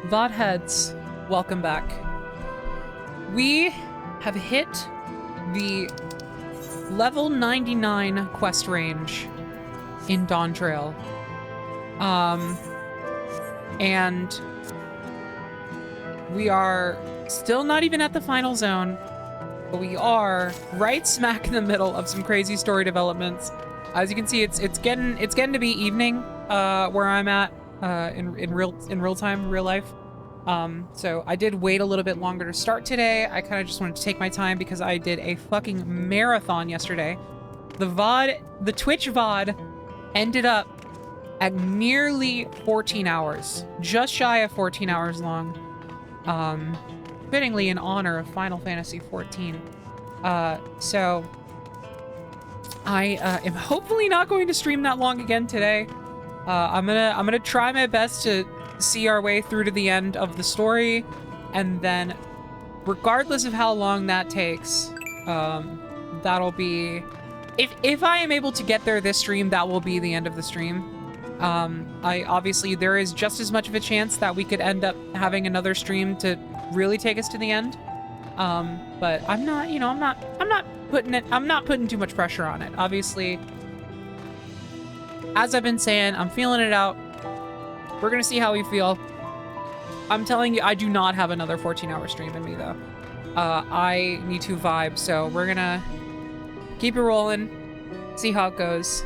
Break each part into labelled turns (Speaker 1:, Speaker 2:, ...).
Speaker 1: VOD heads, welcome back. We have hit the level 99 quest range in DAWNTRAIL. And we are still not even at the final zone, but we are right smack in the middle of some crazy story developments. As you can see, it's getting to be evening where I'm at in real time, real life. So I did wait a little bit longer to start today. I kind of just wanted to take my time because I did a fucking marathon yesterday. The Twitch VOD ended up at nearly 14 hours, just shy of 14 hours long. Fittingly in honor of Final Fantasy XIV. So I am hopefully not going to stream that long again today. I'm gonna try my best to see our way through to the end of the story, and then regardless of how long that takes, that'll be, if I am able to get there this stream, that will be the end of the stream. Obviously there is just as much of a chance that we could end up having another stream to really take us to the end. But I'm not, you know, I'm not putting too much pressure on it. Obviously, as I've been saying, I'm feeling it out. We're gonna see how we feel. I'm telling you, I do not have another 14-hour stream in me though. I need to vibe, so we're gonna keep it rolling, see how it goes,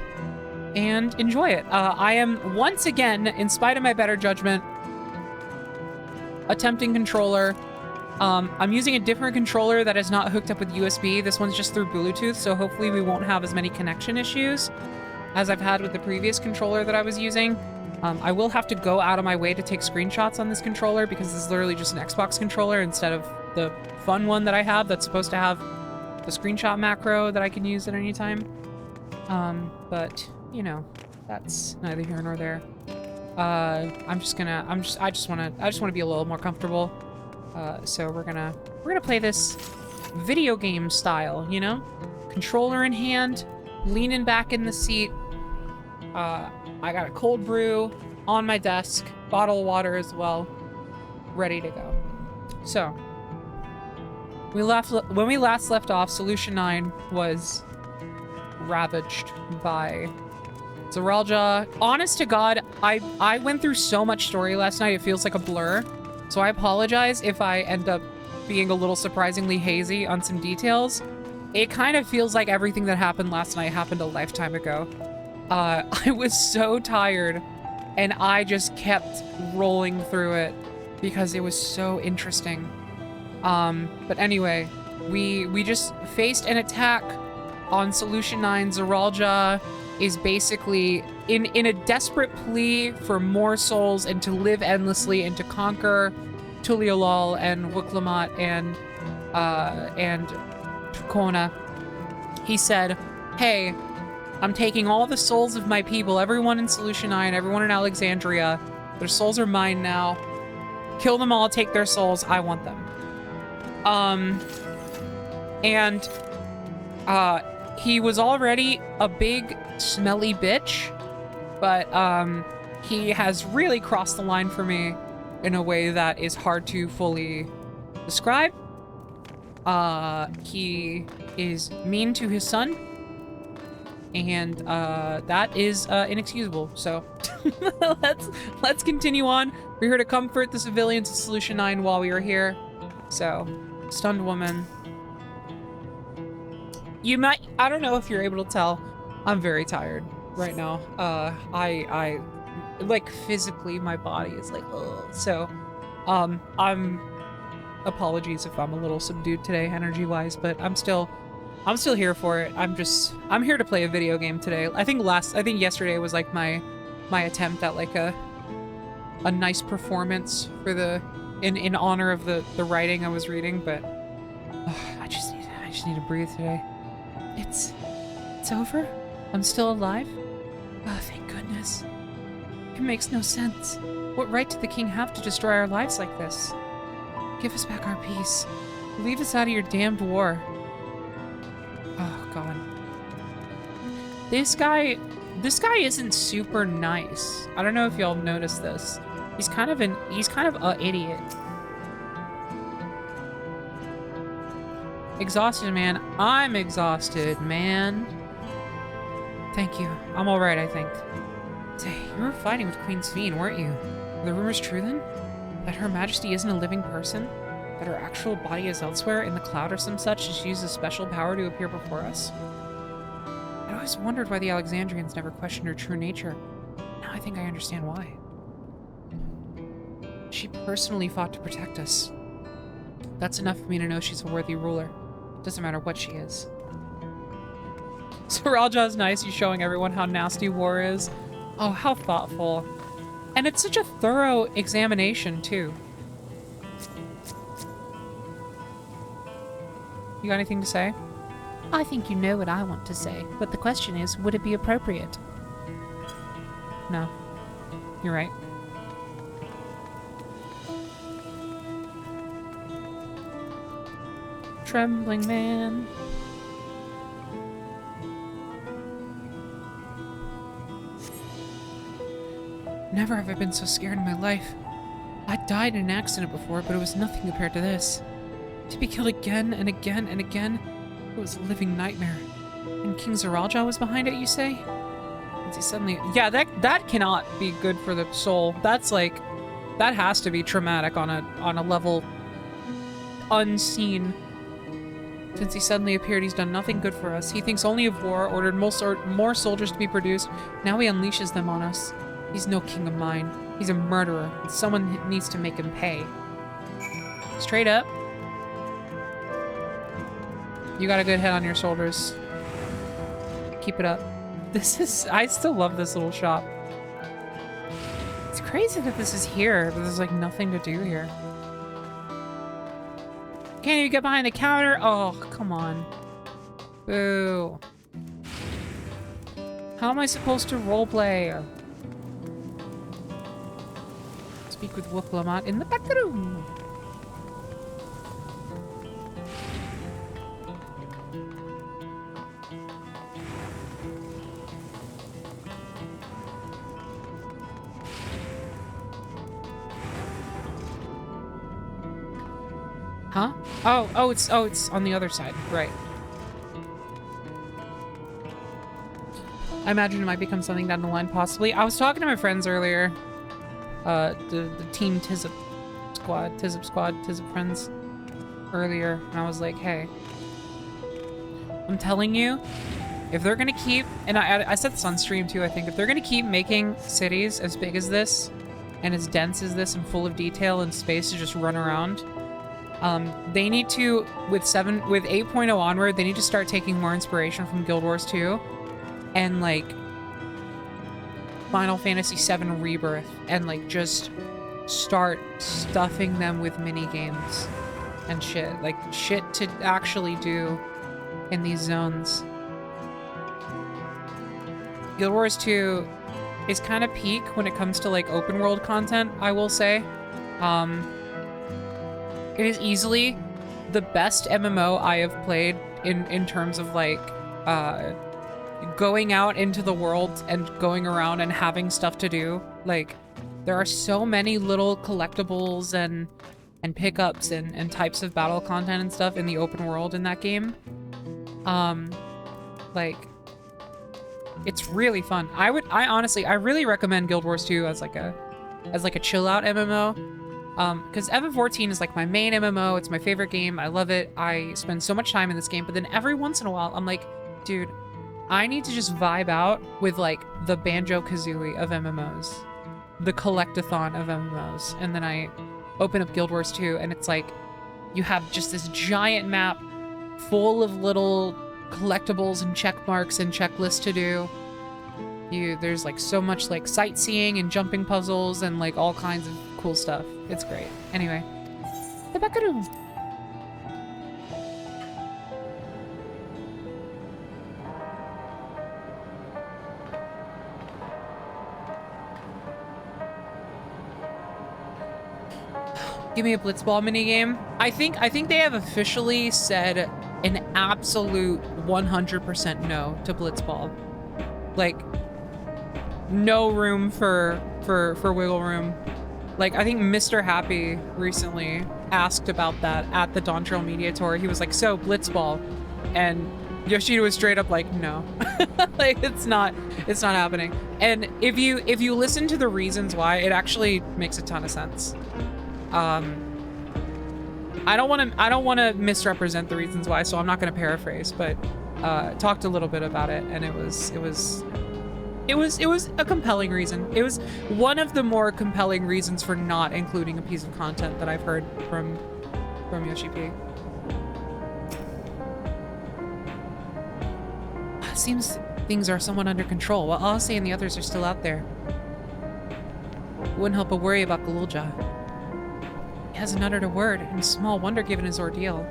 Speaker 1: and enjoy it. I am once again, in spite of my better judgment, attempting controller. I'm using a different controller that is not hooked up with USB. This one's just through Bluetooth, so hopefully we won't have as many connection issues as I've had with the previous controller that I was using. I will have to go out of my way to take screenshots on this controller because this is literally just an Xbox controller instead of the fun one that I have that's supposed to have the screenshot macro that I can use at any time. But you know, that's neither here nor there. I just wanna be a little more comfortable. So we're gonna play this video game style, you know? Controller in hand, leaning back in the seat. I got a cold brew on my desk, bottle of water as well, ready to go. So, when we last left off, Solution 9 was ravaged by Zoraal Ja. Honest to God, I went through so much story last night, it feels like a blur. So I apologize if I end up being a little surprisingly hazy on some details. It kind of feels like everything that happened last night happened a lifetime ago. I was so tired, and I just kept rolling through it because it was so interesting. But anyway, we just faced an attack on Solution 9. Zoraal Ja is basically in a desperate plea for more souls and to live endlessly and to conquer Tuliolol and Wuklamot and Tukona. He said, hey, I'm taking all the souls of my people, everyone in Solution 9, everyone in Alexandria. Their souls are mine now. Kill them all, take their souls, I want them. He was already a big, smelly bitch, but he has really crossed the line for me in a way that is hard to fully describe. He is mean to his son, and that is inexcusable. So let's continue on. We're here to comfort the civilians of Solution 9 while we are here. So, stunned woman. I don't know if you're able to tell, I'm very tired right now. I like physically my body is like, ugh. So, apologies if I'm a little subdued today energy wise, but I'm still here for it. I'm here to play a video game today. I think yesterday was like my attempt at like a nice performance for in honor of the writing I was reading, but I just need to breathe today. It's over? I'm still alive? Oh, thank goodness. It makes no sense. What right did the king have to destroy our lives like this? Give us back our peace. Leave us out of your damned war. Oh, God. This guy isn't super nice. I don't know if y'all noticed this. He's kind of an idiot. Exhausted, man. I'm exhausted, man. Thank you. I'm alright, I think. Say, you were fighting with Queen Sphene, weren't you? Are the rumors true then? That Her Majesty isn't a living person? That her actual body is elsewhere, in the cloud or some such, and she uses special power to appear before us? I always wondered why the Alexandrians never questioned her true nature. Now I think I understand why. She personally fought to protect us. That's enough for me to know she's a worthy ruler. Doesn't matter what she is. Zoraal Ja is nice. He's showing everyone how nasty war is. Oh, how thoughtful. And it's such a thorough examination, too. You got anything to say?
Speaker 2: I think you know what I want to say, but the question is, would it be appropriate?
Speaker 1: No. You're right. Trembling man. Never have I been so scared in my life. I died in an accident before, but it was nothing compared to this. To be killed again and again and again, it was a living nightmare. And King Zoraal Ja was behind it, you say? And he suddenly... Yeah, that cannot be good for the soul. That's like... That has to be traumatic on a level unseen. Since he suddenly appeared, he's done nothing good for us. He thinks only of war, ordered more soldiers to be produced. Now he unleashes them on us. He's no king of mine. He's a murderer, and someone needs to make him pay. Straight up. You got a good head on your shoulders. Keep it up. This is... I still love this little shop. It's crazy that this is here, but there's like nothing to do here. Can't even get behind the counter? Oh, come on. Boo. How am I supposed to roleplay? Speak with Wolf Lamont in the back room. Huh? Oh, it's on the other side, right? I imagine it might become something down the line, possibly. I was talking to my friends earlier, the team Tizip friends earlier, and I was like, hey, I'm telling you, if they're gonna keep, and I said this on stream too, I think, if they're gonna keep making cities as big as this, and as dense as this, and full of detail and space to just run around, they need to, with 8.0 onward, they need to start taking more inspiration from Guild Wars 2 and like Final Fantasy VII Rebirth, and like just start stuffing them with mini games and shit, like shit to actually do in these zones. Guild Wars 2 is kind of peak when it comes to like open world content, I will say. It is easily the best MMO I have played in terms of like going out into the world and going around and having stuff to do. Like, there are so many little collectibles and pickups and types of battle content and stuff in the open world in that game. Like, it's really fun. I honestly, I really recommend Guild Wars 2 as like a chill out MMO. Because Evan 14 is like my main MMO. It's my favorite game. I love it. I spend so much time in this game, but then every once in a while, I'm like, dude, I need to just vibe out with like the Banjo-Kazooie of MMOs, the collectathon of MMOs. And then I open up Guild Wars 2 and it's like, you have just this giant map full of little collectibles and check marks and checklists to do. There's like so much like sightseeing and jumping puzzles and like all kinds of cool stuff. It's great. Anyway, the back room. Give me a blitzball minigame. I think they have officially said an absolute 100% no to blitzball. Like, no room for wiggle room Like, I think Mr. Happy recently asked about that at the DAWNTRAIL Media Tour. He was like, so, Blitzball. And Yoshida was straight up like, no. Like, it's not happening. And if you listen to the reasons why, it actually makes a ton of sense. I don't want to misrepresent the reasons why, so I'm not going to paraphrase, but talked a little bit about it, and it was a compelling reason. It was one of the more compelling reasons for not including a piece of content that I've heard from Yoshi P. Seems things are somewhat under control, while Odyssey and the others are still out there. Wouldn't help but worry about Zoraal Ja. He hasn't uttered a word, and small wonder given his ordeal.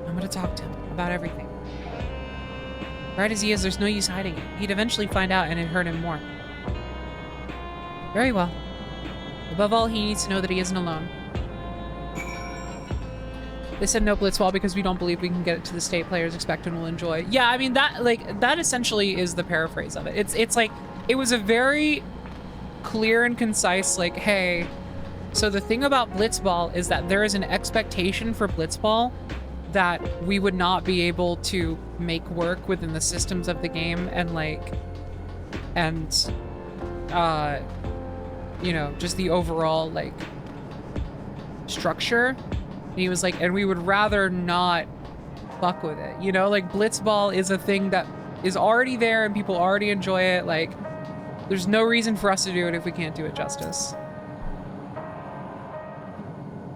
Speaker 1: I'm gonna talk to him about everything. Right as he is, there's no use hiding it. He'd eventually find out, and it'd hurt him more. Very well. Above all, he needs to know that he isn't alone. They said no blitzball because we don't believe we can get it to the state players expect and will enjoy. Yeah, I mean, that essentially is the paraphrase of it. It's like, it was a very clear and concise, like, hey, so the thing about blitzball is that there is an expectation for blitzball that we would not be able to make work within the systems of the game, and you know, just the overall, like, structure. And he was like, and we would rather not fuck with it, you know? Like, blitzball is a thing that is already there and people already enjoy it. Like, there's no reason for us to do it if we can't do it justice.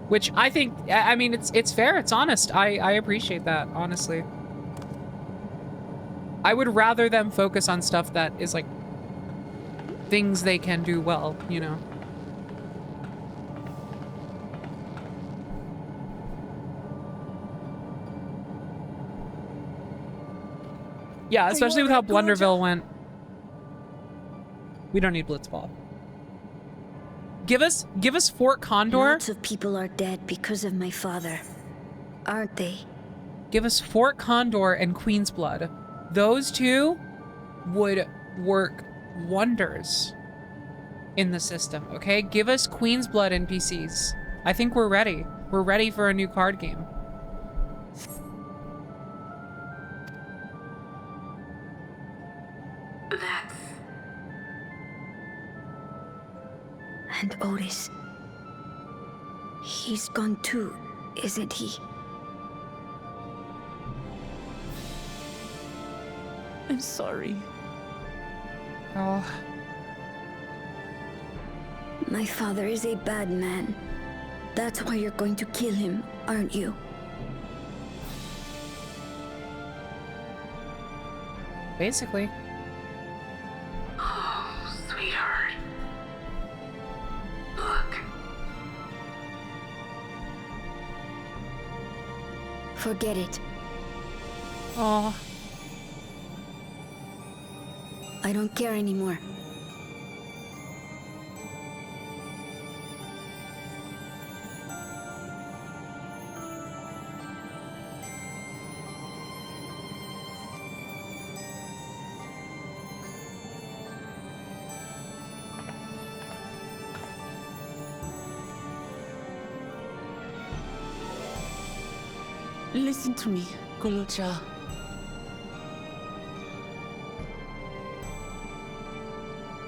Speaker 1: Which I think, I mean, it's fair, it's honest. I appreciate that, honestly. I would rather them focus on stuff that is, like, things they can do well, you know? Yeah, especially with how Blunderville went. We don't need blitzball. Give us Fort Condor.
Speaker 3: Lots of people are dead because of my father, aren't they?
Speaker 1: Give us Fort Condor and Queen's Blood. Those two would work wonders in the system, okay? Give us Queen's Blood NPCs. I think we're ready. We're ready for a new card game.
Speaker 3: And Otis. He's gone too, isn't he?
Speaker 4: I'm sorry.
Speaker 1: Oh.
Speaker 3: My father is a bad man. That's why you're going to kill him, aren't you?
Speaker 1: Basically.
Speaker 5: Oh, sweetheart. Look.
Speaker 3: Forget it.
Speaker 1: Oh.
Speaker 3: I don't care anymore.
Speaker 4: Listen to me, Zoraal Ja.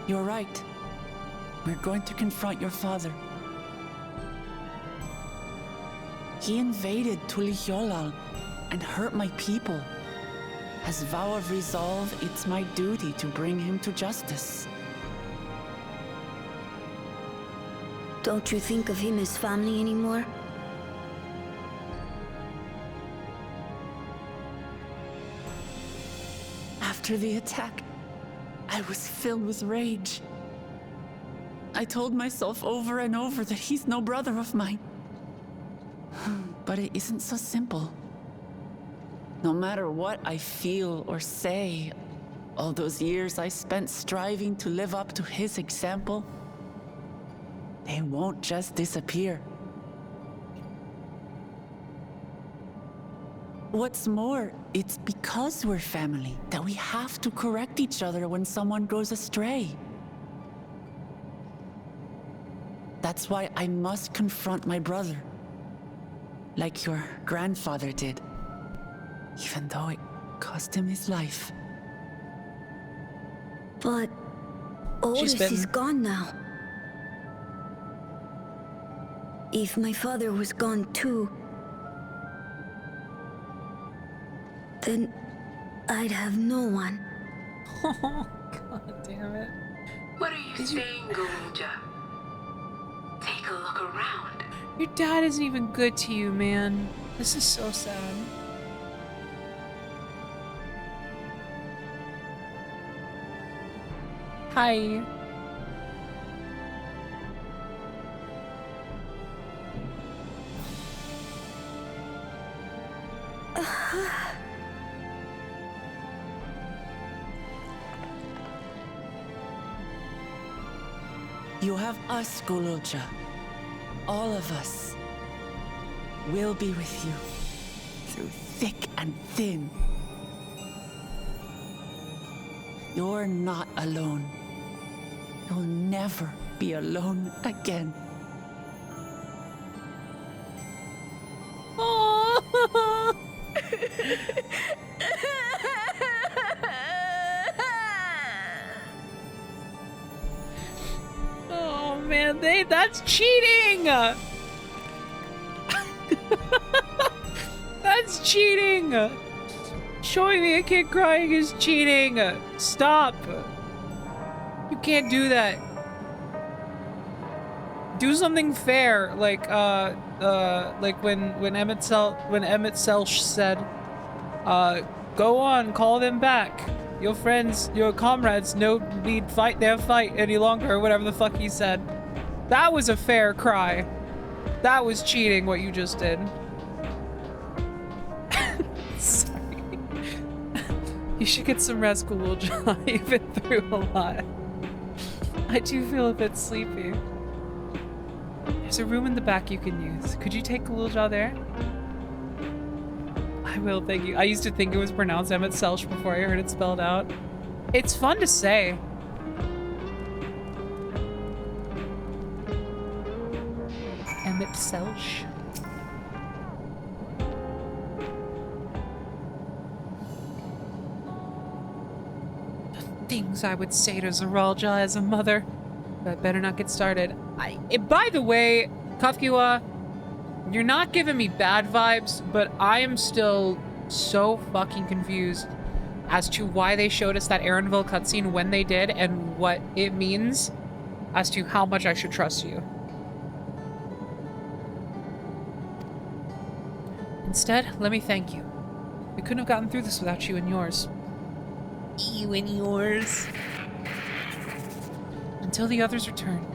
Speaker 4: You're right. We're going to confront your father. He invaded Tulihyolal and hurt my people. As vow of resolve, it's my duty to bring him to justice.
Speaker 3: Don't you think of him as family anymore?
Speaker 4: After the attack, I was filled with rage. I told myself over and over that he's no brother of mine. But it isn't so simple. No matter what I feel or say, all those years I spent striving to live up to his example, they won't just disappear. What's more, it's because we're family that we have to correct each other when someone goes astray. That's why I must confront my brother. Like your grandfather did. Even though it cost him his life.
Speaker 3: But Otis is gone now. If my father was gone too, then I'd have no one.
Speaker 1: Oh, god damn it.
Speaker 5: What are you saying, Zoraal Ja? Take a look around.
Speaker 1: Your dad isn't even good to you, man. This is so sad. Hi.
Speaker 4: You have us, Zoraal Ja. All of us. We'll be with you. Through thick and thin. You're not alone. You'll never be alone again.
Speaker 1: Oh. Oh man, that's cheating! That's cheating! Showing me a kid crying is cheating! Stop! You can't do that. Do something fair, like when Emmett Selch said, go on, call them back. Your friends, your comrades, no need fight their fight any longer, or whatever the fuck he said. That was a fair cry. That was cheating, what you just did. Sorry. You should get some rest, Zoraal Ja. You've been through a lot. I do feel a bit sleepy. There's a room in the back you can use. Could you take Zoraal Ja there? I will, thank you. I used to think it was pronounced Emmett Selch before I heard it spelled out. It's fun to say. Emmett Selch. The things I would say to Zoraal Ja as a mother. But better not get started. By the way, Kafkiwa, you're not giving me bad vibes, but I am still so fucking confused as to why they showed us that Aaronville cutscene when they did and what it means as to how much I should trust you. Instead, let me thank you. We couldn't have gotten through this without you and yours. You and yours. Until the others return,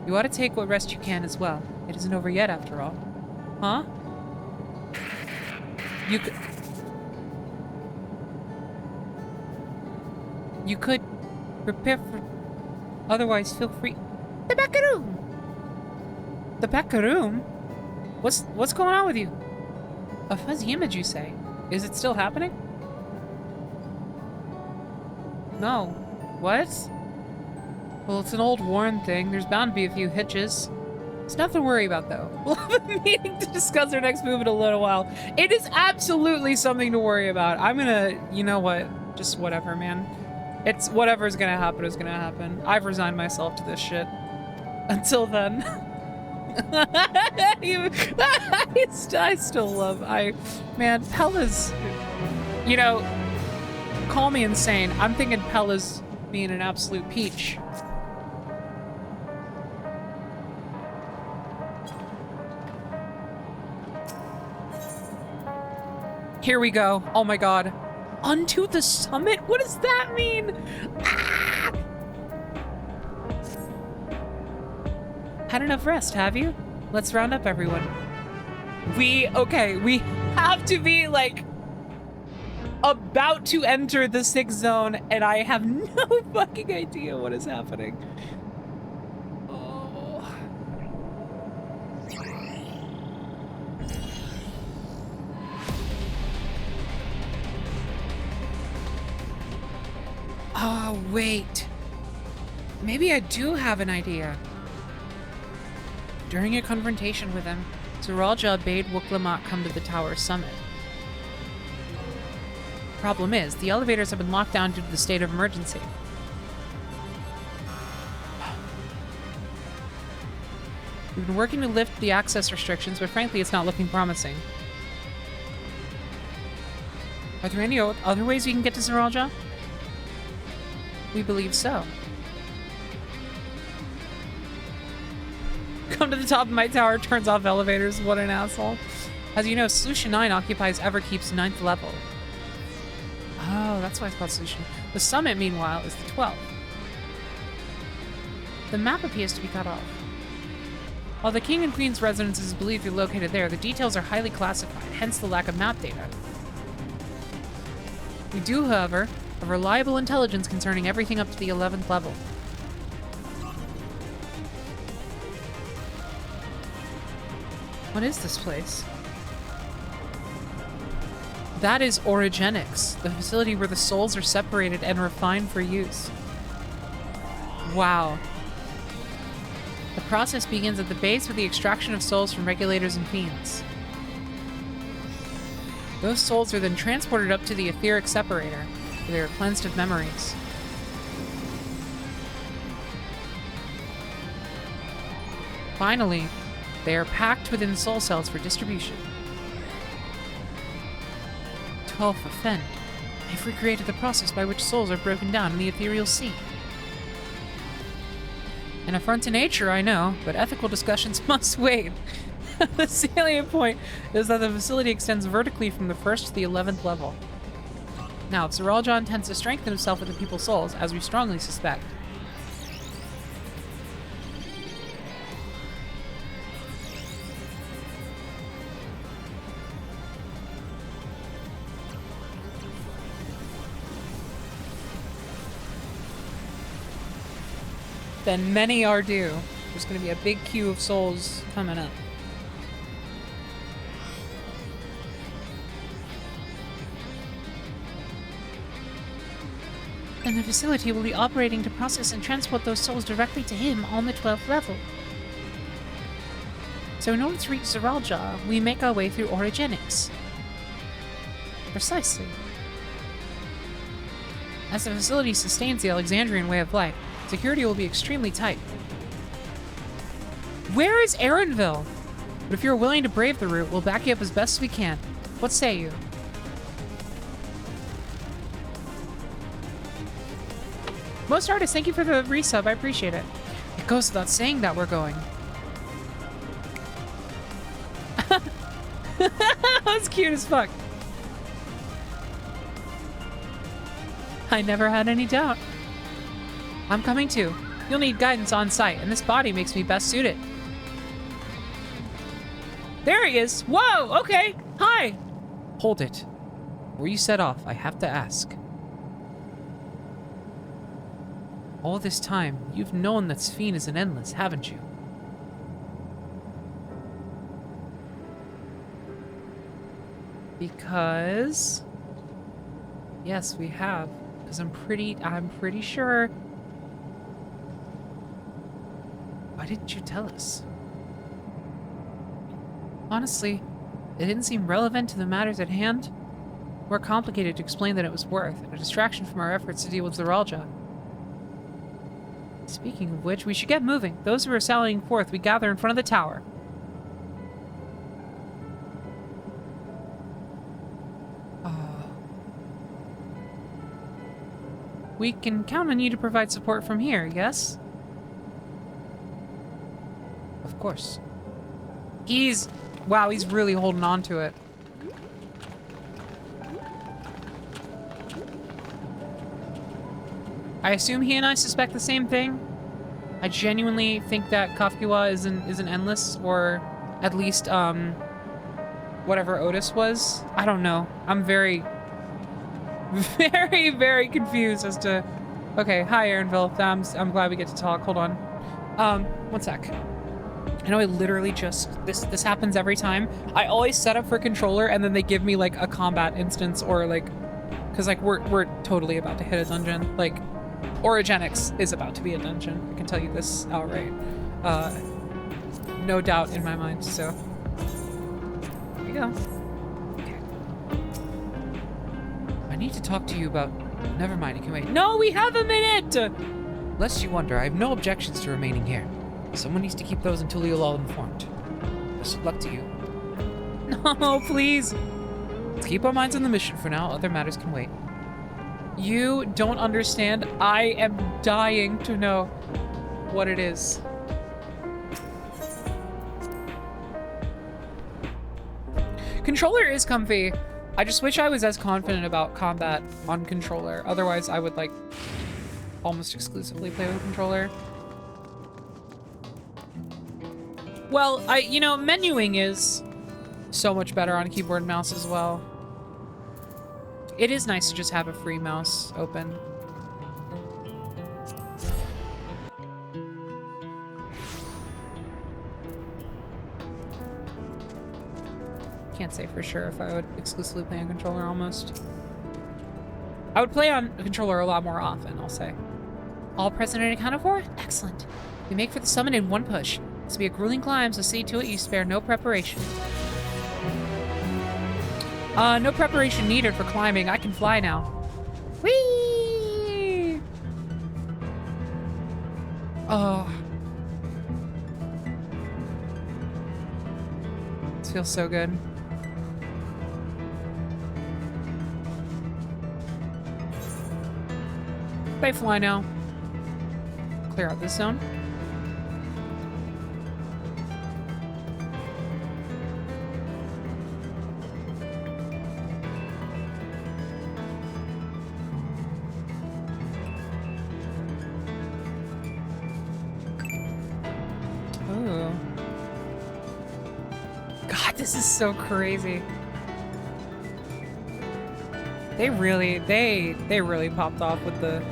Speaker 1: you ought to take what rest you can as well. It isn't over yet, after all. Huh? You could prepare for... Otherwise, feel free... The back room! The back room? What's going on with you? A fuzzy image, you say? Is it still happening? No. What? Well, it's an old worn thing. There's bound to be a few hitches. It's nothing to worry about, though. We'll have a meeting to discuss our next move in a little while. It is absolutely something to worry about. I'm gonna... You know what? Just whatever, man. It's... Whatever's gonna happen is gonna happen. I've resigned myself to this shit. Until then... I still love... Man, Pella's... You know... Call me insane. I'm thinking Pella's being an absolute peach. Here we go. Oh my god. Unto the summit? What does that mean? Ah! Had enough rest, have you? Let's round up everyone. Okay, we have to be like about to enter the 6th zone and I have no fucking idea what is happening. Oh, wait. Maybe I do have an idea. During a confrontation with him, Zoraal Ja bade Wuk-Lamat come to the tower's summit. Problem is, the elevators have been locked down due to the state of emergency. We've been working to lift the access restrictions, but frankly, it's not looking promising. Are there any other ways we can get to Zoraal Ja? We believe so. Come to the top of my tower, turns off elevators. What an asshole. As you know, Solution 9 occupies Everkeep's 9th level. Oh, that's why it's called Solution. The summit, meanwhile, is the 12th. The map appears to be cut off. While the King and Queen's residence is believed to be located there, the details are highly classified, hence the lack of map data. We do, however, have reliable intelligence concerning everything up to the 11th level. What is this place? That is Origenics, the facility where the souls are separated and refined for use. Wow. The process begins at the base with the extraction of souls from regulators and fiends. Those souls are then transported up to the etheric separator, where they are cleansed of memories. Finally, they are packed within soul cells for distribution. 12 offend. They've recreated the process by which souls are broken down in the ethereal sea. An affront to nature, I know, but ethical discussions must wait. The salient point is that the facility extends vertically from the 1st to the 11th level. Now, if Zoraal Ja intends to strengthen himself with the people's souls, as we strongly suspect, then many are due. There's going to be a big queue of souls coming up.
Speaker 2: Then the facility will be operating to process and transport those souls directly to him on the 12th level. So in order to reach Zoraal Ja, we make our way through Origenics.
Speaker 1: Precisely. As the facility sustains the Alexandrian way of life, security will be extremely tight. Where is Aaronville? But if you're willing to brave the route, we'll back you up as best we can. What say you? Most artists, thank you for the resub. I appreciate it. It goes without saying that we're going. That's cute as fuck. I never had any doubt. I'm coming too. You'll need guidance on site, and this body makes me best suited. There he is. Whoa, okay. Hi. Hold it. Before you set off, I have to ask. All this time, you've known that Sphene is an endless, haven't you? Because... Yes, we have. Because I'm pretty sure... Why didn't you tell us? Honestly, it didn't seem relevant to the matters at hand. More complicated to explain than it was worth, and a distraction from our efforts to deal with Zoraal Ja. Speaking of which, we should get moving. Those who are sallying forth, we gather in front of the tower. We can count on you to provide support from here, yes? Of course. Wow, he's really holding on to it. I assume he and I suspect the same thing. I genuinely think that Kafkiwa isn't endless, or at least whatever Otis was. I don't know. I'm very, very confused as to. Okay, hi Aaronville. I'm glad we get to talk. Hold on. One sec. I know I literally just this happens every time. I always set up for controller and then they give me like a combat instance or like, cause like we're totally about to hit a dungeon. Like, Origenics is about to be a dungeon. I can tell you this outright. no doubt in my mind, so. There you go. Okay. I need to talk to you about... Never mind, it can wait. No, we have a minute! Lest you wonder, I have no objections to remaining here. Someone needs to keep those in Tuliolol informed. Best of luck to you. No, please! Let's keep our minds on the mission for now. Other matters can wait. You don't understand. I am dying to know what it is. Controller is comfy. I just wish I was as confident about combat on controller. Otherwise, I would, like, almost exclusively play with controller. Well, you know, menuing is so much better on keyboard and mouse as well. It is nice to just have a free mouse open. Can't say for sure if I would exclusively play on controller almost. I would play on a controller a lot more often, I'll say. All present and accounted for? Excellent. We make for the summit in one push. This will be a grueling climb, so see to it you spare no preparation. No preparation needed for climbing. I can fly now. Whee! Oh. This feels so good. They fly now. Clear out this zone. Oh. God, this is so crazy. They really popped off with the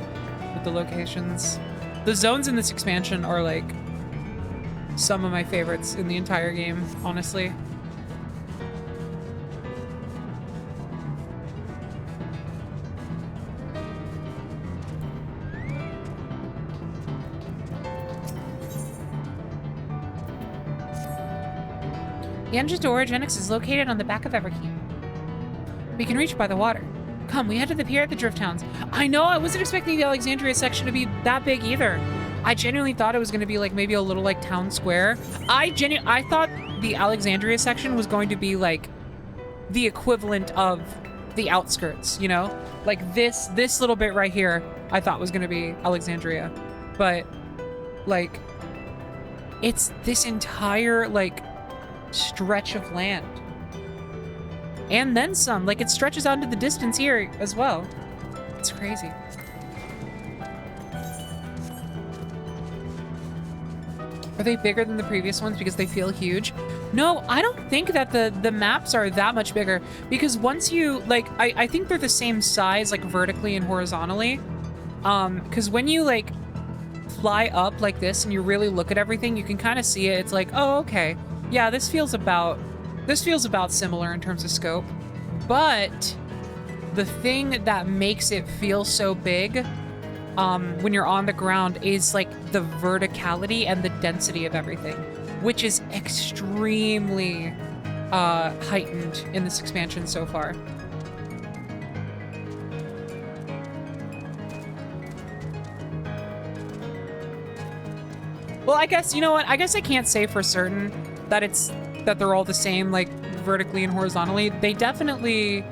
Speaker 1: locations. The zones in this expansion are like some of my favorites in the entire game, honestly. The entrance to Origenics is located on the back of Everkeep. We can reach it by the water. Come, we head to the pier at the Drift Towns. I know, I wasn't expecting the Alexandria section to be that big either. I genuinely thought it was going to be like maybe a little like town square. I thought the Alexandria section was going to be like the equivalent of the outskirts, you know? Like this little bit right here, I thought was going to be Alexandria. But like, it's this entire like stretch of land. And then some. Like, it stretches out into the distance here as well. It's crazy. Are they bigger than the previous ones because they feel huge? No, I don't think that the maps are that much bigger. Because once you, like, I think they're the same size, like, vertically and horizontally. Because when you, like, fly up like this and you really look at everything, you can kind of see it. It's like, oh, okay. Yeah, this feels about similar in terms of scope, but the thing that makes it feel so big when you're on the ground is like the verticality and the density of everything, which is extremely heightened in this expansion so far. Well, I guess, you know what? I guess I can't say for certain that they're all the same, like, vertically and horizontally. They definitely...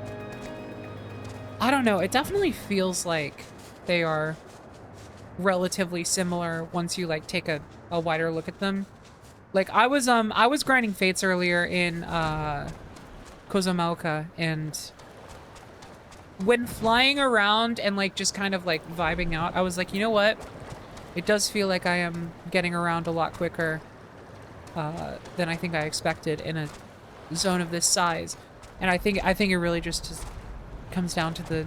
Speaker 1: I don't know. It definitely feels like they are relatively similar once you, like, take a wider look at them. Like, I was grinding Fates earlier in, Kozomauka, and when flying around and, like, just kind of, like, vibing out, I was like, you know what? It does feel like I am getting around a lot quicker than I think I expected in a zone of this size. And I think it really just comes down to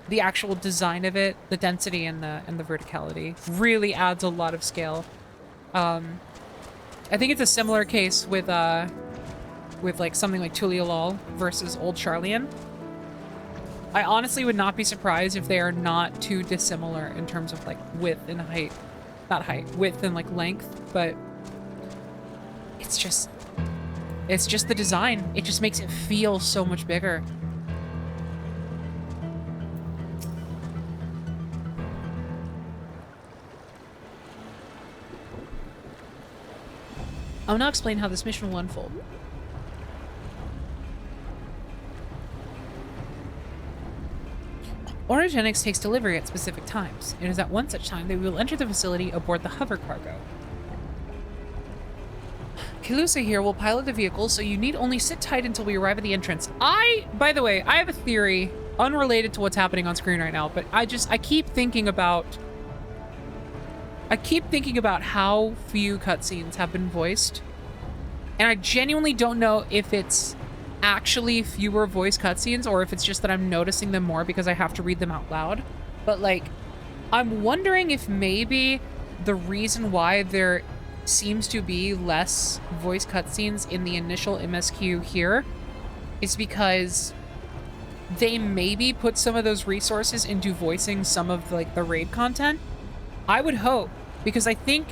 Speaker 1: the actual design of it, the density and the verticality really adds a lot of scale. I think it's a similar case with like something like Tuliolol versus Old Charlian. I honestly would not be surprised if they are not too dissimilar in terms of like width and height. Not height, width and like length, but It's just the design. It just makes it feel so much bigger. I'll now explain how this mission will unfold. Origenics takes delivery at specific times. It is at one such time that we will enter the facility aboard the hover cargo. Kalusa here will pilot the vehicle, so you need only sit tight until we arrive at the entrance. By the way, I have a theory unrelated to what's happening on screen right now, but I keep thinking about how few cutscenes have been voiced. And I genuinely don't know if it's actually fewer voice cutscenes or if it's just that I'm noticing them more because I have to read them out loud. But like, I'm wondering if maybe the reason why there seems to be less voice cutscenes in the initial MSQ here is because they maybe put some of those resources into voicing some of like the raid content. I would hope, because I think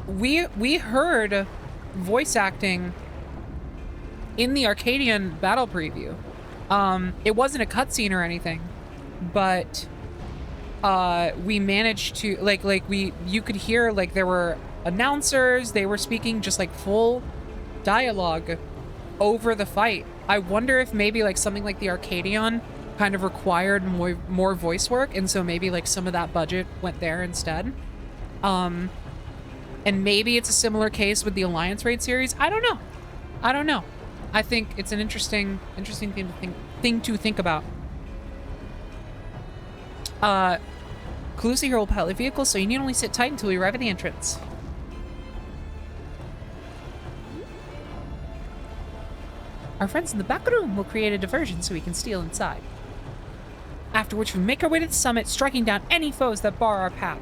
Speaker 1: we heard voice acting in the Arcadian battle preview. It wasn't a cutscene or anything, but we managed to you could hear like there were announcers, they were speaking just like full dialogue over the fight. I wonder if maybe like something like the Arcadian kind of required more voice work, and so maybe like some of that budget went there instead. And maybe it's a similar case with the Alliance Raid series. I don't know. I think it's an interesting thing to think about. Kalusa here will pilot the vehicle, so you need only sit tight until we arrive at the entrance. Our friends in the back room will create a diversion so we can steal inside. After which we make our way to the summit, striking down any foes that bar our path.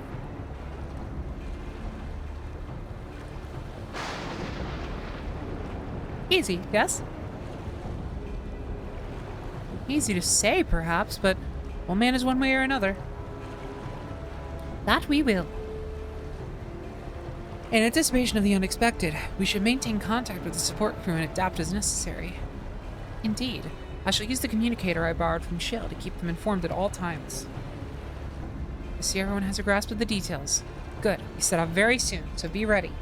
Speaker 1: Easy, yes? Easy to say, perhaps, but one man is one way or another. That we will. In anticipation of the unexpected, we should maintain contact with the support crew and adapt as necessary. Indeed. I shall use the communicator I borrowed from Shell to keep them informed at all times. I see everyone has a grasp of the details. Good. We set off very soon, so be ready.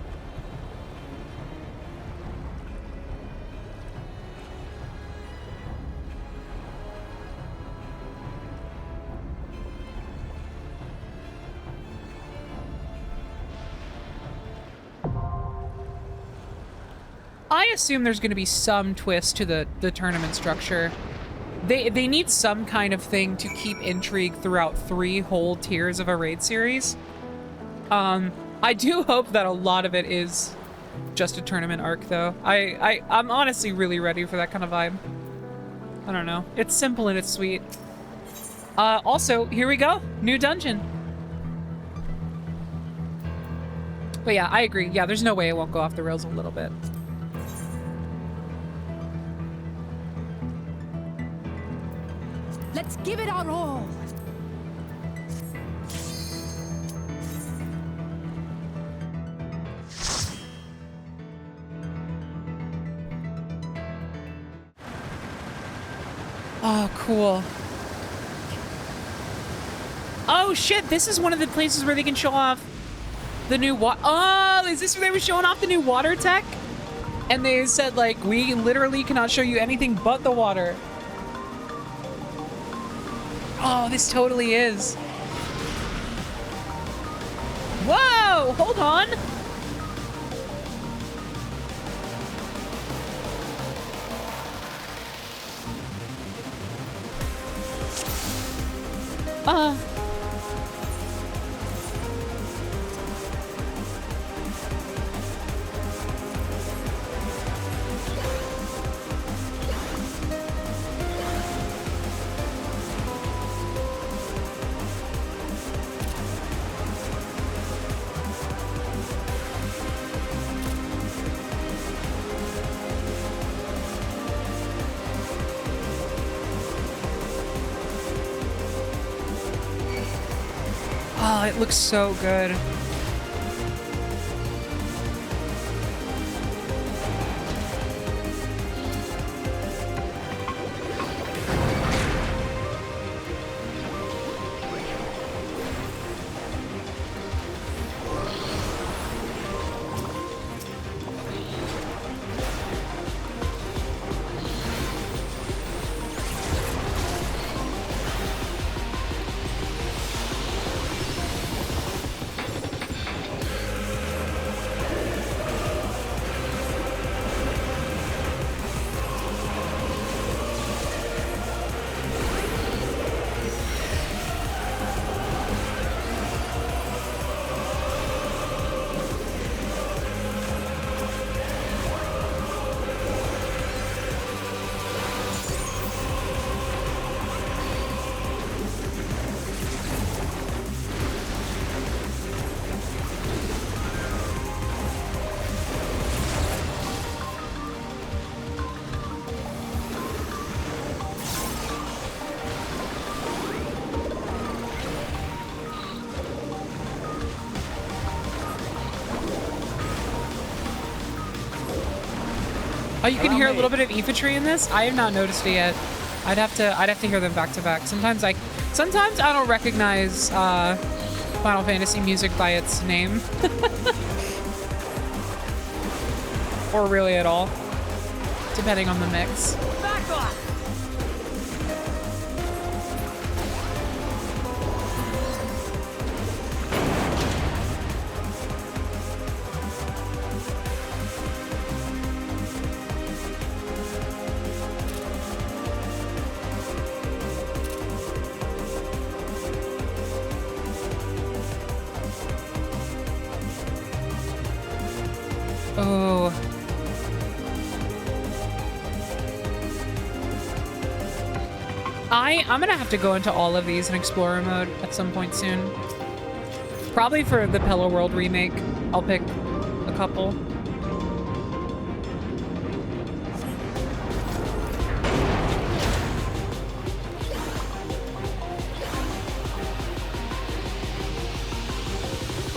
Speaker 1: I assume there's going to be some twist to the tournament structure. They need some kind of thing to keep intrigue throughout 3 whole tiers of a raid series. I do hope that a lot of it is just a tournament arc, though. I'm honestly really ready for that kind of vibe. I don't know. It's simple and it's sweet. Also, here we go. New dungeon. But yeah, I agree. Yeah, there's no way it won't go off the rails a little bit.
Speaker 6: Let's give it our all.
Speaker 1: Oh, cool. Oh shit, this is one of the places where they can show off the new Oh, is this where they were showing off the new water tech? And they said, like, we literally cannot show you anything but the water. Oh, this totally is. Whoa, hold on. Oh, it looks so good. Oh, you can hear a little bit of infantry in this? I have not noticed it yet. I'd have to hear them back to back. Sometimes I don't recognize Final Fantasy music by its name. Or really at all. Depending on the mix.
Speaker 6: Back off!
Speaker 1: Oh. I'm gonna have to go into all of these in Explorer mode at some point soon. Probably for the Pella World remake, I'll pick a couple.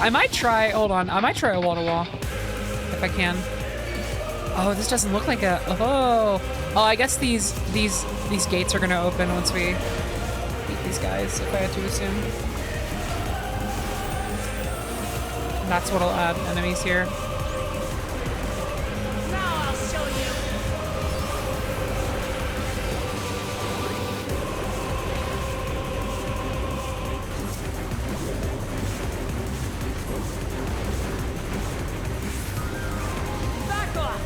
Speaker 1: I might try, hold on, I might try a wall-to-wall if I can. Oh, this doesn't look like a, oh, I guess these gates are gonna open once we beat these guys, if I had to assume. And that's what'll add enemies here.
Speaker 6: Now I'll show you. Back off!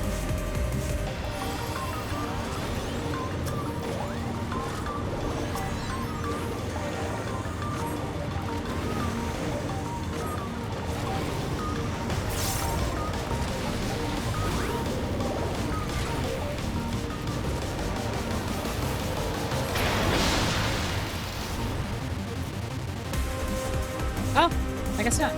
Speaker 1: Oh, I guess not.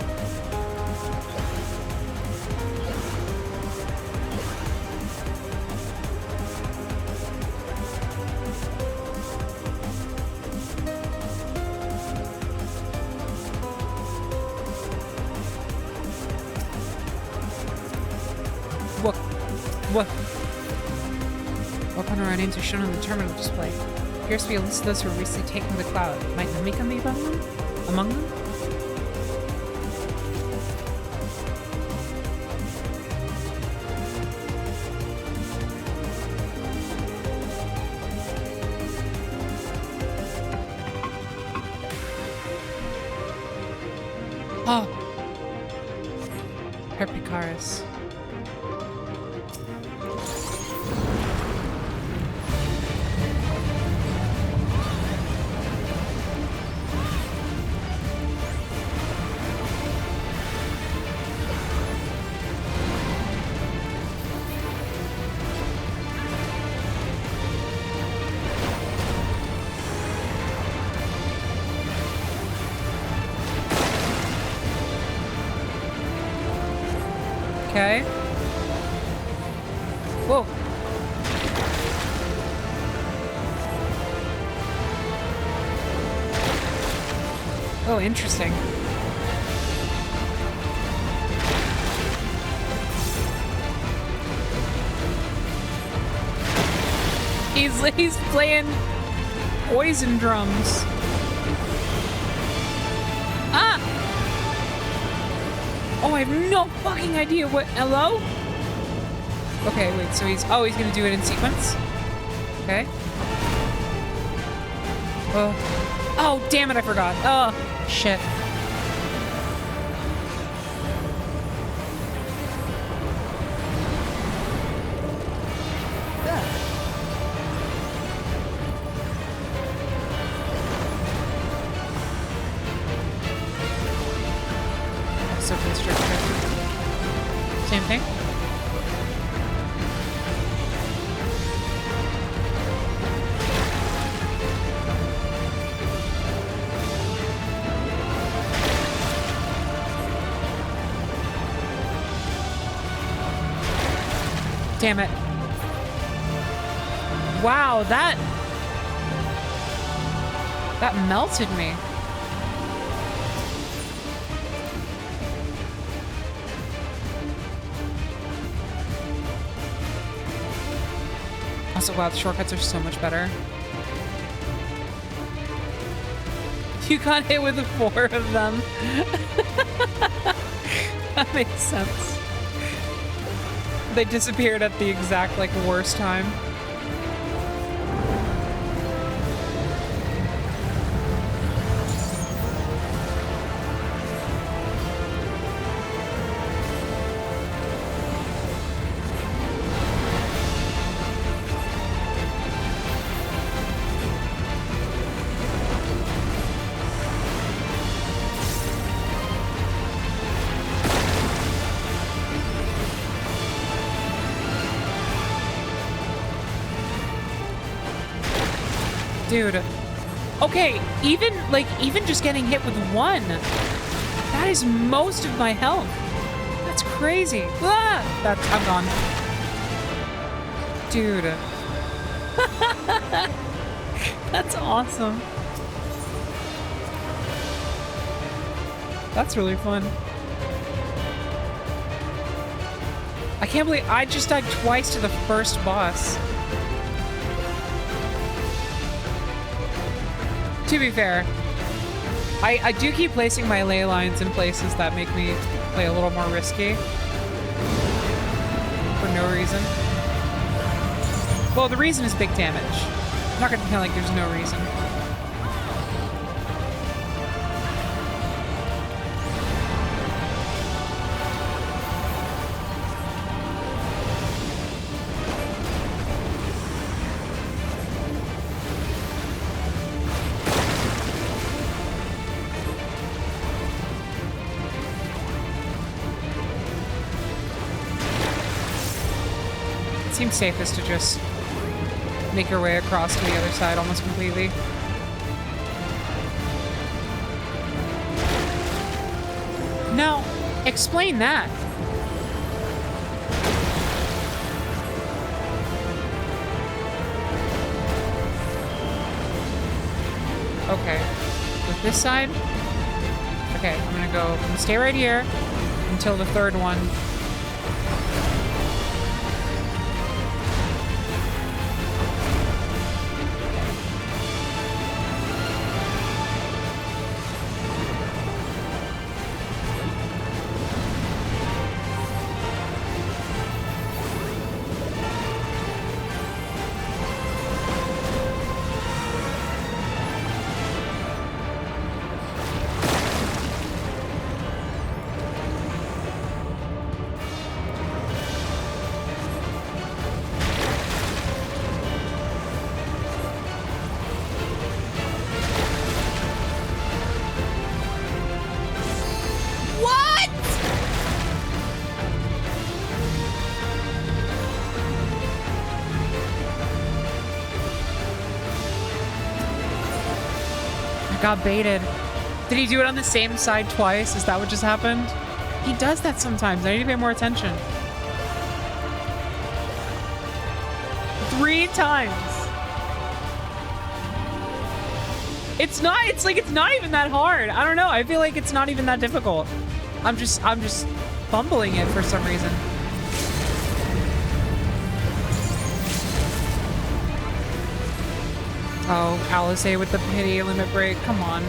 Speaker 1: What? Weapon or our names are shown on the terminal display. Appears to be a list of those who were recently taken to the cloud. Might Namika be among them? Among them? Oh! Herpicaris. Okay. Whoa. Oh, interesting. He's playing poison drums. Ah! Oh, I have no fucking idea what. Hello? Okay, wait, so he's gonna do it in sequence? Okay. Oh, damn it, I forgot. Oh, shit. So constricted. Same thing? Damn it. Wow, that melted me. Also, wow, the shortcuts are so much better. You got hit with 4 of them. That makes sense. They disappeared at the exact, like, worst time. Dude. Okay, even just getting hit with 1. That is most of my health. That's crazy. Ah! I'm gone. Dude. That's awesome. That's really fun. I can't believe I just died twice to the first boss. To be fair, I do keep placing my ley lines in places that make me play a little more risky. For no reason. Well, the reason is big damage. I'm not gonna pretend like there's no reason. Seems safest to just make your way across to the other side almost completely. Now, explain that. Okay. With this side? Okay, I'm gonna stay right here until the third one. Got baited. Did he do it on the same side twice? Is that what just happened? He does that sometimes. I need to pay more attention. 3 times. It's not even that hard. I don't know. I feel like it's not even that difficult. I'm just fumbling it for some reason. Oh, Alice with the pity limit break. Come on.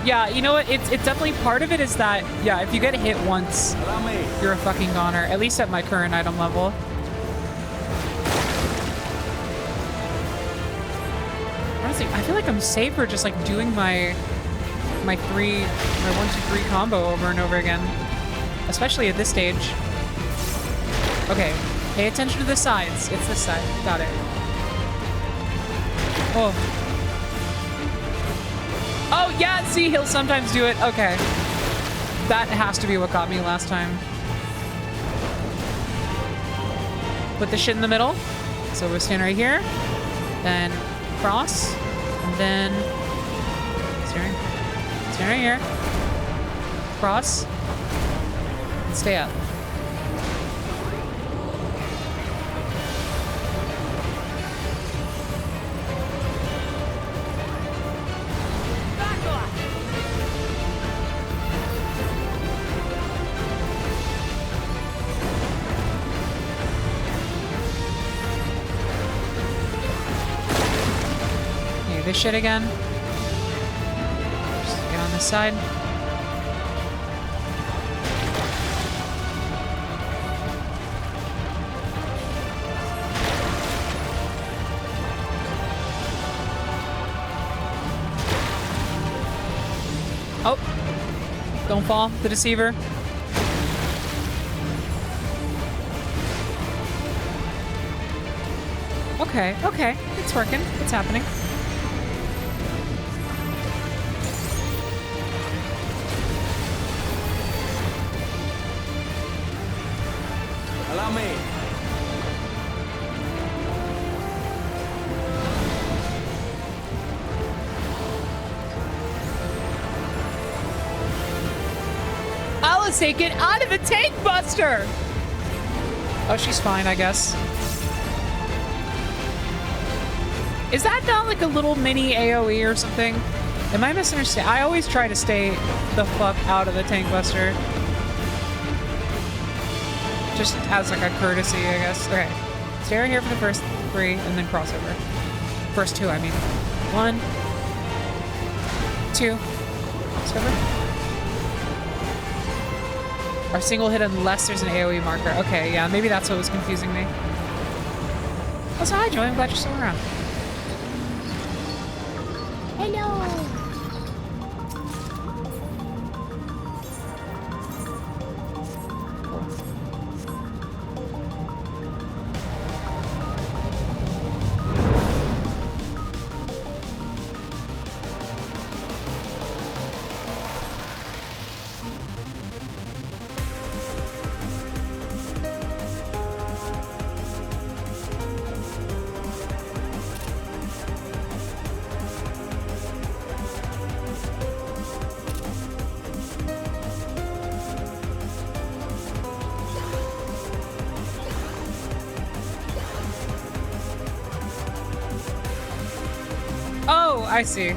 Speaker 1: Yeah, you know what? It's definitely part of it is that, yeah, if you get hit once, you're a fucking goner. At least at my current item level. Honestly, I feel like I'm safer just like doing my 1, 2, 3 combo over and over again. Especially at this stage. Okay. Pay attention to the sides. It's this side. Got it. Oh. Oh, yeah, see, he'll sometimes do it. Okay. That has to be what got me last time. Put the shit in the middle. So we'll stand right here. Then cross. And then... Stand right here. Cross. And stay up. this shit again. Just get on this side. Oh, don't fall, the deceiver. Okay, okay, it's working, it's happening.
Speaker 7: Allow me.
Speaker 1: Alice, get out of the tank buster! Oh, she's fine, I guess. Is that not like a little mini AoE or something? Am I misunderstanding? I always try to stay the fuck out of the tank buster. Just as like a courtesy, I guess. Okay. Stay right here for the first 3 and then crossover. First 2, I mean. 1, 2, crossover. Our single hit unless there's an AoE marker. Okay, yeah, maybe that's what was confusing me. Also, hi Joey, I'm glad you're still around.
Speaker 2: Hello.
Speaker 1: Oh, I see.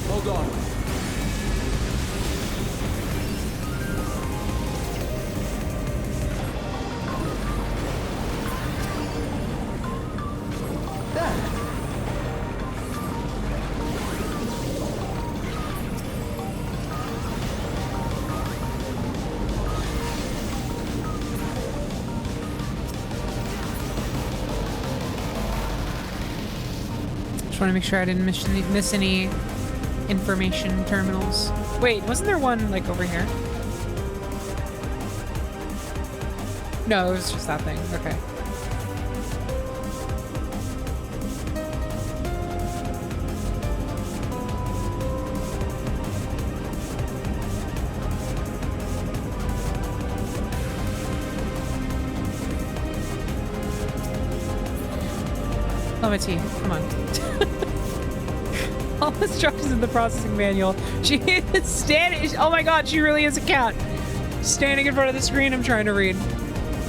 Speaker 7: Hold on.
Speaker 1: Just want to make sure I didn't miss any information terminals. Wait, wasn't there one like over here? No, it was just that thing. Okay. Oh, my tea. Come on. All instructions in the processing manual. She is standing. Oh my god, she really is a cat. Standing in front of the screen I'm trying to read.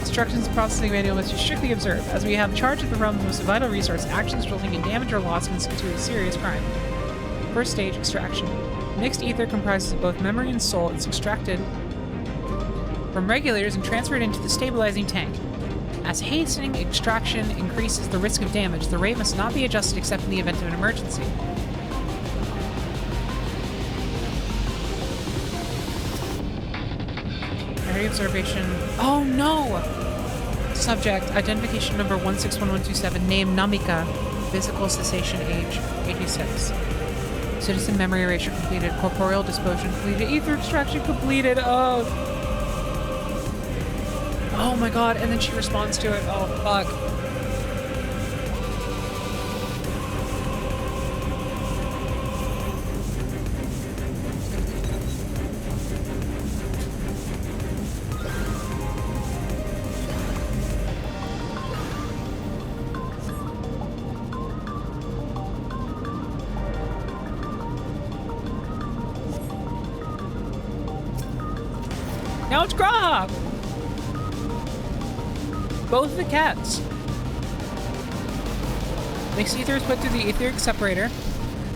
Speaker 1: Instructions in the processing manual must be strictly observed, as we have charge of the realm's most vital resource. Actions resulting in damage or loss constitute a serious crime. First stage, extraction. Mixed ether comprises of both memory and soul. It's extracted from regulators and transferred into the stabilizing tank. As hastening extraction increases the risk of damage, the rate must not be adjusted except in the event of an emergency. Security observation. Oh no! Subject, identification number 161127, name Namika, physical cessation age, 86. Citizen memory erasure completed, corporeal disposition completed, ether extraction completed, oh! Oh my god, and then she responds to it, oh fuck. Now it's Graham! Both the cats. Mixed ether is put through the etheric separator,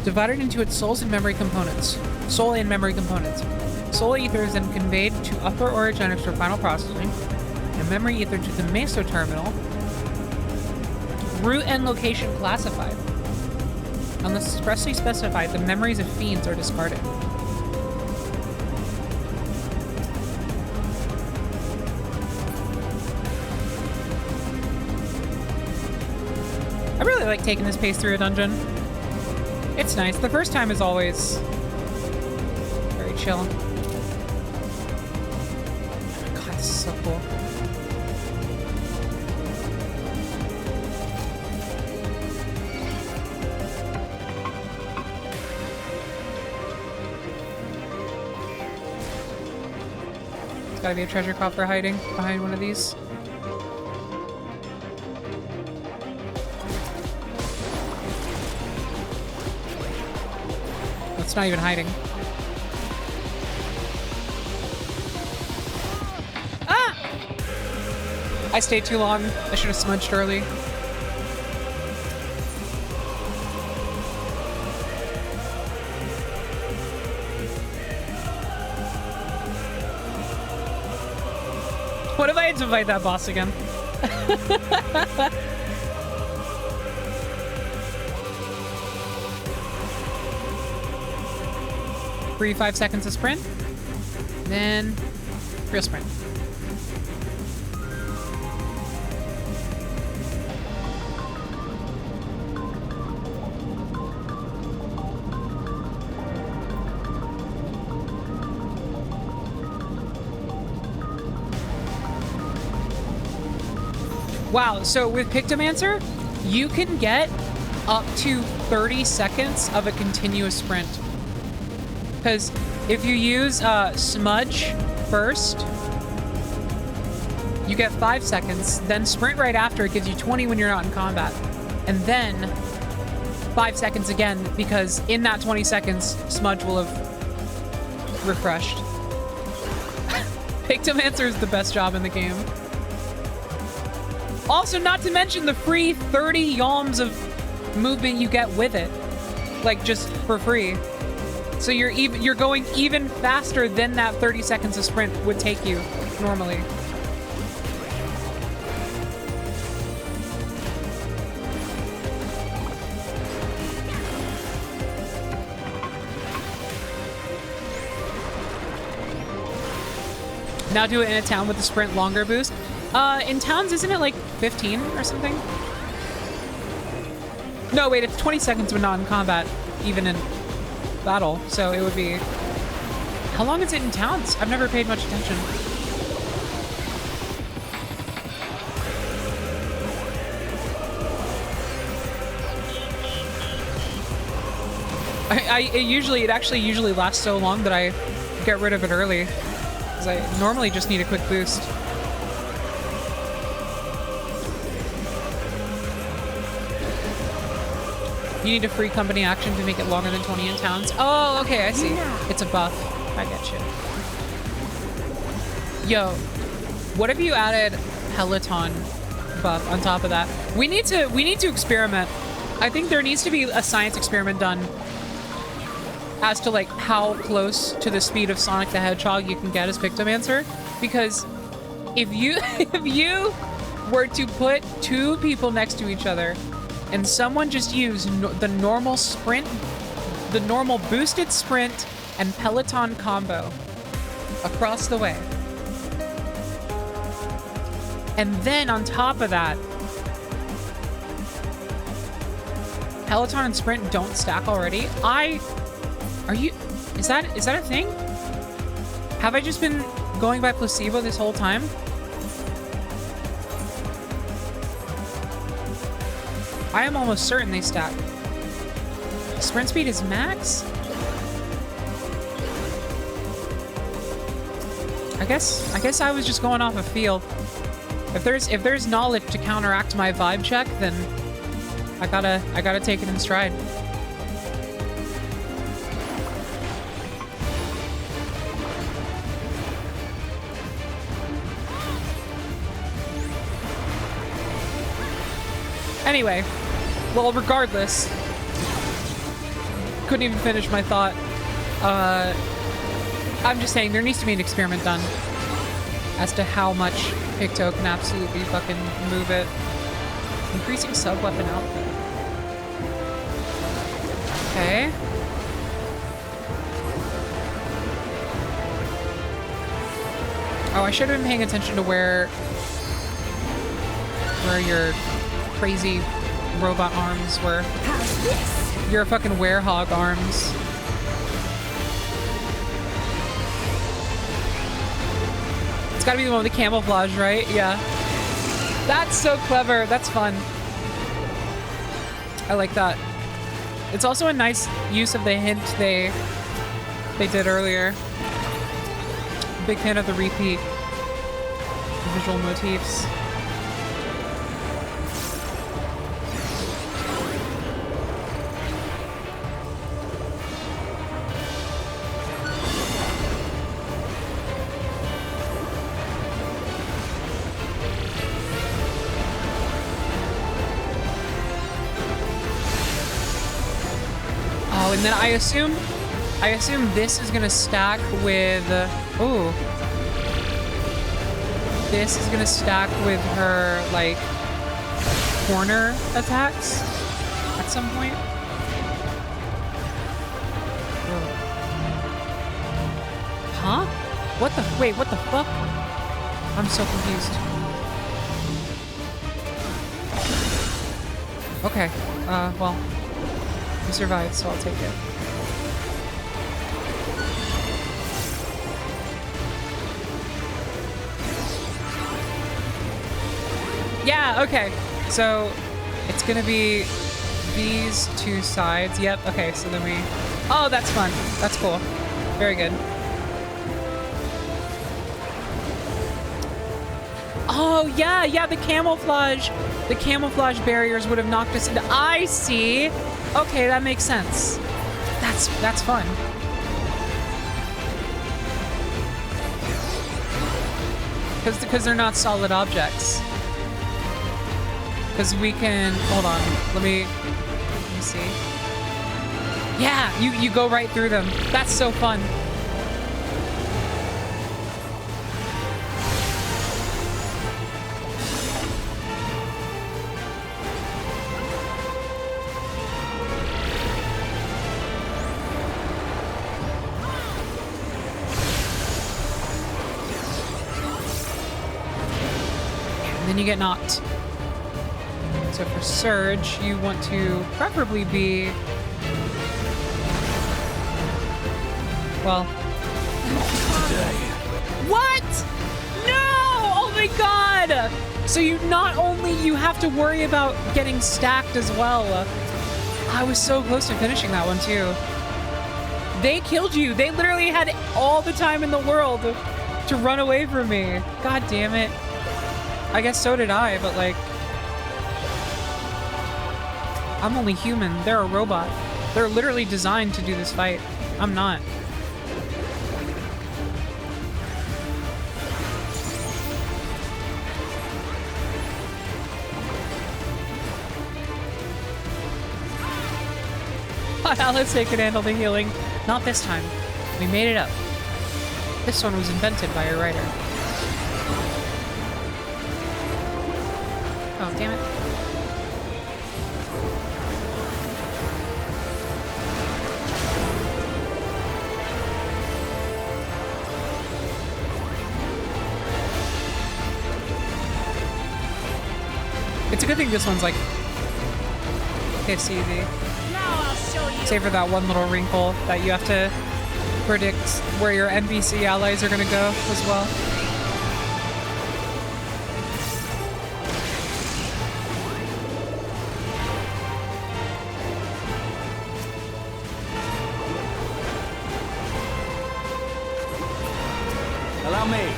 Speaker 1: divided into its souls and memory components. Soul and memory components. Soul ether is then conveyed to upper Origenics for final processing, and memory ether to the meso terminal. Route and location classified. Unless expressly specified, the memories of fiends are discarded. I really like taking this pace through a dungeon. It's nice. The first time is always very chill. Oh my god, this is so cool. There's gotta be a treasure coffer hiding behind one of these. It's not even hiding. Ah! I stayed too long. I should have smudged early. What if I had to fight that boss again? 5 seconds of sprint, then real sprint. Wow, so with Pictomancer, you can get up to 30 seconds of a continuous sprint. Because if you use Smudge first, you get 5 seconds, then sprint right after, it gives you 20 when you're not in combat. And then 5 seconds again, because in that 20 seconds, Smudge will have refreshed. Pictomancer is the best job in the game. Also, not to mention the free 30 yalms of movement you get with it. Like, just for free. So you're going even faster than that 30 seconds of sprint would take you normally. Now do it in a town with the sprint longer boost. In towns, isn't it like 15 or something? No, wait, it's 20 seconds when not in combat, even in battle, so it would be... How long is it in towns? I've never paid much attention. It actually usually lasts so long that I get rid of it early, because I normally just need a quick boost. You need a free company action to make it longer than 20 in towns. Oh, okay, I see. It's a buff. I get you. Yo, what if you added Peloton buff on top of that? We need to experiment. I think there needs to be a science experiment done as to like how close to the speed of Sonic the Hedgehog you can get as Pictomancer. Because if you were to put two people next to each other and someone just used the normal sprint, the normal boosted sprint and Peloton combo across the way, And then on top of that, Peloton and Sprint don't stack already. Is that a thing? Have I just been going by placebo this whole time? I am almost certain they stack. Sprint speed is max? I guess I was just going off a feel. If there's knowledge to counteract my vibe check, then I gotta take it in stride. Anyway, well, regardless, couldn't even finish my thought. I'm just saying there needs to be an experiment done as to how much Picto can absolutely fucking move it. Increasing sub-weapon output. Okay. Oh, I should have been paying attention to where your crazy robot arms were.
Speaker 3: How's this?
Speaker 1: Your fucking werehog arms. It's gotta be the one with the camouflage, right? Yeah. That's so clever. That's fun. I like that. It's also a nice use of the hint they did earlier. Big fan of the repeat visual motifs. Oh, and then I assume this is gonna stack with, ooh. This is gonna stack with her, like, corner attacks at some point. Whoa. Huh? What the, wait, what the fuck? I'm so confused. Okay, well, we survived, so I'll take it. Yeah, okay. So it's gonna be these two sides. Yep, okay, so then we... Oh, that's fun. That's cool. Very good. Oh, yeah, yeah, the camouflage barriers would have knocked us into... I see. Okay, that makes sense. That's fun. Because they're not solid objects. Because we can, hold on, let me see. Yeah, you go right through them. That's so fun. And then you get knocked. So for Surge, you want to preferably be... Well... What? No! Oh my god! So you not only you have to worry about getting stacked as well. I was so close to finishing that one too. They killed you. They literally had all the time in the world to run away from me. God damn it. I guess so did I, but like... I'm only human. They're a robot. They're literally designed to do this fight. I'm not. Alice, they could handle the healing. Not this time. We made it up. This one was invented by a writer. Oh, damn it. It's a good thing this one's like piss easy.
Speaker 6: Now I'll show you.
Speaker 1: Save for that one little wrinkle that you have to predict where your NPC allies are gonna go as well.
Speaker 7: Allow me.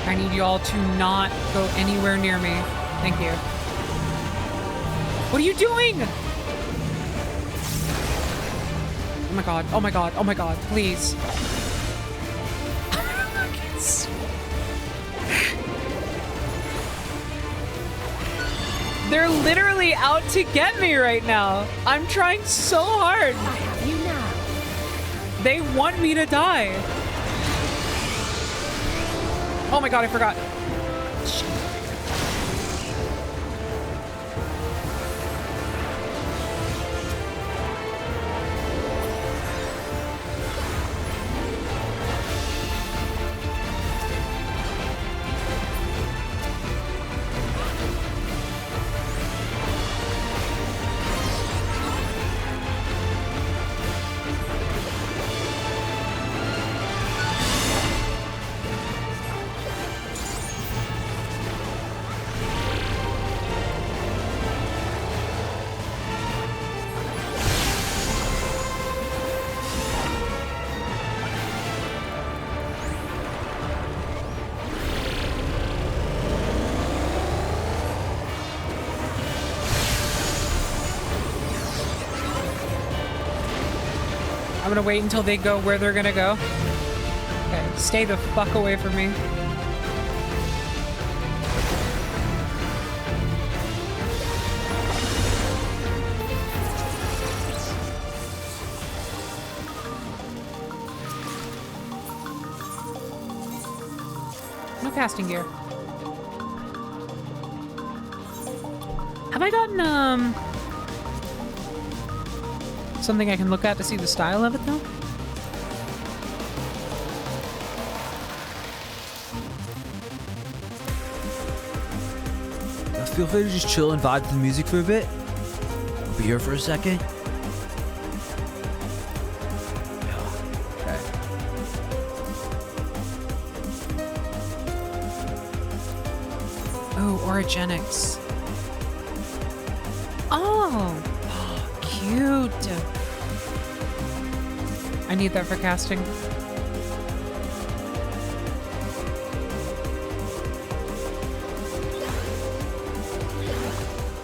Speaker 1: I need y'all to not go anywhere near me. Thank you. What are you doing? Oh my god, oh my god, oh my god, please. They're literally out to get me right now. I'm trying so hard.
Speaker 2: I have you now.
Speaker 1: They want me to die. Oh my god, I forgot. Shit. I'm gonna wait until they go where they're gonna go. Okay, stay the fuck away from me. No casting gear. Have I gotten, something I can look at to see the style of it, though?
Speaker 8: Now feel free to just chill and vibe to the music for a bit. I'll be here for a second. Okay.
Speaker 1: Oh, Origenics. Oh, cute. I need that for casting.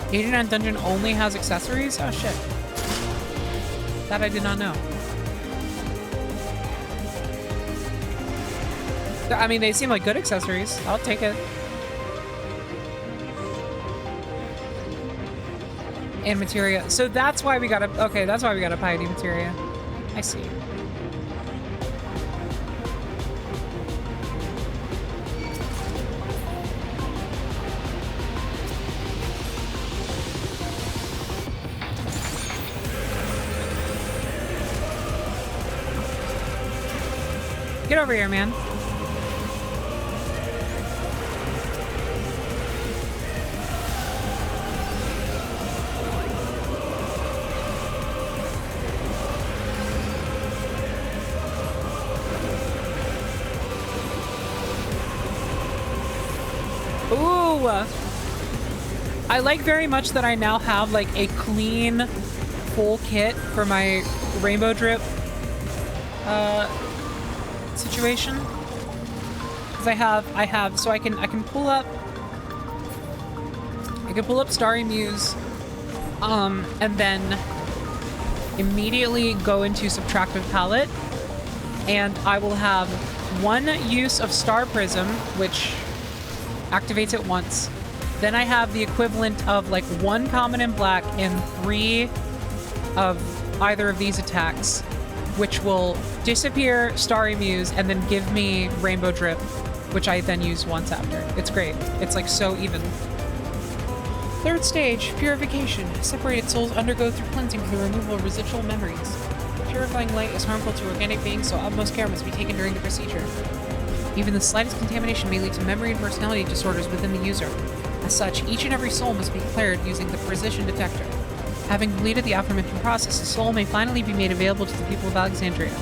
Speaker 1: 89 Dungeon only has accessories? Oh shit. That I did not know. I mean, they seem like good accessories. I'll take it. And materia. So that's why we got a... Okay, that's why we got a piety materia. I see. Get over here, man. Ooh. I like very much that I now have like a clean full kit for my rainbow drip situation, because I have so I can pull up Starry Muse, and then immediately go into subtractive palette, and I will have 1 use of Star Prism, which activates it once. Then I have the equivalent of like 1 common in black and 3 of either of these attacks, which will disappear Starry Muse and then give me Rainbow Drip, which I then use once after. It's great. It's like so even. 3rd stage, Purification. Separated souls undergo through cleansing for the removal of residual memories. Purifying light is harmful to organic beings, so utmost care must be taken during the procedure. Even the slightest contamination may lead to memory and personality disorders within the user. As such, each and every soul must be cleared using the precision detector. Having completed the aforementioned process, the soul may finally be made available to the people of Alexandria.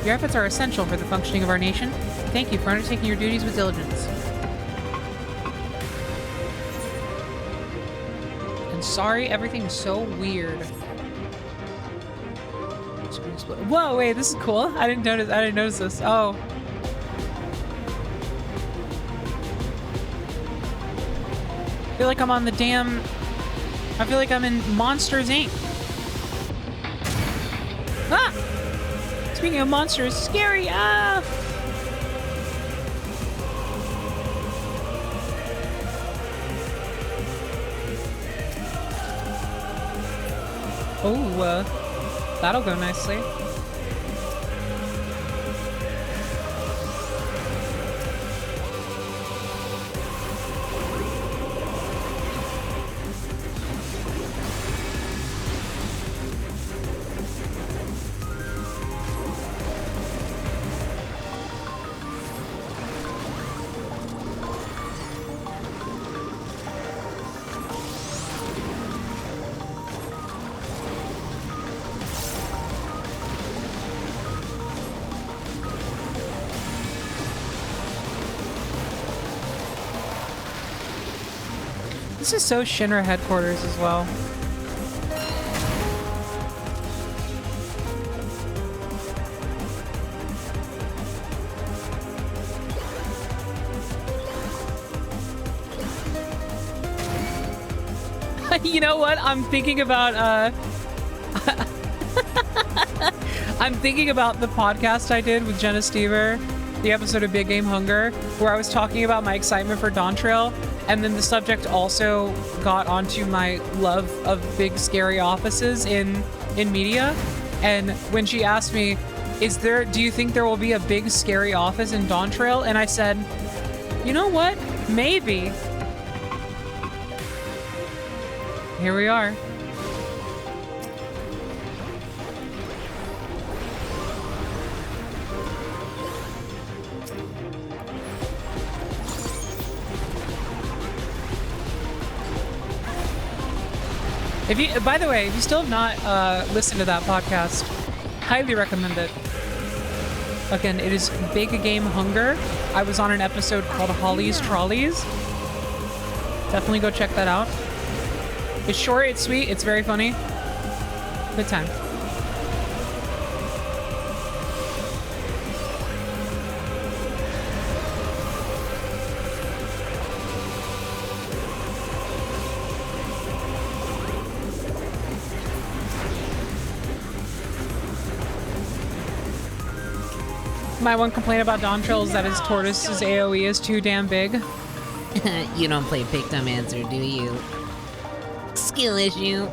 Speaker 1: Your efforts are essential for the functioning of our nation. Thank you for undertaking your duties with diligence. And sorry, everything is so weird. Whoa, wait, this is cool. I didn't notice this. Oh. I feel like I'm on the damn... I feel like I'm in Monsters, Inc. Ah! Speaking of monsters, scary! Ah! Oh, that'll go nicely. This is so Shinra headquarters as well. You know what? I'm thinking about I'm thinking about the podcast I did with Jenna Stever, the episode of Big Game Hunger, where I was talking about my excitement for DAWNTRAIL. And then the subject also got onto my love of big scary offices in media. And when she asked me, do you think there will be a big scary office in DAWNTRAIL? And I said, you know what? Maybe. Here we are. By the way, if you still have not listened to that podcast, highly recommend it. Again, it is Big Game Hunger. I was on an episode called Holly's Trolleys. Definitely go check that out. It's short, it's sweet, it's very funny. Good time. My one complaint about DAWNTRAIL is that his tortoise's AoE is too damn big.
Speaker 9: You don't play Pictomancer, do you? Skill issue.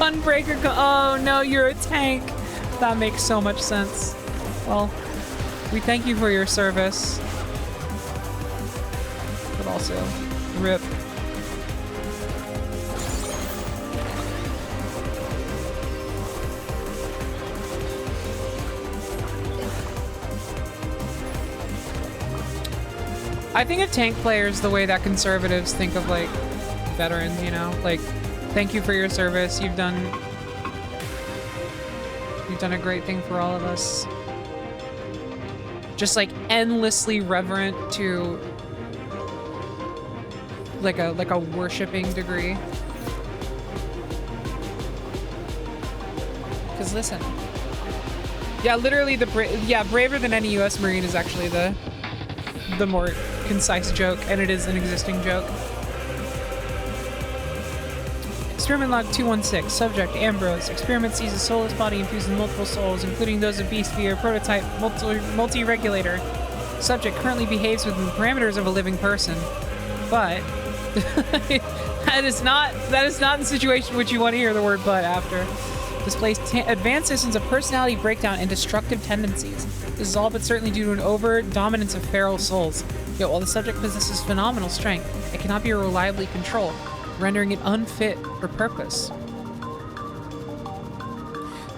Speaker 1: Gunbreaker oh no, you're a tank. That makes so much sense. Well, we thank you for your service. But also, RIP. I think of tank players the way that conservatives think of, like, veterans, you know? Like, thank you for your service. You've done a great thing for all of us. just like endlessly reverent to like a worshipping degree. Because listen, yeah, literally braver than any U.S. Marine is actually the more concise joke, and it is an existing joke. Experiment log 216. Subject Ambrose. Experiment sees a soulless body infused with multiple souls, including those of beast via prototype multi-regulator. Subject currently behaves within the parameters of a living person, but that is not the situation in which you want to hear the word "but" after. Displays advanced systems of personality breakdown and destructive tendencies. This is all but certainly due to an over-dominance of feral souls. Yet while the subject possesses phenomenal strength, it cannot be reliably controlled, rendering it unfit for purpose.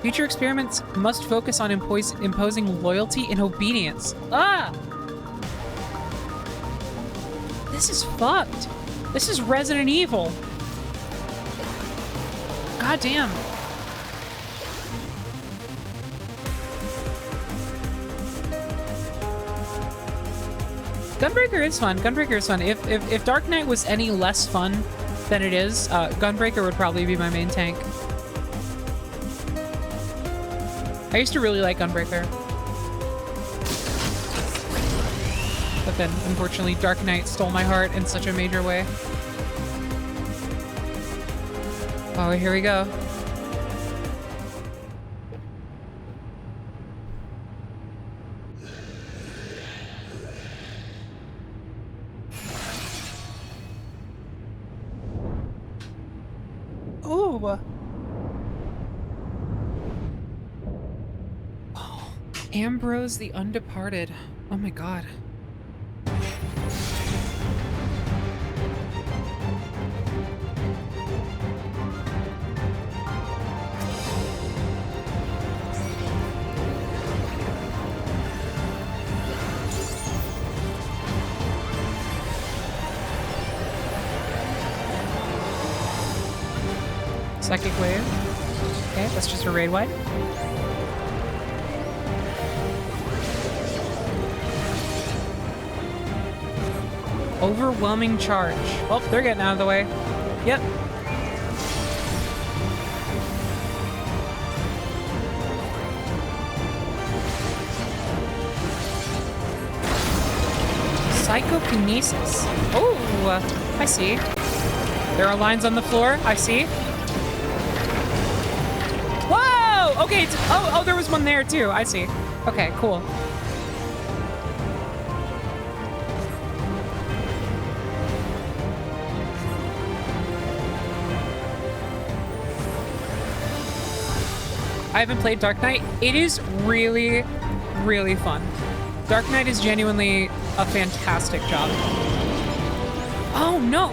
Speaker 1: Future experiments must focus on imposing loyalty and obedience. Ah! This is fucked. This is Resident Evil. God damn. Gunbreaker is fun. Gunbreaker is fun. If Dark Knight was any less fun than it is, Gunbreaker would probably be my main tank. I used to really like Gunbreaker. But then, unfortunately, Dark Knight stole my heart in such a major way. Oh, here we go. Oh. Oh, Ambrose the Undeparted. Oh my god. Psychic Wave. Okay, that's just a raid wipe. Overwhelming Charge. Oh, they're getting out of the way. Yep. Psychokinesis. Oh, I see. There are lines on the floor. I see. Whoa! Okay. Oh, there was one there too. I see. Okay, cool. I haven't played Dark Knight. It is really, really fun. Dark Knight is genuinely a fantastic job. Oh no!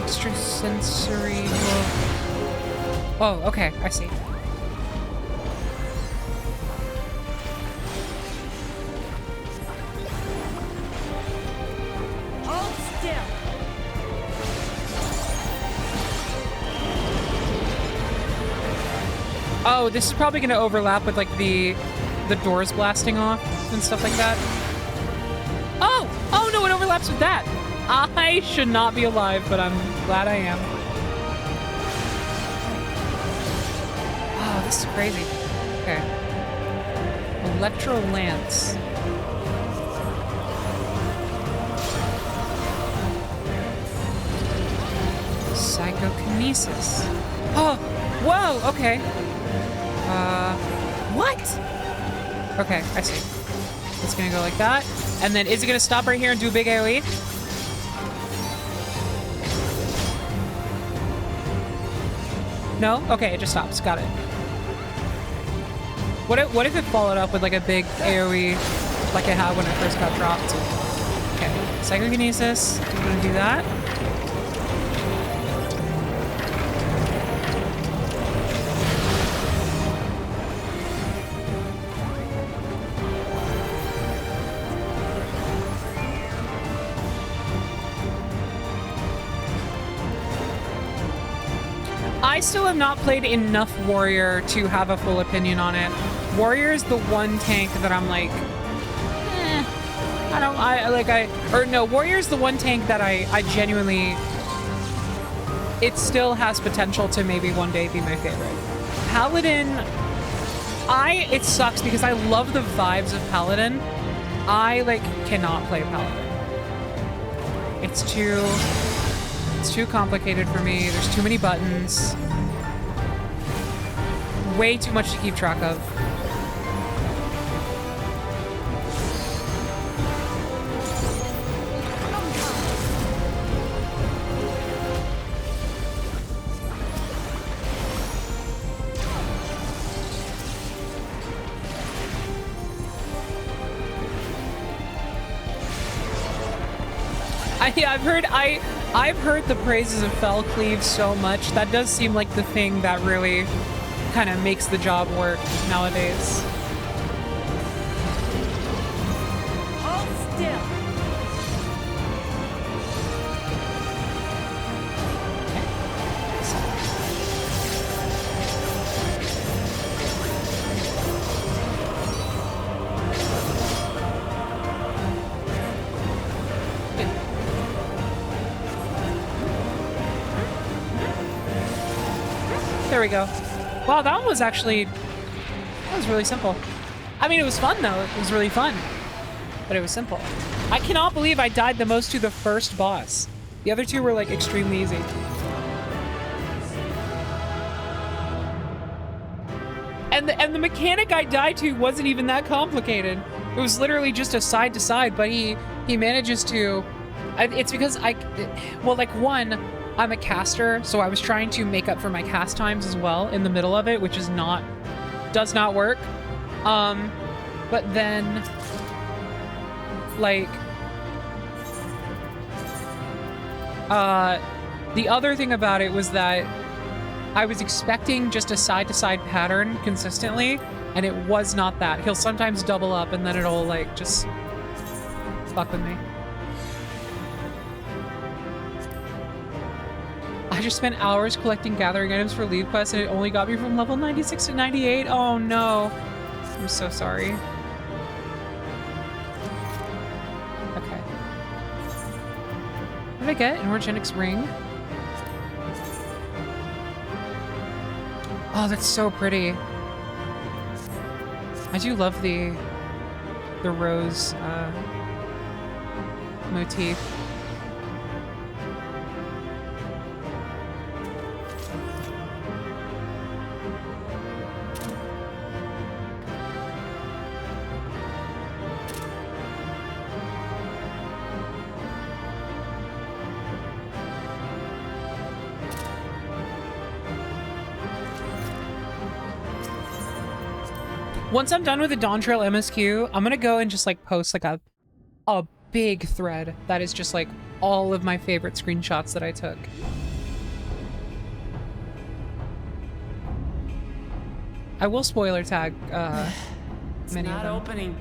Speaker 1: Extrasensory. Oh, okay, I see.
Speaker 6: Hold still.
Speaker 1: Oh, this is probably going to overlap with like the doors blasting off and stuff like that. Oh no, it overlaps with that. I should not be alive, but I'm glad I am. Oh, this is crazy. Okay. Electro Lance. Psychokinesis. Oh, whoa, okay. What? Okay, I see. It's gonna go like that. And then is it gonna stop right here and do a big AoE? No? Okay, it just stops. Got it. What if it followed up with like a big AoE like it had when it first got dropped? Okay, Psychokinesis. I'm gonna do that. I still have not played enough Warrior to have a full opinion on it. Warrior is the one tank that I'm like, Warrior's the one tank that I genuinely, it still has potential to maybe one day be my favorite. Paladin, it sucks because I love the vibes of Paladin. I, like, cannot play Paladin. It's too complicated for me. There's too many buttons. Way too much to keep track of. I've heard the praises of Fellcleave so much. That does seem like the thing that really kind of makes the job work nowadays.
Speaker 6: Hold still.
Speaker 1: There we go. Wow, that one was actually, that was really simple. I mean, it was fun though. It was really fun, but it was simple. I cannot believe I died the most to the first boss. The other two were like extremely easy. And the mechanic I died to wasn't even that complicated. It was literally just a side to side, but he manages to, it's because I'm a caster, so I was trying to make up for my cast times as well in the middle of it, which does not work. But then, like, the other thing about it was that I was expecting just a side-to-side pattern consistently, and it was not that. He'll sometimes double up, and then it'll, like, just fuck with me. I just spent hours gathering items for lead quests, and it only got me from level 96 to 98. Oh no. I'm so sorry. Okay. What did I get? An Origenics ring? Oh, that's so pretty. I do love the rose motif. Once I'm done with the DAWNTRAIL MSQ, I'm gonna go and just like post like a big thread that is just like all of my favorite screenshots that I took. I will spoiler tag many of them.
Speaker 4: Opening.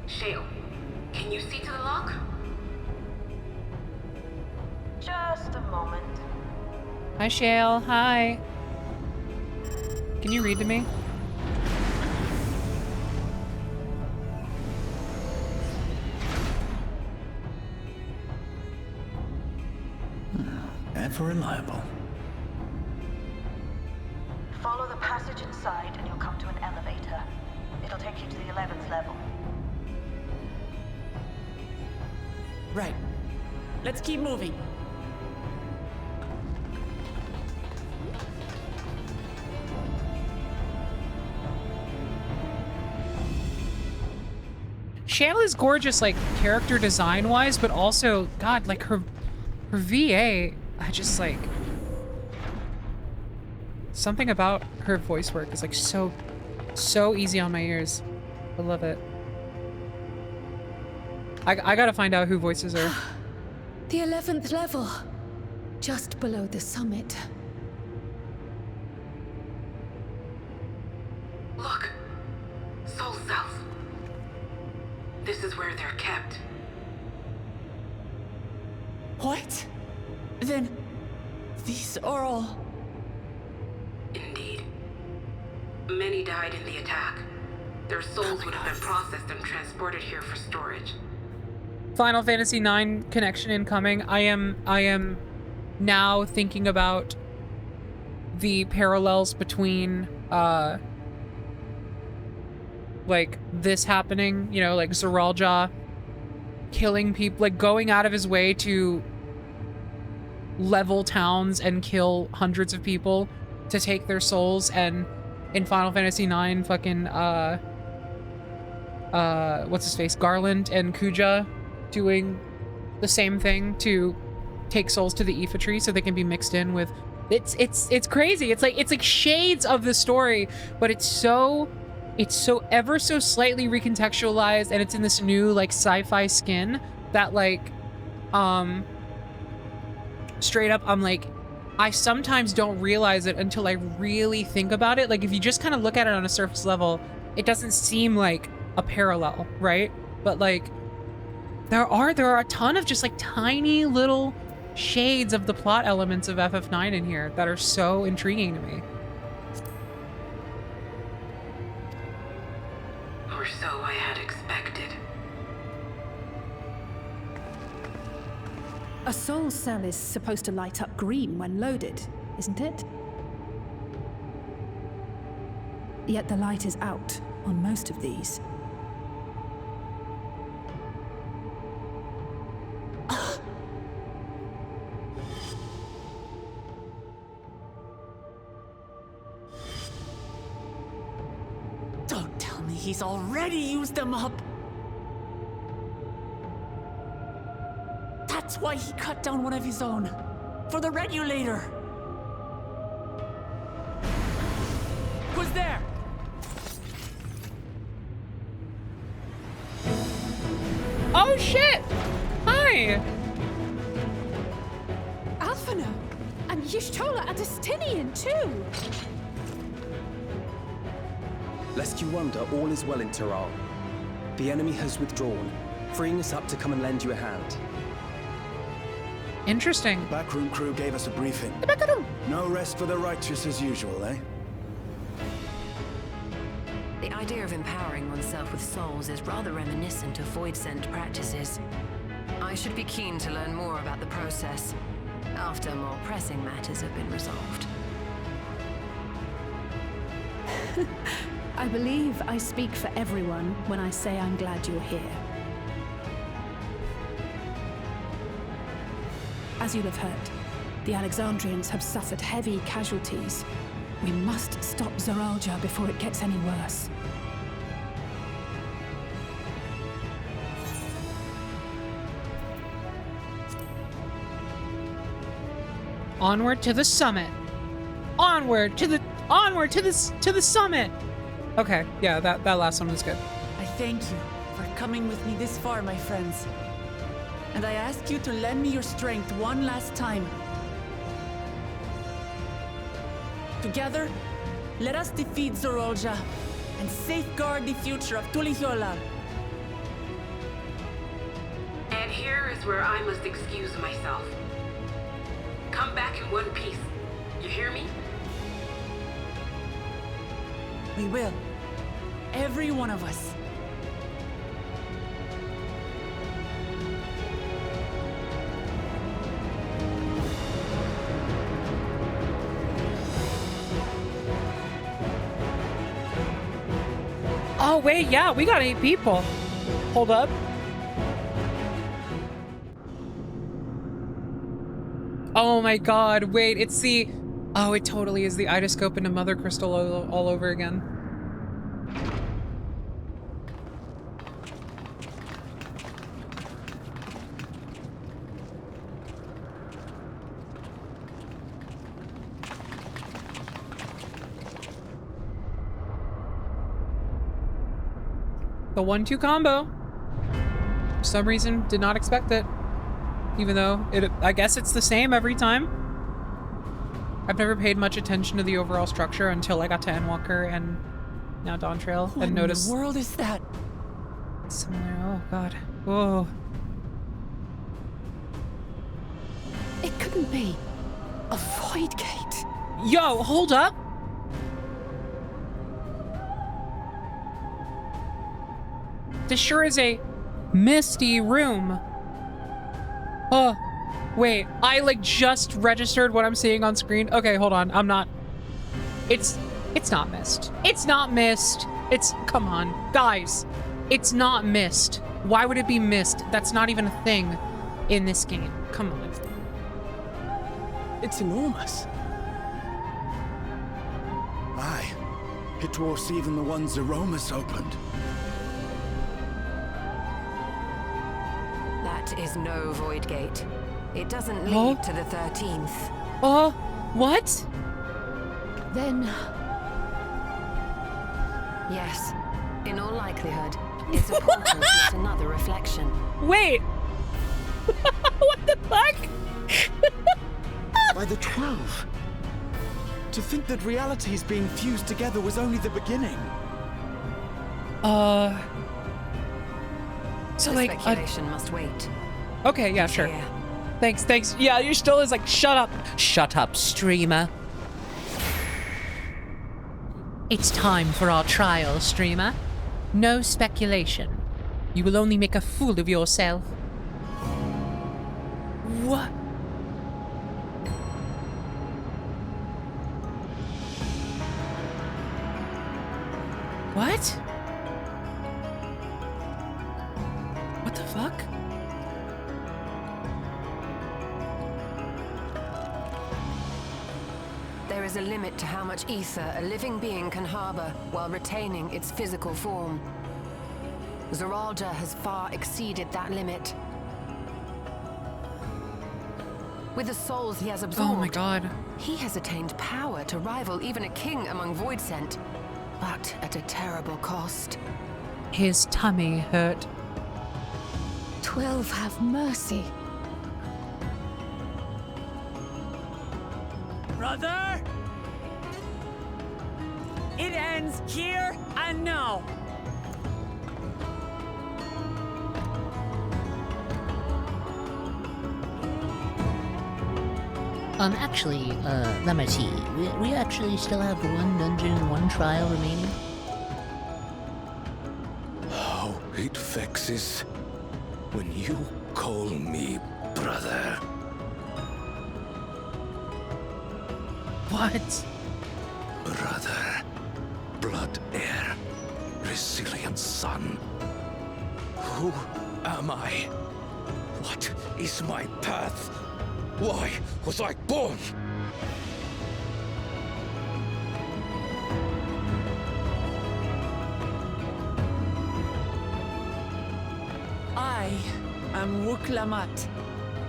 Speaker 5: Shale, can you see to the lock?
Speaker 6: Just a moment.
Speaker 1: Hi Shale, hi. Can you read to me?
Speaker 10: Ever reliable.
Speaker 6: Follow the passage inside and you'll come to an elevator. It'll take you to the 11th level.
Speaker 4: Right. Let's keep moving.
Speaker 1: Shale is gorgeous, like, character design-wise, but also, God, like, her VA, I just, like... Something about her voice work is, like, so easy on my ears. I love it. I gotta find out who voices her.
Speaker 3: The 11th level. Just below the summit.
Speaker 5: Look. Soul South. This is where they're kept.
Speaker 4: What? Then these are all...
Speaker 5: Indeed. Many died in the attack. Their souls would have been processed and transported here for storage.
Speaker 1: Final Fantasy IX connection incoming. I am now thinking about the parallels between like this happening, you know, like Zoraal Ja killing people, like going out of his way to level towns and kill hundreds of people to take their souls, and in Final Fantasy IX fucking what's his face, Garland and Kuja doing the same thing to take souls to the Aoife tree so they can be mixed in with it's crazy. It's like shades of the story, but it's so ever so slightly recontextualized, and it's in this new like sci-fi skin that like straight up I'm like, I sometimes don't realize it until I really think about it. Like if you just kind of look at it on a surface level, it doesn't seem like a parallel, right? But like there are a ton of just like tiny little shades of the plot elements of FF9 in here that are so intriguing to me.
Speaker 5: Or so I had expected.
Speaker 10: A soul cell is supposed to light up green when loaded, isn't it? Yet the light is out on most of these.
Speaker 4: Don't tell me he's already used them up. That's why he cut down one of his own. For the regulator. Who's there?
Speaker 1: Oh shit! Hi!
Speaker 10: Alphino! And Y'shtola and Estinian too!
Speaker 11: Lest you wonder, all is well in Tyral. The enemy has withdrawn, freeing us up to come and lend you a hand.
Speaker 1: Interesting.
Speaker 12: The backroom crew gave us a briefing.
Speaker 1: The backroom!
Speaker 12: No rest for the righteous as usual, eh?
Speaker 13: The idea of empowering oneself with souls is rather reminiscent of void-sent practices. I should be keen to learn more about the process, after more pressing matters have been resolved.
Speaker 10: I believe I speak for everyone when I say I'm glad you're here. As you'll have heard, the Alexandrians have suffered heavy casualties. We must stop Zoraal Ja before it gets any worse.
Speaker 1: Onward to the summit. Onward to the summit. Okay, yeah, that last one was good.
Speaker 4: I thank you for coming with me this far, my friends. And I ask you to lend me your strength one last time. Together, let us defeat Zoraal Ja and safeguard the future of Tuliyollal.
Speaker 5: And here is where I must excuse myself. Come back in one piece. You hear me?
Speaker 4: We will. Every one of us.
Speaker 1: Oh wait, yeah, we got 8 people. Hold up. Oh my god, wait, it's the... Oh, it totally is the Idoscope into Mother Crystal all over again. The 1-2 combo. For some reason, did not expect it. Even though I guess it's the same every time. I've never paid much attention to the overall structure until I got to Endwalker and now DAWNTRAIL and noticed.
Speaker 4: What in the world is that?
Speaker 1: Similar. Oh god. Whoa.
Speaker 10: It couldn't be a void gate.
Speaker 1: Yo, hold up. this sure is a misty room. Oh, wait, I like just registered what I'm seeing on screen. Okay, hold on, I'm not. It's not mist. It's not mist. Come on, guys. It's not mist. Why would it be mist? That's not even a thing in this game. Come on.
Speaker 11: It's enormous.
Speaker 12: Aye. It dwarfs even the one Zeromus opened.
Speaker 13: That is no void gate. It doesn't lead to the 13th.
Speaker 1: Oh, what?
Speaker 10: Then...
Speaker 13: Yes, in all likelihood, it's a portal to yet another reflection.
Speaker 1: Wait! What the fuck?
Speaker 12: By the 12. To think that realities being fused together was only the beginning.
Speaker 1: So
Speaker 13: the
Speaker 1: like
Speaker 13: speculation must wait.
Speaker 1: Okay, yeah, sure. Thanks. Yeah, you still is like, shut up, streamer.
Speaker 2: It's time for our trial, streamer. No speculation. You will only make a fool of yourself.
Speaker 1: What? What? What the fuck?
Speaker 13: There is a limit to how much ether a living being can harbor while retaining its physical form. Zoraal Ja has far exceeded that limit. With the souls he has absorbed,
Speaker 1: Oh my god.
Speaker 13: he has attained power to rival even a king among Voidsent, but at a terrible cost.
Speaker 2: His tummy hurt.
Speaker 10: 12 have mercy.
Speaker 14: Brother! It ends here and now.
Speaker 9: Actually, Lamarty, we actually still have one dungeon, one trial remaining.
Speaker 7: How it vexes when you call me brother.
Speaker 1: What?
Speaker 7: Brother, blood heir, resilient son. Who am I? What is my path? Why was I born?
Speaker 4: I am Wuklamat,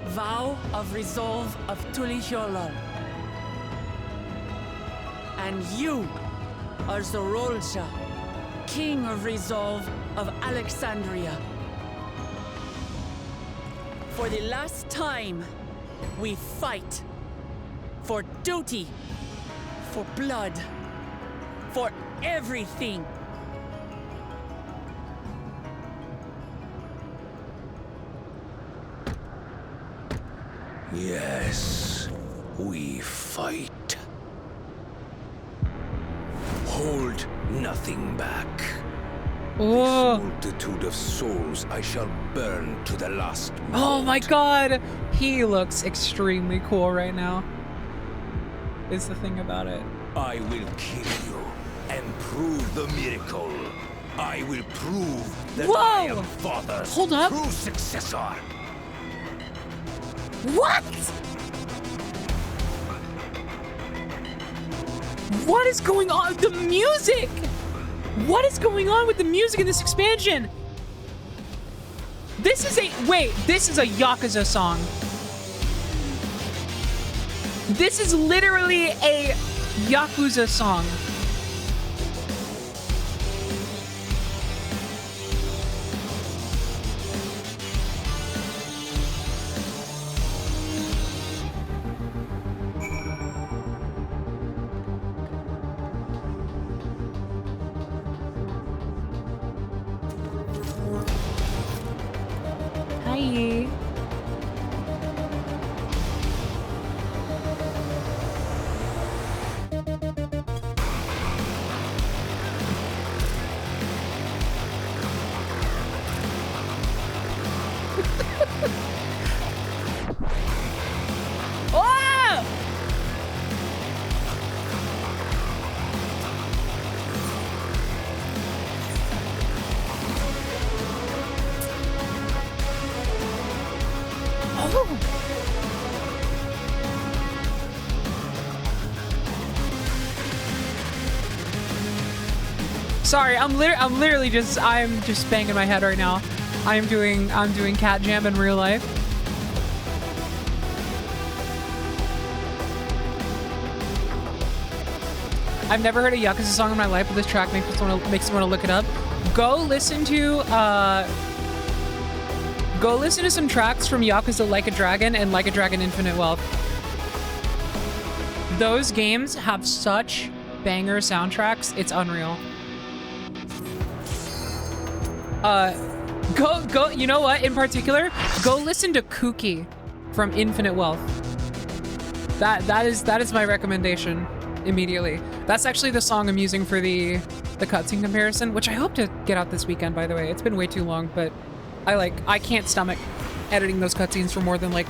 Speaker 4: vow of resolve of Tulihyolol. And you are Zoraal Ja, king of resolve of Alexandria. For the last time, we fight. For duty. For blood. For everything.
Speaker 7: Yes, we fight. Hold nothing back.
Speaker 1: Oh.
Speaker 7: This multitude of souls I shall burn to the last mote.
Speaker 1: Oh my god! He looks extremely cool right now. Is the thing about it.
Speaker 7: I will kill you and prove the miracle. I will prove that I am Father's true successor.
Speaker 1: What? What is going on? The music! What is going on with the music in this expansion? This is this is a Yakuza song. This is literally a Yakuza song. Hi. Oh. Sorry, I'm literally just banging my head right now. I'm doing cat jam in real life. I've never heard a Yakuza song in my life, but this track makes me want to look it up. Go listen to some tracks from Yakuza Like a Dragon and Like a Dragon Infinite Wealth. Those games have such banger soundtracks, it's unreal. Go, you know what, in particular, go listen to Kuki from Infinite Wealth. That is my recommendation immediately. That's actually the song I'm using for the cutscene comparison, which I hope to get out this weekend, by the way. It's been way too long, but I can't stomach editing those cutscenes for more than like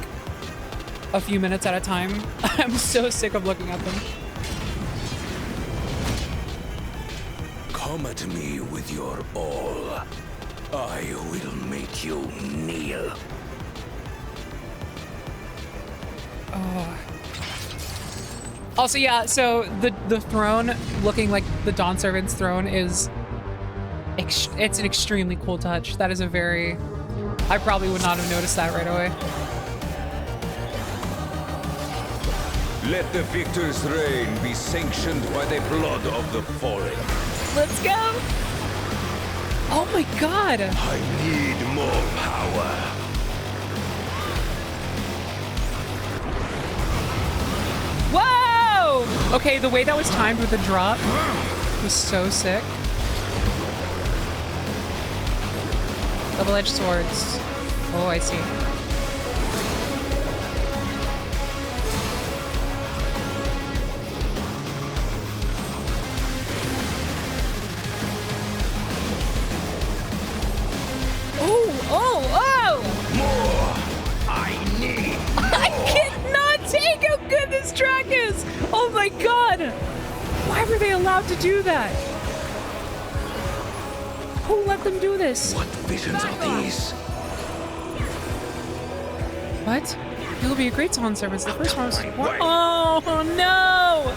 Speaker 1: a few minutes at a time. I'm so sick of looking at them.
Speaker 7: Come at me with your all. I will make you kneel.
Speaker 1: Oh. Also, yeah, so the throne looking like the Dawn Servant's throne is... it's an extremely cool touch. That is a very... I probably would not have noticed that right away.
Speaker 7: Let the victor's reign be sanctioned by the blood of the fallen.
Speaker 1: Let's go! Oh my god!
Speaker 7: I need more power.
Speaker 1: Whoa! Okay, the way that was timed with the drop was so sick. Double-edged swords. Oh, I see.
Speaker 7: More! I need more!
Speaker 1: I cannot take how good this track is! Oh my god! Why were they allowed to do that? Who let them do this?
Speaker 7: What visions are these?
Speaker 1: What? It'll be a great song service. The first one was... Oh no!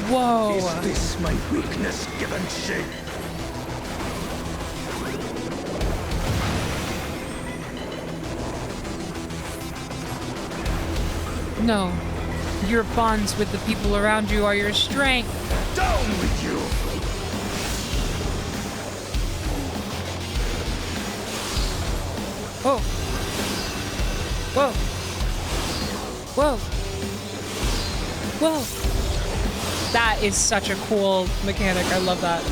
Speaker 1: Whoa!
Speaker 7: Is this my weakness given shape?
Speaker 1: No. Your bonds with the people around you are your strength.
Speaker 7: Down with you!
Speaker 1: Whoa. Whoa. Whoa. Whoa. That is such a cool mechanic. I love that.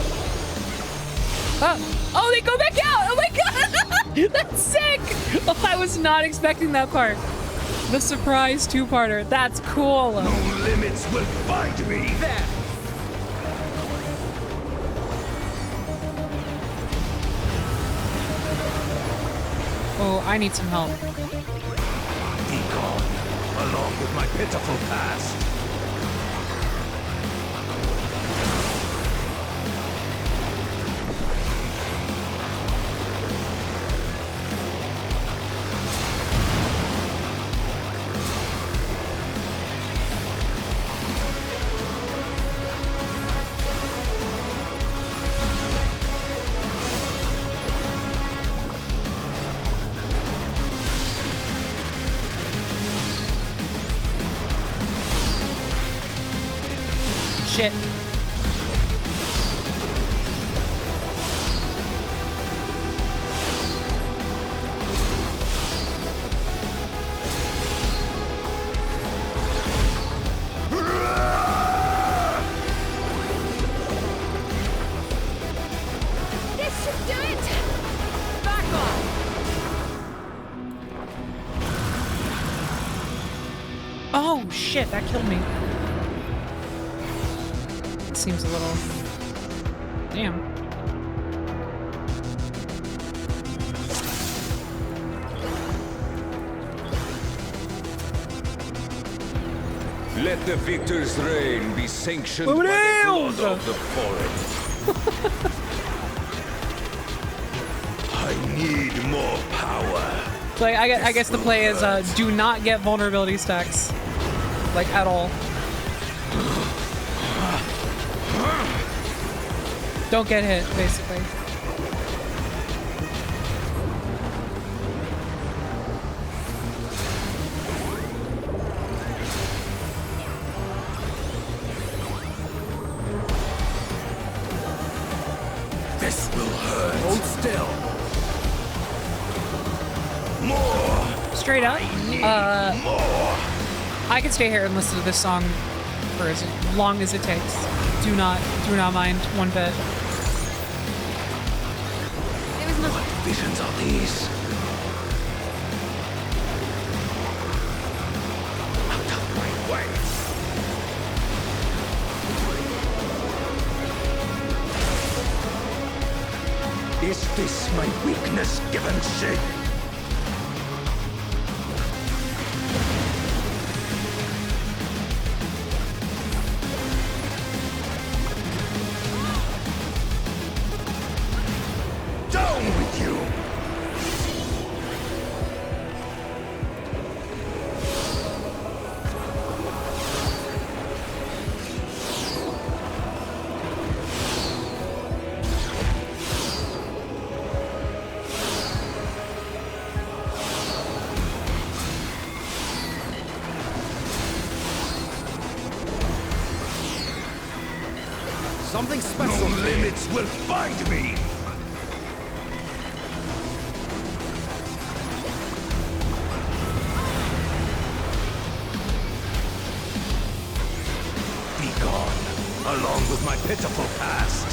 Speaker 1: Oh, they go back out! Oh my god! That's sick! Oh, I was not expecting that part. The surprise two-parter. That's cool.
Speaker 7: No limits will bind me. There.
Speaker 1: Oh, I need some help.
Speaker 7: Be gone, along with my pitiful past.
Speaker 1: Shit.
Speaker 15: This should do it! Back off!
Speaker 1: Oh, shit. That killed me. Seems a little... Damn.
Speaker 7: Let the victor's reign be sanctioned by the blood of the fallen. I need more power.
Speaker 1: So like, I guess the play is do not get vulnerability stacks, like at all. Don't get hit, basically.
Speaker 7: This will hurt.
Speaker 11: Hold still.
Speaker 7: More.
Speaker 1: Straight up, I can stay here and listen to this song for as long as it takes. Do not mind one bit.
Speaker 7: What visions are these? Out of my way. Is this my weakness given shape? Down with you!
Speaker 11: Something special.
Speaker 7: No limits will find me! Be gone, along with my pitiful past.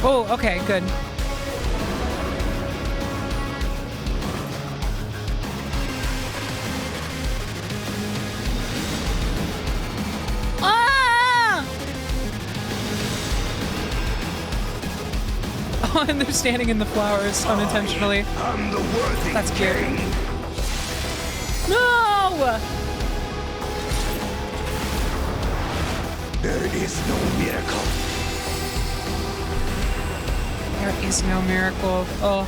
Speaker 1: Oh, okay, good. Ah! Oh, and they're standing in the flowers unintentionally.
Speaker 7: I'm the worthy
Speaker 1: That's cute.
Speaker 7: king.
Speaker 1: No!
Speaker 7: There is no miracle.
Speaker 1: There is no miracle. Oh.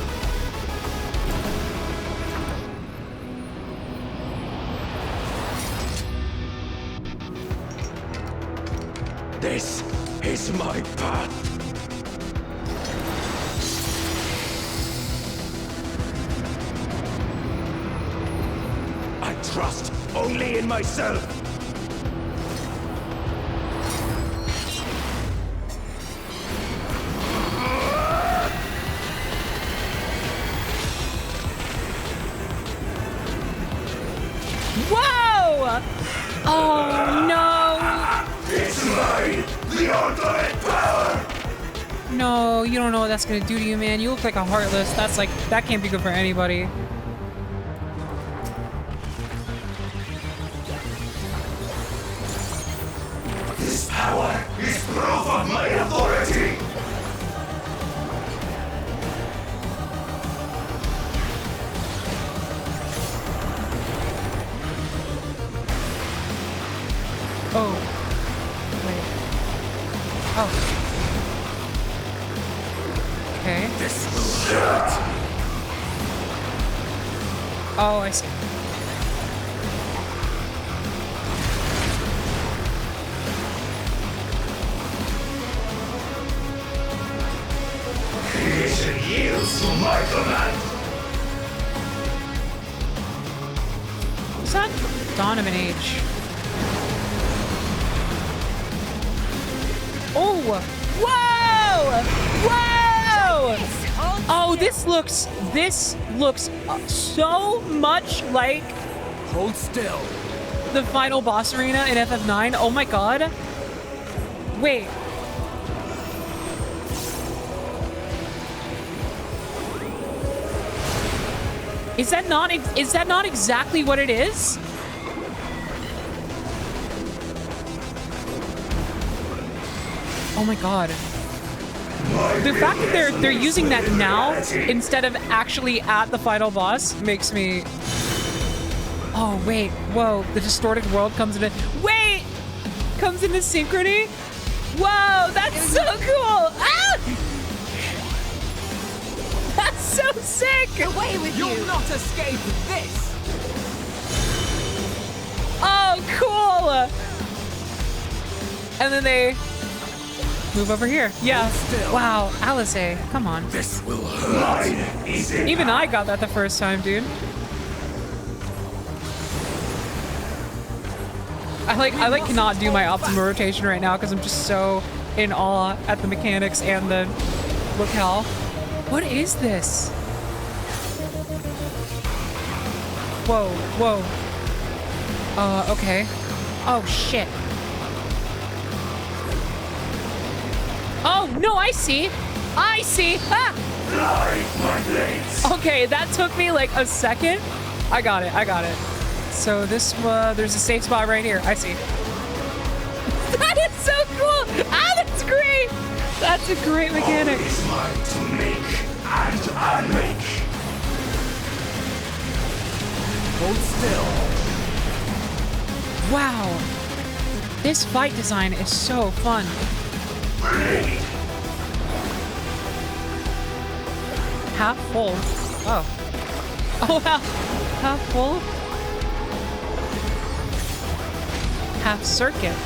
Speaker 7: This is my path. I trust only in myself.
Speaker 1: Whoa! Oh no!
Speaker 7: It's mine, the ultimate power.
Speaker 1: No, you don't know what that's gonna do to you, man. You look like a heartless. That's like, that can't be good for anybody.
Speaker 7: This power is proof of my authority.
Speaker 1: Oh. Wait. Oh. Okay.
Speaker 7: This will hurt.
Speaker 1: Oh, I see.
Speaker 7: Creation yields to my command.
Speaker 1: was that? Dawn of an Age. Oh! Whoa! Whoa! Oh, this looks so much like...
Speaker 7: Hold still.
Speaker 1: The final boss arena in FF9. Oh my god. Wait. Is that not exactly what it is? Oh my god. The fact that they're using that now instead of actually at the final boss makes me... Oh wait, whoa, the distorted world comes into... Wait! Comes into synchrony? Whoa, that's so cool! Ah! That's so sick!
Speaker 14: Away with you! You'll not escape this!
Speaker 1: Oh, cool! And then they move over here. Yeah. Wow, Alice, come on.
Speaker 7: This will hurt.
Speaker 1: Even I got that the first time, dude. I like cannot do my optimal rotation right now because I'm just so in awe at the mechanics and the locale. What is this? Whoa, whoa. Okay. Oh, shit. Oh, no, I see. I see. Ah! Okay, that took me like a second. I got it. So this, there's a safe spot right here. I see. That is so cool. Ah, that's great. That's a great mechanic.
Speaker 7: It's mine to make and unmake. Hold still.
Speaker 1: Wow. This fight design is so fun. Half full. Oh. Oh, half full? Half circuit.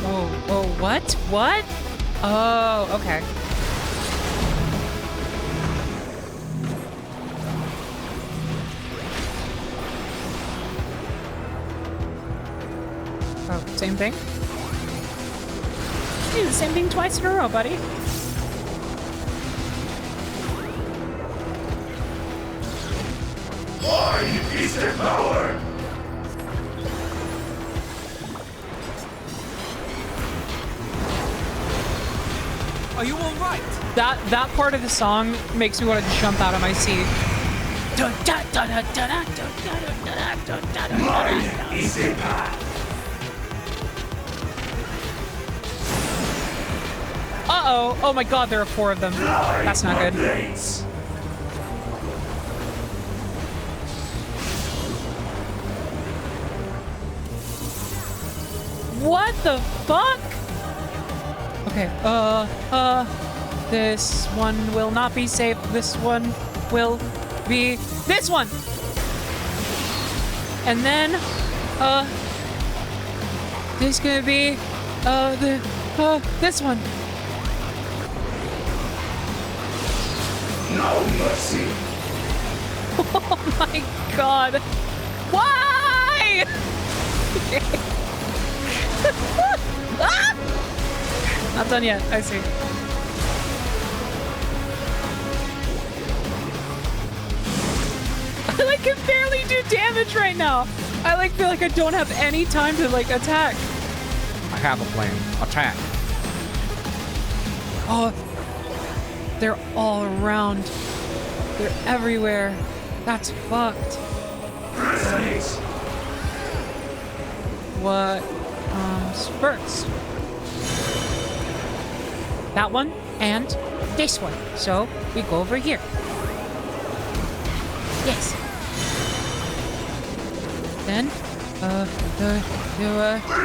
Speaker 1: Oh, what? What? Oh, okay. Oh, same thing? Do the same thing twice in a row, buddy.
Speaker 7: Mine is the power.
Speaker 14: Are you all right?
Speaker 1: That part of the song makes me want to jump out of my seat.
Speaker 7: Mine is the path.
Speaker 1: Uh-oh. Oh my god, there are 4 of them. That's not good. What the fuck? Okay, this one will not be safe. This one will be this one. And then, this is gonna be, this one.
Speaker 7: No mercy.
Speaker 1: Oh my god. Why? Ah! Not done yet. I see. I like can barely do damage right now. I like feel like I don't have any time to like attack.
Speaker 16: I have a plan. Attack.
Speaker 1: Oh, they're all around. They're everywhere. That's fucked. What comes first? That one and this one. So we go over here. Yes. Then,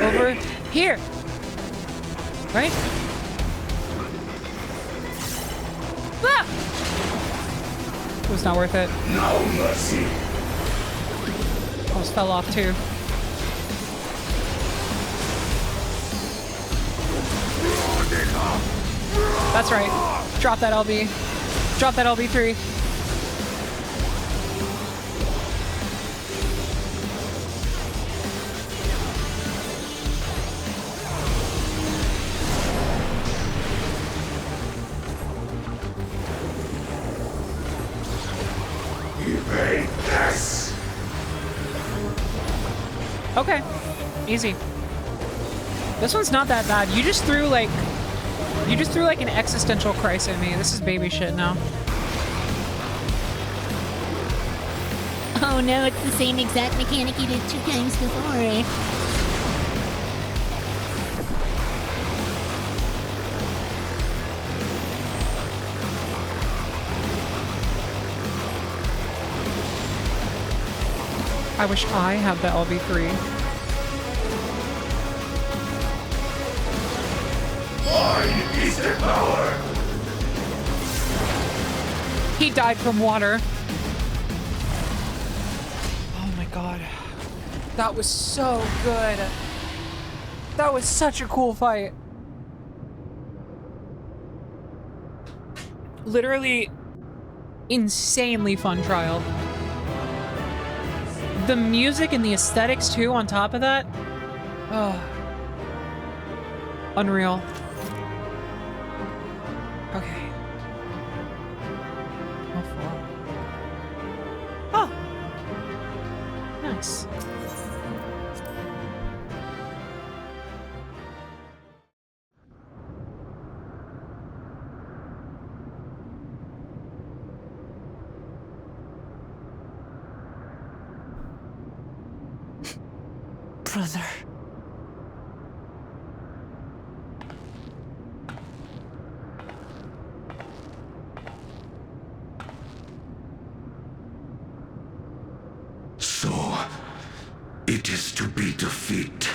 Speaker 1: over here. Right? Ah! It was not worth it.
Speaker 7: No mercy.
Speaker 1: Almost fell off too. That's right. Drop that LB. Drop that LB3.
Speaker 7: Faithless.
Speaker 1: Okay, easy. This one's not that bad. You just threw like an existential crisis at me. This is baby shit now.
Speaker 9: Oh no, it's the same exact mechanic you did 2 times before.
Speaker 1: I wish I had the LV3.
Speaker 7: Mine is the power.
Speaker 1: He died from water. Oh my god. That was so good. That was such a cool fight. Literally insanely fun trial. The music and the aesthetics too on top of that. Oh. Unreal. Okay. Oh. Nice.
Speaker 4: Brother.
Speaker 7: So, it is to be defeat.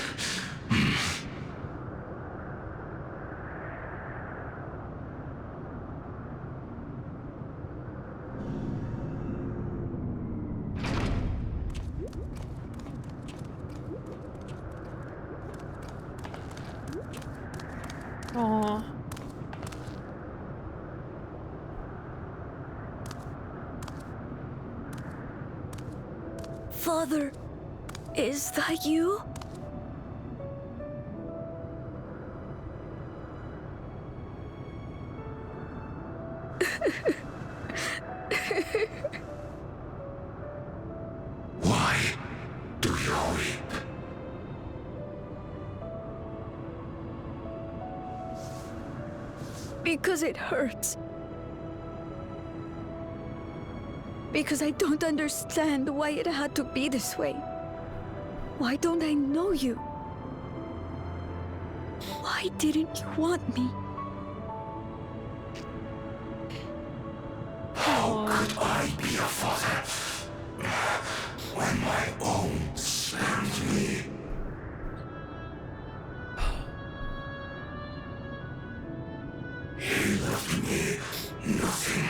Speaker 1: Aww.
Speaker 3: Father, is that you?
Speaker 7: Why do you weep?
Speaker 3: Because it hurts. Because I don't understand why it had to be this way. Why don't I know you? Why didn't you want me?
Speaker 7: How could I be a father when my own spurned me? He left me nothing.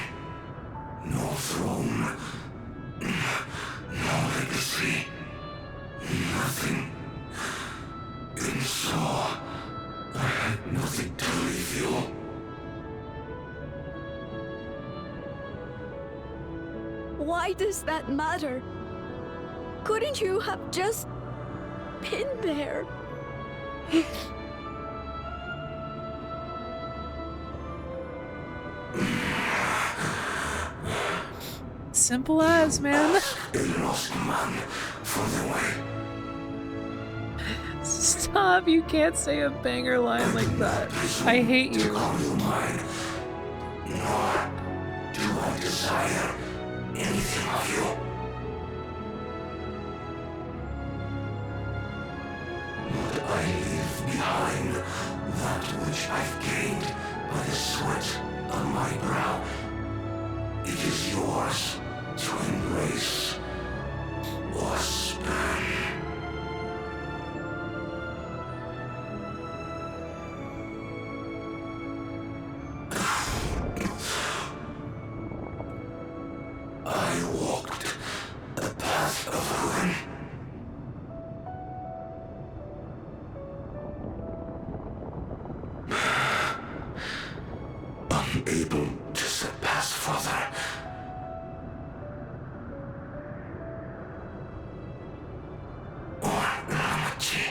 Speaker 7: No throne. No legacy. Nothing. And so, I had nothing to leave you.
Speaker 3: Why does that matter? Couldn't you have just been there?
Speaker 1: Simple as, man.
Speaker 7: A lost man for the way.
Speaker 1: Stop, you can't say a banger line like that. I hate you.
Speaker 7: Nor do I desire anything of you. But I leave behind that which I've gained by the sweat on my brow. It is yours to embrace or spurn. I walked the path of ruin. Unable to surpass Father. Or Ramachi.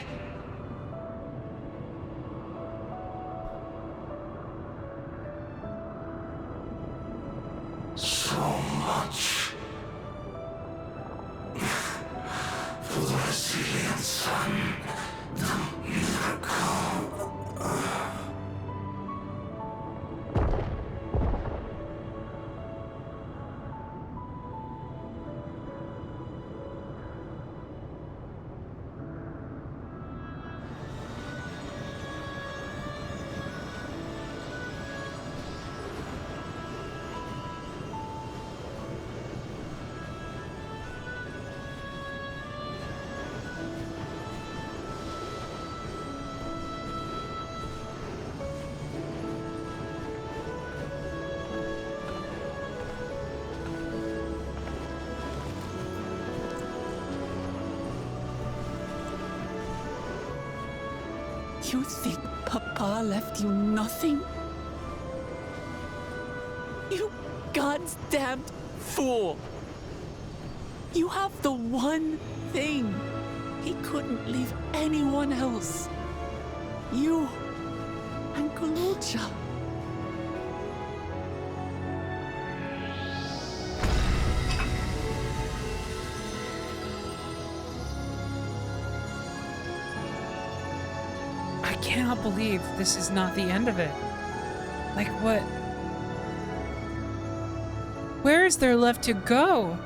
Speaker 7: So much
Speaker 4: You think Papa left you nothing? You God's damned fool! You have the one thing he couldn't leave anyone else. You and Zoraal Ja.
Speaker 1: I cannot believe this is not the end of it. Like, what? Where is there left to go?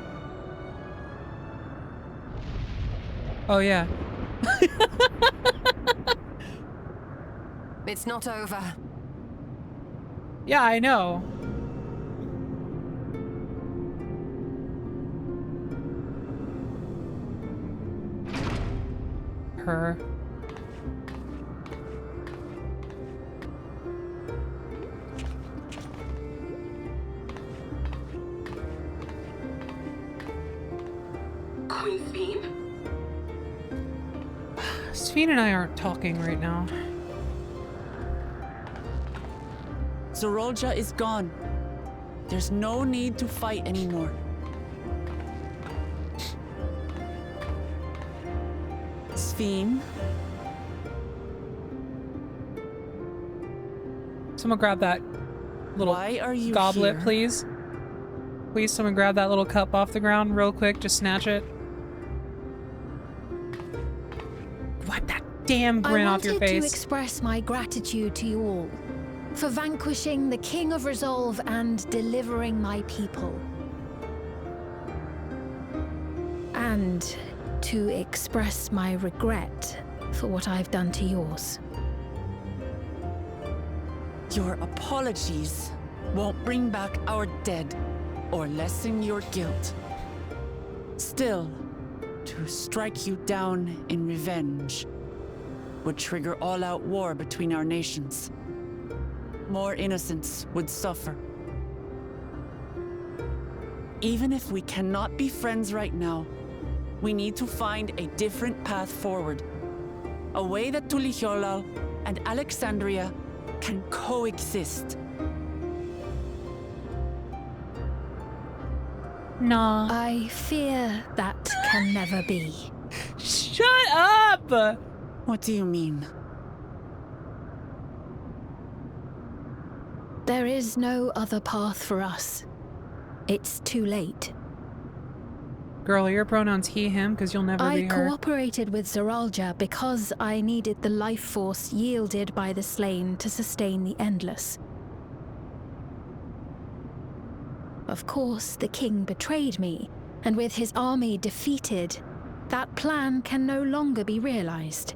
Speaker 1: Oh, yeah.
Speaker 13: It's not over.
Speaker 1: Yeah, I know. Her.
Speaker 5: Queen Sphene?
Speaker 1: Sphene and I aren't talking right now.
Speaker 4: Zoraal Ja is gone. There's no need to fight anymore. Sphene?
Speaker 1: Someone grab that little
Speaker 4: Why are you
Speaker 1: goblet,
Speaker 4: here?
Speaker 1: please. Please, someone grab that little cup off the ground real quick. Just snatch it. Wipe that damn grin off your
Speaker 17: I wanted
Speaker 1: face.
Speaker 17: to express my gratitude to you all for vanquishing the King of Resolve and delivering my people. And to express my regret for what I've done to yours.
Speaker 4: Your apologies won't bring back our dead or lessen your guilt. Still, to strike you down in revenge would trigger all-out war between our nations. More innocents would suffer. Even if we cannot be friends right now, we need to find a different path forward. A way that Tuliholal and Alexandria can coexist.
Speaker 1: Nah.
Speaker 17: I fear that can never be.
Speaker 1: Shut up!
Speaker 4: What do you mean?
Speaker 17: There is no other path for us. It's too late.
Speaker 1: Girl, your pronouns he, him, because you'll never be
Speaker 17: I
Speaker 1: her.
Speaker 17: cooperated with Zoraal Ja because I needed the life force yielded by the slain to sustain the endless. Of course, the king betrayed me, and with his army defeated, that plan can no longer be realized.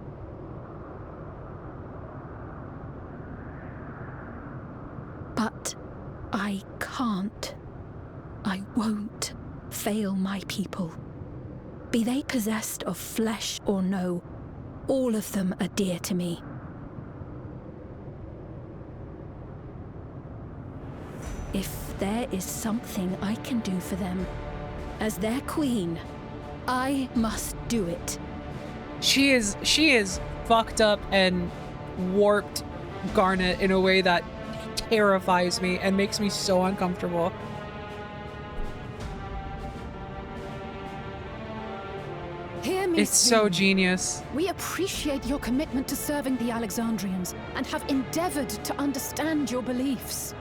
Speaker 17: But I can't. I won't fail my people. Be they possessed of flesh or no, all of them are dear to me. If there is something I can do for them, as their queen, I must do it.
Speaker 1: She is fucked up and warped Garnet in a way that terrifies me and makes me so uncomfortable.
Speaker 10: Hear me,
Speaker 1: It's so
Speaker 10: Sphene.
Speaker 1: genius.
Speaker 10: We appreciate your commitment to serving the Alexandrians and have endeavored to understand your beliefs.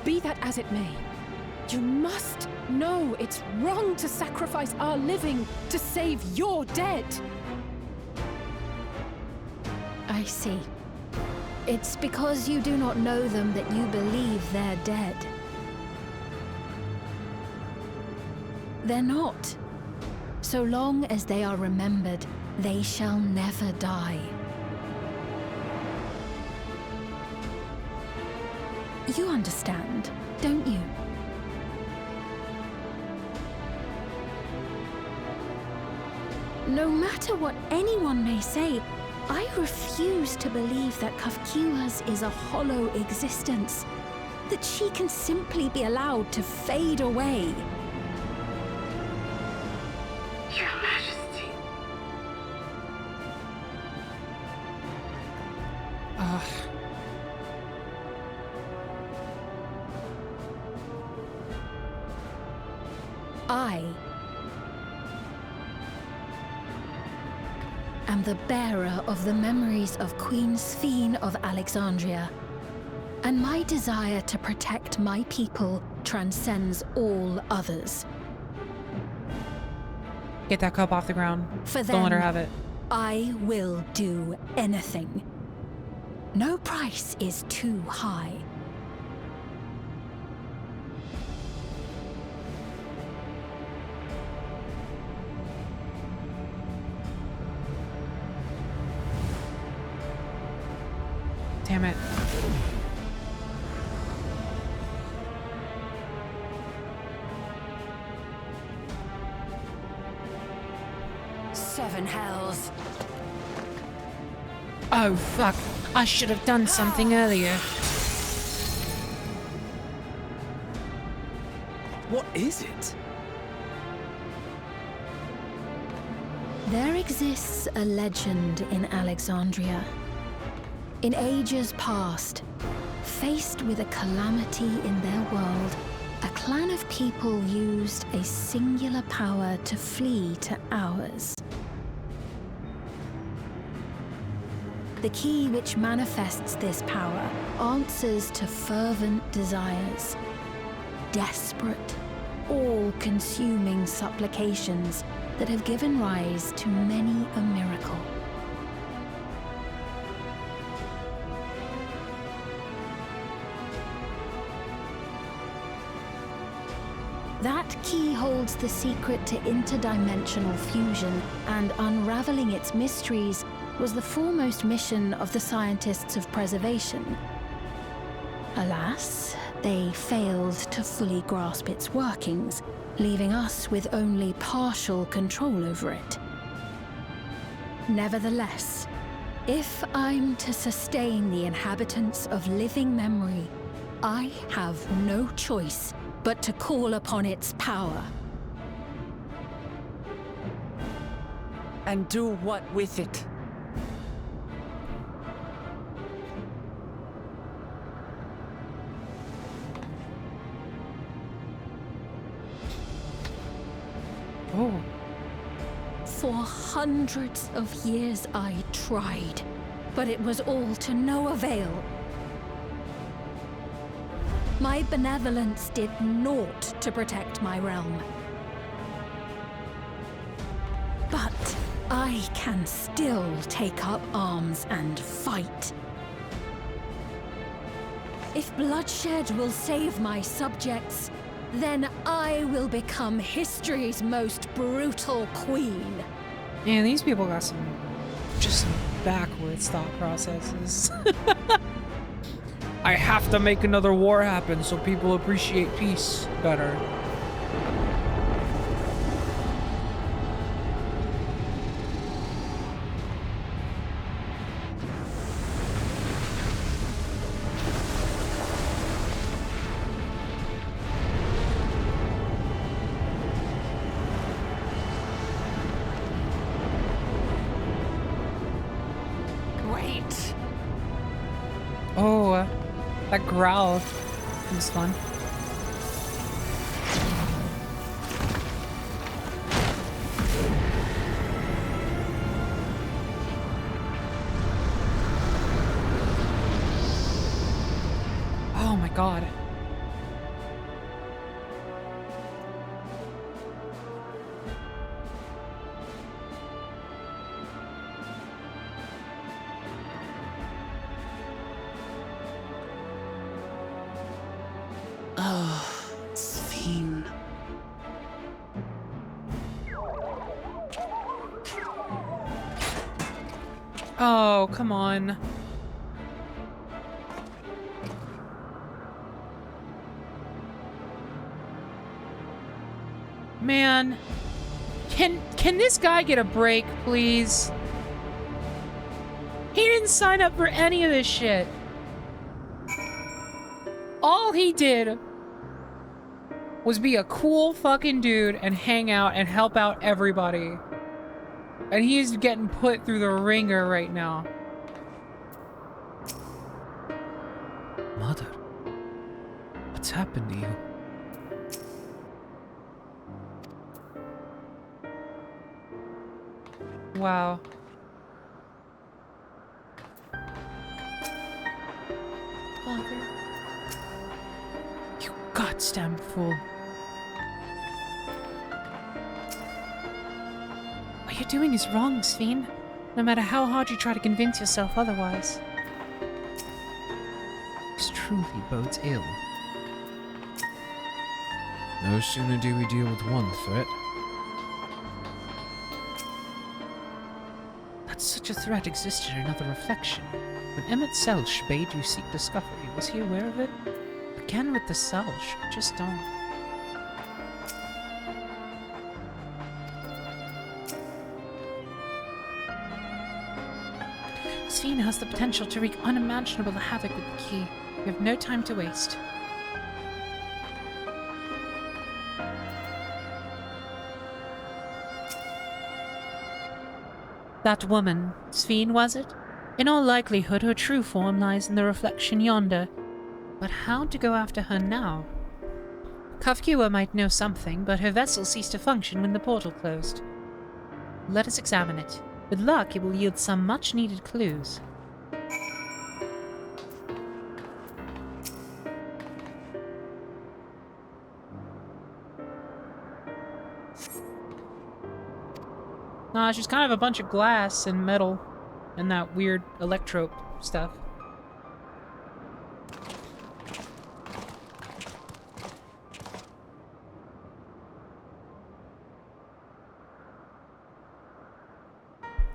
Speaker 10: Be that as it may, you must know it's wrong to sacrifice our living to save your dead.
Speaker 17: I see. It's because you do not know them that you believe they're dead. They're not. So long as they are remembered, they shall never die. You understand, don't you? No matter what anyone may say, I refuse to believe that Kafkiwas is a hollow existence, that she can simply be allowed to fade away.
Speaker 5: Your Majesty.
Speaker 17: I am the bearer of the memories of Queen Sphene of Alexandria, and my desire to protect my people transcends all others.
Speaker 1: Get that cup off the ground.
Speaker 17: For
Speaker 1: Don't let her
Speaker 17: them,
Speaker 1: have it.
Speaker 17: I will do anything. No price is too high.
Speaker 1: Damn it.
Speaker 13: Seven hells.
Speaker 2: Oh, fuck. I should have done something earlier.
Speaker 11: What is it?
Speaker 17: There exists a legend in Alexandria. In ages past, faced with a calamity in their world, a clan of people used a singular power to flee to ours. The key which manifests this power answers to fervent desires, desperate, all-consuming supplications that have given rise to many a miracle. That key holds the secret to interdimensional fusion, and unraveling its mysteries was the foremost mission of the scientists of preservation. Alas, they failed to fully grasp its workings, leaving us with only partial control over it. Nevertheless, if I'm to sustain the inhabitants of living memory, I have no choice but to call upon its power.
Speaker 4: And do what with it?
Speaker 1: Oh.
Speaker 17: For hundreds of years I tried, but it was all to no avail. My benevolence did naught to protect my realm. But I can still take up arms and fight. If bloodshed will save my subjects, then I will become history's most brutal queen.
Speaker 1: Man, these people got some backwards thought processes. I have to make another war happen so people appreciate peace better.
Speaker 13: Wait.
Speaker 1: Oh, that growl was fun. Oh my god.
Speaker 4: Oh, Sphene.
Speaker 1: Oh, come on. Man, can this guy get a break, please? He didn't sign up for any of this shit. All he did was be a cool fucking dude and hang out and help out everybody. And he's getting put through the ringer right now.
Speaker 8: Mother, what's happened to you?
Speaker 1: Wow.
Speaker 2: Father. You goddamn fool. What you're doing is wrong, Sphene. No matter how hard you try to convince yourself otherwise.
Speaker 8: This truly bodes ill. No sooner do we deal with one threat.
Speaker 2: That such a threat existed in another reflection. When Emmett Selsh bade you seek discovery, was he aware of it? Again with the Selsh, just don't. Sphene has the potential to wreak unimaginable havoc with the key. We have no time to waste. That woman, Sphene, was it? In all likelihood, her true form lies in the reflection yonder. But how to go after her now? Kafkua might know something, but her vessel ceased to function when the portal closed. Let us examine it. With luck, it will yield some much-needed clues.
Speaker 1: Nah, she's kind of a bunch of glass and metal and that weird electrope stuff.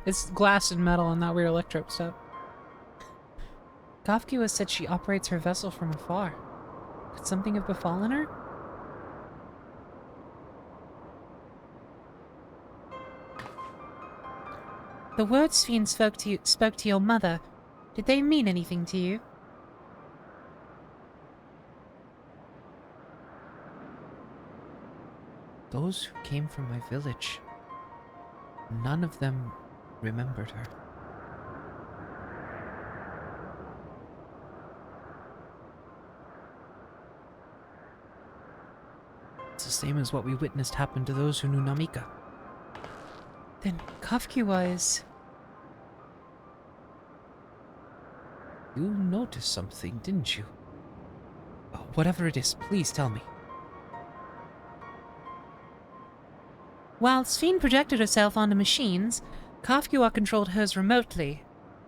Speaker 1: It's glass and metal and that weird electrope stuff.
Speaker 2: Kafkua said she operates her vessel from afar. Could something have befallen her? The words Sphene spoke to your mother, did they mean anything to you?
Speaker 8: Those who came from my village, none of them remembered her. It's the same as what we witnessed happen to those who knew Namika.
Speaker 2: Then Kafkua is...
Speaker 8: You noticed something, didn't you? Whatever it is, please tell me.
Speaker 2: While Sphene projected herself onto machines, Kafkua controlled hers remotely.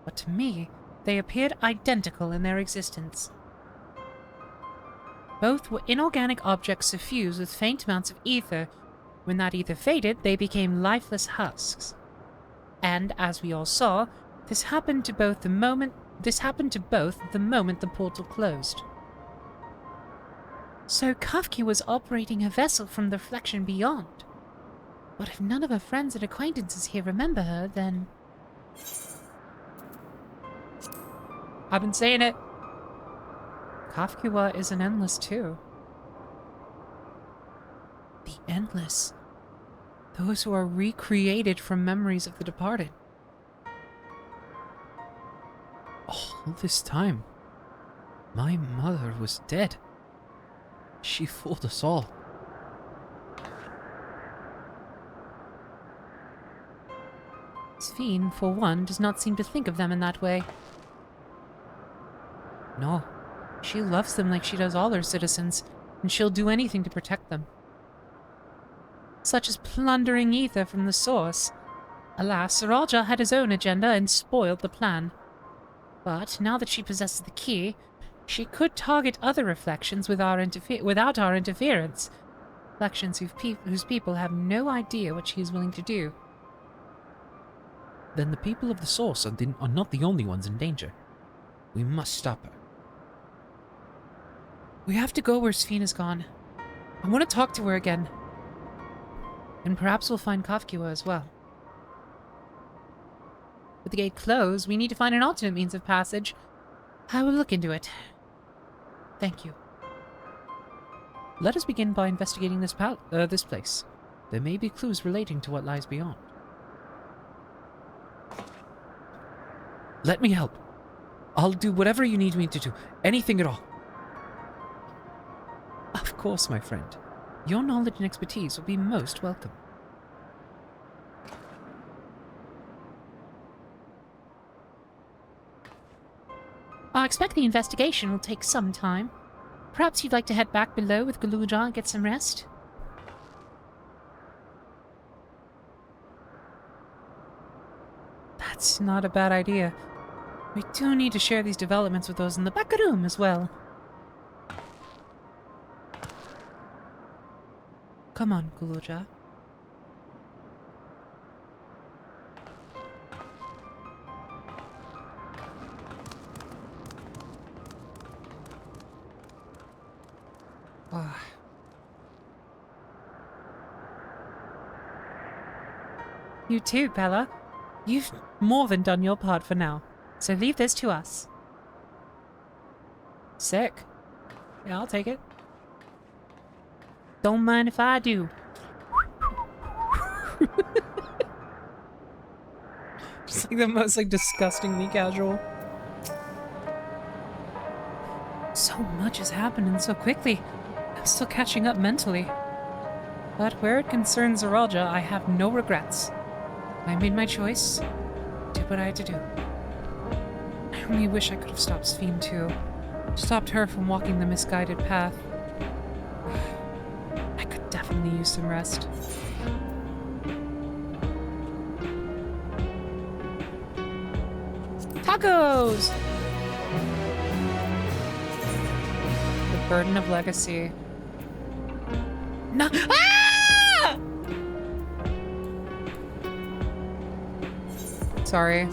Speaker 2: But to me, they appeared identical in their existence. Both were inorganic objects suffused with faint amounts of ether. When that ether faded, they became lifeless husks. And, as we all saw, this happened to both the moment the portal closed. So Kafka was operating her vessel from the reflection beyond. But if none of her friends and acquaintances here remember her, then...
Speaker 1: I've been saying it.
Speaker 2: Kafkua is an endless too. The endless. Those who are recreated from memories of the departed.
Speaker 8: All this time, my mother was dead. She fooled us all.
Speaker 2: Sphene, for one, does not seem to think of them in that way. No, she loves them like she does all her citizens, and she'll do anything to protect them. Such as plundering ether from the source. Alas, Zoraal Ja had his own agenda and spoiled the plan. But now that she possesses the key, she could target other reflections without our interference. Reflections whose people have no idea what she is willing to do.
Speaker 8: Then the people of the source are not the only ones in danger. We must stop her.
Speaker 2: We have to go where Sphene is gone. I want to talk to her again. And perhaps we'll find Kafkua as well. With the gate closed, we need to find an alternate means of passage. I will look into it. Thank you.
Speaker 8: Let us begin by investigating this place. There may be clues relating to what lies beyond. Let me help. I'll do whatever you need me to do. Anything at all.
Speaker 2: Of course, my friend. Your knowledge and expertise will be most welcome. I expect the investigation will take some time. Perhaps you'd like to head back below with Zoraal Ja and get some rest?
Speaker 1: That's not a bad idea. We do need to share these developments with those in the back room as well. Come on, Zoraal Ja. Ah. You too, Bella. You've more than done your part for now, so leave this to us. Sick. Yeah, I'll take it. Don't mind if I do. Just like the most disgustingly casual. So much is happening so quickly. I'm still catching up mentally. But where it concerns Zoraal Ja, I have no regrets. I made my choice. Did what I had to do. I only wish I could have stopped Sphene too. Stopped her from walking the misguided path. I could definitely use some rest. Tacos! The burden of legacy. No. Ah! Sorry.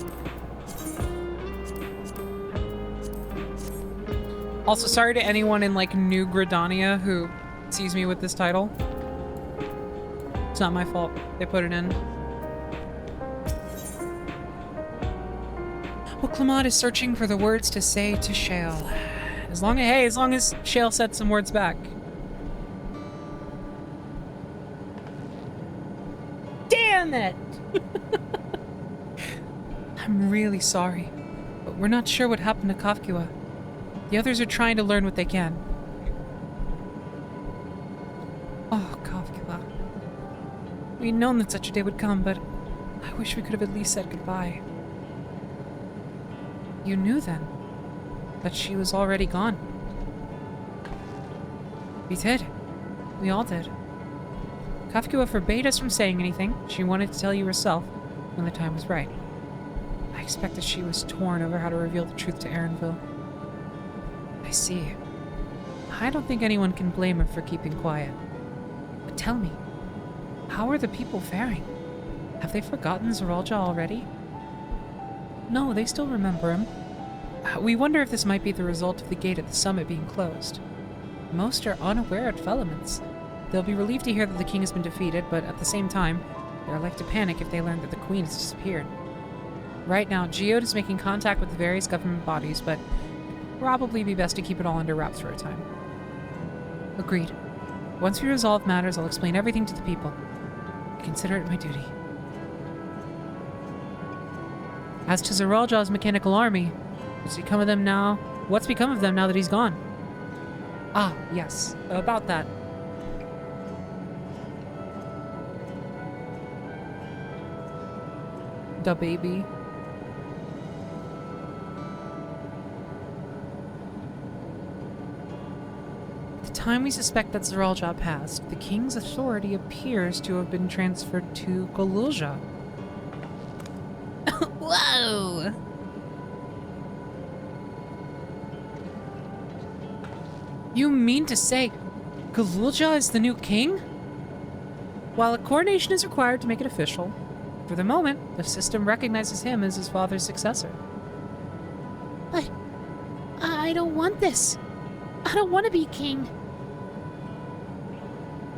Speaker 1: Also, sorry to anyone in New Gridania who sees me with this title. It's not my fault. They put it in. Well, Clamad is searching for the words to say to Shale. As long as Shale said some words back. Damn it! I'm really sorry, but we're not sure what happened to Kafkua. The others are trying to learn what they can. Oh, Kafkua. We'd known that such a day would come, but I wish we could have at least said goodbye. You knew then that she was already gone. We did. We all did. Kafkua forbade us from saying anything. She wanted to tell you herself when the time was right. I expect that she was torn over how to reveal the truth to Erinville. I see. I don't think anyone can blame her for keeping quiet. But tell me, how are the people faring? Have they forgotten Zoraal Ja already? No, they still remember him. We wonder if this might be the result of the gate at the summit being closed. Most are unaware of developments. They'll be relieved to hear that the king has been defeated, but at the same time, they're like to panic if they learn that the queen has disappeared. Right now, Geode is making contact with the various government bodies, but it'd probably be best to keep it all under wraps for a time. Agreed. Once we resolve matters, I'll explain everything to the people. I consider it my duty. As to Zoraal Ja's mechanical army, what's become of them now that he's gone? Ah, yes. About that. Da baby. At the time we suspect that Zoraal Ja passed, the king's authority appears to have been transferred to Zoraal Ja.
Speaker 9: Whoa!
Speaker 1: You mean to say Zoraal Ja is the new king? While a coronation is required to make it official, for the moment, the system recognizes him as his father's successor.
Speaker 2: But I don't want this. I don't want to be king.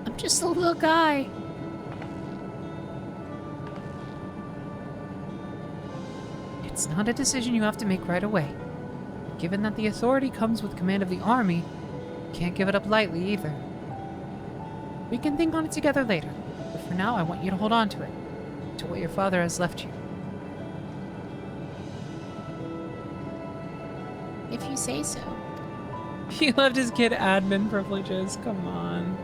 Speaker 2: I'm just a little guy.
Speaker 1: It's not a decision you have to make right away. Given that the authority comes with command of the army, you can't give it up lightly either. We can think on it together later, but for now I want you to hold on to it, to what your father has left you.
Speaker 2: If you say so.
Speaker 1: He left his kid admin privileges, come on.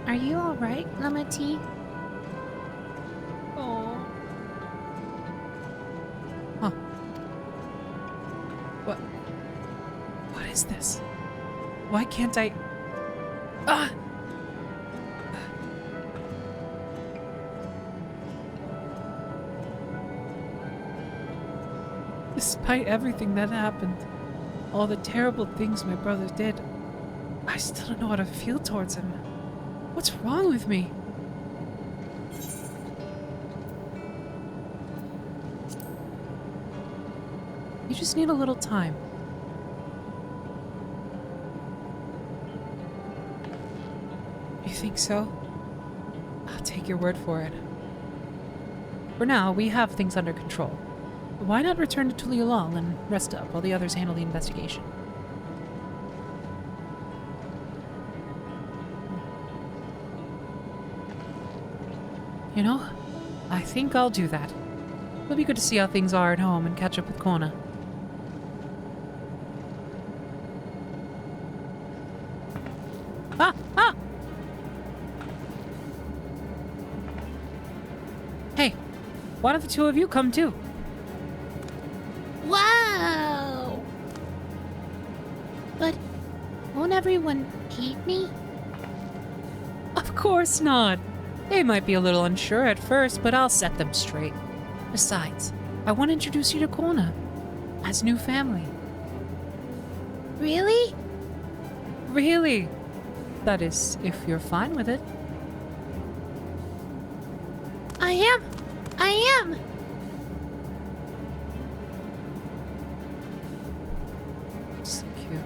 Speaker 2: Are you alright, Lamati?
Speaker 1: What is this? Why can't I... Ah! Despite everything that happened, all the terrible things my brother did, I still don't know how to feel towards him. What's wrong with me? You just need a little time. You think so? I'll take your word for it. For now, we have things under control. Why not return to Tulialal and rest up while the others handle the investigation? You know, I think I'll do that. It'll be good to see how things are at home and catch up with Kona. Ah! Ah! Hey, why don't the two of you come too?
Speaker 17: Wow! But won't everyone hate me?
Speaker 1: Of course not. They might be a little unsure at first, but I'll set them straight. Besides, I want to introduce you to Kona as new family.
Speaker 17: Really?
Speaker 1: Really? That is, if you're fine with it.
Speaker 17: I am! I am!
Speaker 1: So cute.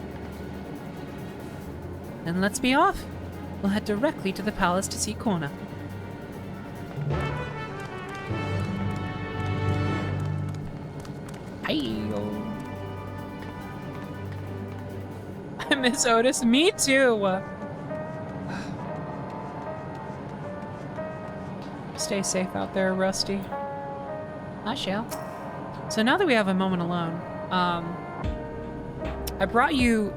Speaker 1: Then let's be off. We'll head directly to the palace to see Kona. I miss Otis. Me too. Stay safe out there, Rusty. I shall. So now that we have a moment alone, I brought you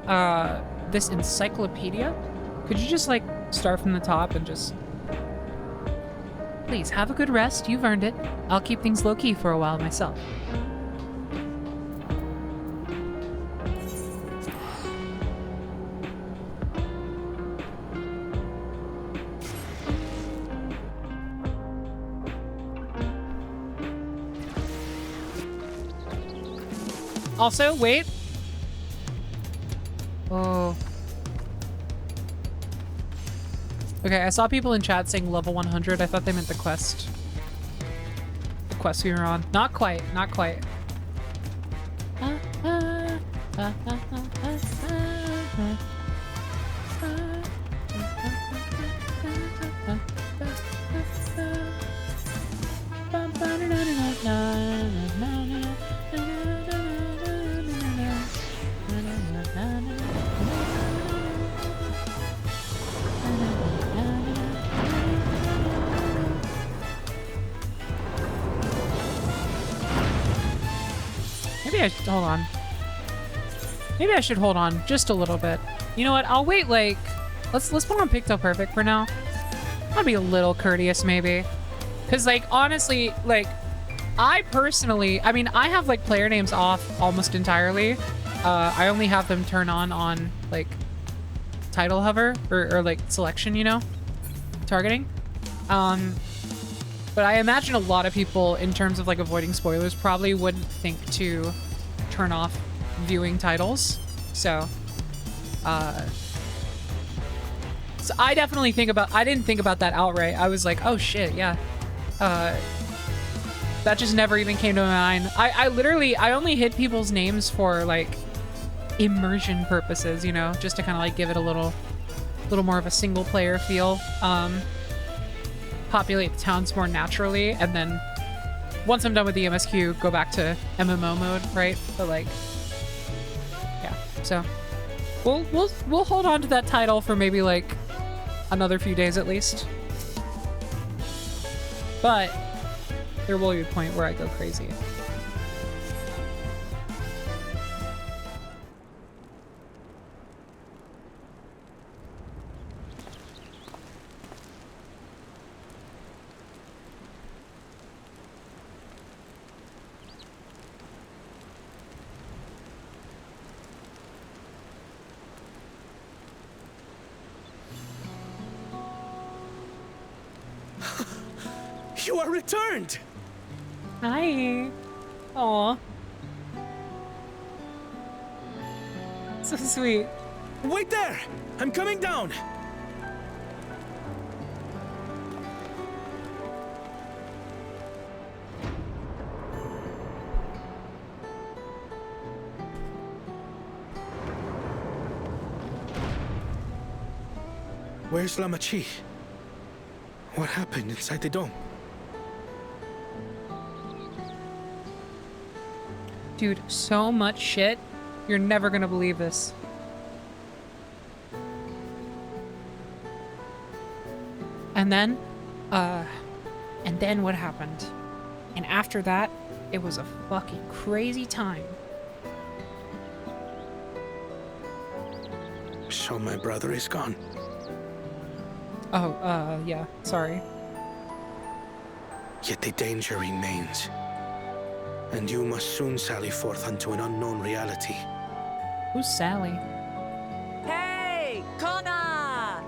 Speaker 1: this encyclopedia. Could you just like start from the top and just... Please, have a good rest. You've earned it. I'll keep things low-key for a while myself. Also, wait. Oh. Okay, I saw people in chat saying level 100. I thought they meant the quest. The quest we were on. Not quite, not quite. Hold on. Maybe I should hold on just a little bit. You know what? I'll wait, like... Let's put on Picto Perfect for now. I'll be a little courteous, maybe. Because, like, honestly, like... I personally... I mean, I have, like, player names off almost entirely. I only have them turn on, like... title hover. Or like, selection, you know? Targeting. But I imagine a lot of people, in terms of, like, avoiding spoilers, probably wouldn't think to turn off viewing titles. So I definitely think about... I didn't think about that outright. I was like, oh shit, yeah. That just never even came to my mind. I literally... I only hid people's names for, like, immersion purposes, you know? Just to kind of, like, give it a little more of a single-player feel. Populate the towns more naturally, and then once I'm done with the MSQ, go back to MMO mode, right? But like, yeah. So we'll hold on to that title for maybe like another few days at least. But there will be a point where I go crazy.
Speaker 11: You are returned!
Speaker 1: Hi. Aw. So sweet.
Speaker 11: Wait there! I'm coming down! Where's Lamachi? What happened inside the dome?
Speaker 1: Dude, so much shit. You're never gonna believe this. And then what happened? And after that, it was a fucking crazy time.
Speaker 11: So my brother is gone.
Speaker 1: Oh, yeah, sorry.
Speaker 11: Yet the danger remains. And you must soon sally forth unto an unknown reality.
Speaker 1: Who's Sally?
Speaker 4: Hey, Kona!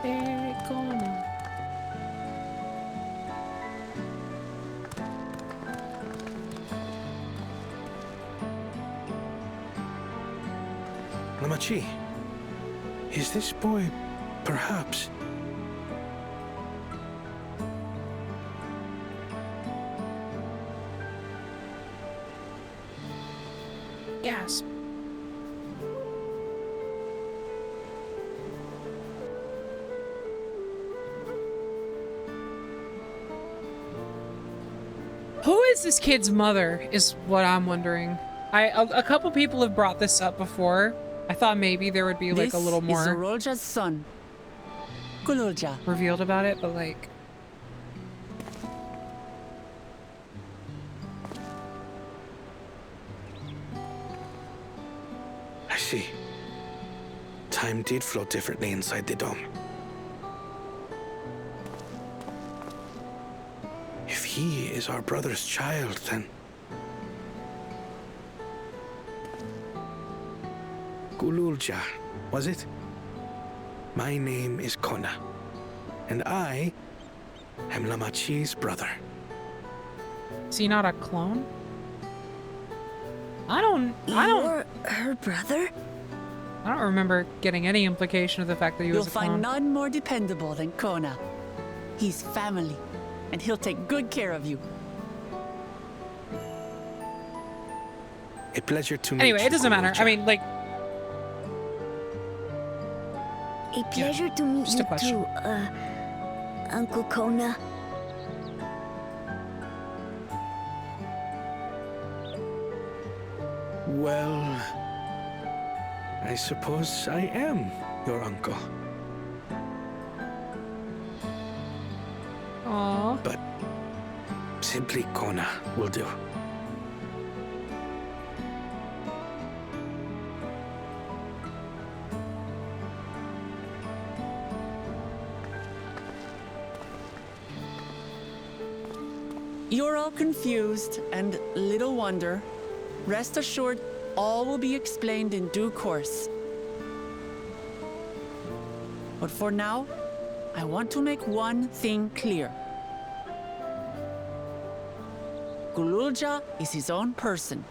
Speaker 1: Hey, Kona.
Speaker 11: Lamachi, is this boy, perhaps?
Speaker 1: Gasp. Who is this kid's mother, is what I'm wondering. A couple people have brought this up before. I thought maybe there would be like a little more
Speaker 4: This is Zoraal Ja's son, Zoraal Ja.
Speaker 1: revealed about it, but like...
Speaker 11: I see. Time did flow differently inside the dome. If he is our brother's child, then... Zoraal Ja, was it? My name is Kona, and I am Lamachi's brother.
Speaker 1: Is he not a clone?
Speaker 17: You're her brother?
Speaker 1: I don't remember getting any implication of the fact that he was
Speaker 4: You'll
Speaker 1: a clone.
Speaker 4: find none more dependable than Kona. He's family, and he'll take good care of you.
Speaker 11: A pleasure to meet
Speaker 1: Anyway,
Speaker 11: you,
Speaker 1: it doesn't matter.
Speaker 11: Zoraal Ja.
Speaker 1: I mean, like...
Speaker 17: A pleasure to meet
Speaker 1: just a
Speaker 17: you
Speaker 1: question.
Speaker 17: too, Uncle Kona.
Speaker 11: Well, I suppose I am your uncle.
Speaker 1: Aww.
Speaker 11: But simply Kona will do.
Speaker 4: You're all confused, and little wonder. Rest assured, all will be explained in due course. But for now, I want to make one thing clear. Zoraal Ja is his own person.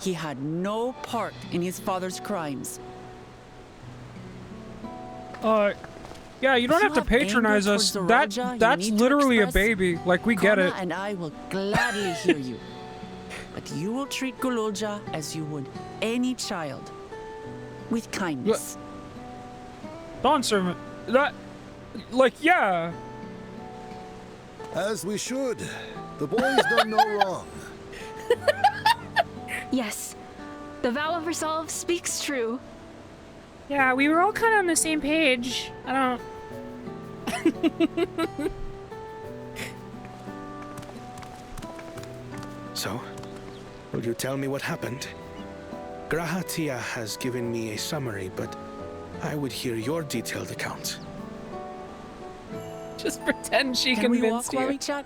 Speaker 4: He had no part in his father's crimes.
Speaker 1: Yeah, you don't have to patronize us. That's literally a baby. Like, we get it.
Speaker 4: Kona and I will gladly hear you. But you will treat Zoraal Ja as you would any child. With kindness.
Speaker 1: Bond servant. That... Like, yeah.
Speaker 18: As we should. The boy's done no wrong.
Speaker 15: Yes, the vow of resolve speaks true.
Speaker 1: Yeah, we were all kind of on the same page. I don't...
Speaker 11: So, will you tell me what happened? Grahatia has given me a summary, but I would hear your detailed account.
Speaker 1: Just pretend she
Speaker 4: Can we
Speaker 1: convinced
Speaker 4: walk while we
Speaker 1: you.
Speaker 4: chat?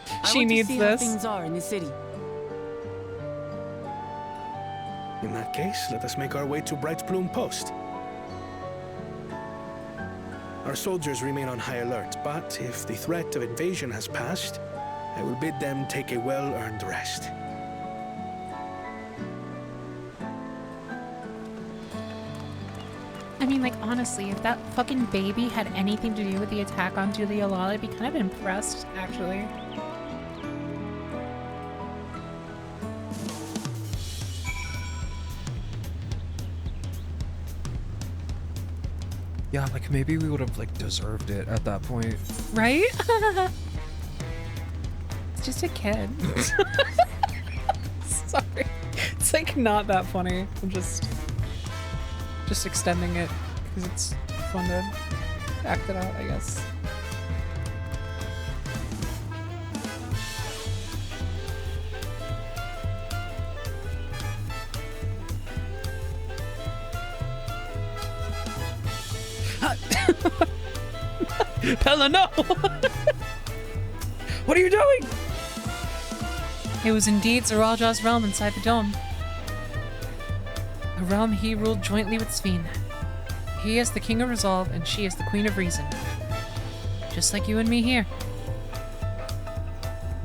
Speaker 1: She
Speaker 4: I want
Speaker 1: needs
Speaker 4: to see
Speaker 1: this.
Speaker 4: how things are in the city.
Speaker 11: In that case, let us make our way to Bright Bloom Post. Our soldiers remain on high alert, but if the threat of invasion has passed, I will bid them take a well-earned rest.
Speaker 1: I mean, like, honestly, if that fucking baby had anything to do with the attack on Zoraal Ja, I'd be kind of impressed, actually.
Speaker 8: Yeah, like maybe we would have like deserved it at that point.
Speaker 1: Right? It's just a kid. Sorry. It's like not that funny. I'm just extending it because it's fun to act it out, I guess.
Speaker 8: Pella, no! What are you doing?
Speaker 1: It was indeed Zoraal Ja's realm inside the dome. A realm he ruled jointly with Sphene. He is the King of Resolve, and she is the Queen of Reason. Just like you and me here.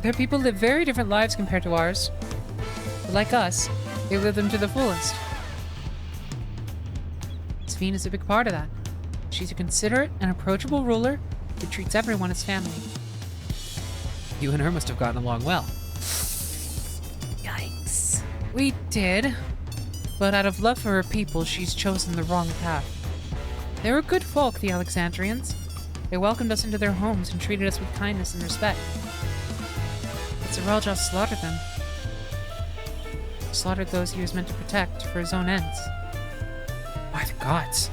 Speaker 1: Their people live very different lives compared to ours. But like us, they live them to the fullest. Sphene is a big part of that. She's a considerate and approachable ruler who treats everyone as family.
Speaker 8: You and her must have gotten along well.
Speaker 1: Yikes. We did. But out of love for her people, she's chosen the wrong path. They were good folk, the Alexandrians. They welcomed us into their homes and treated us with kindness and respect. But Zoraal Ja slaughtered them. Slaughtered those he was meant to protect for his own ends.
Speaker 8: By the gods.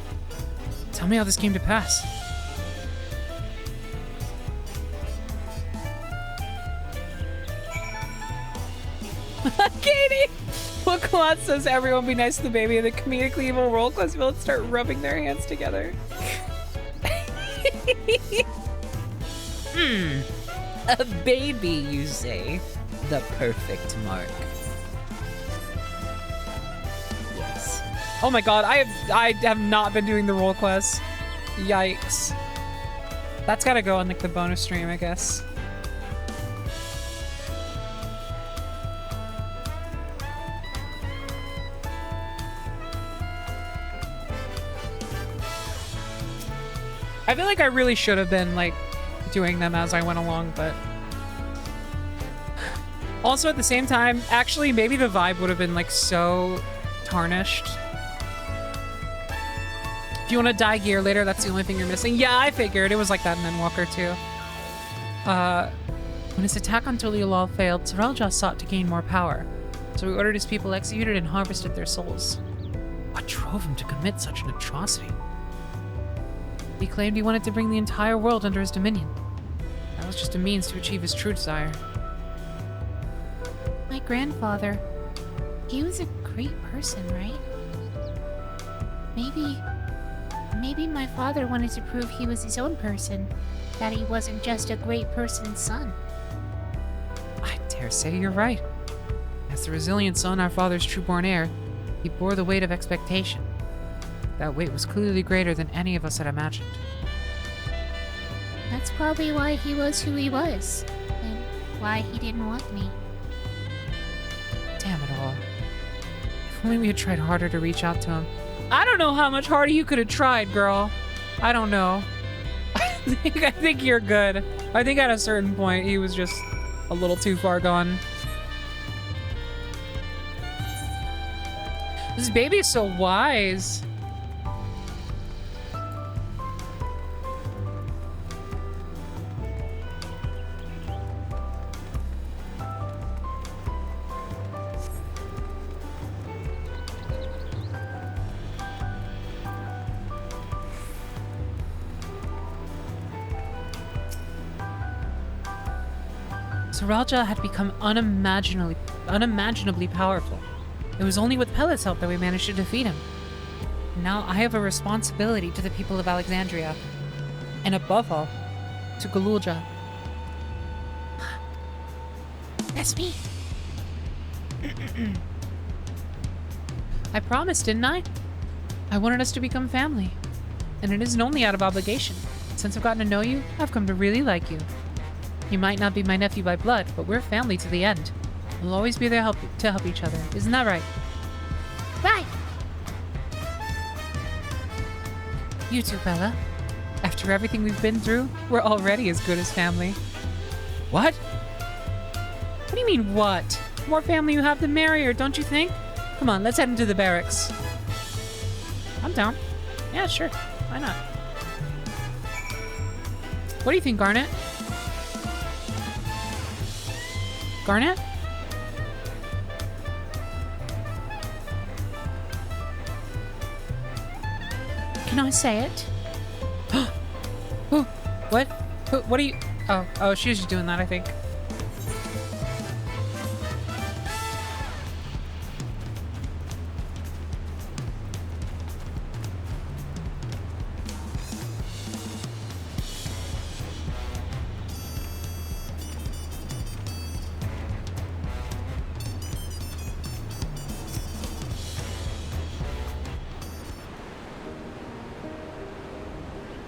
Speaker 1: Tell me how this came to pass. Katie! Well, Claude says everyone be nice to the baby, and the comedically evil role class villains start rubbing their hands together.
Speaker 9: A baby, you say? The perfect mark. Yes.
Speaker 1: Oh my god, I have not been doing the role quest. Yikes. That's gotta go on like the bonus stream, I guess. I feel like I really should have been like doing them as I went along, but also at the same time, actually maybe the vibe would have been like so tarnished. If you want to dye gear later, that's the only thing you're missing. Yeah, I figured. It was like that in Endwalker too. When his attack on Zoraal Ja failed, Zoraal Ja sought to gain more power. So he ordered his people executed and harvested their souls.
Speaker 8: What drove him to commit such an atrocity?
Speaker 1: He claimed he wanted to bring the entire world under his dominion. That was just a means to achieve his true desire.
Speaker 2: My grandfather, he was a great person, right? Maybe my father wanted to prove he was his own person, that he wasn't just a great person's son.
Speaker 1: I dare say you're right. As the resilient son, our father's true-born heir, he bore the weight of expectation. That weight was clearly greater than any of us had imagined.
Speaker 2: That's probably why he was who he was, and why he didn't want me.
Speaker 1: Damn it all. If only we had tried harder to reach out to him. I don't know how much harder you could have tried, girl. I don't know. I think you're good. I think at a certain point, he was just a little too far gone. This baby is so wise. Zoraal Ja had become unimaginably powerful. It was only with Pella's help that we managed to defeat him. Now I have a responsibility to the people of Alexandria. And above all, to Zoraal Ja.
Speaker 2: That's me.
Speaker 1: I promised, didn't I? I wanted us to become family. And it isn't only out of obligation.
Speaker 2: Since I've gotten to know you, I've come to really like you. You might not be my nephew by blood, but we're family to the end. We'll always be there to help each other. Isn't that right?
Speaker 17: Right!
Speaker 2: You too, Bella. After everything we've been through, we're already as good as family.
Speaker 8: What?
Speaker 2: What do you mean, what? The more family you have, the merrier, don't you think? Come on, let's head into the barracks. I'm down. Yeah, sure. Why not? What do you think, Garnet? Garnet? Can I say it? Who? What? Who? What are you? Oh, she was just doing that, I think.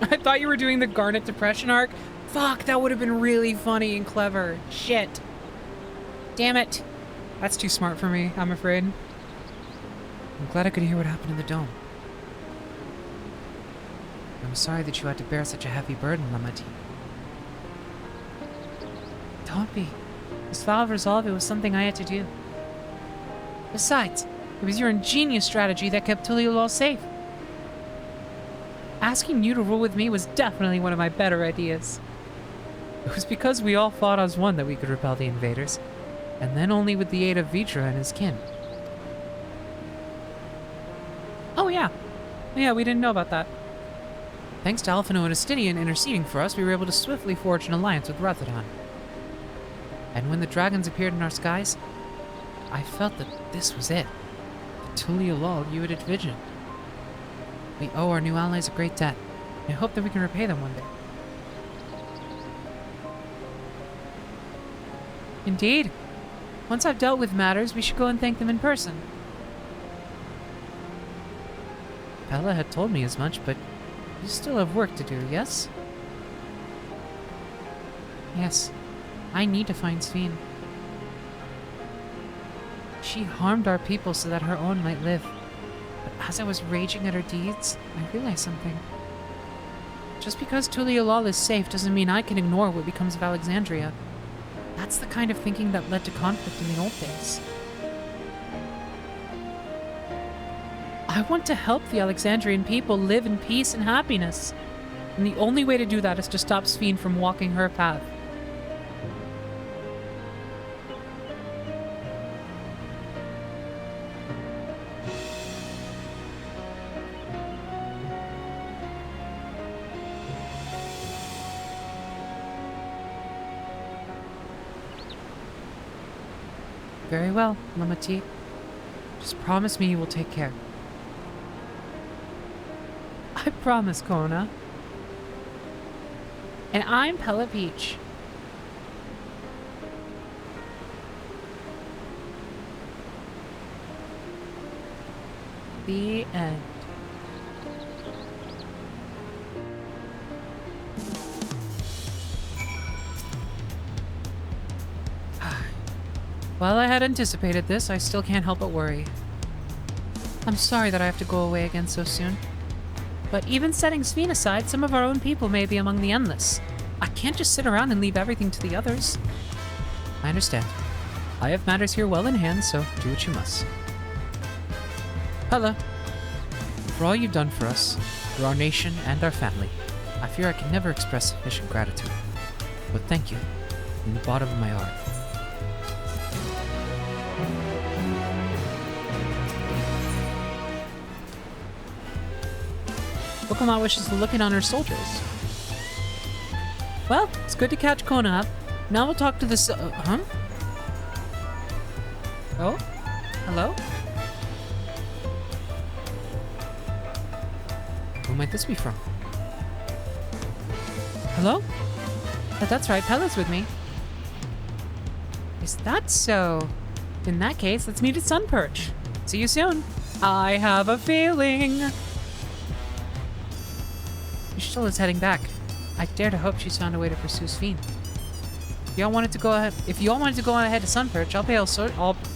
Speaker 2: I thought you were doing the Garnet Depression arc. Fuck, that would have been really funny and clever. Shit. Damn it. That's too smart for me, I'm afraid.
Speaker 8: I'm glad I could hear what happened in the dome. I'm sorry that you had to bear such a heavy burden, Lamati.
Speaker 2: Don't be. This vow of resolve, it was something I had to do. Besides, it was your ingenious strategy that kept Tuliolol safe. Asking you to rule with me was definitely one of my better ideas. It was because we all fought as one that we could repel the invaders, and then only with the aid of Vitra and his kin. Oh yeah. Yeah, we didn't know about that.
Speaker 8: Thanks to Alphino and Astidian interceding for us, we were able to swiftly forge an alliance with Rathadan. And when the dragons appeared in our skies, I felt that this was it. The Tuliolol Uidid vision. We owe our new allies a great debt. I hope that we can repay them one day.
Speaker 2: Indeed. Once I've dealt with matters, we should go and thank them in person.
Speaker 8: Bella had told me as much, but you still have work to do, yes?
Speaker 2: Yes. I need to find Sphene. She harmed our people so that her own might live. But as I was raging at her deeds, I realized something. Just because Tuliolol is safe doesn't mean I can ignore what becomes of Alexandria. That's the kind of thinking that led to conflict in the old days. I want to help the Alexandrian people live in peace and happiness. And the only way to do that is to stop Sphene from walking her path.
Speaker 8: Very well, Lamati. Just promise me you will take care.
Speaker 2: I promise, Kona. And I'm Pella Peach. The end. While I had anticipated this, I still can't help but worry. I'm sorry that I have to go away again so soon. But even setting Sphene aside, some of our own people may be among the Endless. I can't just sit around and leave everything to the others.
Speaker 8: I understand. I have matters here well in hand, so do what you must. Pella, for all you've done for us, for our nation and our family, I fear I can never express sufficient gratitude. But thank you, from the bottom of my heart.
Speaker 2: Pokemon wishes to look in on her soldiers. Well, it's good to catch Kona up. Now we'll talk to this. Huh? Oh? Hello?
Speaker 8: Who might this be from?
Speaker 2: Hello? That's right, Pella's with me. Is that so? In that case, let's meet at Sunperch. See you soon. I have a feeling. She still is heading back.
Speaker 8: I dare to hope she's found a way to pursue Sphene. If y'all wanted to go ahead, on ahead to Sunperch,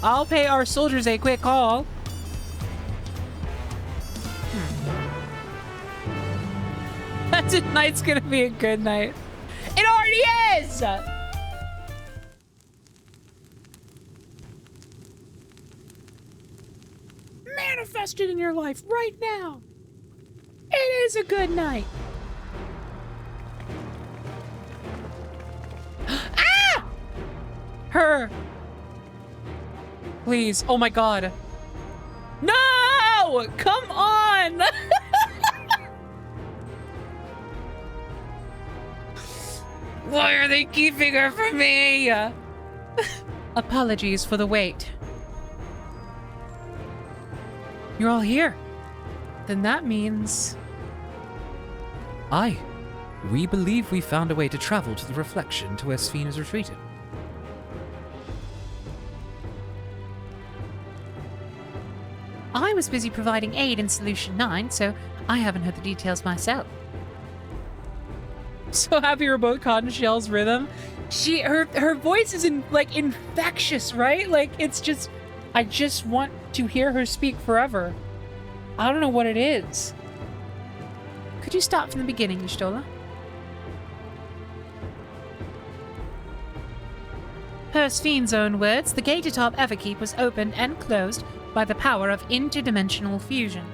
Speaker 8: I'll pay our soldiers a quick call. Tonight's gonna be a good night. It already is! Manifest it in your life right now. It is a good night. Ah! Her. Please. Oh my god. No! Come on! Why are they keeping her from me? Apologies for the wait. You're all here. Then that means...
Speaker 19: Aye. We believe we found a way to travel to the reflection to where Sphene is retreated.
Speaker 8: I was busy providing aid in Solution 9, so I haven't heard the details myself.
Speaker 1: So happy we're both caught in Shell's rhythm. Her voice is infectious, right? Like, it's just, I just want to hear her speak forever. I don't know what it is.
Speaker 8: Could you start from the beginning, Y'shtola? Per Sphene's own words, the gate atop Everkeep was opened and closed by the power of interdimensional fusion.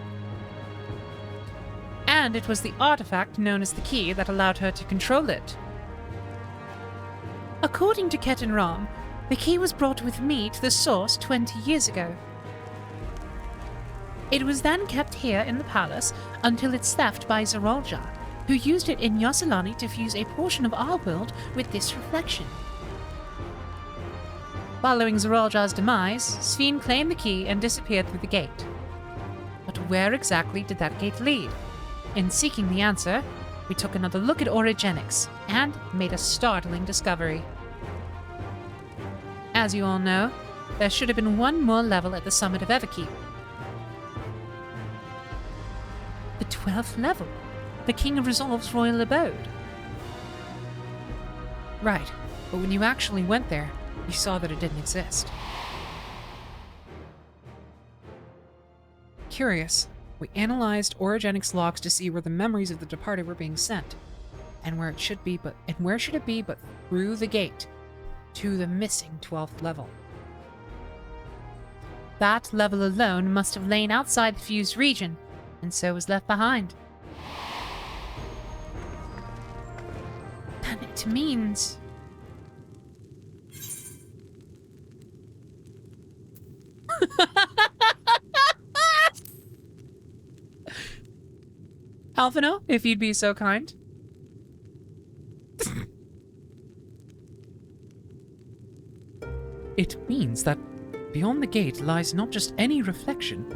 Speaker 8: And it was the artifact known as the key that allowed her to control it. According to Ket and Ram, the key was brought with me to the source 20 years ago. It was then kept here in the palace until its theft by Zoraal Ja, who used it in Yoselani to fuse a portion of our world with this reflection. Following Zoraal Ja's demise, Sphene claimed the key and disappeared through the gate. But where exactly did that gate lead? In seeking the answer, we took another look at Origenics and made a startling discovery. As you all know, there should have been one more level at the summit of Everkeep. The 12th level, the King of Resolve's royal abode. Right, but when you actually went there, you saw that it didn't exist. Curious, we analyzed Origenics logs to see where the memories of the departed were being sent, and where should it be but through the gate to the missing 12th level. That level alone must have lain outside the fused region, and so was left behind. And it means...
Speaker 1: Alphino, if you'd be so kind.
Speaker 19: It means that beyond the gate lies not just any reflection,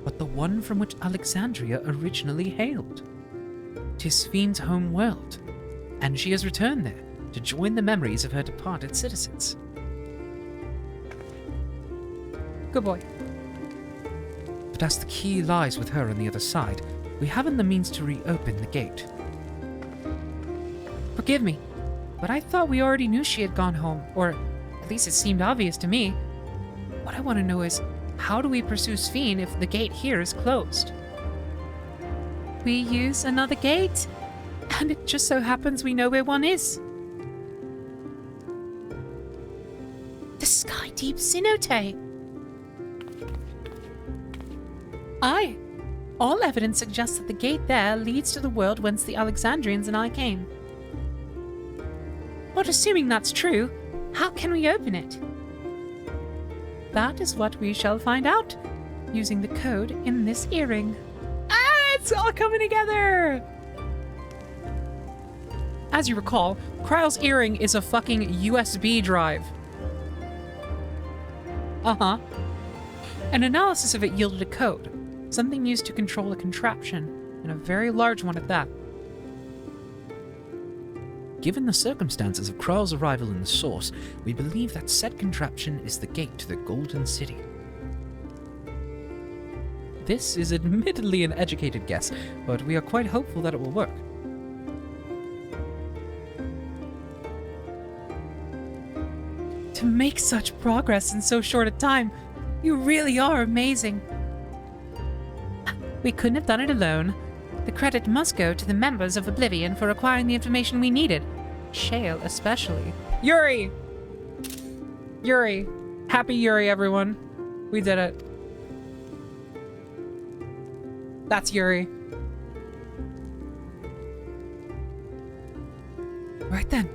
Speaker 19: but the one from which Alexandria originally hailed. 'Tis Sphene's home world, and she has returned there to join the memories of her departed citizens.
Speaker 1: Good boy.
Speaker 19: But as the key lies with her on the other side, we haven't the means to reopen the gate.
Speaker 1: Forgive me, but I thought we already knew she had gone home, or at least it seemed obvious to me. What I want to know is, how do we pursue Sphene if the gate here is closed?
Speaker 8: We use another gate, and it just so happens we know where one is. The Sky Deep Cenote. Aye. All evidence suggests that the gate there leads to the world whence the Alexandrians and I came. But assuming that's true, how can we open it? That is what we shall find out, using the code in this earring.
Speaker 1: Ah, it's all coming together! As you recall, Kryle's earring is a fucking USB drive. Uh-huh. An analysis of it yielded a code, something used to control a contraption, and a very large one at that.
Speaker 19: Given the circumstances of Kryle's arrival in the source, we believe that said contraption is the gate to the Golden City. This is admittedly an educated guess, but we are quite hopeful that it will work.
Speaker 2: make such progress in so short a time. You really are amazing. We couldn't have done it alone. The credit must go to the members of Oblivion for acquiring the information we needed. Shale especially.
Speaker 1: Yuri! Yuri. Happy Yuri, everyone. We did it. That's Yuri.
Speaker 2: Right then.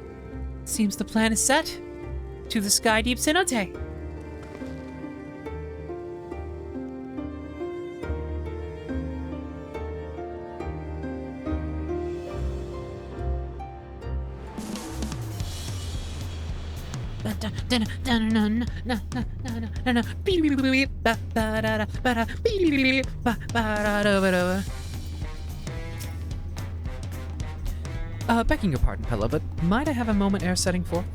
Speaker 2: Seems the plan is set. To the Sky Deep Cenote.
Speaker 19: Begging your pardon, Pella, but might I have a moment ere setting forth?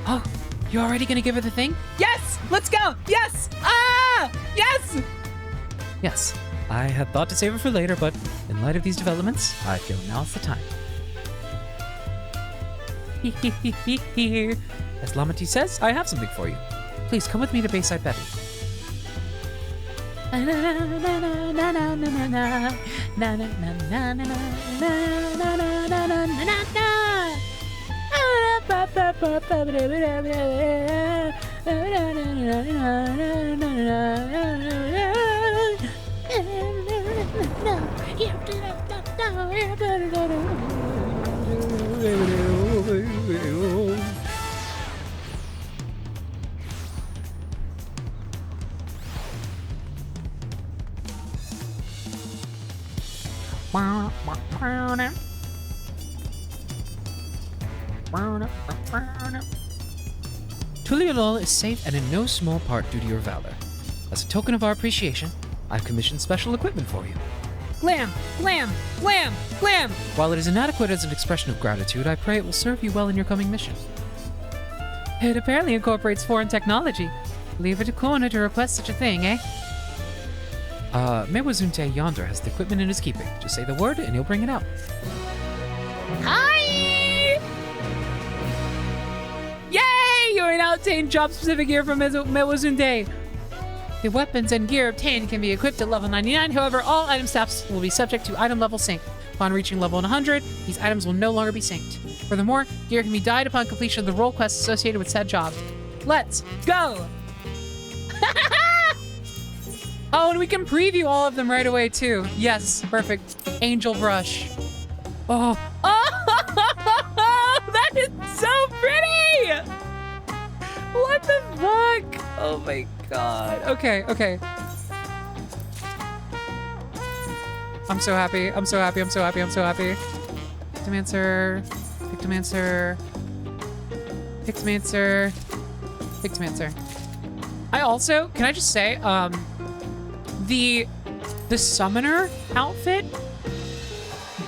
Speaker 2: Oh, you already gonna give her the thing?
Speaker 1: Yes! Let's go! Yes! Ah! Yes!
Speaker 19: Yes, I had thought to save it for later, but in light of these developments, I feel now's the time. As Lamati says, I have something for you. Please come with me to Bayside Betty. Tuliolol is safe and in no small part due to your valor. As a token of our appreciation, I've commissioned special equipment for you.
Speaker 1: Glam! Glam! Glam! Glam!
Speaker 19: While it is inadequate as an expression of gratitude, I pray it will serve you well in your coming mission.
Speaker 2: It apparently incorporates foreign technology. Leave it a corner to request such a thing, eh?
Speaker 19: Mewazunte yonder has the equipment in his keeping. Just say the word and he'll bring it out.
Speaker 1: Hi! Yay! You now obtain job-specific gear from Mewazunte.
Speaker 2: The weapons and gear obtained can be equipped at level 99. However, all item stats will be subject to item level sync. Upon reaching level 100, these items will no longer be synced. Furthermore, gear can be dyed upon completion of the role quests associated with said job.
Speaker 1: Let's go! Oh, and we can preview all of them right away, too. Yes, perfect. Angel Brush. Oh. Oh, that is so pretty! What the fuck? Oh my god. Okay, okay. I'm so happy. I'm so happy. I'm so happy. I'm so happy. Pictomancer. Pictomancer. Pictomancer. Pictomancer. I also, can I just say, the summoner outfit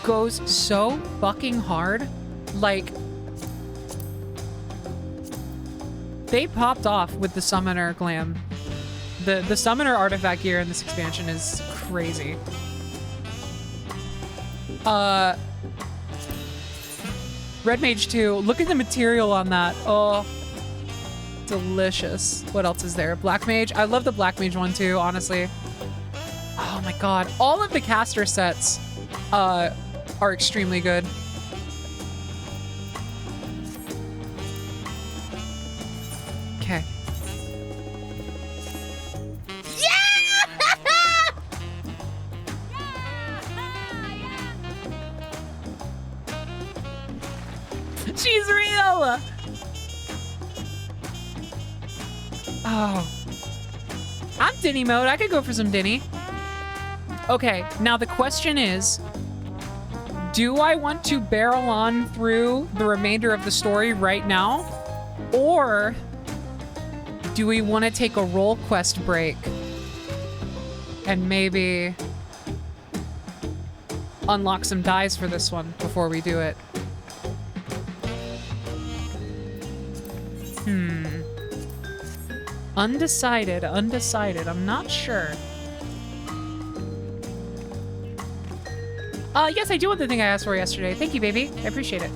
Speaker 1: goes so fucking hard. Like, they popped off with the summoner glam. The summoner artifact gear in this expansion is crazy. Red Mage 2, look at the material on that. Oh, delicious. What else is there? Black Mage. I love the Black Mage one too, honestly. Oh my god. All of the caster sets are extremely good. Okay. She's real! Oh. I'm Dinny mode. I could go for some Dinny. Okay, now the question is, do I want to barrel on through the remainder of the story right now? Or do we want to take a role quest break and maybe unlock some dies for this one before we do it? Undecided, undecided. I'm not sure. Yes, I do want the thing I asked for yesterday. Thank you, baby. I appreciate it.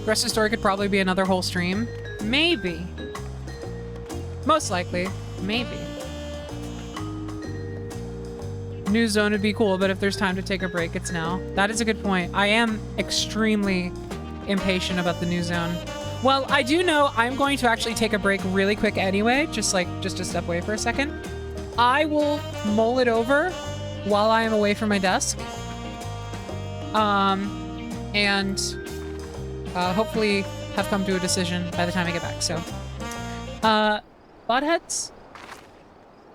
Speaker 1: The rest of the story could probably be another whole stream. Maybe. Most likely. Maybe. New zone would be cool, but if there's time to take a break, it's now. That is a good point. I am extremely impatient about the new zone. Well, I do know I'm going to actually take a break really quick anyway, just to step away for a second. I will mull it over while I am away from my desk. And hopefully have come to a decision by the time I get back. So, bot heads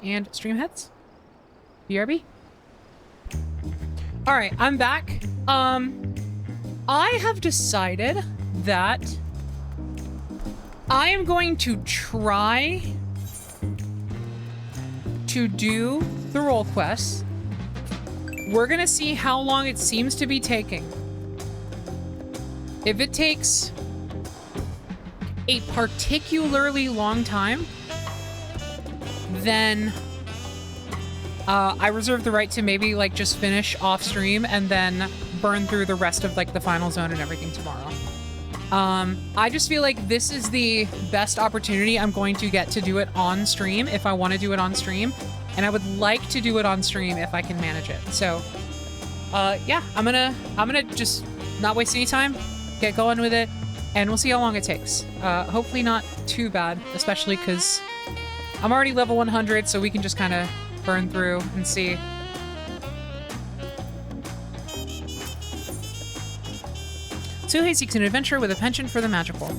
Speaker 1: and stream heads. BRB. All right, I'm back. I have decided that I am going to try to do the role quests. We're gonna see how long it seems to be taking. If it takes a particularly long time, then I reserve the right to maybe like just finish off stream and then burn through the rest of like the final zone and everything tomorrow. I just feel like this is the best opportunity I'm going to get to do it on stream if I want to do it on stream, and I would like to do it on stream if I can manage it. So, yeah, I'm gonna just not waste any time, get going with it, and we'll see how long it takes. Hopefully not too bad, especially because I'm already level 100, so we can just kind of burn through and see. Suhei seeks an adventure with a penchant for the magical.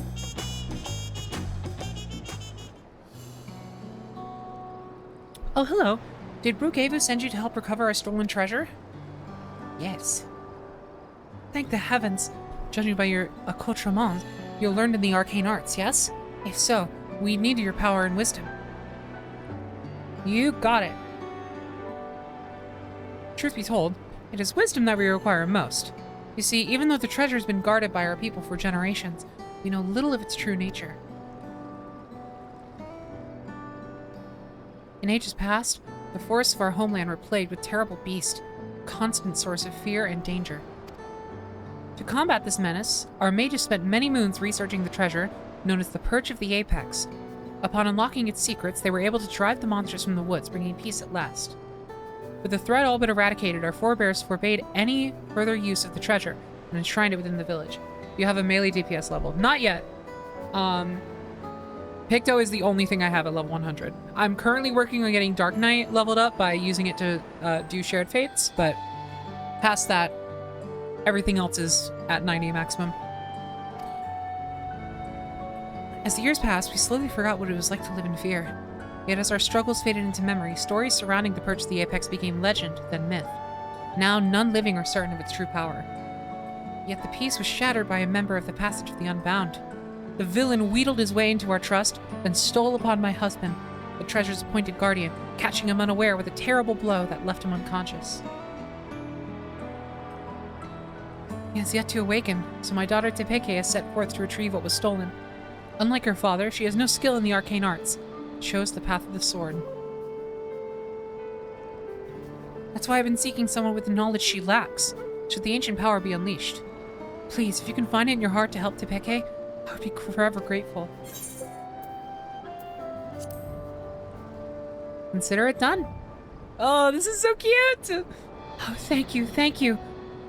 Speaker 1: Oh, hello. Did Brukevu send you to help recover our stolen treasure? Yes. Thank the heavens. Judging by your accoutrements, you learned in the arcane arts, yes? If so, we need your power and wisdom. You got it. Truth be told, it is wisdom that we require most. You see, even though the treasure has been guarded by our people for generations, we know little of its true nature. In ages past, the forests of our homeland were plagued with terrible beasts, a constant source of fear and danger. To combat this menace, our mages spent many moons researching the treasure, known as the Perch of the Apex. Upon unlocking its secrets, they were able to drive the monsters from the woods, bringing peace at last. With the threat all but eradicated, our forebears forbade any further use of the treasure and enshrined it within the village. You have a melee DPS level. Not yet. Picto is the only thing I have at level 100. I'm currently working on getting Dark Knight leveled up by using it to do Shared Fates, but past that, everything else is at 90 maximum. As the years passed, we slowly forgot what it was like to live in fear. Yet as our struggles faded into memory, stories surrounding the Perch of the Apex became legend, then myth. Now none living are certain of its true power. Yet the peace was shattered by a member of the Passage of the Unbound. The villain wheedled his way into our trust, then stole upon my husband, the treasure's appointed guardian, catching him unaware with a terrible blow that left him unconscious. He has yet to awaken, so my daughter Tepeke has set forth to retrieve what was stolen. Unlike her father, she has no skill in the arcane arts. Chose the path of the sword. That's why I've been seeking someone with the knowledge she lacks, should the ancient power be unleashed. Please, if you can find it in your heart to help Tepeke, I would be forever grateful. Consider it done. Oh, this is so cute! Oh, thank you, thank you.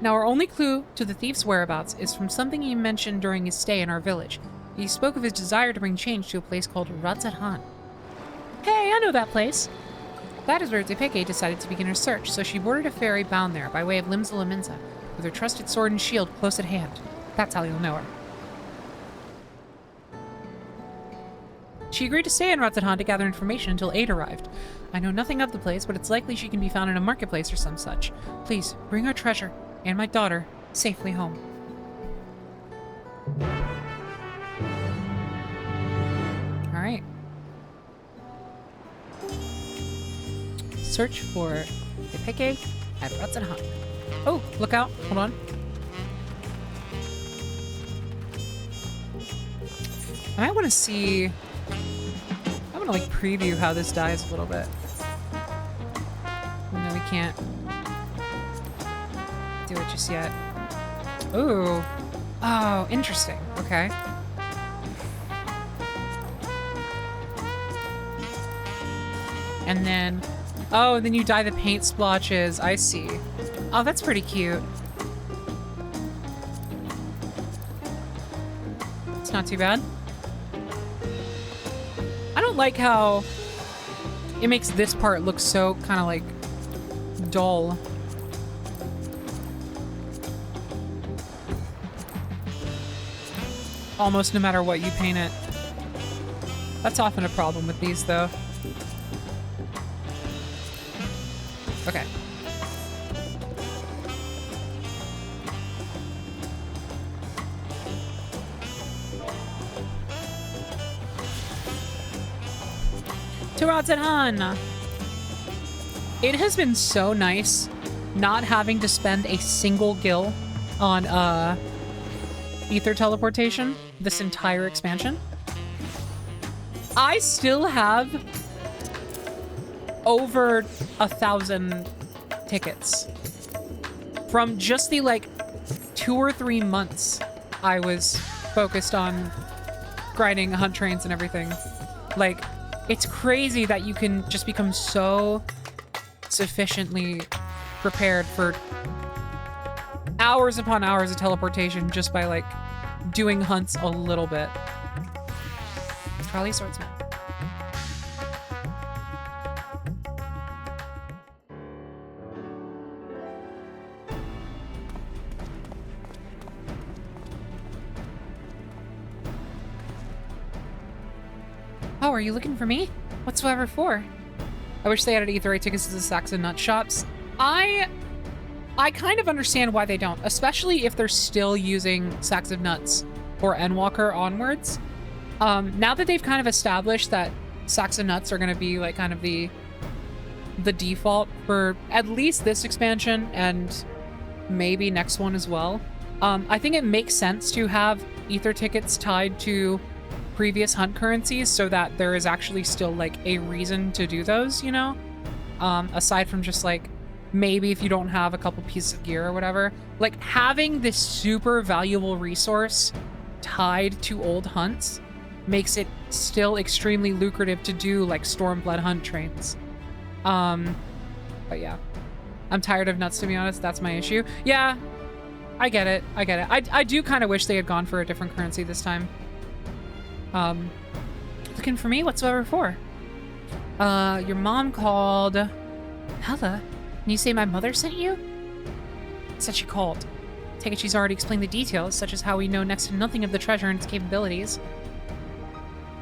Speaker 1: Now our only clue to the thief's whereabouts is from something he mentioned during his stay in our village. He spoke of his desire to bring change to a place called Ratzahan. Hey, I know that place. That is where Tepeke decided to begin her search, so she boarded a ferry bound there by way of Limsa, with her trusted sword and shield close at hand. That's how you'll know her. She agreed to stay in Ratzahan to gather information until aid arrived. I know nothing of the place, but it's likely she can be found in a marketplace or some such. Please, bring our treasure, and my daughter, safely home. Alright. Search for Tepeke at Ratzahan. Oh, look out. Hold on. I might want to see... I want to like preview how this dies a little bit. No, we can't do it just yet. Ooh. Oh, interesting. Okay. And then, oh, then you dye the paint splotches. I see. Oh, that's pretty cute. It's not too bad. I don't like how it makes this part look so kind of like dull. Almost no matter what you paint it. That's often a problem with these, though. Okay. To Rotterdam! It has been so nice not having to spend a single gil on, ether teleportation this entire expansion. I still have over 1,000 tickets from just the like 2 or 3 months I was focused on grinding hunt trains and everything. Like, it's crazy that you can just become so sufficiently prepared for hours upon hours of teleportation just by like doing hunts a little bit. Probably swordsman. Oh, are you looking for me? Whatsoever for? I wish they added etherite tickets to the Saxon nut shops. I kind of understand why they don't, especially if they're still using Sacks of Nuts or Endwalker onwards. Now that they've kind of established that Sacks of Nuts are going to be like kind of the default for at least this expansion and maybe next one as well, I think it makes sense to have ether tickets tied to previous hunt currencies so that there is actually still like a reason to do those, you know? Aside from just like maybe if you don't have a couple pieces of gear or whatever, like having this super valuable resource tied to old hunts makes it still extremely lucrative to do like Stormblood hunt trains. But yeah, I'm tired of nuts, to be honest. That's my issue. Yeah, I get it. I get it. I do kind of wish they had gone for a different currency this time. Looking for me? Whatsoever for? Your mom called. Hella? Can you say my mother sent you? Said she called. Take it she's already explained the details, such as how we know next to nothing of the treasure and its capabilities.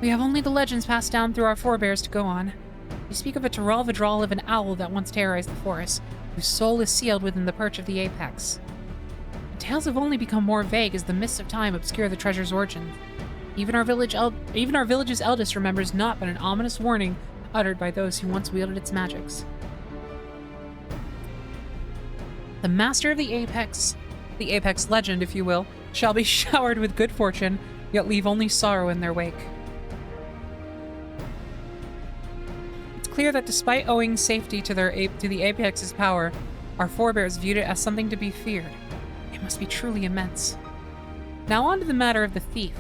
Speaker 1: We have only the legends passed down through our forebears to go on. We speak of a Zoraal of an owl that once terrorized the forest, whose soul is sealed within the perch of the apex. The tales have only become more vague as the mists of time obscure the treasure's origin. Even our village's eldest remembers naught but an ominous warning uttered by those who once wielded its magics. The master of the apex legend, if you will, shall be showered with good fortune, yet leave only sorrow in their wake. It's clear that despite owing safety to the apex's power, our forebears viewed it as something to be feared. It must be truly immense. Now on to the matter of the thief.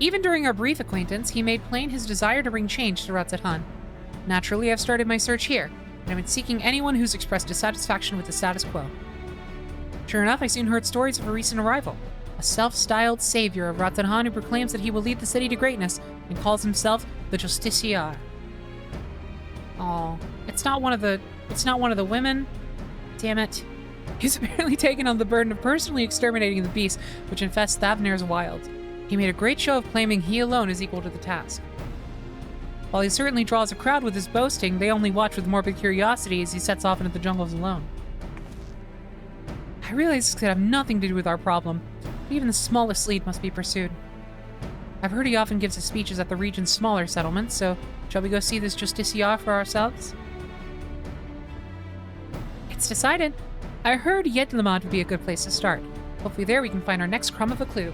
Speaker 1: Even during our brief acquaintance, he made plain his desire to bring change to Rotterdam. Naturally, I've started my search here, and I've been seeking anyone who's expressed dissatisfaction with the status quo. Sure enough, I soon heard stories of a recent arrival, a self-styled savior of Rotterdam who proclaims that he will lead the city to greatness and calls himself the Justiciar. Oh, it's not one of the women. Damn it. He's apparently taken on the burden of personally exterminating the beast which infests Thavner's wild. He made a great show of claiming he alone is equal to the task. While he certainly draws a crowd with his boasting, they only watch with morbid curiosity as he sets off into the jungles alone. I realize this could have nothing to do with our problem, but even the smallest lead must be pursued. I've heard he often gives his speeches at the region's smaller settlements, so shall we go see this Justiciar for ourselves? It's decided. I heard Yedlamad would be a good place to start. Hopefully there we can find our next crumb of a clue.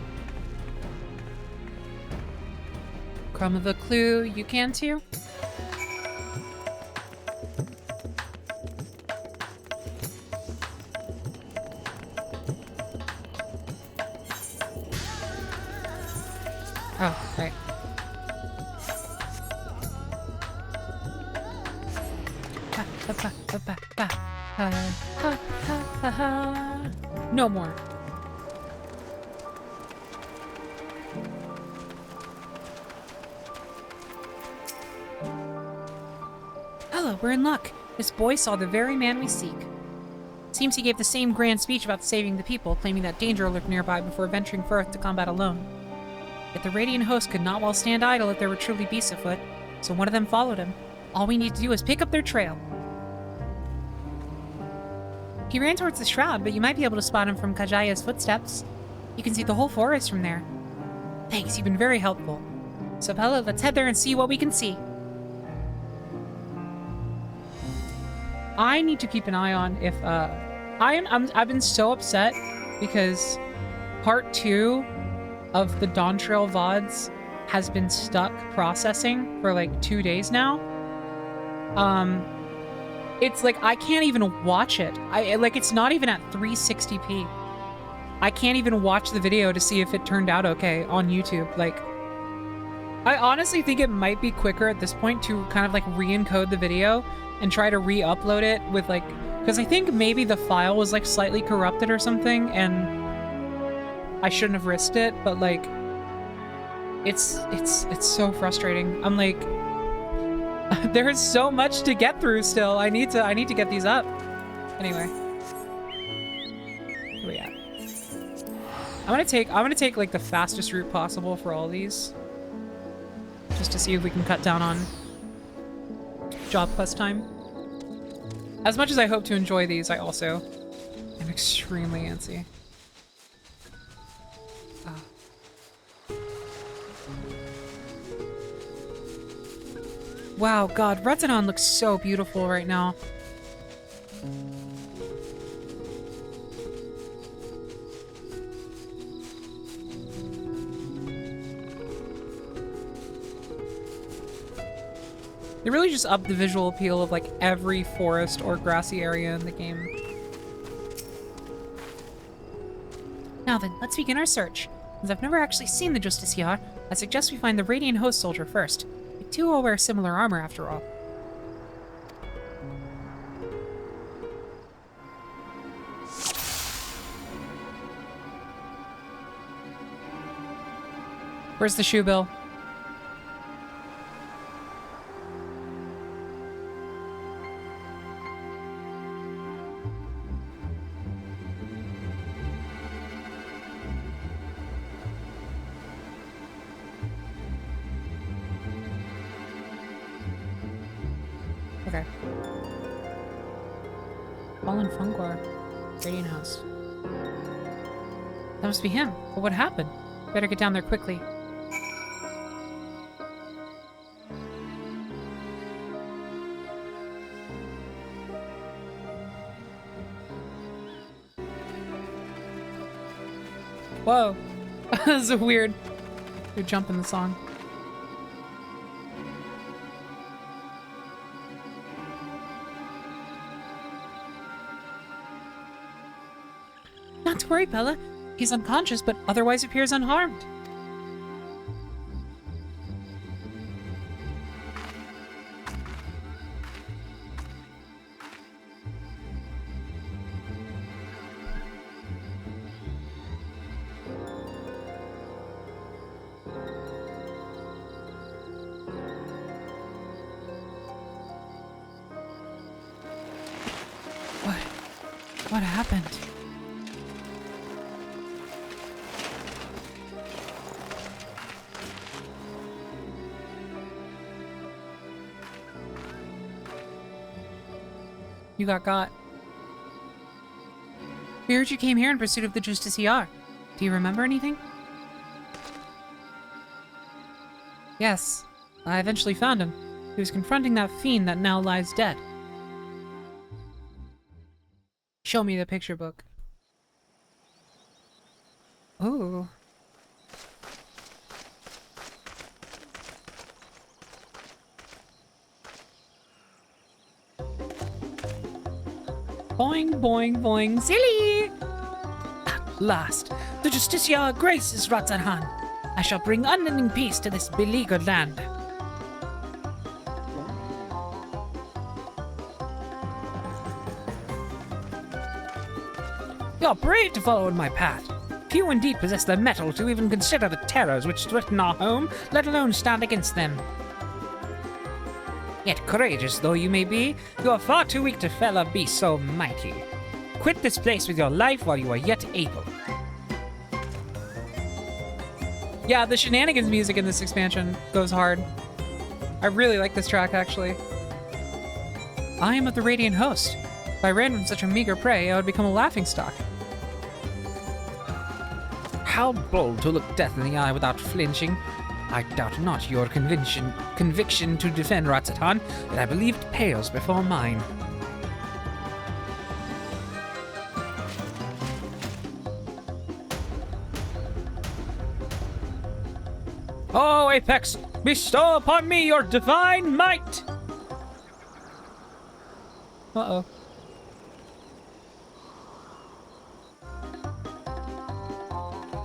Speaker 1: Crumb of a clue, you can too? Oh, right. No more.
Speaker 2: Hello, we're in luck. This boy saw the very man we seek. Seems he gave the same grand speech about saving the people, claiming that danger lurked nearby before venturing forth to combat alone. Yet the Radiant host could not well stand idle if there were truly beasts afoot, so one of them followed him. All we need to do is pick up their trail. He ran towards the shroud, but you might be able to spot him from Kajaya's footsteps. You can see the whole forest from there. Thanks, you've been very helpful. So Bella, let's head there and see what we can see.
Speaker 1: I need to keep an eye on if I've been so upset because part 2 of the DAWNTRAIL VODs has been stuck processing for like 2 days now. It's like I can't even watch it. It's not even at 360p. I can't even watch the video to see if it turned out okay on YouTube. Like, I honestly think it might be quicker at this point to kind of like re-encode the video and try to re-upload it with like, because I think maybe the file was like slightly corrupted or something and I shouldn't have risked it, but like it's so frustrating. I'm like, there's so much to get through still. I need to get these up. Anyway. Where we at? I'm gonna take like the fastest route possible for all these. Just to see if we can cut down on job quest time. As much as I hope to enjoy these, I also am extremely antsy. Wow, God, Retzanon looks so beautiful right now. They really just upped the visual appeal of like every forest or grassy area in the game.
Speaker 2: Now then, let's begin our search. Since I've never actually seen the Justiciar, I suggest we find the Radiant Host Soldier first. The two all wear similar armor after all.
Speaker 1: Where's the shoe bill? Okay. Fallen Fungor. Radiant House. That must be him. But what happened? Better get down there quickly. Whoa. That was a weird jump in the song.
Speaker 2: Not to worry, Bella. He's unconscious, but otherwise appears unharmed.
Speaker 1: What happened? You got. We heard you came here in pursuit of the Justiciar. Do you remember anything? Yes. I eventually found him. He was confronting that fiend that now lies dead. Show me the picture book. Ooh. Boing, boing, boing, silly! At last, the Justiciar graces Ratzahan.
Speaker 19: I shall bring unending peace to this beleaguered land. You're brave to follow in my path. Few indeed possess the mettle to even consider the terrors which threaten our home, let alone stand against them. Yet courageous though you may be, you are far too weak to fell a beast so mighty. Quit this place with your life while you are yet able.
Speaker 1: Yeah, the shenanigans music in this expansion goes hard. I really like this track, actually.
Speaker 19: I am of the Radiant Host. If I ran from such a meager prey, I would become a laughingstock. How bold to look death in the eye without flinching. I doubt not your conviction to defend Ratsatan, but I believe it pales before mine. Oh, Apex, bestow upon me your divine might!
Speaker 1: Uh-oh.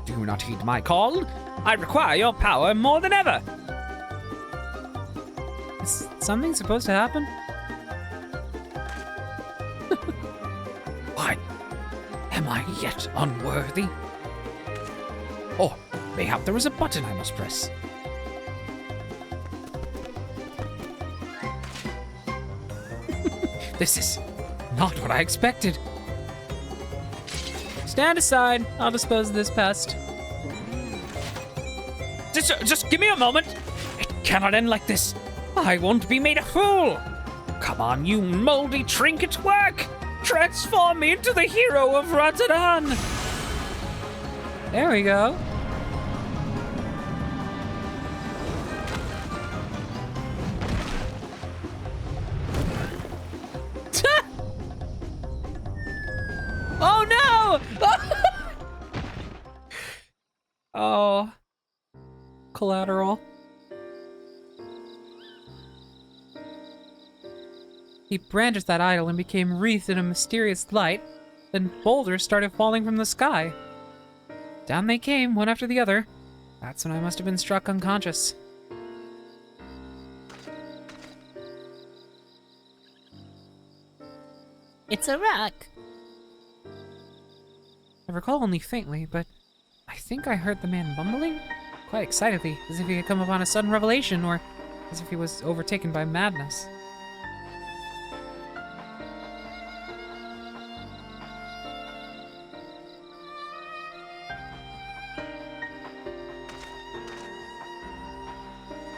Speaker 19: Do not heed my call. I require your power more than ever.
Speaker 1: Is something supposed to happen?
Speaker 19: Why? Am I yet unworthy? Or mayhap there is a button I must press. This is not what I expected.
Speaker 1: Stand aside. I'll dispose of this pest.
Speaker 19: Just give me a moment. It cannot end like this. I won't be made a fool. Come on, you moldy trinket work. Transform me into the hero of Ratsatan.
Speaker 1: There we go. Oh no! Oh. Collateral. He brandished that idol and became wreathed in a mysterious light. Then boulders started falling from the sky. Down they came, one after the other. That's when I must have been struck unconscious.
Speaker 9: It's a rock.
Speaker 1: I recall only faintly, but I think I heard the man mumbling quite excitedly, as if he had come upon a sudden revelation, or as if he was overtaken by madness.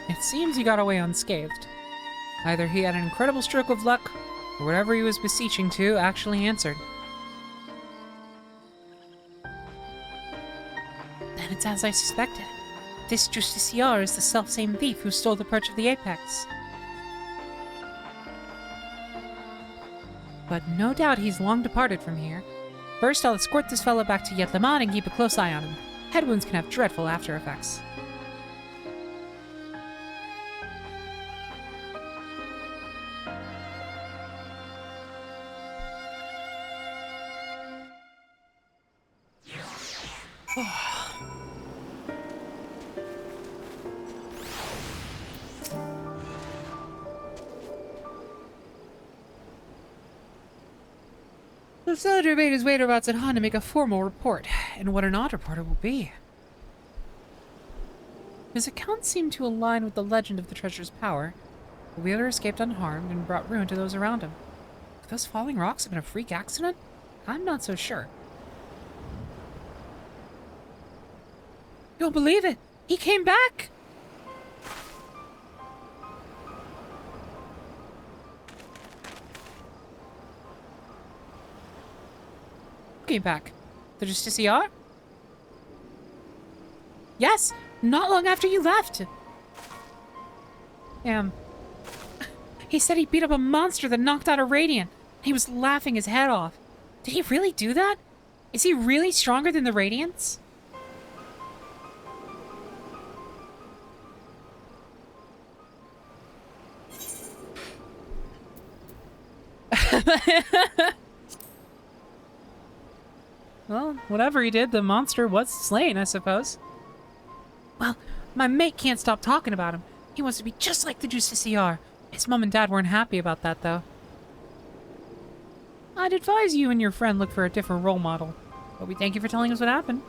Speaker 1: It seems he got away unscathed. Either he had an incredible stroke of luck, or whatever he was beseeching to actually answered.
Speaker 2: Then it's as I suspected. This Justiciar is the selfsame thief who stole the perch of the Apex. But no doubt he's long departed from here. First, I'll escort this fellow back to Yetlaman and keep a close eye on him. Head wounds can have dreadful after effects. The soldier made his way to Ratsatan to make a formal report, and what an odd report it will be. His account seemed to align with the legend of the treasure's power. The wielder escaped unharmed and brought ruin to those around him. Could those falling rocks have been a freak accident? I'm not so sure. You'll believe it! He came back! Came back. The Justiciar? Yes! Not long after you left! Damn. He said he beat up a monster that knocked out a Radiant. He was laughing his head off. Did he really do that? Is he really stronger than the Radiants? Well, whatever he did, the monster was slain, I suppose. Well, My mate can't stop talking about him. He wants to be just like the Justiciar. His mom and dad weren't happy about that, though. I'd advise you and your friend look for a different role model. But we thank you for telling us what happened.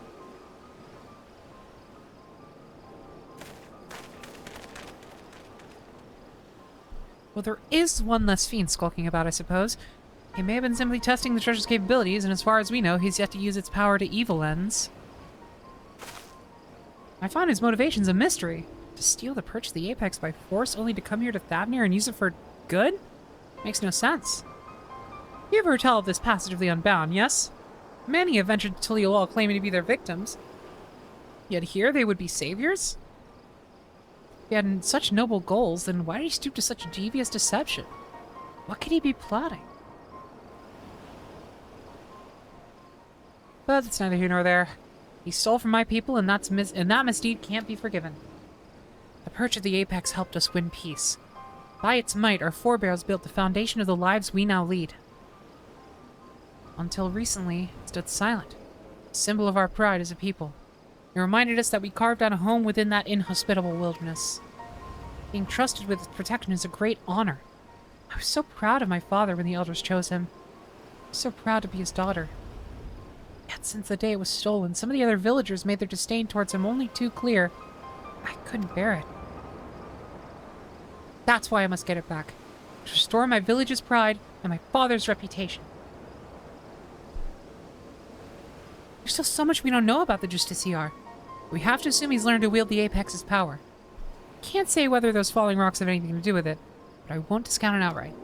Speaker 2: Well, there is one less Sphene skulking about, I suppose. He may have been simply testing the treasure's capabilities, and as far as we know, he's yet to use its power to evil ends. I find his motivations a mystery. To steal the perch of the Apex by force, only to come here to Thavnir and use it for good? Makes no sense. You ever tell of this passage of the Unbound, yes? Many have ventured to Tali'Al claiming to be their victims. Yet here they would be saviors? If he had such noble goals, then why did he stoop to such devious deception? What could he be plotting? But it's neither here nor there. He stole from my people, and that misdeed can't be forgiven. The perch of the Apex helped us win peace. By its might, our forebears built the foundation of the lives we now lead. Until recently, it stood silent, a symbol of our pride as a people. It reminded us that we carved out a home within that inhospitable wilderness. Being trusted with its protection is a great honor. I was so proud of my father when the elders chose him. I was so proud to be his daughter. Yet since the day it was stolen, some of the other villagers made their disdain towards him only too clear. I couldn't bear it. That's why I must get it back. To restore my village's pride and my father's reputation. There's still so much we don't know about the Justiciar. We have to assume he's learned to wield the Apex's power. Can't say whether those falling rocks have anything to do with it, but I won't discount it outright.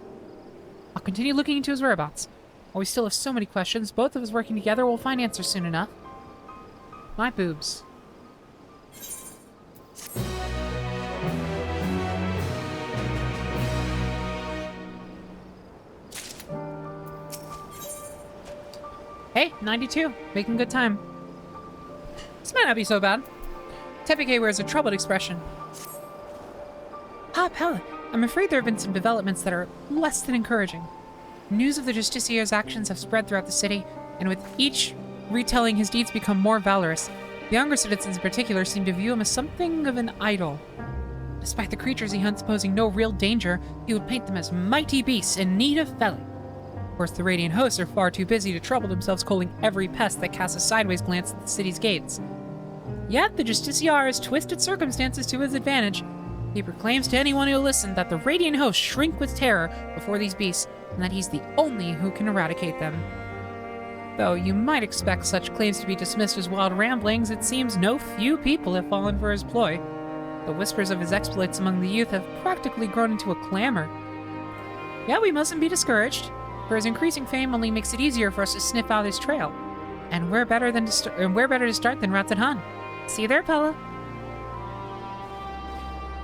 Speaker 2: I'll continue looking into his whereabouts. While we still have so many questions, both of us working together will find answers soon enough. My boobs. Hey, 92. Making good time. This might not be so bad. Tepike wears a troubled expression. Ah, Pella, I'm afraid there have been some developments that are less than encouraging. News of the Justiciar's actions have spread throughout the city, and with each retelling his deeds become more valorous. The younger citizens in particular seem to view him as something of an idol. Despite the creatures he hunts posing no real danger, he would paint them as mighty beasts in need of felling. Of course, the Radiant hosts are far too busy to trouble themselves culling every pest that casts a sideways glance at the city's gates. Yet, the Justiciar has twisted circumstances to his advantage. He proclaims to anyone who'll listen that the Radiant hosts shrink with terror before these beasts, and that he's the only who can eradicate them. Though you might expect such claims to be dismissed as wild ramblings, it seems no few people have fallen for his ploy. The whispers of his exploits among the youth have practically grown into a clamor. Yet we mustn't be discouraged, for his increasing fame only makes it easier for us to sniff out his trail. And where better to start than Ratzahan? See you there, Pella.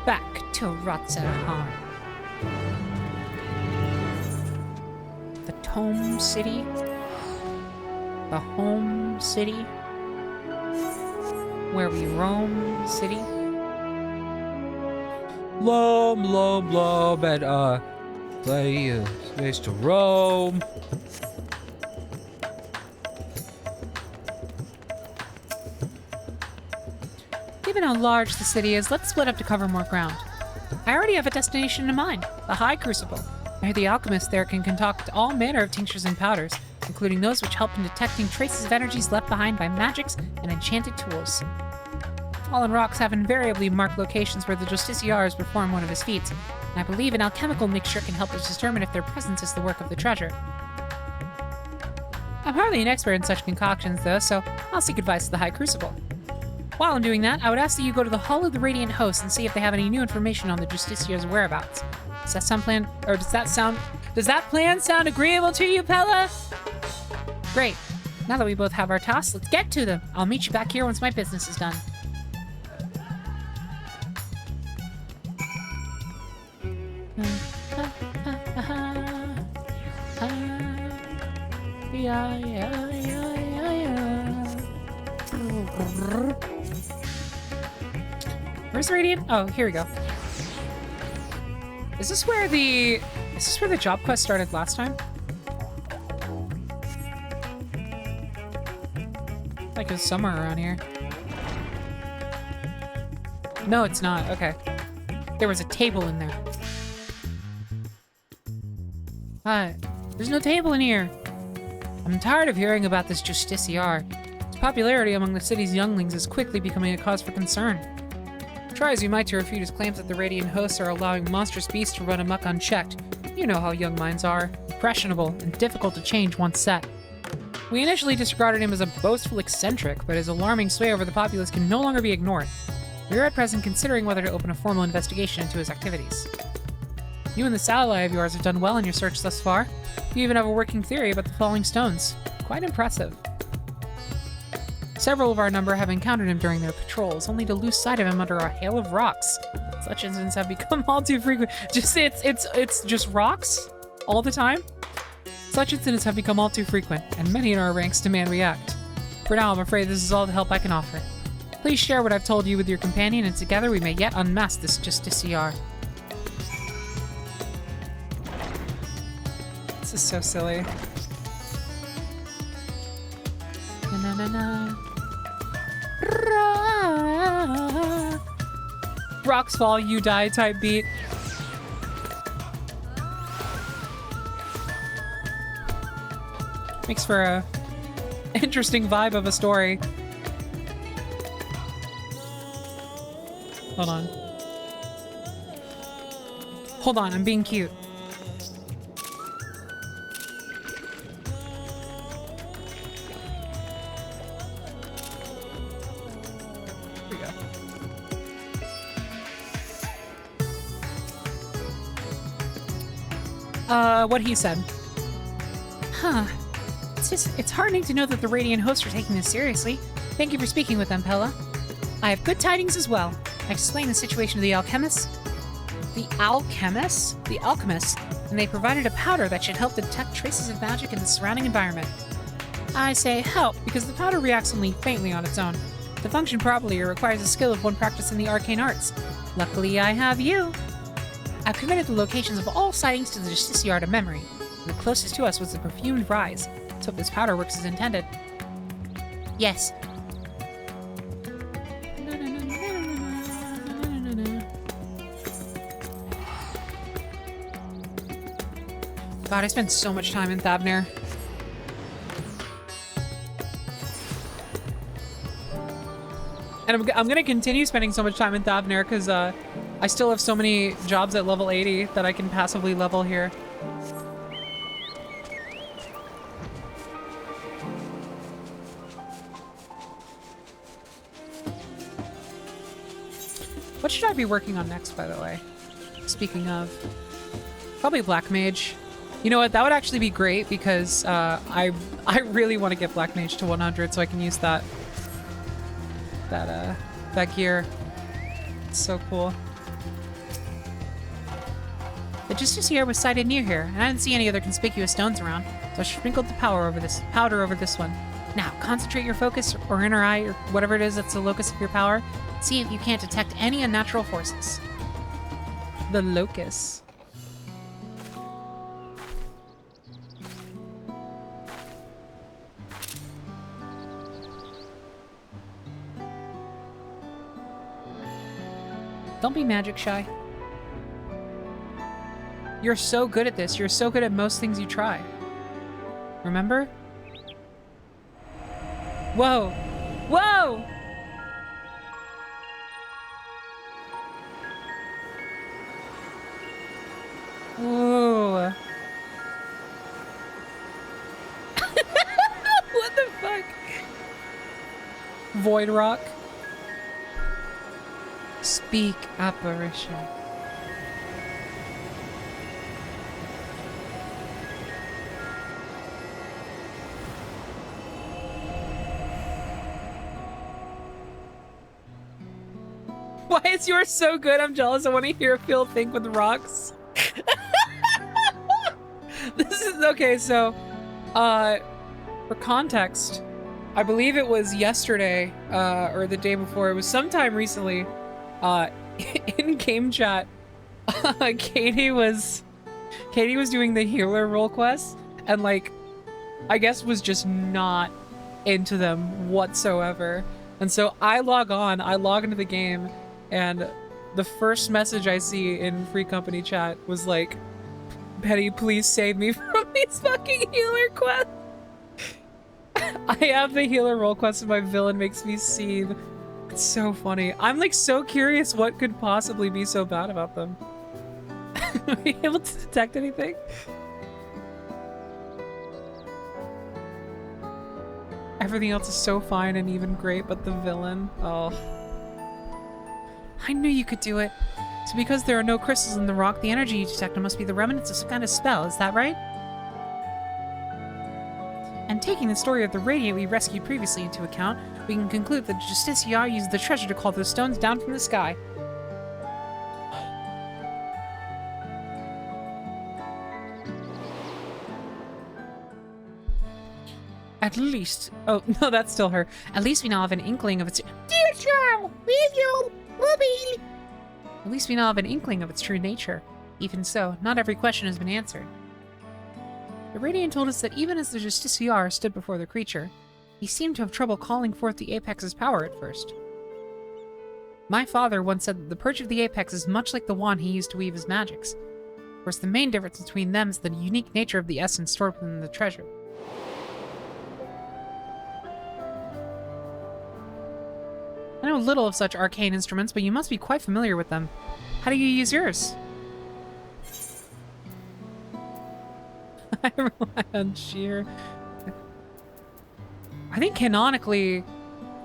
Speaker 2: Back to Ratzahan. The Tome City. The home city. Where we roam the city.
Speaker 16: Lom, and, play a space to roam.
Speaker 2: Given how large the city is, let's split up to cover more ground. I already have a destination in mind, the High Crucible. I hear the alchemists there can concoct all manner of tinctures and powders, including those which help in detecting traces of energies left behind by magics and enchanted tools. Fallen rocks have invariably marked locations where the Justiciar has performed one of his feats, and I believe an alchemical mixture can help us determine if their presence is the work of the treasure. I'm hardly an expert in such concoctions, though, so I'll seek advice of the High Crucible. While I'm doing that, I would ask that you go to the Hall of the Radiant Hosts and see if they have any new information on the Justiciar's whereabouts. Does that plan sound agreeable to you, Pella? Great. Now that we both have our tasks, let's get to them. I'll meet you back here once my business is done. Where's Radiant? Oh, here we go. Is this where the job quest started last time? Like it was somewhere around here.
Speaker 1: No, it's not. Okay. There was a table in there. Hi. There's no table in here. I'm tired of hearing about this Justiciar. Its popularity among the city's younglings is quickly becoming a cause for concern. Try as you might to refute his claims that the Radiant hosts are allowing monstrous beasts to run amok unchecked. You know how young minds are. Impressionable and difficult to change once set. We initially disregarded him as a boastful eccentric, but his alarming sway over the populace can no longer be ignored. We are at present considering whether to open a formal investigation into his activities. You and this ally of yours have done well in your search thus far. You even have a working theory about the falling stones. Quite impressive. Several of our number have encountered him during their patrols, only to lose sight of him under a hail of rocks. Such incidents have become all too frequent. It's just rocks all the time. Such incidents have become all too frequent, and many in our ranks demand we act. For now, I'm afraid this is all the help I can offer. Please share what I've told you with your companion, and together we may yet unmask this Justiciar. This is so silly. Na na na. Rocks fall, you die type beat. Makes for a interesting vibe of a story. Hold on. Hold on, I'm being cute. Here we go. What he said. Huh. It's heartening to know that the Radiant hosts are taking this seriously. Thank you for speaking with them, Pella. I have good tidings as well. I explained the situation to the alchemists. The alchemists, and they provided a powder that should help detect traces of magic in the surrounding environment. I say help because the powder reacts only faintly on its own. To function properly, it requires the skill of one practicing the arcane arts. Luckily, I have you. I've committed the locations of all sightings to the Justiciar to memory. The closest to us was the perfumed rise. Let's hope this powder works as intended. Yes. God, I spent so much time in Thavnir. And I'm gonna continue spending so much time in Thavnir because I still have so many jobs at level 80 that I can passively level here. What should I be working on next, by the way? Speaking of, probably Black Mage. You know what? That would actually be great because I really want to get Black Mage to 100 so I can use that gear. It's so cool. The Justiciar was sighted near here, and I didn't see any other conspicuous stones around, so I sprinkled the powder over this one. Now, concentrate your focus or inner eye or whatever it is that's the locus of your power. See if you can't detect any unnatural forces. The locus. Don't be magic shy. You're so good at this. You're so good at most things you try. Remember? Whoa! Whoa! Whoa. What the fuck? Void Rock. Speak, apparition. Why is yours so good? I'm jealous. I want to hear Phil think with rocks. This is okay. So, for context, I believe it was yesterday or the day before. It was sometime recently. In game chat, Katie was doing the healer role quest, and like, I guess was just not into them whatsoever. And so I log into the game, and the first message I see in Free Company chat was like, Betty, please save me from these fucking healer quests. I have the healer role quest and my villain makes me seethe. It's so funny. I'm like so curious what could possibly be so bad about them. Are you able to detect anything? Everything else is so fine and even great, but the villain, oh. I knew you could do it. So because there are no crystals in the rock, the energy you detect must be the remnants of some kind of spell, is that right? And taking the story of the Radiant we rescued previously into account, we can conclude that Justiciar used the treasure to call those stones down from the sky. At least... Oh, no, that's still her. At least we now have an inkling of its... Dear child, with you, Ruby! At least we now have an inkling of its true nature. Even so, not every question has been answered. The Radiant told us that even as the Justiciar stood before the creature, he seemed to have trouble calling forth the Apex's power at first. My father once said that the Purge of the Apex is much like the wand he used to weave his magics. Of course, the main difference between them is the unique nature of the essence stored within the treasure. I know little of such arcane instruments, but you must be quite familiar with them. How do you use yours? I rely on sheer... I think canonically,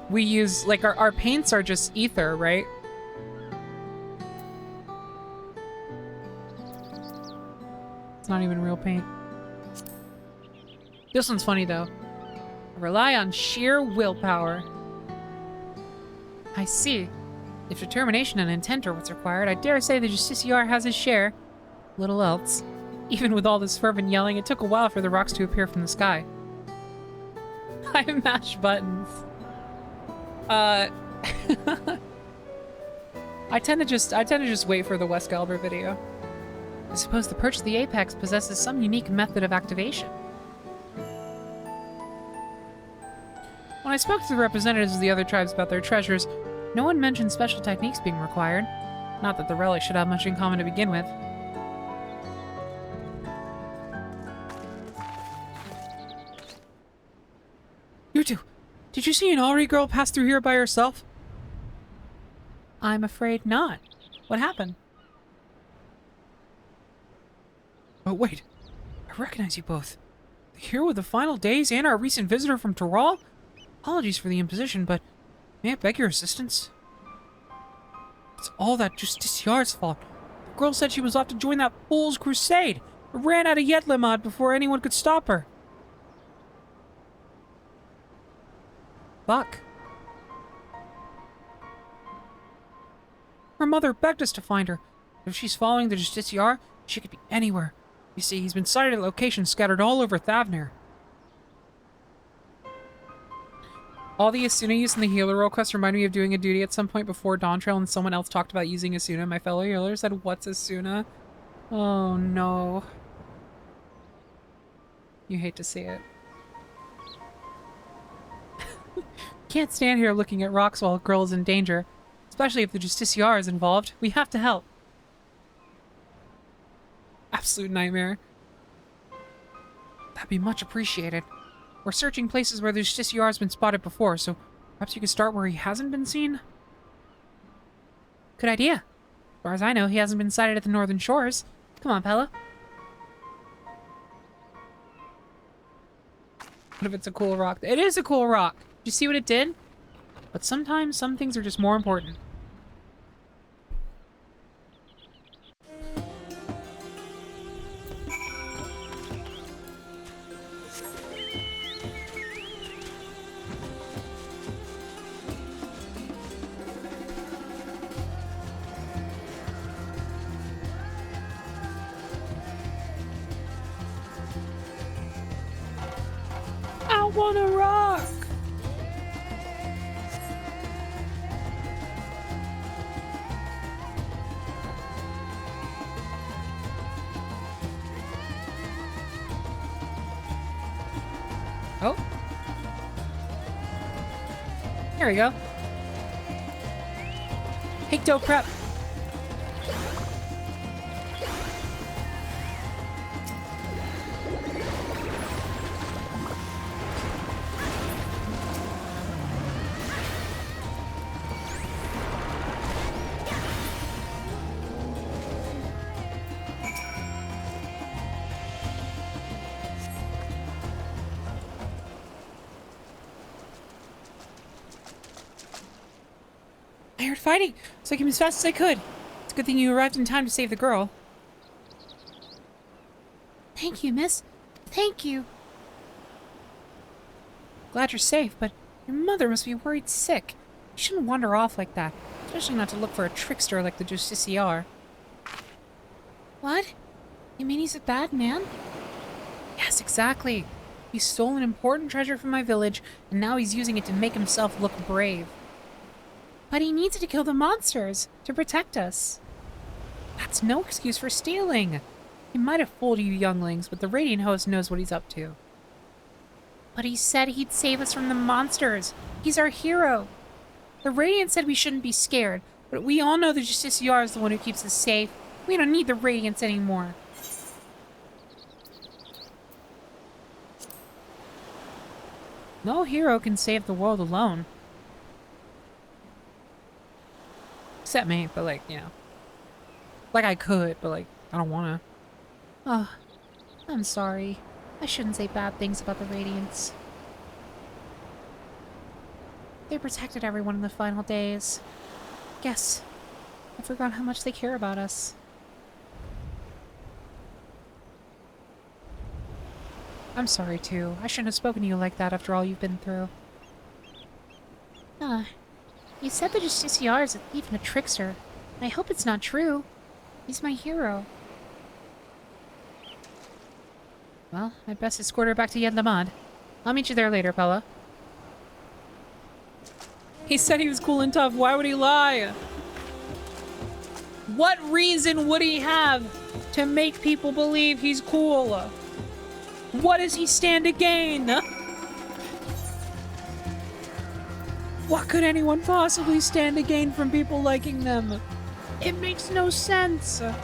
Speaker 1: we use, like, our paints are just ether, right? It's not even real paint. This one's funny, though. I rely on sheer willpower. I see. If determination and intent are what's required, I dare say the Justiciar has his share. Little else. Even with all this fervent yelling, it took a while for the rocks to appear from the sky. I mash buttons. I tend to just wait for the West Galber video. I suppose the Perch of the Apex possesses some unique method of activation. When I spoke to the representatives of the other tribes about their treasures, no one mentioned special techniques being required. Not that the relic should have much in common to begin with. You two, did you see an Auri girl pass through here by herself? I'm afraid not. What happened? Oh, wait. I recognize you both. The hero of the final days and our recent visitor from Zoraal? Apologies for the imposition, but may I beg your assistance? It's all that Justiciar's fault. The girl said she was off to join that fool's crusade, but ran out of Yetlimad before anyone could stop her. Fuck. Her mother begged us to find her. If she's following the Justiciar, she could be anywhere. You see, he's been sighted at locations scattered all over Thavnir. All the Asuna use in the healer role quest remind me of doing a duty at some point before DAWNTRAIL and someone else talked about using Asuna. My fellow healer said, "What's Asuna?" Oh no. You hate to see it. Can't stand here looking at rocks while a girl is in danger. Especially if the Justiciar is involved. We have to help. Absolute nightmare. That'd be much appreciated. We're searching places where the Justiciar has been spotted before, so perhaps you could start where he hasn't been seen? Good idea. As far as I know, he hasn't been sighted at the northern shores. Come on, Pella. What if it's a cool rock? It is a cool rock! Did you see what it did? But sometimes some things are just more important. I wanna rock! Oh. There we go. Hey, Ecto prep. I heard fighting, so I came as fast as I could. It's a good thing you arrived in time to save the girl.
Speaker 2: Thank you, miss. Thank you.
Speaker 1: Glad you're safe, but your mother must be worried sick. You shouldn't wander off like that, especially not to look for a trickster like the Justiciar.
Speaker 2: What? You mean he's a bad man?
Speaker 1: Yes, exactly. He stole an important treasure from my village, and now he's using it to make himself look brave.
Speaker 2: But he needs to kill the monsters to protect us.
Speaker 1: That's no excuse for stealing. He might have fooled you younglings, but the Radiant Host knows what he's up to.
Speaker 2: But he said he'd save us from the monsters. He's our hero.
Speaker 1: The Radiant said we shouldn't be scared, but we all know the Justiciar is the one who keeps us safe. We don't need the Radiants anymore. No hero can save the world alone. Except me, but like, you know. Like I could, but like, I don't wanna.
Speaker 2: Oh, I'm sorry. I shouldn't say bad things about the Radiants. They protected everyone in the final days. Guess I forgot how much they care about us.
Speaker 1: I'm sorry too. I shouldn't have spoken to you like that after all you've been through.
Speaker 2: You said the Justiciar is a thief and a trickster. I hope it's not true. He's my hero.
Speaker 1: Well, I'd best escort her back to Yendamad. I'll meet you there later, Pella. He said he was cool and tough. Why would he lie? What reason would he have to make people believe he's cool? What does he stand to gain? What could anyone possibly stand to gain from people liking them? It makes no sense. The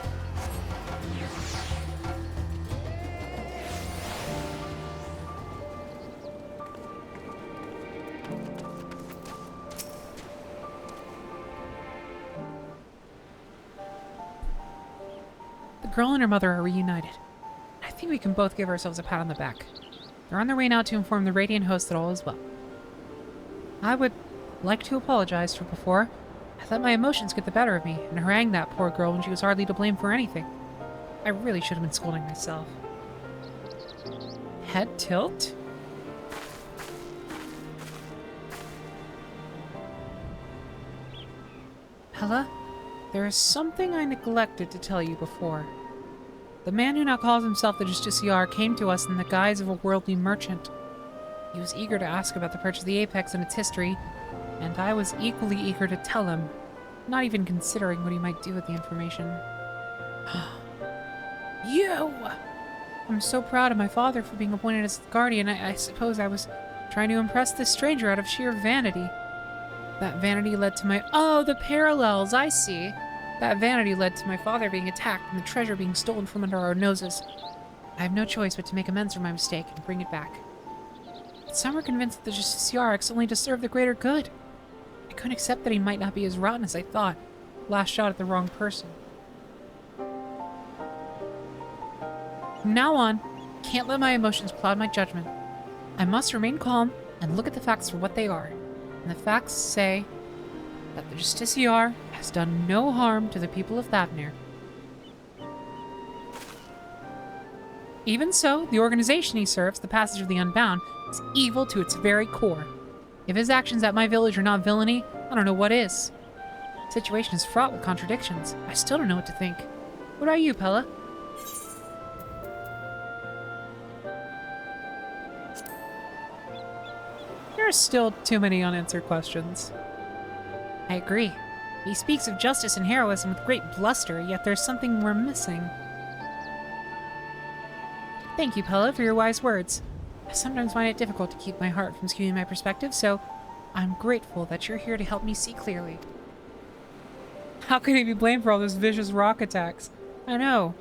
Speaker 1: girl and her mother are reunited. I think we can both give ourselves a pat on the back. They're on their way now to inform the Radiant Host that all is well. I would like to apologize for before. I let my emotions get the better of me and harangued that poor girl when she was hardly to blame for anything. I really should have been scolding myself. Head tilt? Pella, there is something I neglected to tell you before. The man who now calls himself the Justiciar came to us in the guise of a worldly merchant. He was eager to ask about the purchase of the Apex and its history, and I was equally eager to tell him, not even considering what he might do with the information. You! I'm so proud of my father for being appointed as the guardian. I suppose I was trying to impress this stranger out of sheer vanity. That vanity led to my— oh, the parallels, I see. That vanity led to my father being attacked and the treasure being stolen from under our noses. I have no choice but to make amends for my mistake and bring it back. But some are convinced that the Justiciar acts only to serve the greater good. I couldn't accept that he might not be as rotten as I thought. Last shot at the wrong person. From now on, I can't let my emotions cloud my judgment. I must remain calm and look at the facts for what they are. And the facts say that the Justiciar has done no harm to the people of Thavnir. Even so, the organization he serves, the Passage of the Unbound, is evil to its very core. If his actions at my village are not villainy, I don't know what is. The situation is fraught with contradictions. I still don't know what to think. What are you, Pella? There are still too many unanswered questions. I agree. He speaks of justice and heroism with great bluster, yet there's something we're missing. Thank you, Pella, for your wise words. I sometimes find it difficult to keep my heart from skewing my perspective, so I'm grateful that you're here to help me see clearly. How could he be blamed for all those vicious rock attacks? I know.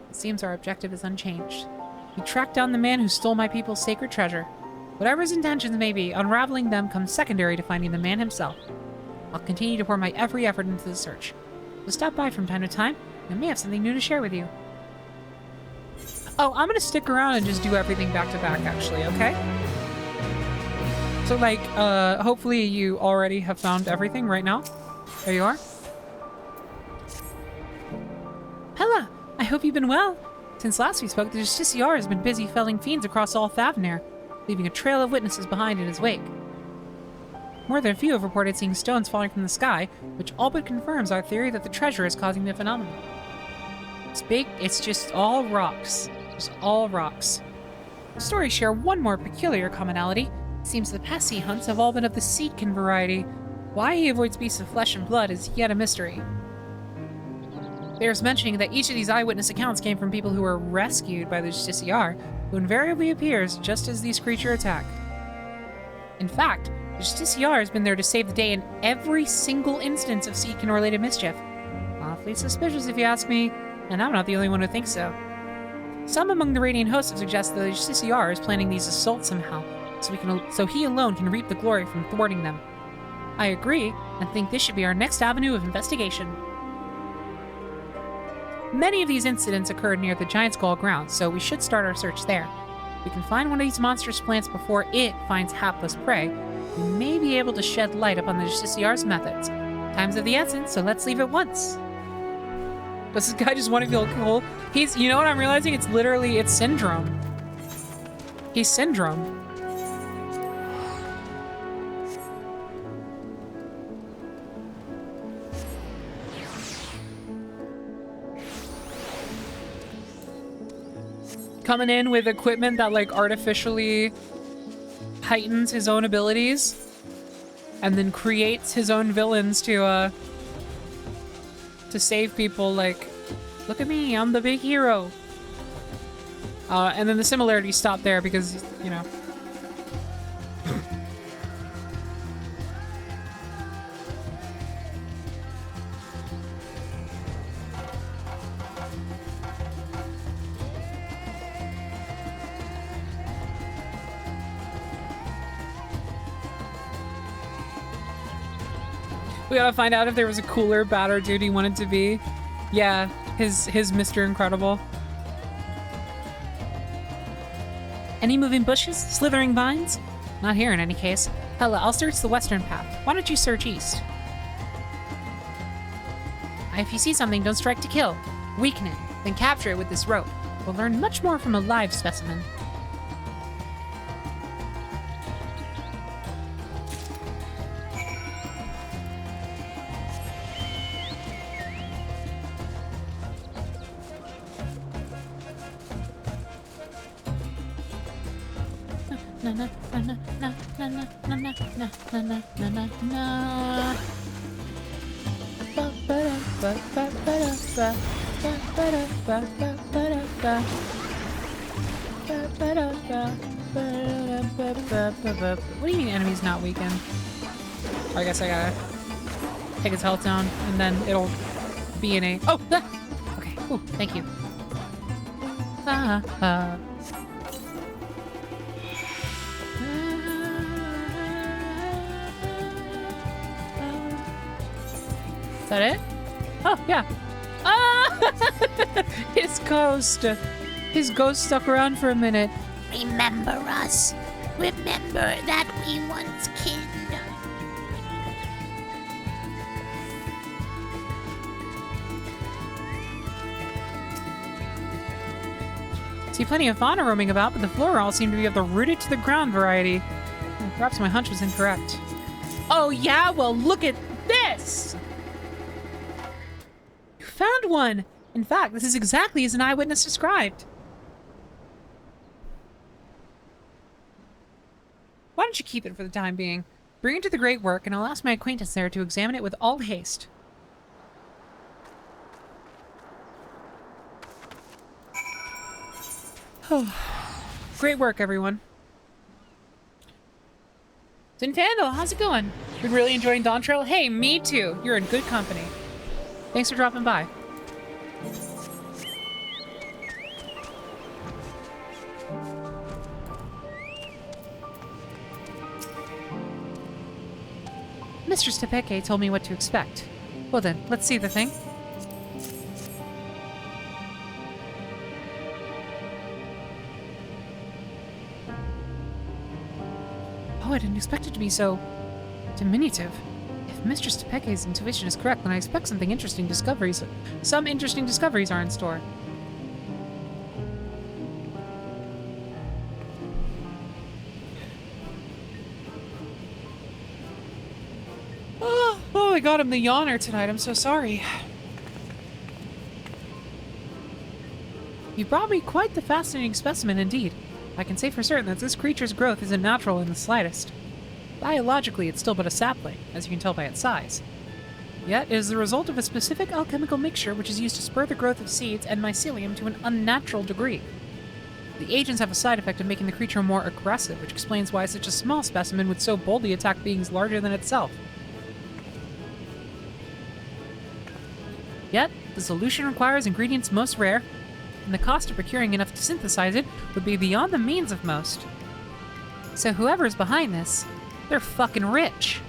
Speaker 2: It seems our objective is unchanged. We track down the man who stole my people's sacred treasure. Whatever his intentions may be, unraveling them comes secondary to finding the man himself. I'll continue to pour my every effort into the search. So stop by from time to time. I may have something new to share with you.
Speaker 1: Oh, I'm gonna stick around and just do everything back to back, actually, okay? So, like, hopefully you already have found everything right now. There you are.
Speaker 2: Hela, I hope you've been well. Since last we spoke, the Justiciar has been busy felling fiends across all Thavnair, leaving a trail of witnesses behind in his wake. More than a few have reported seeing stones falling from the sky, which all but confirms our theory that the treasure is causing the phenomenon.
Speaker 1: It's just all rocks. Just all rocks.
Speaker 2: Stories share one more peculiar commonality. It seems the past sea hunts have all been of the Seedkin variety. Why he avoids beasts of flesh and blood is yet a mystery. Bears mentioning that each of these eyewitness accounts came from people who were rescued by the Justiciar, who invariably appears just as these creatures attack. In fact, the Justiciar has been there to save the day in every single instance of Seedkin-related mischief. Awfully suspicious if you ask me, and I'm not the only one who thinks so. Some among the Radiant hosts have suggested that the Justiciar is planning these assaults somehow, so he alone can reap the glory from thwarting them. I agree, and think this should be our next avenue of investigation. Many of these incidents occurred near the Giant Skull grounds, so we should start our search there. If we can find one of these monstrous plants before it finds hapless prey, we may be able to shed light upon the Justiciar's methods. Time's of the essence, so let's leave at once.
Speaker 1: Does this guy just want to feel cool? You know what I'm realizing? It's Syndrome. He's Syndrome. Coming in with equipment that, like, artificially heightens his own abilities and then creates his own villains to save people. Like, look at me, I'm the big hero. And then the similarities stop there because, you know. We gotta find out if there was a cooler, badder dude he wanted to be. Yeah, his Mr. Incredible.
Speaker 2: Any moving bushes? Slithering vines? Not here in any case. Hela, I'll search the western path. Why don't you search east? If you see something, don't strike to kill. Weaken it, then capture it with this rope. We'll learn much more from a live specimen.
Speaker 1: What do you mean enemy's not weakened? I guess I gotta take his health down and then it'll be in a... Oh! Ah! Okay, ooh, thank you. Is that it? Oh, yeah. Ah! His ghost. His ghost stuck around for a minute.
Speaker 9: Remember us. Remember that we once killed.
Speaker 1: See plenty of fauna roaming about, but the flora all seem to be of the rooted to the ground variety. Perhaps my hunch was incorrect. Oh yeah? Well, look at this! You found one! In fact, this is exactly as an eyewitness described. Why don't you keep it for the time being? Bring it to the Great Work, and I'll ask my acquaintance there to examine it with all haste. Great work, everyone. Zinfandel, how's it going? Been really enjoying DAWNTRAIL? Hey, me too. You're in good company. Thanks for dropping by.
Speaker 2: Mistress Tepeke told me what to expect. Well then, let's see the thing. Oh, I didn't expect it to be so diminutive. If Mistress Tepeke's intuition is correct, then I expect some interesting discoveries are in store.
Speaker 1: Oh, I got him the yawner tonight. I'm so sorry.
Speaker 2: You brought me quite the fascinating specimen indeed. I can say for certain that this creature's growth isn't natural in the slightest. Biologically, it's still but a sapling, as you can tell by its size. Yet, it is the result of a specific alchemical mixture which is used to spur the growth of seeds and mycelium to an unnatural degree. The agents have a side effect of making the creature more aggressive, which explains why such a small specimen would so boldly attack beings larger than itself. Yet, the solution requires ingredients most rare, and the cost of procuring enough to synthesize it would be beyond the means of most. So whoever's behind this, they're fucking rich.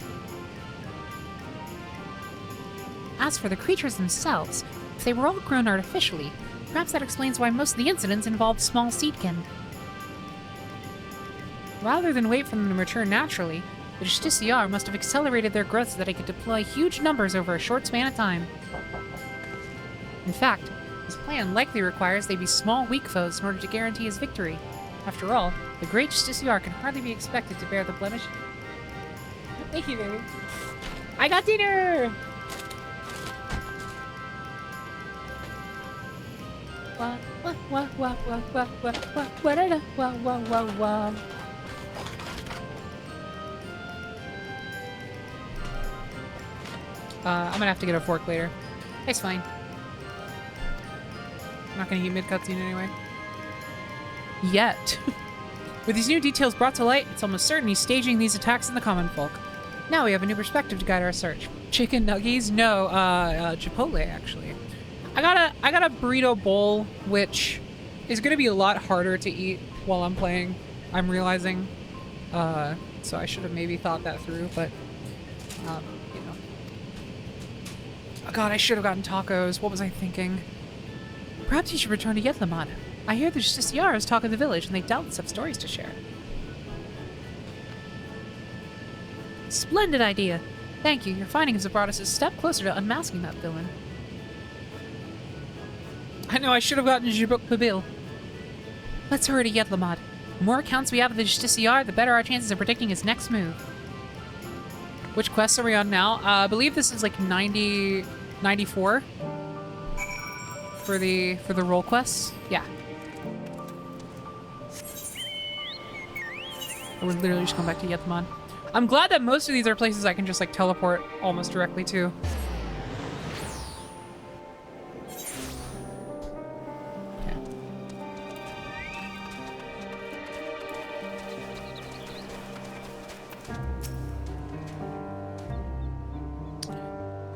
Speaker 2: As for the creatures themselves, if they were all grown artificially, perhaps that explains why most of the incidents involved small seedkin. Rather than wait for them to mature naturally, the Justiciar must have accelerated their growth so that it could deploy huge numbers over a short span of time. In fact, his plan likely requires they be small, weak foes in order to guarantee his victory. After all, the great Justiciar can hardly be expected to bear the blemish. Thank you, baby. I got dinner! I'm gonna have to get a fork later. It's fine. I'm not gonna eat mid-cutscene anyway. Yet. With these new details brought to light, it's almost certain he's staging these attacks in the common folk. Now we have a new perspective to guide our search. Chicken nuggies? No, Chipotle, actually. I got a burrito bowl, which is gonna be a lot harder to eat while I'm playing, I'm realizing. So I should have maybe thought that through, but, you know. Oh god, I should have gotten tacos. What was I thinking? Perhaps you should return to Yetlamad. I hear the Justiciars talk of the village, and they doubtless have stories to share. Splendid idea. Thank you. Your findings have brought us a step closer to unmasking that villain. I know, I should have gotten Jibuk Pabil. Let's hurry to Yetlamad. The more accounts we have of the Justiciar, the better our chances of predicting his next move. Which quests are we on now? I believe this is like 94 for the role quests. Yeah. We're literally just going back to Yetlamad. I'm glad that most of these are places I can just like teleport almost directly to. Okay.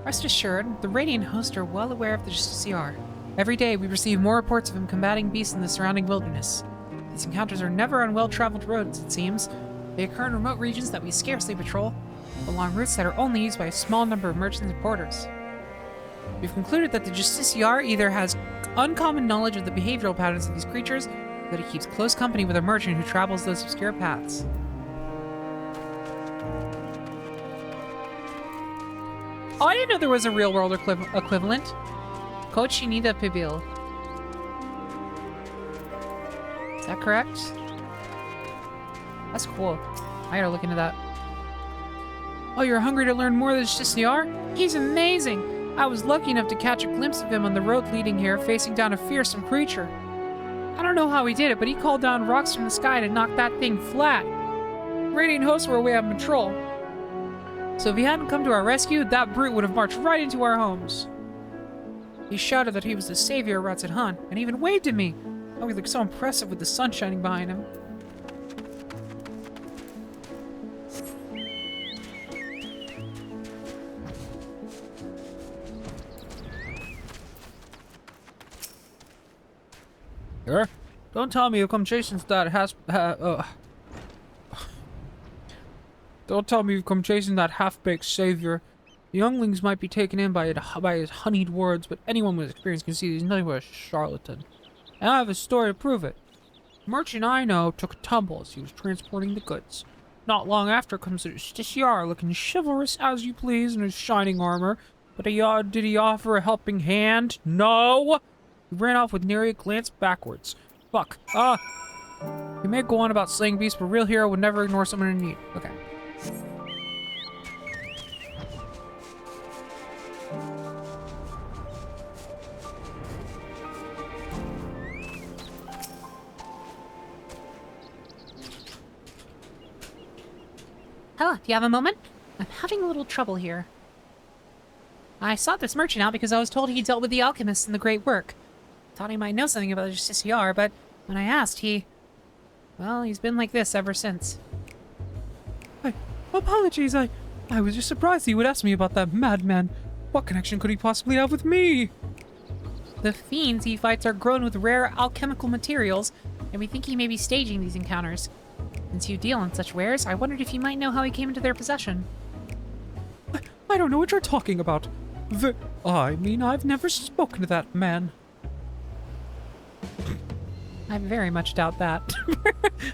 Speaker 2: Rest assured, the Radiant host are well aware of the Justiciar. Every day we receive more reports of him combating beasts in the surrounding wilderness. These encounters are never on well-traveled roads, it seems. They occur in remote regions that we scarcely patrol, along routes that are only used by a small number of merchants and porters. We've concluded that the Justiciar either has uncommon knowledge of the behavioral patterns of these creatures, or that he keeps close company with a merchant who travels those obscure paths. Oh, I didn't know there was a real-world equivalent. Cochinita Pibil. Is that correct? That's cool. I gotta look into that. Oh, you're hungry to learn more of the Justiciar? He's amazing! I was lucky enough to catch a glimpse of him on the road leading here, facing down a fearsome creature. I don't know how he did it, but he called down rocks from the sky to knock that thing flat. Radiant hosts were away on patrol. So if he hadn't come to our rescue, that brute would have marched right into our homes. He shouted that he was the savior of Ratsadhan, and even waved at me. Oh, he looked so impressive with the sun shining behind him.
Speaker 16: Don't tell me you've come chasing that Don't tell me you've come chasing that half-baked savior. The younglings might be taken in by his honeyed words, but anyone with experience can see he's nothing but a charlatan. And I have a story to prove it. The merchant I know took a tumble as he was transporting the goods. Not long after comes the Justiciar, looking chivalrous as you please in his shining armor. But did he offer a helping hand? No! He ran off with nary a glance backwards. Fuck. You may go on about slaying beasts, but a real hero would never ignore someone in need. Okay.
Speaker 2: Hello, do you have a moment? I'm having a little trouble here. I sought this merchant out because I was told he dealt with the alchemists in the great work. Thought he might know something about the Justiciar, but when I asked, well, he's been like this ever since.
Speaker 16: Apologies, I was just surprised he would ask me about that madman. What connection could he possibly have with me?
Speaker 2: The fiends he fights are grown with rare alchemical materials, and we think he may be staging these encounters. Since you deal in such wares, I wondered if you might know how he came into their possession.
Speaker 16: I don't know what you're talking about. I've never spoken to that man.
Speaker 2: I very much doubt that.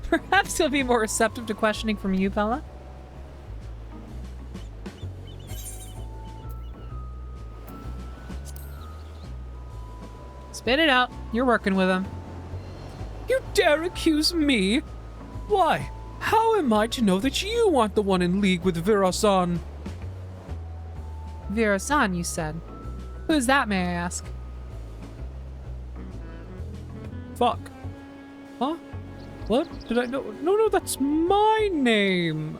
Speaker 2: Perhaps he'll be more receptive to questioning from you, Bella. Spit it out. You're working with him.
Speaker 16: You dare accuse me? Why? How am I to know that you aren't the one in league with Vera-san?
Speaker 2: Vera-san, you said. Who's that, may I ask?
Speaker 16: Fuck. Huh? What? Did I know? No, that's my name.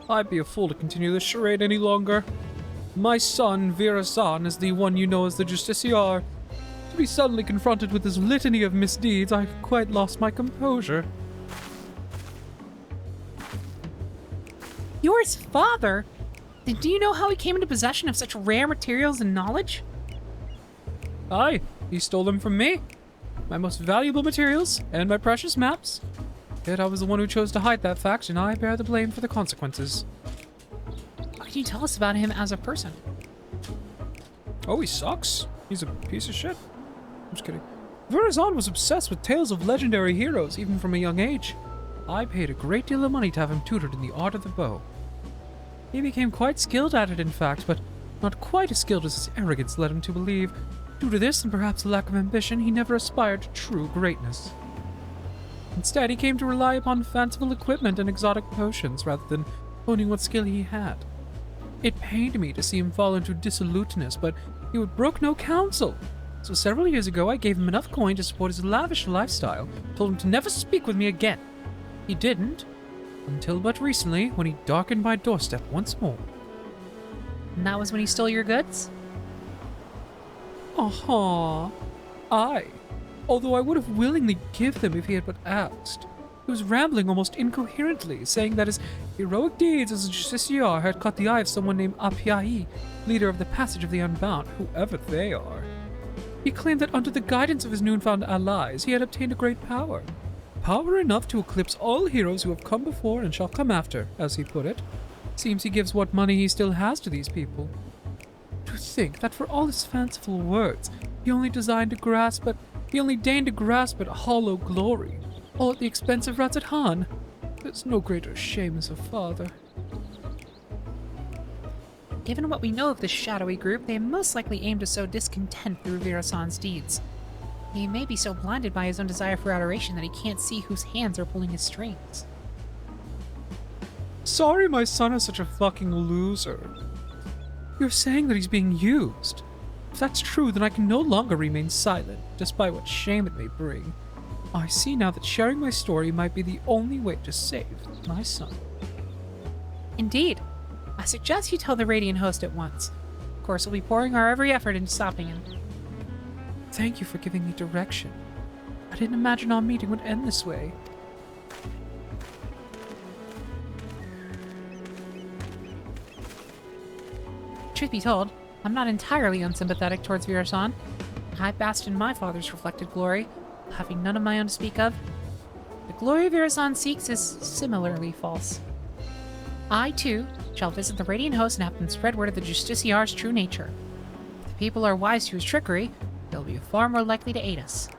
Speaker 16: I'd be a fool to continue this charade any longer. My son, Vera-san, is the one you know as the Justiciar. To be suddenly confronted with this litany of misdeeds, I've quite lost my composure.
Speaker 2: You're his father? Then do you know how he came into possession of such rare materials and knowledge?
Speaker 16: Aye, he stole them from me. My most valuable materials, and my precious maps. Yet I was the one who chose to hide that fact, and I bear the blame for the consequences.
Speaker 2: What can you tell us about him as a person?
Speaker 16: Oh, he sucks. He's a piece of shit. I'm just kidding. Vera-san was obsessed with tales of legendary heroes, even from a young age. I paid a great deal of money to have him tutored in the art of the bow. He became quite skilled at it, in fact, but not quite as skilled as his arrogance led him to believe. Due to this, and perhaps a lack of ambition, he never aspired to true greatness. Instead, he came to rely upon fanciful equipment and exotic potions, rather than honing what skill he had. It pained me to see him fall into dissoluteness, but he would brook no counsel. So several years ago, I gave him enough coin to support his lavish lifestyle, told him to never speak with me again. He didn't, until but recently, when he darkened my doorstep once more.
Speaker 2: And that was when he stole your goods?
Speaker 16: Aye. Although I would have willingly given them if he had but asked. He was rambling almost incoherently, saying that his heroic deeds as a justiciar had caught the eye of someone named Apiai, leader of the Passage of the Unbound, whoever they are. He claimed that under the guidance of his newfound allies, he had obtained a great power. Power enough to eclipse all heroes who have come before and shall come after, as he put it. Seems he gives what money he still has to these people. To think that for all his fanciful words, he only deigned to grasp at hollow glory, all at the expense of Ratzahan. There's no greater shame as a father.
Speaker 2: Given what we know of this shadowy group, they most likely aim to sow discontent through Vera-san's deeds. He may be so blinded by his own desire for adoration that he can't see whose hands are pulling his strings.
Speaker 16: Sorry my son is such a fucking loser. You're saying that he's being used. If that's true, then I can no longer remain silent, despite what shame it may bring. I see now that sharing my story might be the only way to save my son.
Speaker 2: Indeed. I suggest you tell the Radiant host at once. Of course, we'll be pouring our every effort into stopping him.
Speaker 16: Thank you for giving me direction. I didn't imagine our meeting would end this way.
Speaker 2: truth be told, I'm not entirely unsympathetic towards Virasan. I basked in my father's reflected glory, having none of my own to speak of. The glory Virasan seeks is similarly false. I, too, shall visit the Radiant Host and have them spread word of the Justiciar's true nature. If the people are wise to his trickery, they'll be far more likely to aid us.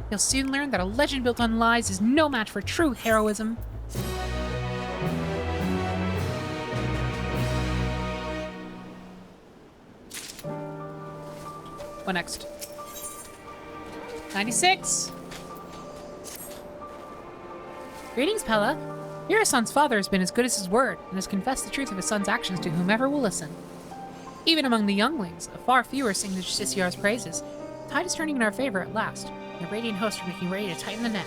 Speaker 2: They'll soon learn that a legend built on lies is no match for true heroism. What next? 96! Greetings, Pella. Virasan's father has been as good as his word, and has confessed the truth of his son's actions to whomever will listen. Even among the younglings, a far fewer sing the Justiciar's praises. The tide is turning in our favor at last. The Radiant Host are making ready to tighten the net.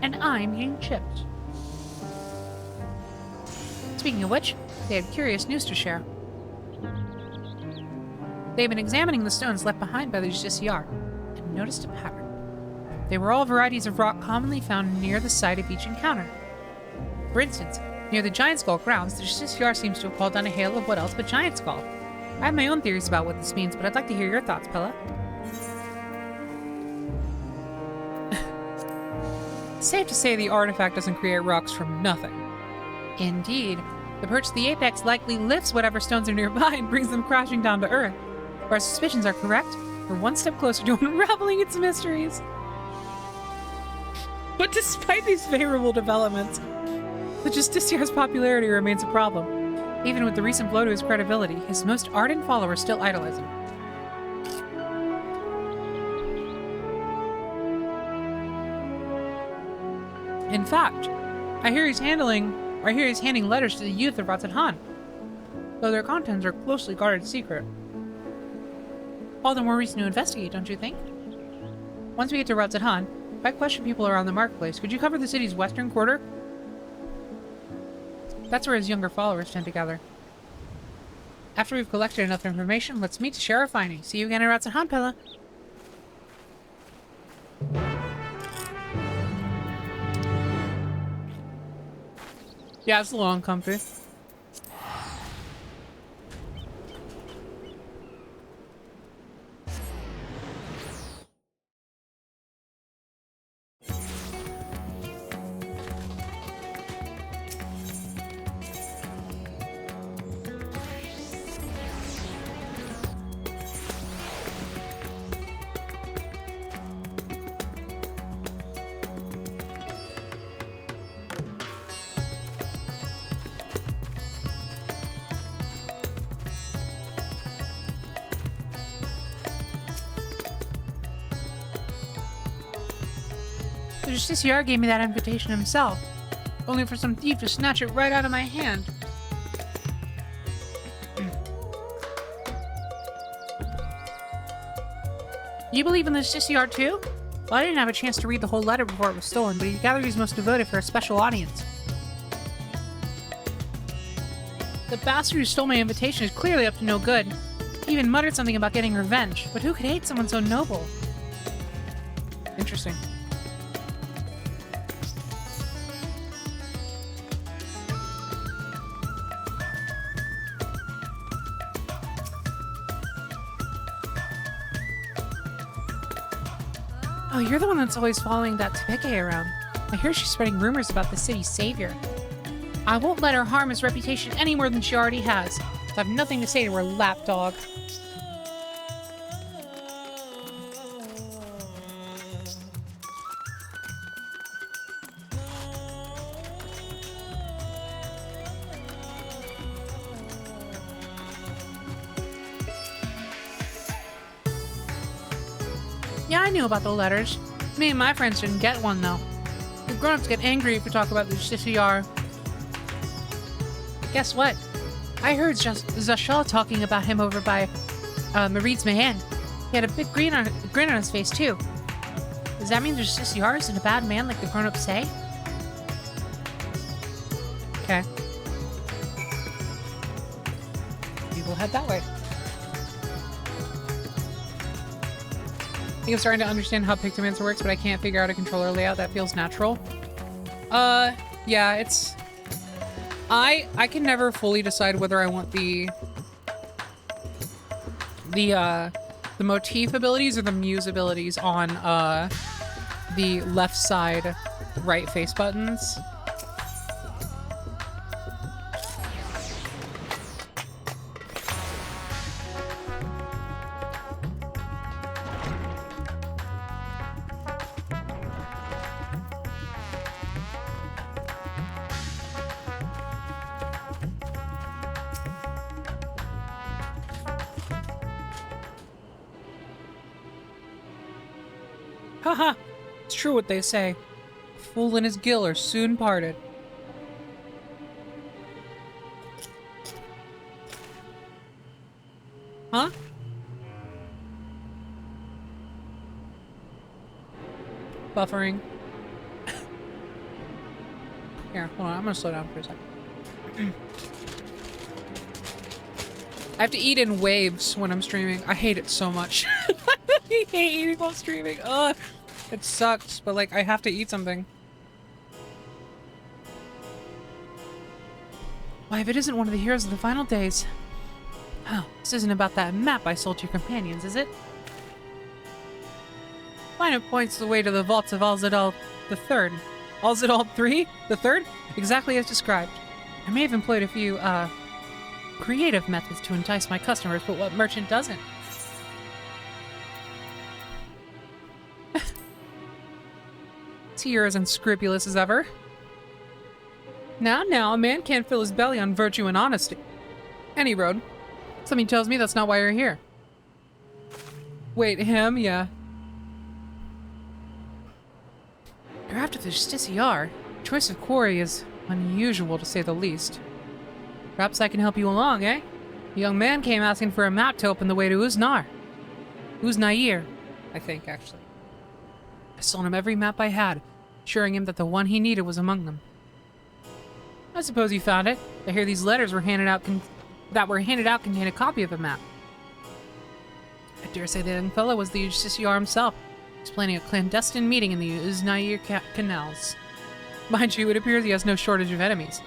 Speaker 2: And I'm eating chips. Speaking of which, they had curious news to share. They've been examining the stones left behind by the Justiciar, and noticed a pattern. They were all varieties of rock commonly found near the site of each encounter. For instance, near the Giant Skull grounds, the Justiciar seems to have called down a hail of what else but Giant Skull. I have my own theories about what this means, but I'd like to hear your thoughts, Pella. Safe to say the artifact doesn't create rocks from nothing. Indeed, the perch at the apex likely lifts whatever stones are nearby and brings them crashing down to Earth. If our suspicions are correct, we're one step closer to unraveling its mysteries. But despite these favorable developments, the Justiciar's popularity remains a problem. Even with the recent blow to his credibility, his most ardent followers still idolize him. In fact, I hear he's handing letters to the youth of Ratatan, though their contents are closely guarded secret. All the more reason to investigate, don't you think? Once we get to Ratatan, if I question people around the marketplace, could you cover the city's western quarter? That's where his younger followers tend to gather. After we've collected enough information, let's meet to share our findings. See you again at Ratatan, Pella. Yeah, it's a little uncomfy. The Justiciar gave me that invitation himself, only for some thief to snatch it right out of my hand. You believe in the Justiciar too? Well, I didn't have a chance to read the whole letter before it was stolen, but he gathered his most devoted for a special audience. The bastard who stole my invitation is clearly up to no good. He even muttered something about getting revenge, but who could hate someone so noble? Interesting. Oh, you're the one that's always following that Tepeke around. I hear she's spreading rumors about the city's savior. I won't let her harm his reputation any more than she already has. I have nothing to say to her lapdog. Yeah, I knew about the letters. Me and my friends didn't get one, though. The grown-ups get angry if we talk about the Justiciar. Guess what? I heard Zashal talking about him over by Marid's Mahan. He had a big grin on his face, too. Does that mean the Justiciar isn't a bad man like the grown-ups say? Okay. We will head that way. I think I'm starting to understand how Pictomancer works, but I can't figure out a controller layout that feels natural. Yeah, it's...
Speaker 1: I can never fully decide whether I want the motif abilities or the muse abilities on the left side right face buttons. Haha, it's true what they say. A fool and his gill are soon parted. Huh? Buffering. Here, hold on, I'm gonna slow down for a second. I have to eat in waves when I'm streaming. I hate it so much. I hate eating while streaming. Ugh, it sucks, but like I have to eat something.
Speaker 2: Why, if it isn't one of the heroes of the final days. Oh, this isn't about that map I sold to your companions, is it?
Speaker 1: Fine, it points the way to the vaults of Al-Zadal III. Al-Zadal III? The third? Exactly as described.
Speaker 2: I may have employed a few, creative methods to entice my customers, but what merchant doesn't?
Speaker 1: You're as unscrupulous as ever. Now, a man can't fill his belly on virtue and honesty. Any road. Something tells me that's not why you're here. Wait, him? Yeah.
Speaker 2: You're after the Justiciar. Choice of quarry is unusual, to say the least.
Speaker 1: Perhaps I can help you along, eh? A young man came asking for a map to open the way to Uznar. Uznair, I think, actually. I sold him every map I had, assuring him that the one he needed was among them. I suppose you found it. I hear these letters were handed out contain a copy of a map. I dare say the young fellow was the Justiciar himself, explaining a clandestine meeting in the Uznair canals. Mind you, it appears he has no shortage of enemies.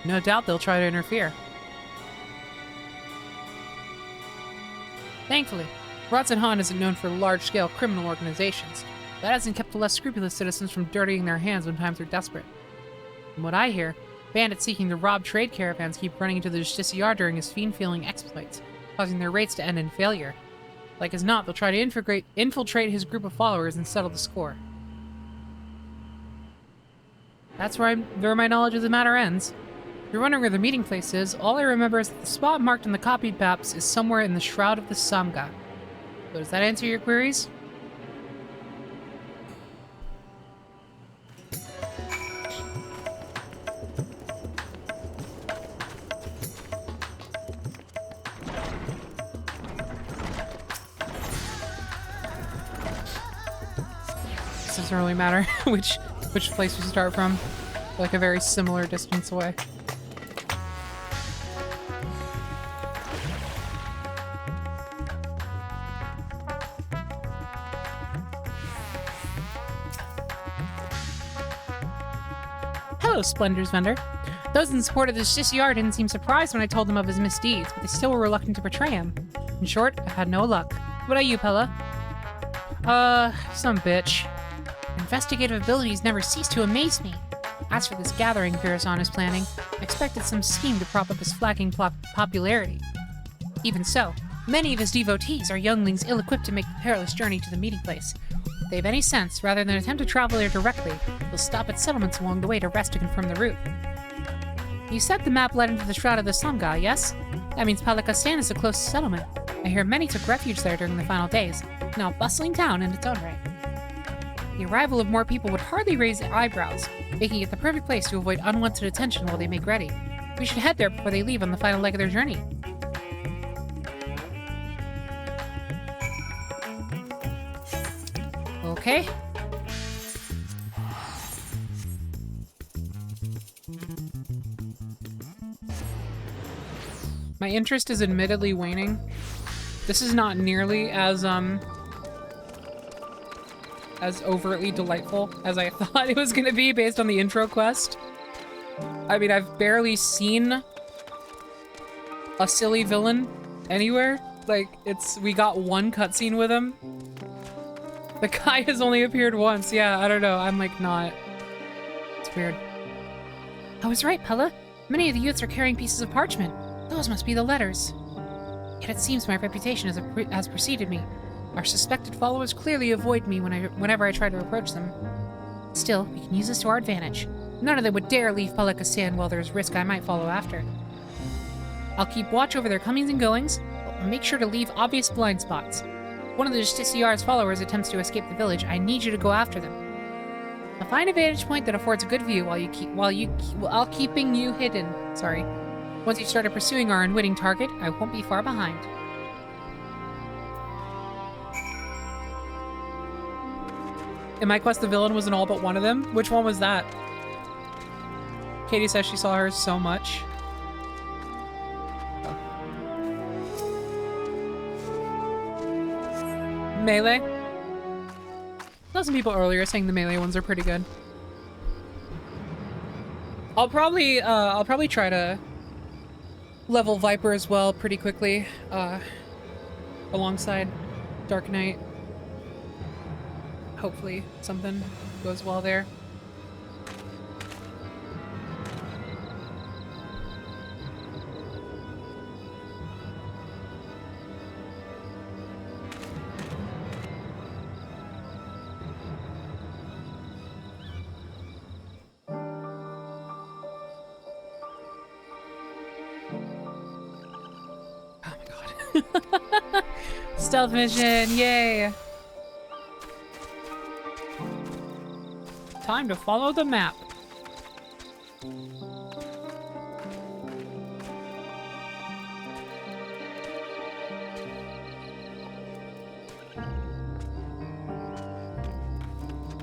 Speaker 1: No doubt they'll try to interfere. Thankfully, Ratzenhan isn't known for large-scale criminal organizations. That hasn't kept the less scrupulous citizens from dirtying their hands when times are desperate. From what I hear, bandits seeking to rob trade caravans keep running into the Justiciar during his Sphene-feeling exploits, causing their raids to end in failure. Like as not, they'll try to infiltrate his group of followers and settle the score. That's where my knowledge of the matter ends. If you're wondering where the meeting place is, all I remember is that the spot marked in the copied maps is somewhere in the Shroud of the Samga. So does that answer your queries? Doesn't really matter which place we start from. Like a very similar distance away. Hello, Splendor's vendor. Those in support of the Justiciar didn't seem surprised when I told them of his misdeeds, but they still were reluctant to betray him. In short, I had no luck. What about you, Pella? Some bitch.
Speaker 2: Investigative abilities never cease to amaze me. As for this gathering Virazon is planning, I expected some scheme to prop up his flagging popularity. Even so, many of his devotees are younglings ill-equipped to make the perilous journey to the meeting place. If they have any sense, rather than attempt to travel there directly, they'll stop at settlements along the way to rest to confirm the route. You said the map led into the Shroud of the Samga, yes? That means Palakastan is the closest settlement. I hear many took refuge there during the final days, now a bustling town in its own right. The arrival of more people would hardly raise eyebrows, making it the perfect place to avoid unwanted attention while they make ready. We should head there before they leave on the final leg of their journey.
Speaker 1: Okay. My interest is admittedly waning. This is not nearly as overtly delightful as I thought it was gonna be based on the intro quest. I mean, I've barely seen a silly villain anywhere. Like, we got one cutscene with him. The guy has only appeared once. Yeah, I don't know. I'm like not. It's weird.
Speaker 2: I was right, Pella. Many of the youths are carrying pieces of parchment. Those must be the letters. Yet it seems my reputation has preceded me. Our suspected followers clearly avoid me whenever I try to approach them. Still, we can use this to our advantage. None of them would dare leave Palakasan while there's risk I might follow after. I'll keep watch over their comings and goings, but make sure to leave obvious blind spots. If one of the Justiciar's followers attempts to escape the village, I need you to go after them. I'll find a vantage point that affords a good view while keeping you hidden. Sorry. Once you've started pursuing our unwitting target, I won't be far behind.
Speaker 1: In my quest, the villain was in all but one of them. Which one was that? Katie says she saw her so much. Melee. Saw some people earlier saying the melee ones are pretty good. I'll probably try to level Viper as well pretty quickly, alongside Dark Knight. Hopefully something goes well there. Stealth mission, yay! Time to follow the map.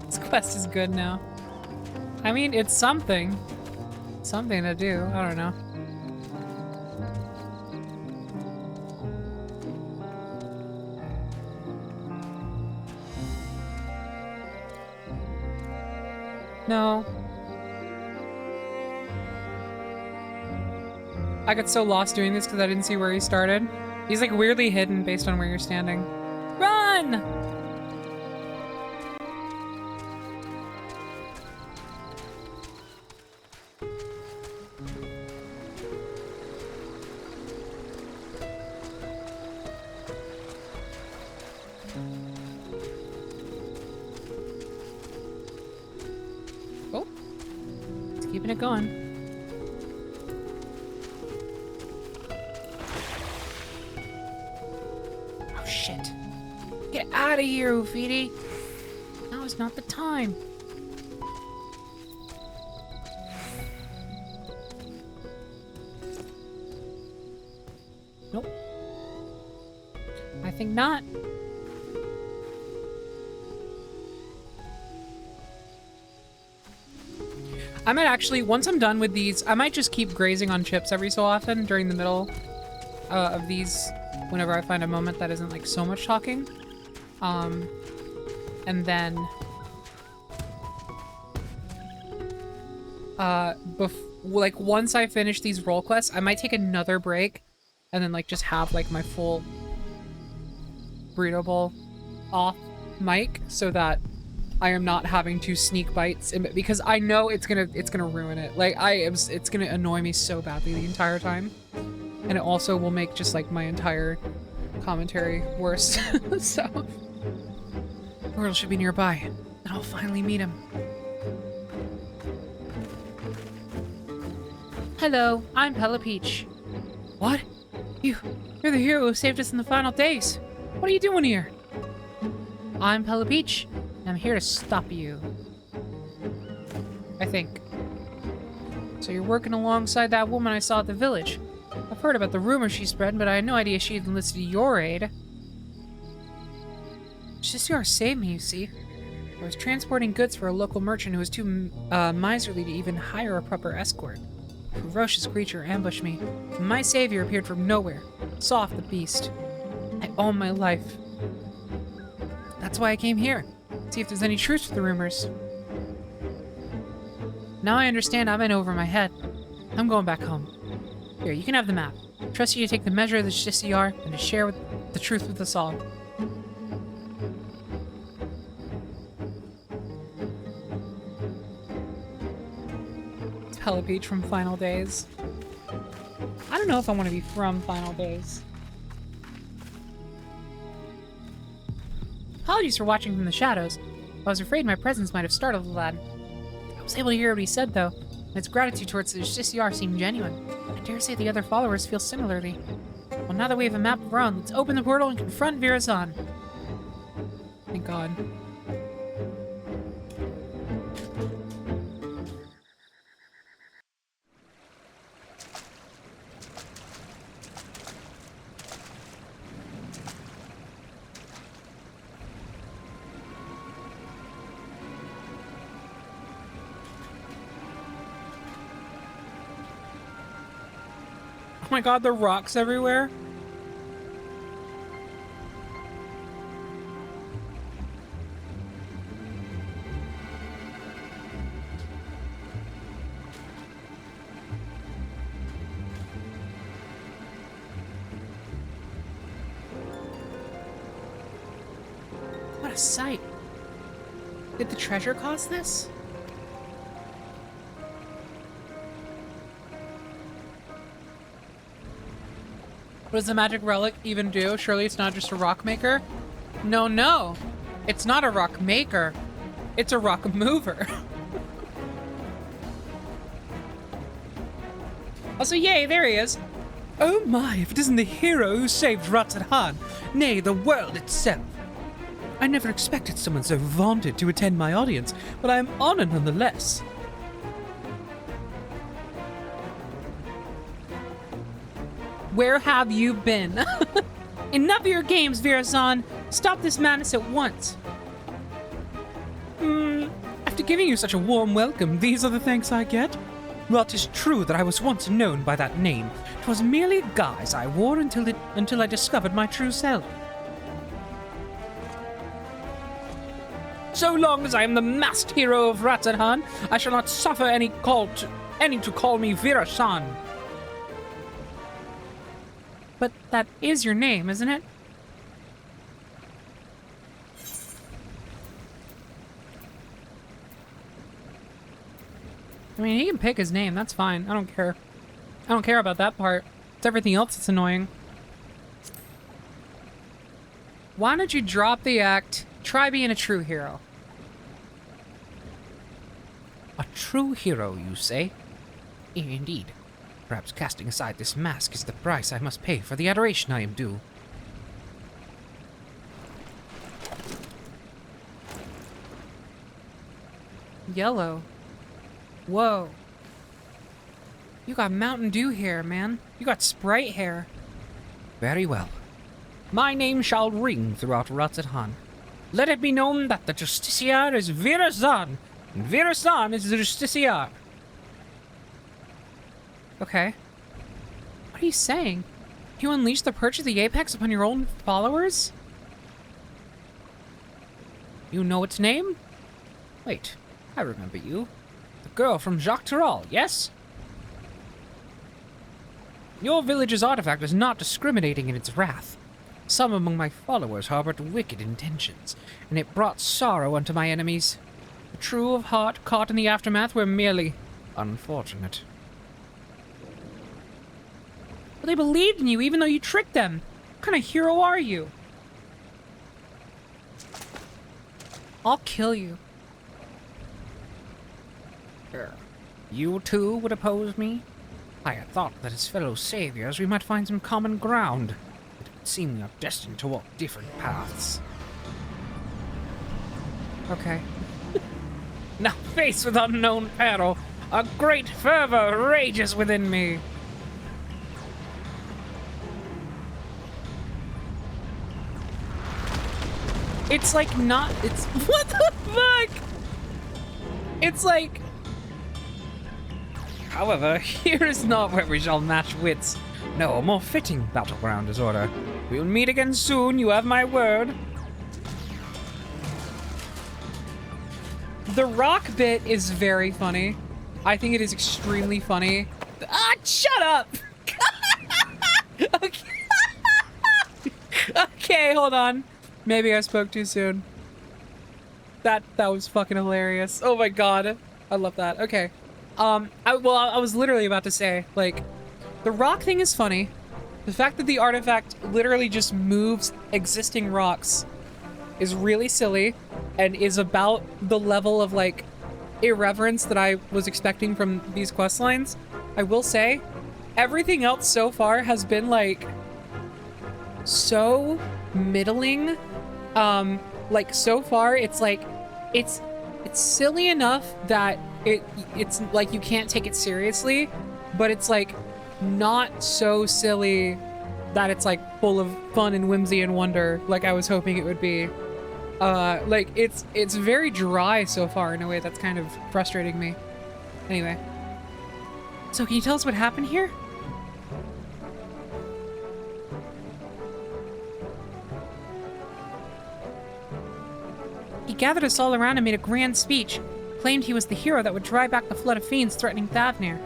Speaker 1: This quest is good now. I mean, it's something. Something to do, I don't know. No. I got so lost doing this because I didn't see where he started. He's like weirdly hidden based on where you're standing. Run! Keeping it going. Oh shit. Get out of here, Ufidi. Now is not the time. Nope. I think not. I might actually, once I'm done with these, I might just keep grazing on chips every so often during the middle of these, whenever I find a moment that isn't like so much talking. And then, like once I finish these role quests, I might take another break and then like just have like my full burrito bowl off mic so that I am not having to sneak bites in, because I know it's gonna ruin it. Like it's gonna annoy me so badly the entire time, and it also will make just like my entire commentary worse. So, Whirl should be nearby, and I'll finally meet him. Hello, I'm Pella Peach. What? You're the hero who saved us in the final days. What are you doing here? I'm Pella Peach. I'm here to stop you. I think. So you're working alongside that woman I saw at the village. I've heard about the rumors she spread, but I had no idea she had enlisted your aid. Justiciar saved me, you see. I was transporting goods for a local merchant who was too miserly to even hire a proper escort. A ferocious creature ambushed me, and my savior appeared from nowhere, saw off the beast. I owe my life. That's why I came here. See if there's any truth to the rumors. Now I understand I'm in over my head.
Speaker 2: I'm going back home. Here, you can have the map. Trust you to take the measure of the Justiciar and to share the truth with us all. Telepeach from Final Days. I don't know if I want to be from Final Days. Apologies for watching from the shadows. I was afraid my presence might have startled the lad. I was able to hear what he said, though, and its gratitude towards the Justiciar seemed genuine. I dare say the other followers feel similarly. Well, now that we have a map of our own, let's open the portal and confront Virazan. Thank God. Oh my God, there are rocks everywhere. What a sight. Did the treasure cost this? What does the magic relic even do? Surely it's not just a rock maker? No, no. It's not a rock maker. It's a rock mover. Also, yay, there he is.
Speaker 16: Oh my, if it isn't the hero who saved Ratzahan, nay, the world itself. I never expected someone so vaunted to attend my audience, but I am honored nonetheless.
Speaker 2: Where have you been? Enough of your games, Virazan. Stop this madness at once.
Speaker 16: After giving you such a warm welcome, these are the thanks I get? Well, 'tis true that I was once known by that name. 'Twas merely a guise I wore until I discovered my true self. So long as I am the masked hero of Ratzahan, I shall not suffer any to call me Virazan.
Speaker 2: But that is your name, isn't it? I mean, he can pick his name. That's fine. I don't care. I don't care about that part. It's everything else that's annoying. Why don't you drop the act? Try being a true hero.
Speaker 19: A true hero, you say? Indeed. Perhaps casting aside this mask is the price I must pay for the adoration I am due.
Speaker 2: Yellow. Whoa. You got Mountain Dew hair, man. You got Sprite hair.
Speaker 19: Very well. My name shall ring throughout Ratzahan. Let it be known that the Justiciar is Virazan, and Virazan is the Justiciar.
Speaker 2: Okay. What are you saying? You unleashed the Perch of the Apex upon your own followers?
Speaker 19: You know its name? Wait, I remember you. The girl from Zoraal, yes? Your village's artifact is not discriminating in its wrath. Some among my followers harbored wicked intentions, and it brought sorrow unto my enemies. The true of heart caught in the aftermath were merely unfortunate.
Speaker 2: But they believed in you even though you tricked them. What kind of hero are you? I'll kill you.
Speaker 19: You too would oppose me? I had thought that as fellow saviors we might find some common ground. But it would seem we are destined to walk different paths.
Speaker 2: Okay.
Speaker 19: Now faced with unknown peril, a great fervor rages within me.
Speaker 2: It's like not... It's... What the fuck? It's like...
Speaker 19: However, here is not where we shall match wits. No, a more fitting battleground is order. We'll meet again soon, you have my word.
Speaker 2: The rock bit is very funny. I think it is extremely funny.
Speaker 1: Shut up! Okay. Okay, hold on. Maybe I spoke too soon. That was fucking hilarious. Oh my god. I love that. Okay. I was literally about to say, like, the rock thing is funny. The fact that the artifact literally just moves existing rocks is really silly and is about the level of, like, irreverence that I was expecting from these quest lines. I will say, everything else so far has been, like, so middling. Like, so far, it's, like, it's silly enough that it's, like, you can't take it seriously, but it's, like, not so silly that it's, like, full of fun and whimsy and wonder like I was hoping it would be. Like, it's very dry so far in a way that's kind of frustrating me. Anyway. So can you tell us what happened here? He gathered us all around and made a grand speech. Claimed he was the hero that would drive back the flood of fiends threatening Thavnir.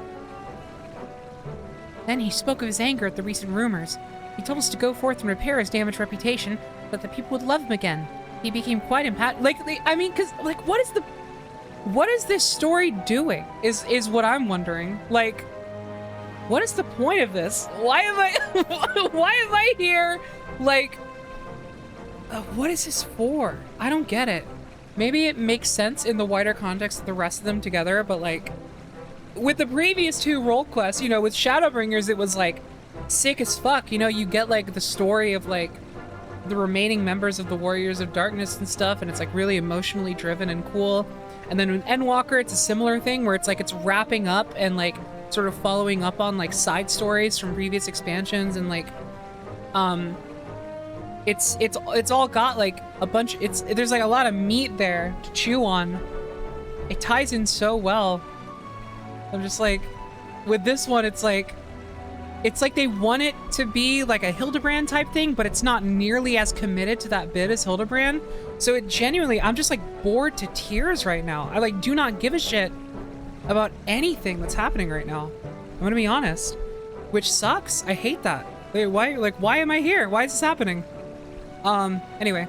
Speaker 1: Then he spoke of his anger at the recent rumors. He told us to go forth and repair his damaged reputation, so that the people would love him again. He became quite I mean, cause, like, what is this story doing? Is what I'm wondering. Like, what is the point of this? Why am I here? Like, what is this for? I don't get it. Maybe it makes sense in the wider context of the rest of them together, but, like, with the previous two role quests, you know, with Shadowbringers, it was, like, sick as fuck. You know, you get, like, the story of, like, the remaining members of the Warriors of Darkness and stuff, and it's, like, really emotionally driven and cool. And then in Endwalker, it's a similar thing where it's, like, it's wrapping up and, like, sort of following up on, like, side stories from previous expansions, and, like, it's all got, like, a bunch, there's, like, a lot of meat there to chew on. It ties in so well. I'm just like, with this one, it's like they want it to be like a Hildebrand type thing, but it's not nearly as committed to that bit as Hildebrand. So it genuinely, I'm just, like, bored to tears right now. I, like, do not give a shit about anything that's happening right now. I'm gonna be honest. Which sucks. I hate that. Why am I here? Why is this happening? Anyway.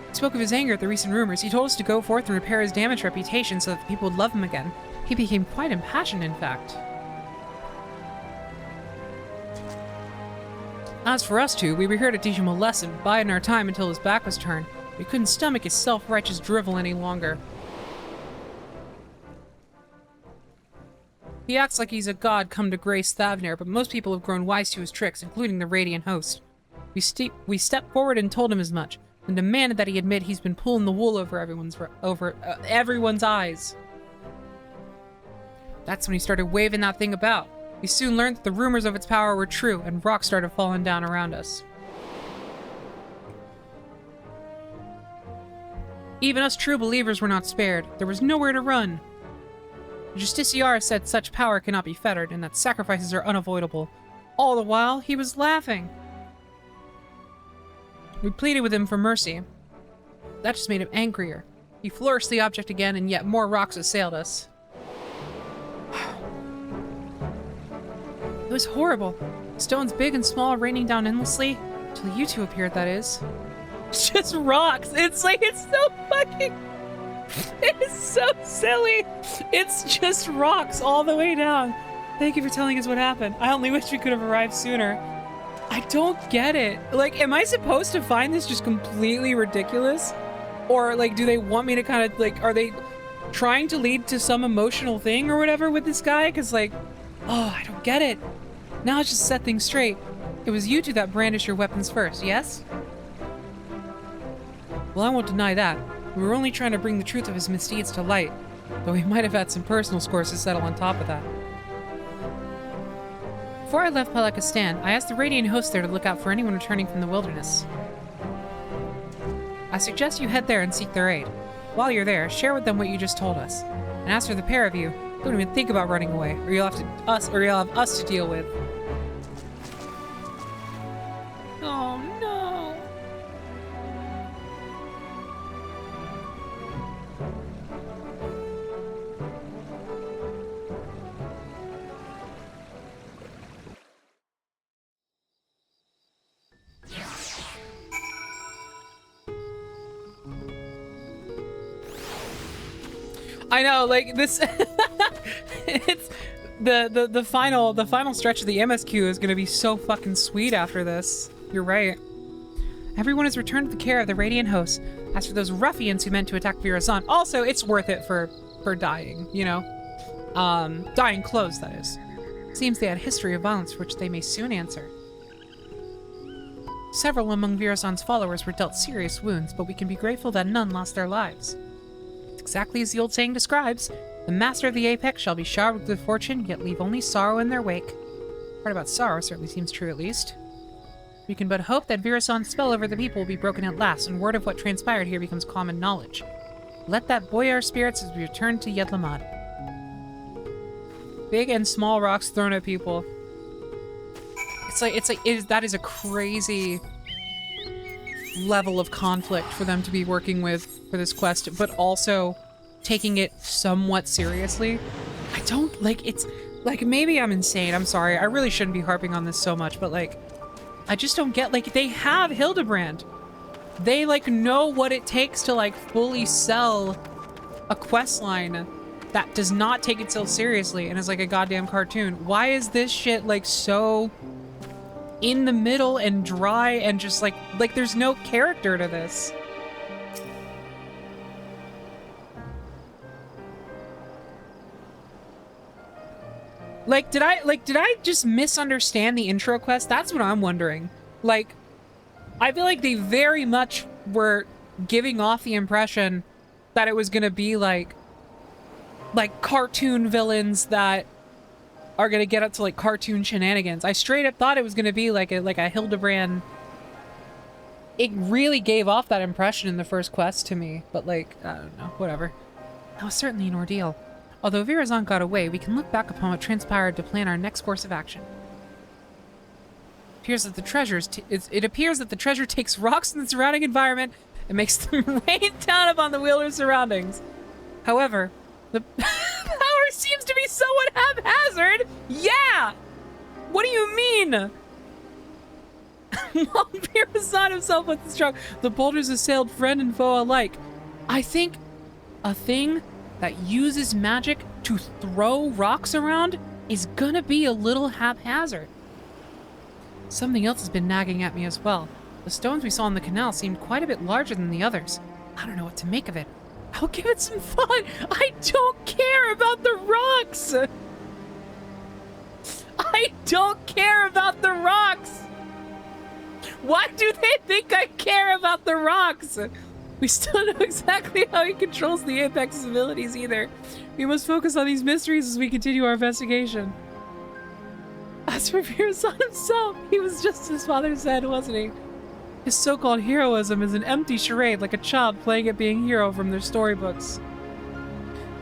Speaker 1: He spoke of his anger at the recent rumors. He told us to go forth and repair his damaged reputation so that the people would love him again. He became quite impassioned, in fact. As for us two, we were here to teach him a lesson, biding our time until his back was turned. We couldn't stomach his self-righteous drivel any longer. He acts like he's a god come to grace Thavnir, but most people have grown wise to his tricks, including the Radiant Host. We stepped forward and told him as much, and demanded that he admit he's been pulling the wool over everyone's eyes. That's when he started waving that thing about. We soon learned that the rumors of its power were true, and rocks started falling down around us. Even us true believers were not spared. There was nowhere to run. The Justiciar said such power cannot be fettered, and that sacrifices are unavoidable. All the while, he was laughing. We pleaded with him for mercy. That just made him angrier. He flourished the object again, and yet more rocks assailed us. It was horrible. Stones big and small raining down endlessly. Till you two appeared, that is. It's just rocks. It's like, it's so fucking... It's so silly. It's just rocks all the way down. Thank you for telling us what happened. I only wish we could have arrived sooner. I don't get it. Like, am I supposed to find this just completely ridiculous? Or, like, do they want me to kind of, like, are they trying to lead to some emotional thing or whatever with this guy? Because, like, oh, I don't get it. Now let's just set things straight. It was you two that brandished your weapons first, yes? Well, I won't deny that. We were only trying to bring the truth of his misdeeds to light, though we might have had some personal scores to settle on top of that. Before I left Pelakistan, I asked the Radiant Host there to look out for anyone returning from the wilderness. I suggest you head there and seek their aid. While you're there, share with them what you just told us. And as for the pair of you, don't even think about running away, or you'll have us to deal with. Oh no. I know, like this. It's the final stretch of the MSQ is gonna be so fucking sweet after this. You're right. Everyone is returned to the care of the Radiant host. As for those ruffians who meant to attack Virazon, also it's worth it for dying, you know? Dying clothes, that is. Seems they had a history of violence for which they may soon answer. Several among Virazon's followers were dealt serious wounds, but we can be grateful that none lost their lives. It's exactly as the old saying describes, the master of the Apex shall be showered with good fortune, yet leave only sorrow in their wake. Part about sorrow certainly seems true at least. We can but hope that Virazon's spell over the people will be broken at last, and word of what transpired here becomes common knowledge. Let that buoy our spirits as we return to Yedlamad. Big and small rocks thrown at people. That is a crazy level of conflict for them to be working with for this quest, but also taking it somewhat seriously. I don't, like, it's, like, maybe I'm insane, I'm sorry, I really shouldn't be harping on this so much, but, like, I just don't get, like, they have Hildebrand. They, like, know what it takes to, like, fully sell a quest line that does not take itself seriously and is like a goddamn cartoon. Why is this shit, like, so in the middle and dry and just, like, there's no character to this? Like, did I just misunderstand the intro quest? That's what I'm wondering. Like, I feel like they very much were giving off the impression that it was gonna be like cartoon villains that are gonna get up to like cartoon shenanigans. I straight up thought it was gonna be like a Hildebrand. It really gave off that impression in the first quest to me, but like, I don't know, whatever. That was certainly an ordeal. Although Virazon got away, we can look back upon what transpired to plan our next course of action. It appears that the treasure takes rocks in the surrounding environment and makes them rain down upon the wielder's surroundings. However, the power seems to be somewhat haphazard. Yeah! What do you mean? While Virazon himself was struck, the boulders assailed friend and foe alike. I think a thing that uses magic to throw rocks around is gonna be a little haphazard. Something else has been nagging at me as well. The stones we saw in the canal seemed quite a bit larger than the others. I don't know what to make of it. I'll give it some fun. I don't care about the rocks. I don't care about the rocks. Why do they think I care about the rocks? We still don't know exactly how he controls the Apex's abilities either. We must focus on these mysteries as we continue our investigation. As for Virazon himself, he was just as his father said, wasn't he? His so-called heroism is an empty charade, like a child playing at being hero from their storybooks.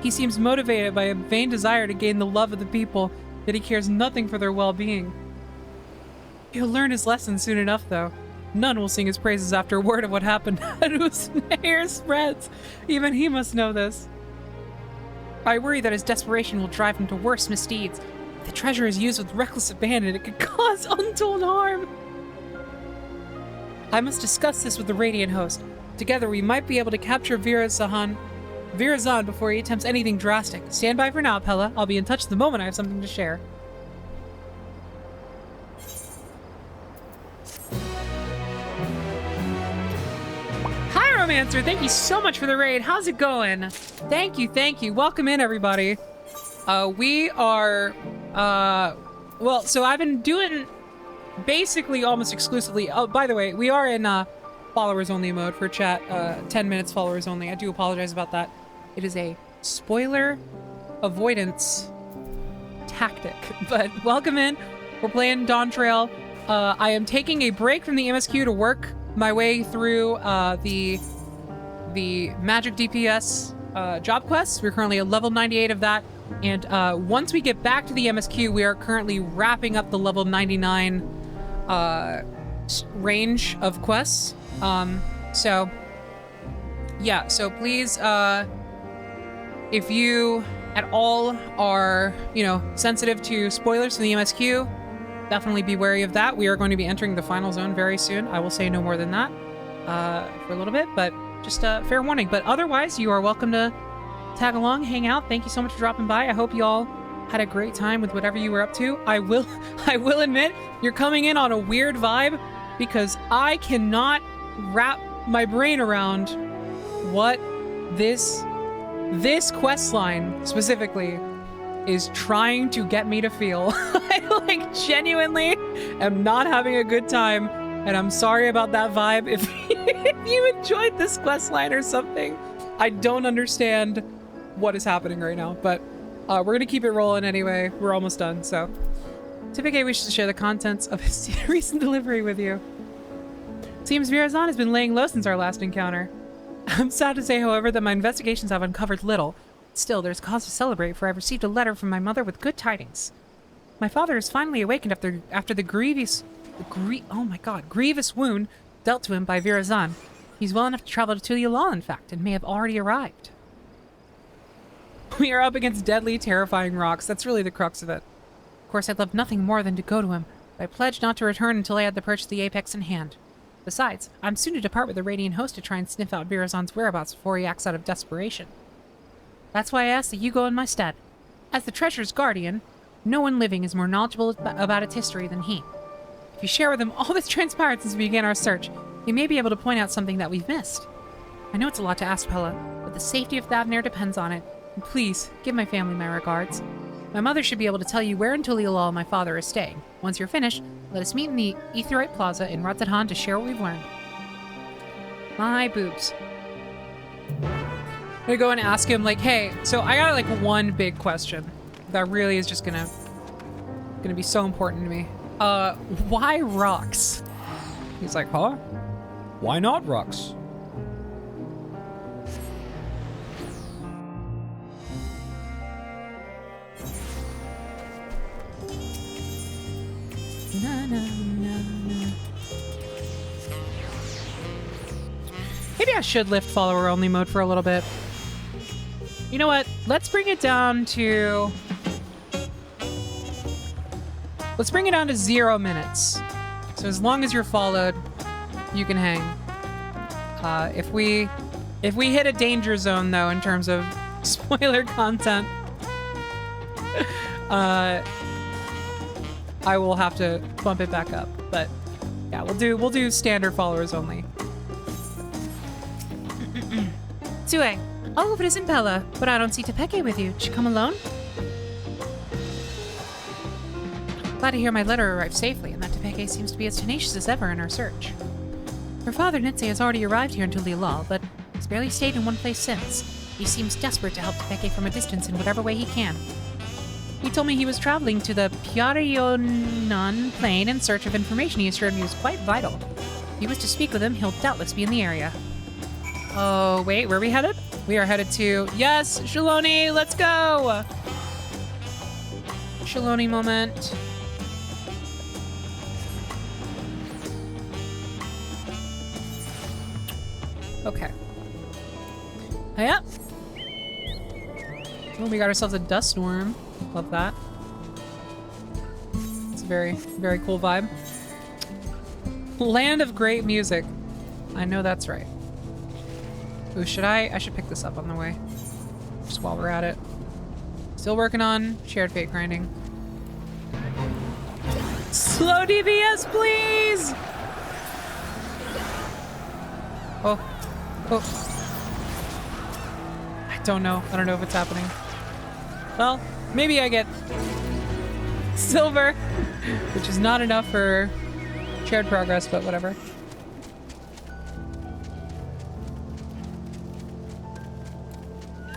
Speaker 1: He seems motivated by a vain desire to gain the love of the people, yet he cares nothing for their well-being. He'll learn his lesson soon enough, though. None will sing his praises after word of what happened and whose hair spreads. Even he must know this. I worry that his desperation will drive him to worse misdeeds. If the treasure is used with reckless abandon, it could cause untold harm. I must discuss this with the Radiant host. Together we might be able to capture Virazon before he attempts anything drastic. Stand by for now, Pella. I'll be in touch the moment I have something to share. Romancer, thank you so much for the raid. How's it going? Thank you, thank you. Welcome in, everybody. We are, well, so I've been doing basically almost exclusively, oh, by the way, we are in followers only mode for chat, 10 minutes followers only. I do apologize about that. It is a spoiler avoidance tactic, but welcome in. We're playing DAWNTRAIL. I am taking a break from the MSQ to work my way through the magic DPS job quests. We're currently at level 98 of that, and once we get back to the MSQ, we are currently wrapping up the level 99 range of quests. So yeah, so please, if you at all are, you know, sensitive to spoilers from the MSQ, definitely be wary of that. We are going to be entering the final zone very soon. I will say no more than that for a little bit, but just a fair warning. But otherwise, you are welcome to tag along, hang out. Thank you so much for dropping by. I hope you all had a great time with whatever you were up to. I will admit, you're coming in on a weird vibe because I cannot wrap my brain around what this quest line specifically is trying to get me to feel. I like genuinely am not having a good time, and I'm sorry about that vibe. If you enjoyed this quest line or something, I don't understand what is happening right now, but we're gonna keep it rolling anyway. We're almost done, so. Typically wishes to share the contents of his recent delivery with you. Seems Virazan has been laying low since our last encounter. I'm sad to say, however, that my investigations have uncovered little. Still, there's cause to celebrate, for I've received a letter from my mother with good tidings. My father has finally awakened after the grievous wound dealt to him by Virazan. He's well enough to travel to Yalal, in fact, and may have already arrived. We are up against deadly, terrifying rocks. That's really the crux of it. Of course, I'd love nothing more than to go to him, but I pledged not to return until I had the purchase of the Apex in hand. Besides, I'm soon to depart with the Radiant Host to try and sniff out Virazan's whereabouts before he acts out of desperation. That's why I asked that you go in my stead. As the treasure's guardian, no one living is more knowledgeable about its history than he. If you share with him all that's transpired since we began our search, he may be able to point out something that we've missed. I know it's a lot to ask, Pella, but the safety of Thavnair depends on it. And please, give my family my regards. My mother should be able to tell you where in Tuliyalal my father is staying. Once you're finished, let us meet in the Aetheryte Plaza in Ratzahan to share what we've learned. My boobs. I'm gonna go and ask him, like, hey, so I got, like, one big question that really is just gonna be so important to me. Why rocks?
Speaker 16: He's like, huh? Why not rocks?
Speaker 1: Na, na, na, na. Maybe I should lift follower only mode for a little bit. You know what? Let's bring it down to 0 minutes. So as long as you're followed, you can hang. If we hit a danger zone though in terms of spoiler content, I will have to bump it back up. But yeah, we'll do standard followers only.
Speaker 2: Tsue. Oh, it isn't Bella, but I don't see Tepeke with you. Did she come alone? Glad to hear my letter arrived safely, and that Tepeke seems to be as tenacious as ever in our search. Her father, Nitze, has already arrived here in Tuliyalal, but has barely stayed in one place since. He seems desperate to help Tepeke from a distance in whatever way he can. He told me he was traveling to the Pyarionan plain in search of information he assured me was quite vital. If you wish to speak with him, he'll doubtless be in the area.
Speaker 1: Oh, wait, where are we headed? We are headed to... Yes, Shaloni, let's go! Shaloni moment. Okay. Hiya! Oh, we got ourselves a dust storm. Love that. It's a very, very cool vibe. Land of great music. I know that's right. Ooh, I should pick this up on the way. Just while we're at it. Still working on shared fate grinding. Slow DPS, please! Oh. I don't know if it's happening. Well, maybe I get silver, which is not enough for shared progress, but whatever.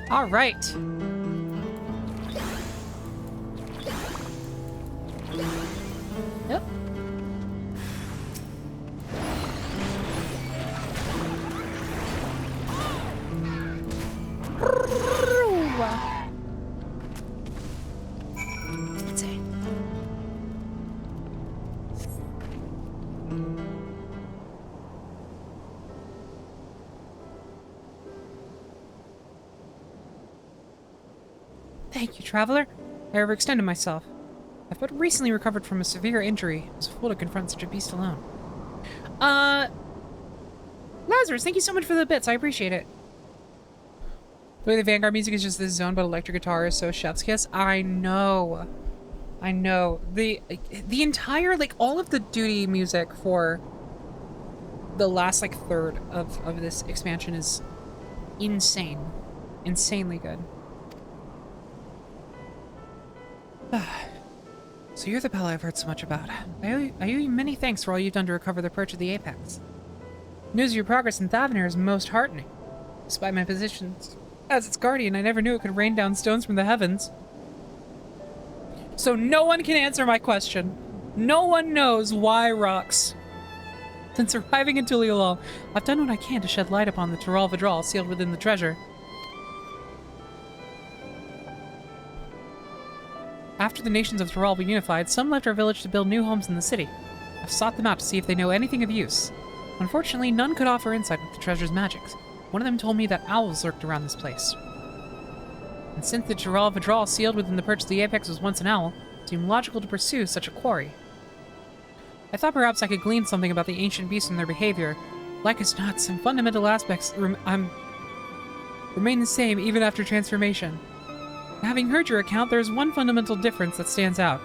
Speaker 1: All right. Yep.
Speaker 2: That's it.
Speaker 1: Thank you, traveler. I overextended myself. I've but recently recovered from a severe injury. I was a fool to confront such a beast alone. Lazarus, thank you so much for the bits. I appreciate it. The way the Vanguard music is just this zone, but electric guitar is so chef's kiss. I know. I know. The entire, like, all of the duty music for the last, like, third of this expansion is insane. Insanely good.
Speaker 8: So you're the Bella I've heard so much about. I owe you many thanks for all you've done to recover the perch of the Apex.
Speaker 1: News of your progress in Thavnir is most heartening. Despite my positions as its guardian, I never knew it could rain down stones from the heavens. So no one can answer my question. No one knows why rocks. Since arriving in Tuliolal, I've done what I can to shed light upon the Zoraal Ja sealed within the treasure. After the nations of Zoraal were unified, some left our village to build new homes in the city. I've sought them out to see if they know anything of use. Unfortunately, none could offer insight into the treasure's magics. One of them told me that owls lurked around this place. And since the Zoraal Ja sealed within the perch of the Apex was once an owl, it seemed logical to pursue such a quarry. I thought perhaps I could glean something about the ancient beasts and their behavior. Like as not, some fundamental aspects remain the same even after transformation. Having heard your account, there is one fundamental difference that stands out.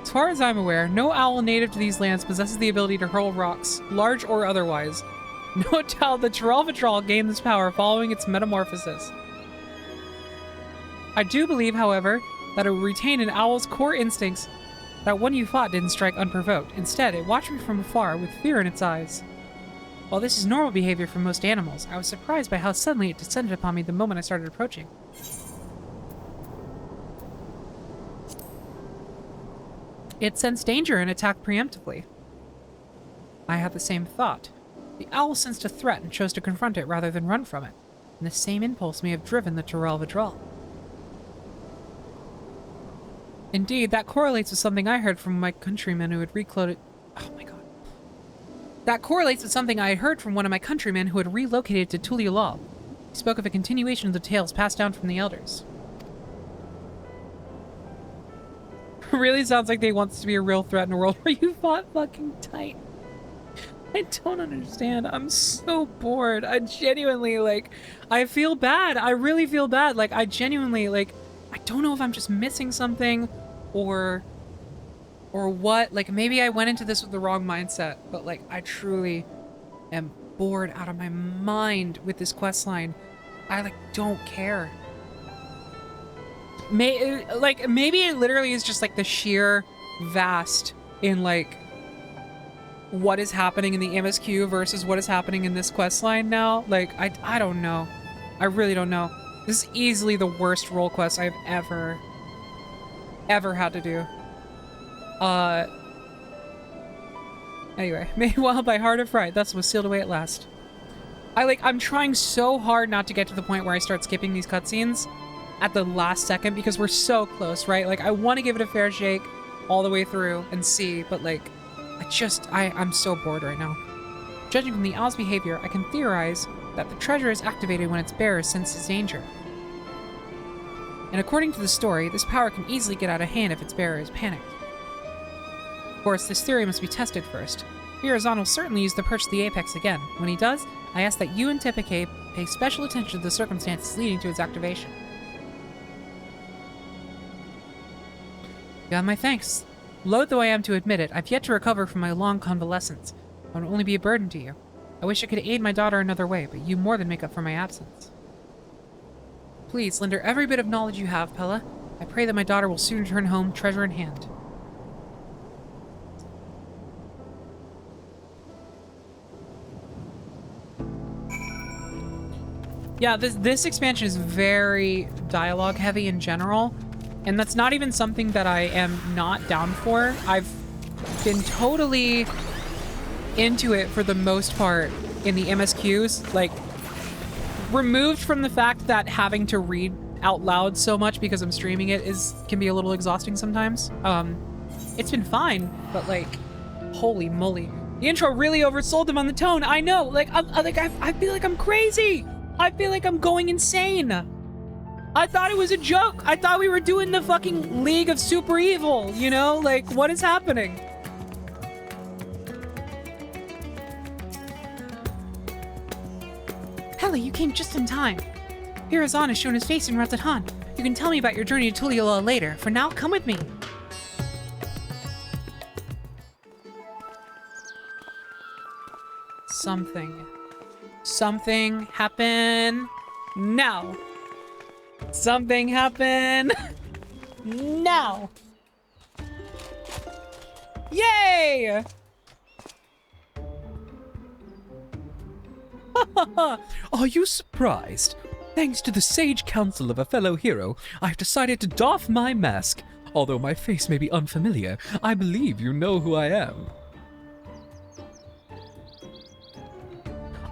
Speaker 1: As far as I'm aware, no owl native to these lands possesses the ability to hurl rocks, large or otherwise. No doubt the Zoraal Ja gained this power following its metamorphosis. I do believe, however, that it would retain an owl's core instincts. That one you fought didn't strike unprovoked. Instead, it watched me from afar with fear in its eyes. While this is normal behavior for most animals, I was surprised by how suddenly it descended upon me the moment I started approaching. It sensed danger and attacked preemptively. I had the same thought. The owl sensed a threat and chose to confront it rather than run from it, and the same impulse may have driven the Zoraal Ja. Indeed, that correlates with something I heard from my countrymen who had relocated. Oh my god. That correlates with something I had heard from one of my countrymen who had relocated to Tuliolal. He spoke of a continuation of the tales passed down from the elders. Really sounds like they want this to be a real threat in a world where you fought fucking tight. I don't understand. I'm so bored. I genuinely, like, I feel bad. I really feel bad. Like, I genuinely, like, I don't know if I'm just missing something or what. Like, maybe I went into this with the wrong mindset, but, like, I truly am bored out of my mind with this questline. I, like, don't care. Maybe it literally is just, like, the sheer vast in, like, what is happening in the MSQ versus what is happening in this questline now. Like, I don't know. I really don't know. This is easily the worst role quest I've ever had to do. Anyway, made well by Heart of Fright, thus was sealed away at last. I'm trying so hard not to get to the point where I start skipping these cutscenes at the last second because we're so close, right? Like, I want to give it a fair shake all the way through and see, but, like, I'm so bored right now. Judging from the owl's behavior, I can theorize that the treasure is activated when its bearer senses danger. And according to the story, this power can easily get out of hand if its bearer is panicked. Of course, this theory must be tested first. Birazon will certainly use the perch of the Apex again. When he does, I ask that you and Tepeke pay special attention to the circumstances leading to its activation. You have my thanks. Loath though I am to admit it, I've yet to recover from my long convalescence. I would only be a burden to you. I wish I could aid my daughter another way, but you more than make up for my absence. Please, lend her every bit of knowledge you have, Pella. I pray that my daughter will soon return home, treasure in hand. Yeah, this expansion is very dialogue heavy in general, and that's not even something that I am not down for. I've been totally into it for the most part in the MSQs, like, removed from the fact that having to read out loud so much because I'm streaming it can be a little exhausting sometimes. It's been fine, but, like, holy moly. The intro really oversold them on the tone. I know, like, I feel like I'm crazy. I feel like I'm going insane. I thought it was a joke. I thought we were doing the fucking League of Super Evil, you know? Like, what is happening?
Speaker 2: Pella, you came just in time. Hirazan has shown his face in Ratatan. You can tell me about your journey to Tuliyola later. For now, come with me.
Speaker 1: Something happen now. Something happen now. Yay!
Speaker 16: Are you surprised? Thanks to the sage counsel of a fellow hero, I've decided to doff my mask. Although my face may be unfamiliar, I believe you know who I am.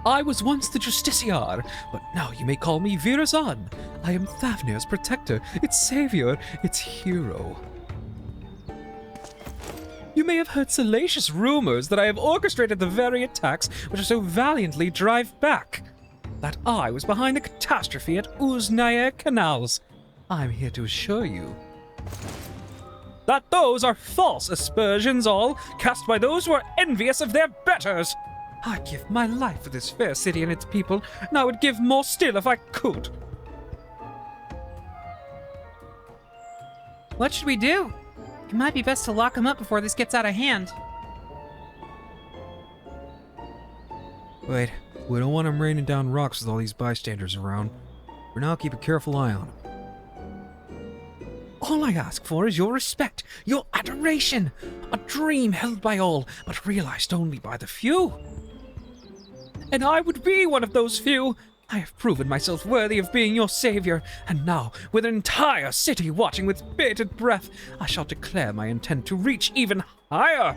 Speaker 16: I was once the Justiciar, but now you may call me Virazan. I am Thavnir's protector, its savior, its hero. You may have heard salacious rumors that I have orchestrated the very attacks which I so valiantly drive back. That I was behind the catastrophe at Uznayer Canals. I'm here to assure you that those are false aspersions all, cast by those who are envious of their betters. I'd give my life for this fair city and its people, and I would give more still if I could.
Speaker 1: What should we do? It might be best to lock him up before this gets out of hand.
Speaker 16: Wait, we don't want him raining down rocks with all these bystanders around. For now, keep a careful eye on him. All I ask for is your respect, your adoration. A dream held by all, but realized only by the few. And I would be one of those few. I have proven myself worthy of being your savior, and now, with an entire city watching with bated breath, I shall declare my intent to reach even higher.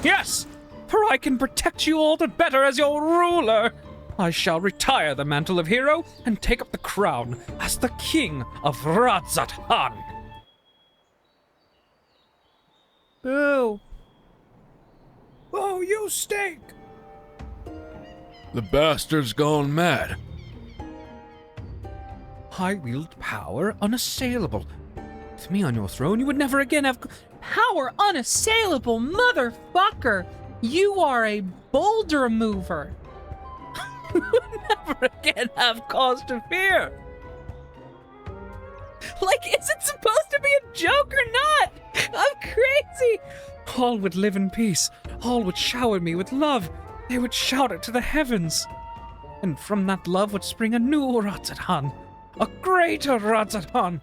Speaker 16: Yes, for I can protect you all the better as your ruler. I shall retire the mantle of hero and take up the crown as the king of Ratatan.
Speaker 1: Boo.
Speaker 16: Oh, you stink!
Speaker 20: The bastard's gone mad.
Speaker 16: I wield power unassailable. With me on your throne, you would never again have...
Speaker 1: Power unassailable, motherfucker! You are a boulder mover.
Speaker 16: You would never again have cause to fear.
Speaker 1: Like, is it supposed to be a joke or not? I'm crazy!
Speaker 16: All would live in peace. All would shower me with love. They would shout it to the heavens. And from that love would spring a new Ratatan. A greater Ratatan.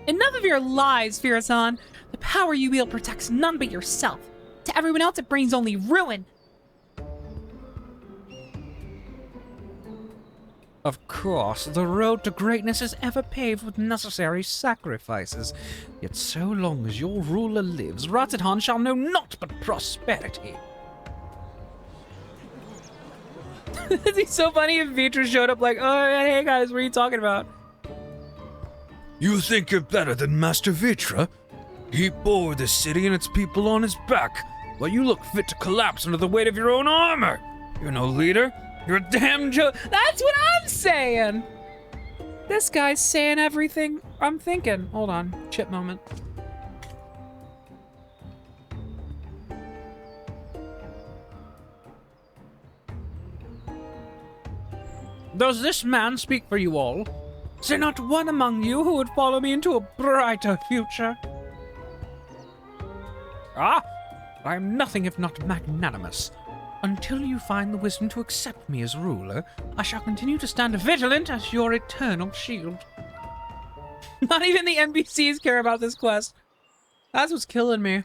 Speaker 1: Enough of your lies, Virazan. The power you wield protects none but yourself. To everyone else, it brings only ruin.
Speaker 16: Of course, the road to greatness is ever paved with necessary sacrifices. Yet so long as your ruler lives, Ratatan shall know naught but prosperity.
Speaker 1: It'd be so funny if Vitra showed up like, oh, hey guys, what are you talking about?
Speaker 20: You think you're better than Master Vitra? He bore the city and its people on his back, while you look fit to collapse under the weight of your own armor. You're no leader. You're a damn joke.
Speaker 1: That's what I'm saying. This guy's saying everything I'm thinking. Hold on. Chip moment.
Speaker 16: Does this man speak for you all? Is there not one among you who would follow me into a brighter future? Ah, I'm nothing if not magnanimous. Until you find the wisdom to accept me as ruler, I shall continue to stand vigilant as your eternal shield.
Speaker 1: Not even the NPCs care about this quest. That's what's killing me.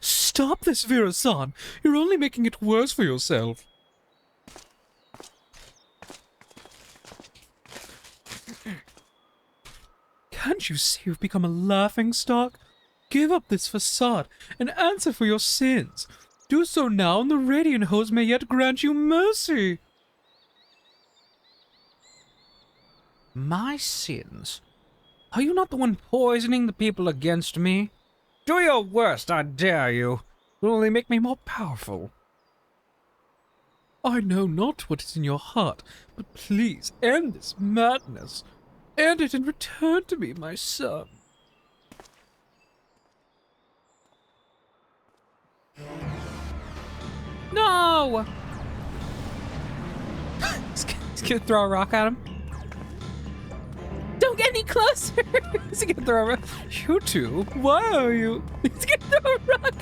Speaker 16: Stop this, Virazan. You're only making it worse for yourself. Can't you see you've become a laughingstock? Give up this facade and answer for your sins. Do so now, and the Radiant Host may yet grant you mercy. My sins? Are you not the one poisoning the people against me? Do your worst, I dare you. It will only make me more powerful. I know not what is in your heart, but please end this madness. End it and return to me, my son.
Speaker 1: No! He's gonna throw a rock at him. Don't get any closer! He's gonna throw a rock. You two? Why are you? He's gonna throw a rock.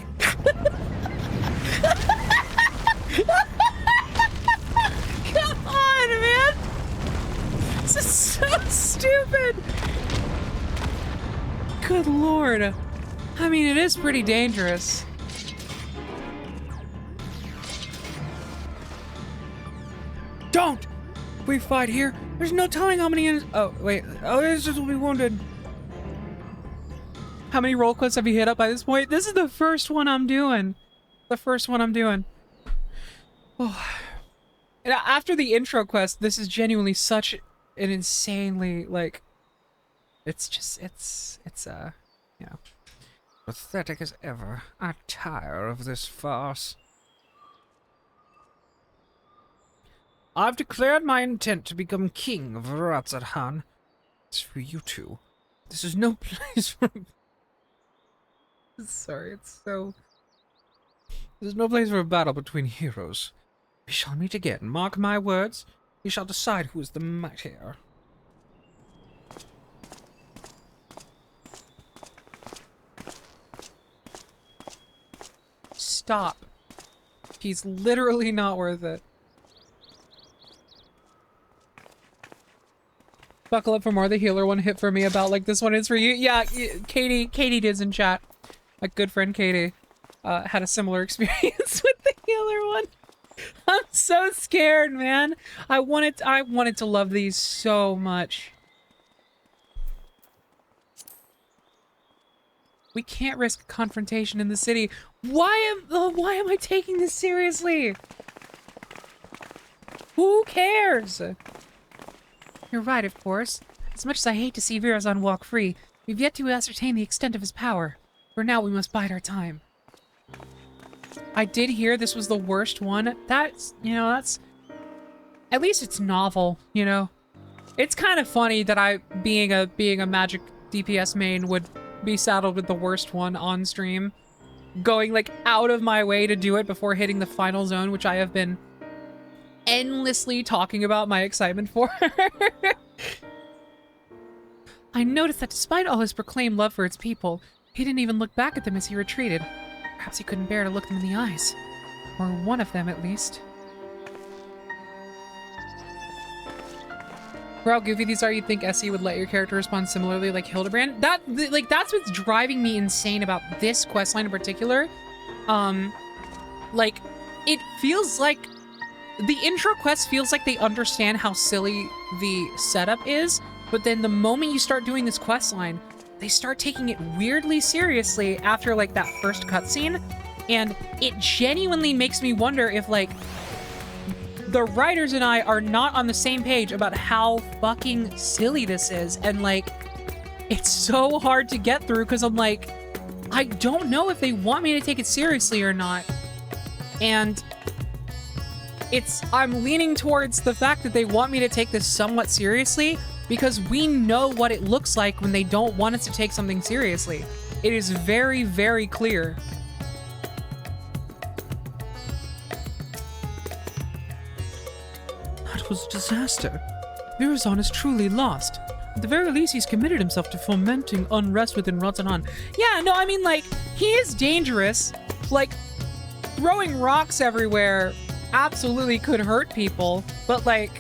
Speaker 1: Come on, man! This is so stupid! Good lord. I mean, it is pretty dangerous.
Speaker 16: Don't! If we fight here, there's no telling how many oh, wait. Oh, this will be wounded.
Speaker 1: How many roll quests have you hit up by this point? This is the first one I'm doing. The first one I'm doing. Oh. And after the intro quest, this is genuinely such an insanely, like... It's just, it's you know...
Speaker 16: Pathetic as ever. I tire of this farce. I've declared my intent to become king of Ratzahan. As for you two, this is no place for...
Speaker 1: Sorry, it's so...
Speaker 16: There's no place for a battle between heroes. We shall meet again, mark my words. We shall decide who is the mightier.
Speaker 1: Stop. He's literally not worth it. Buckle up for more. The healer one hit for me about like this one is for you. Yeah, Katie did in chat. My good friend Katie had a similar experience with the healer one. I'm so scared, man. I wanted to love these so much. We can't risk confrontation in the city. Why am I taking this seriously? Who cares?
Speaker 2: You're right, of course. As much as I hate to see Virazon walk free, we've yet to ascertain the extent of his power. For now, we must bide our time.
Speaker 1: I did hear this was the worst one. That's, you know, that's... At least it's novel, you know? It's kind of funny that I, being a magic DPS main, would be saddled with the worst one on stream. Going, like, out of my way to do it before hitting the final zone, which I have been endlessly talking about my excitement for.
Speaker 2: I noticed that despite all his proclaimed love for its people, he didn't even look back at them as he retreated. Perhaps he couldn't bear to look them in the eyes. Or one of them, at least.
Speaker 1: For how goofy these are, you'd think Essie would let your character respond similarly like Hildebrand. That's what's driving me insane about this questline in particular. Like, it feels like the intro quest feels like they understand how silly the setup is, but then the moment you start doing this questline, they start taking it weirdly seriously after like that first cutscene, and it genuinely makes me wonder if like the writers and I are not on the same page about how fucking silly this is, and like it's so hard to get through because I'm like, I don't know if they want me to take it seriously or not, and I'm leaning towards the fact that they want me to take this somewhat seriously because we know what it looks like when they don't want us to take something seriously. It is very, very clear.
Speaker 16: That was a disaster. Virazon is truly lost. At the very least, he's committed himself to fomenting unrest within Ratzahan.
Speaker 1: Yeah, no, I mean, like, he is dangerous. Like, throwing rocks everywhere absolutely could hurt people, but like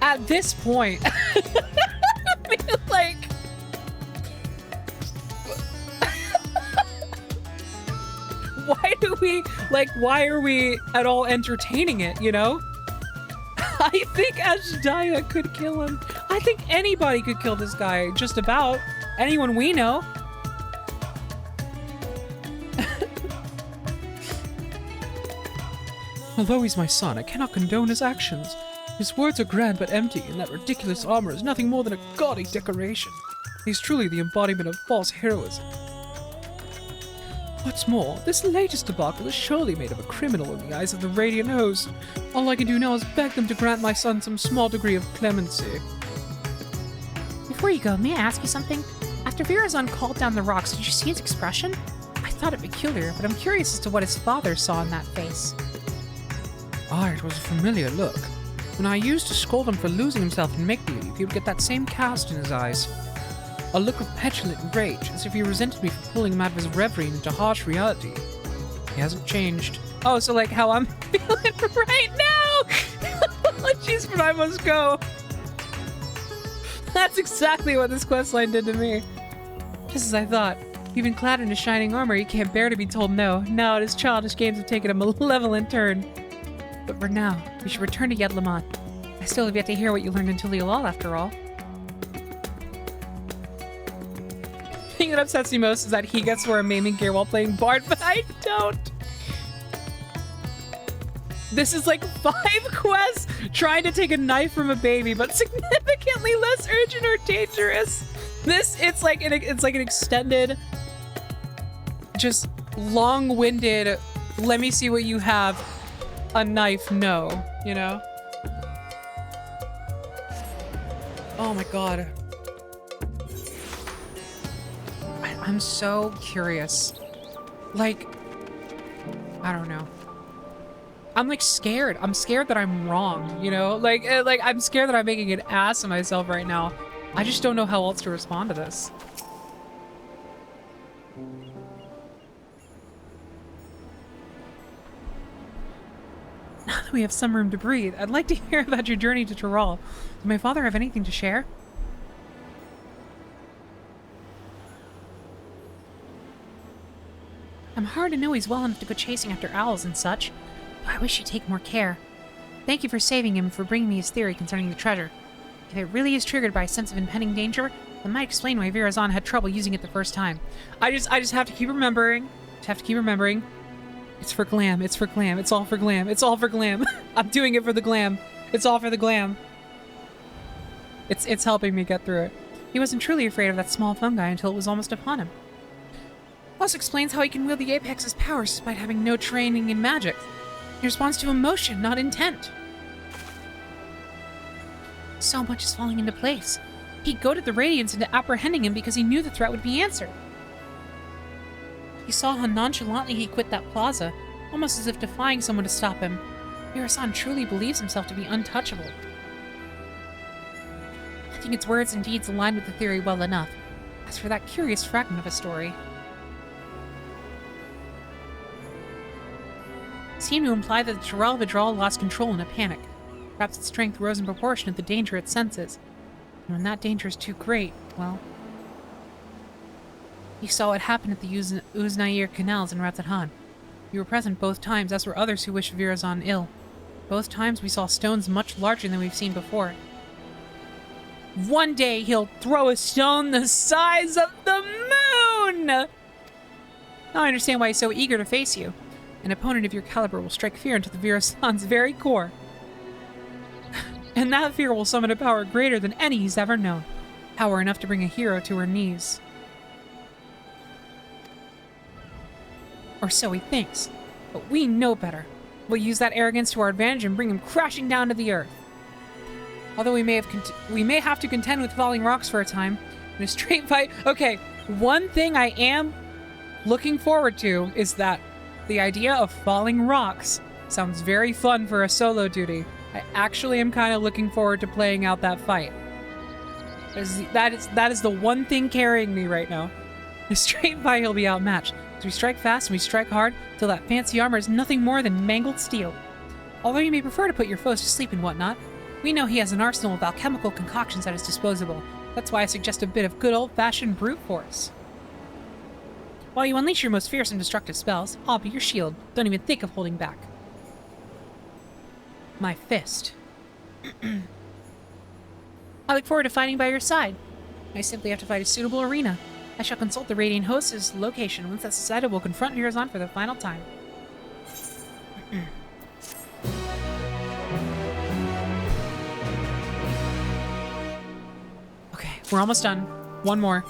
Speaker 1: at this point I mean, like why are we at all entertaining it, you know? I think Ashdaya could kill him. I think anybody could kill this guy, just about anyone we know.
Speaker 16: Although he's my son, I cannot condone his actions. His words are grand but empty, and that ridiculous armor is nothing more than a gaudy decoration. He's truly the embodiment of false heroism. What's more, this latest debacle is surely made of a criminal in the eyes of the Radiant Host. All I can do now is beg them to grant my son some small degree of clemency.
Speaker 2: Before you go, may I ask you something? After Virazon called down the rocks, did you see his expression? I thought it peculiar, but I'm curious as to what his father saw in that face.
Speaker 16: Ah, it was a familiar look. When I used to scold him for losing himself in make-believe, he would get that same cast in his eyes. A look of petulant rage, as if he resented me for pulling him out of his reverie into harsh reality. He hasn't changed.
Speaker 1: Oh, so like how I'm feeling right now! Apologies, but I must go. That's exactly what this questline did to me. Just as I thought. Even clad in his shining armor, he can't bear to be told no. Now his childish games have taken a malevolent turn. But for now, we should return to Yedlamon. I still have yet to hear what you learned in Tuliolal, after all. The thing that upsets me most is that he gets to wear a maiming gear while playing Bard, but I don't. This is like 5 quests trying to take a knife from a baby, but significantly less urgent or dangerous. It's like an extended, just long-winded, let me see what you have, a knife, no, you know? Oh my god. I'm so curious. Like, I don't know. I'm like scared. I'm scared that I'm wrong, you know? Like I'm scared that I'm making an ass of myself right now. I just don't know how else to respond to this. Now that we have some room to breathe, I'd like to hear about your journey to Tyrol. Does my father have anything to share? I'm hard to know he's well enough to go chasing after owls and such. I wish you'd take more care. Thank you for saving him and for bringing me his theory concerning the treasure. If it really is triggered by a sense of impending danger, that might explain why Virazon had trouble using it the first time. I just have to keep remembering. It's for glam. It's for glam. It's all for glam. It's all for glam. I'm doing it for the glam. It's all for the glam. It's helping me get through it. He wasn't truly afraid of that small fungi until it was almost upon him. Plus explains how he can wield the Apex's powers despite having no training in magic. He responds to emotion, not intent. So much is falling into place. He goaded the Radiants into apprehending him because he knew the threat would be answered. He saw how nonchalantly he quit that plaza, almost as if defying someone to stop him. Virazon truly believes himself to be untouchable. I think its words and deeds align with the theory well enough. As for that curious fragment of a story, seemed to imply that the Zoraal Vidral lost control in a panic. Perhaps its strength rose in proportion to the danger it senses. And when that danger is too great, well... You saw what happened at the Uznair canals in Ratzahan. You were present both times, as were others who wished Virazon ill. Both times we saw stones much larger than we've seen before. One day he'll throw a stone the size of the moon! Now I understand why he's so eager to face you. An opponent of your caliber will strike fear into the Virazon's very core. And that fear will summon a power greater than any he's ever known. Power enough to bring a hero to her knees. Or so he thinks. But we know better. We'll use that arrogance to our advantage and bring him crashing down to the earth. Although we may have to contend with falling rocks for a time. In a straight fight... Okay, one thing I am looking forward to is that the idea of falling rocks sounds very fun for a solo duty. I actually am kind of looking forward to playing out that fight. That is the one thing carrying me right now. In a straight fight, he'll be outmatched. So we strike fast and we strike hard till that fancy armor is nothing more than mangled steel. Although you may prefer to put your foes to sleep and whatnot, we know he has an arsenal of alchemical concoctions at his disposal. That's why I suggest a bit of good old-fashioned brute force. While you unleash your most fierce and destructive spells, I'll be your shield. Don't even think of holding back. My fist. I look forward to fighting by your side. I simply have to fight a suitable arena. I shall consult the Radiant Host's location. Once that's decided, we'll confront Virazon for the final time. Okay, we're almost done. One more.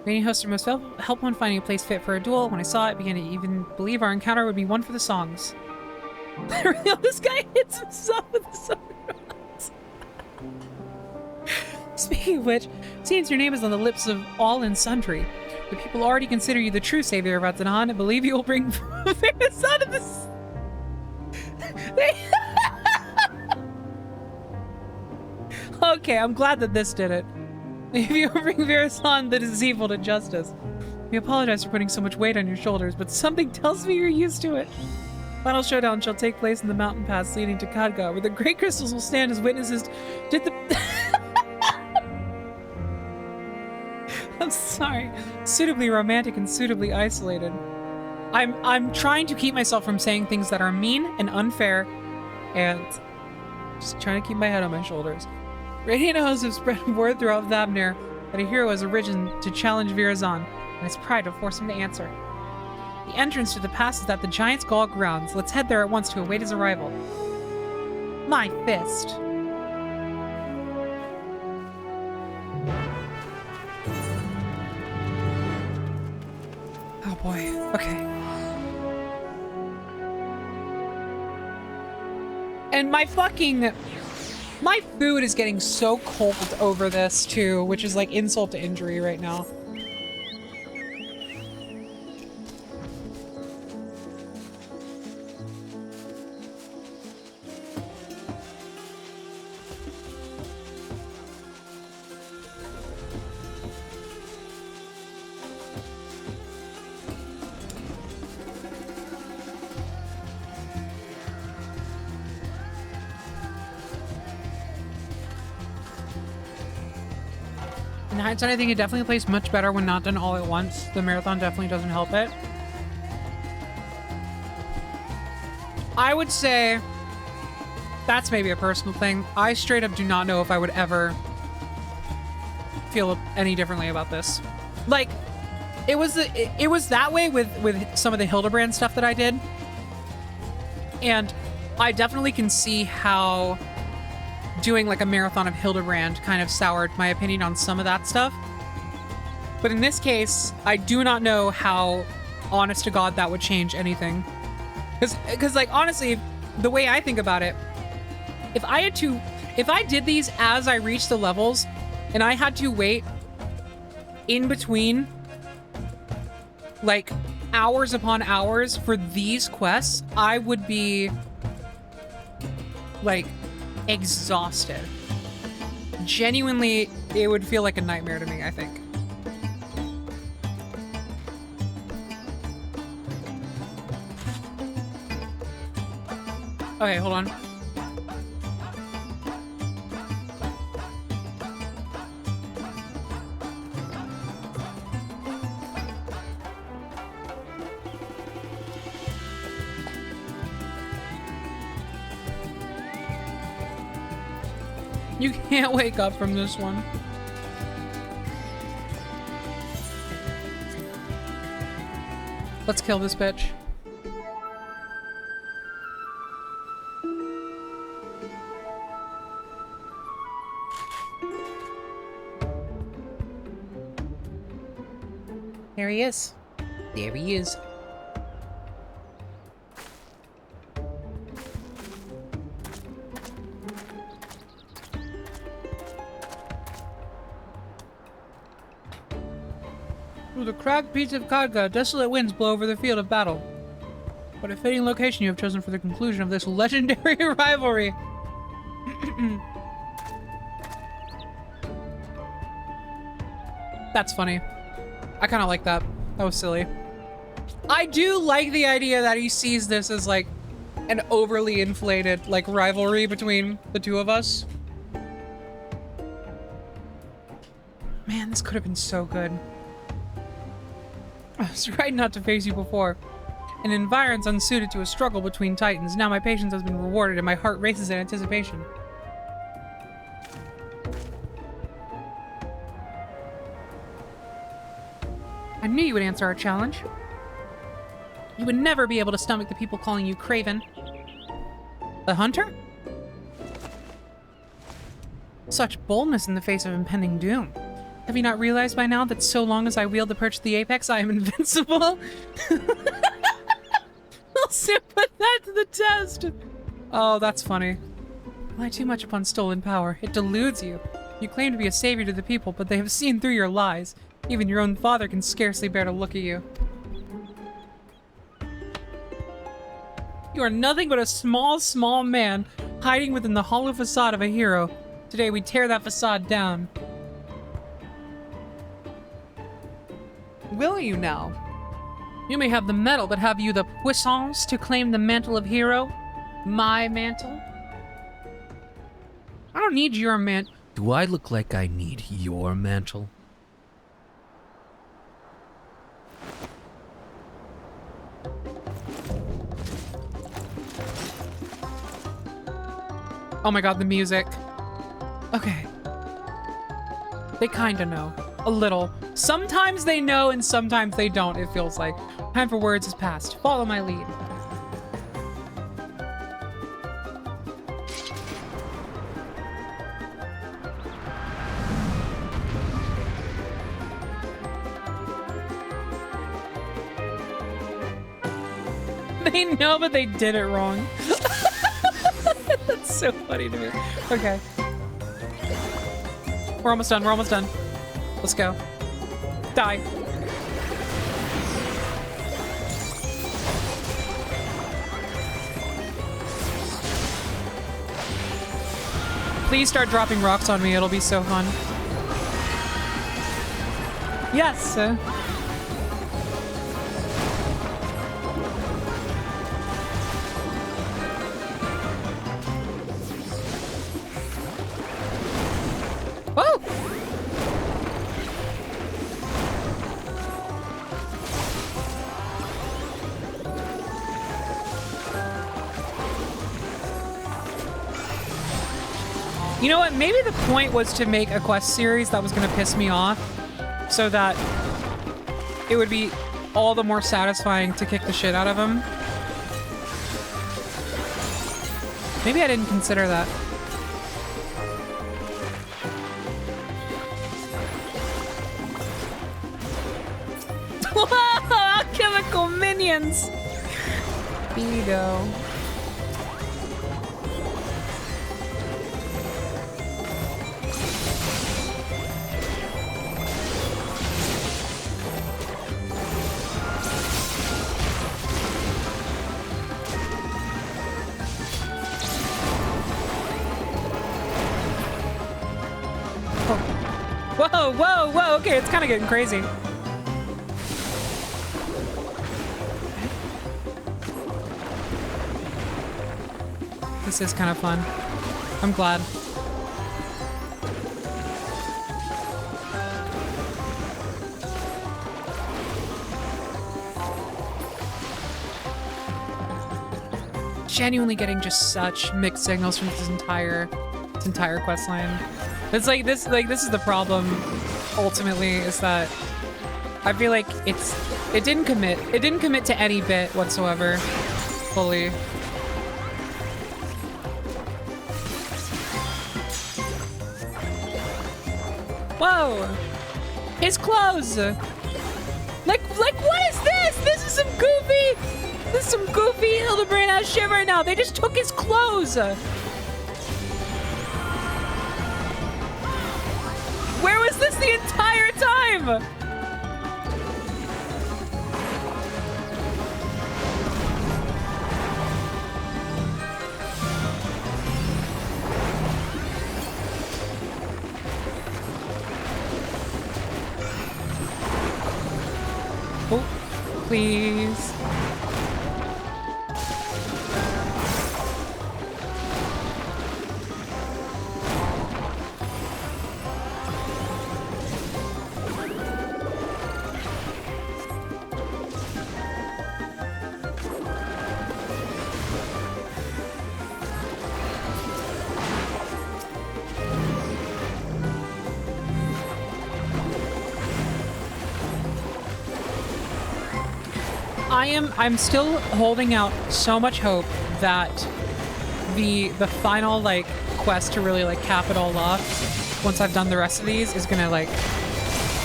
Speaker 1: Radiant Hosts are most helpful in finding a place fit for a duel. When I saw it, I began to even believe our encounter would be one for the songs. This guy hits himself with the sword rods. Speaking of which, seems your name is on the lips of all and sundry. The people already consider you the true savior of Ratzadan and believe you will bring Verasan to this. Okay, I'm glad that this did it. If you will bring Verasan that is evil to justice. We apologize for putting so much weight on your shoulders, but something tells me you're used to it. Final showdown shall take place in the mountain pass leading to Khadgar, where the great crystals will stand as witnesses. Did the I'm sorry. Suitably romantic and suitably isolated. I'm trying to keep myself from saying things that are mean and unfair, and just trying to keep my head on my shoulders. Radiant hosts have spread word throughout Thabnir that a hero has arisen to challenge Virazan, and his pride will force him to answer. The entrance to the pass is at the Giant's Gall grounds. Let's head there at once to await his arrival. My fist. Oh boy. Okay. And my food is getting so cold over this too, which is like insult to injury right now. In hindsight, I think it definitely plays much better when not done all at once. The marathon definitely doesn't help it. I would say that's maybe a personal thing. I straight up do not know if I would ever feel any differently about this. Like, it was that way with some of the Hildebrand stuff that I did. And I definitely can see how doing like a marathon of Hildebrand kind of soured my opinion on some of that stuff. But in this case, I do not know how, honest to God, that would change anything. Because like, honestly, the way I think about it, if I did these as I reached the levels and I had to wait in between like hours upon hours for these quests, I would be like exhausted. Genuinely, it would feel like a nightmare to me, I think. Okay, hold on. You can't wake up from this one. Let's kill this bitch. There he is. There he is. Through the cracked peaks of Khadgar, desolate winds blow over the field of battle. What a fitting location you have chosen for the conclusion of this legendary rivalry. That's funny. I kind of like that. That was silly. I do like the idea that he sees this as like an overly inflated like rivalry between the two of us. Man, this could have been so good. I was right not to face you before. An environment unsuited to a struggle between titans. Now my patience has been rewarded and my heart races in anticipation. I knew you would answer our challenge. You would never be able to stomach the people calling you Craven. The hunter? Such boldness in the face of impending doom. Have you not realized by now that so long as I wield the perch of the apex, I am invincible? I'll soon put that to the test. Oh, that's funny. Rely too much upon stolen power. It deludes you. You claim to be a savior to the people, but they have seen through your lies. Even your own father can scarcely bear to look at you. You are nothing but a small, small man hiding within the hollow facade of a hero. Today we tear that facade down. Will you now? You may have the medal, but have you the puissance to claim the mantle of hero? My mantle? I don't need your mantle.
Speaker 20: Do I look like I need your mantle?
Speaker 1: Oh my god, the music. Okay. They kinda know. A little. Sometimes they know and sometimes they don't, it feels like. Time for words is past. Follow my lead. They know, but they did it wrong. That's so funny to me. Okay. We're almost done. We're almost done. Let's go. Die. Please start dropping rocks on me. It'll be so fun. Yes. Oh! You know what? Maybe the point was to make a quest series that was going to piss me off so that it would be all the more satisfying to kick the shit out of him. Maybe I didn't consider that. Chemical minions! Speedo. Whoa, whoa, whoa, okay, it's kind of getting crazy. This is kind of fun. I'm glad. Genuinely getting just such mixed signals from this entire quest line. It's like this is the problem ultimately, is that I feel like it didn't commit to any bit whatsoever fully. Whoa! His clothes! Like what is this? This is some goofy Hildebrand ass shit right now. They just took his clothes! Where was this the entire time? Oh, please. I'm still holding out so much hope that the final like quest to really like cap it all off once I've done the rest of these is gonna like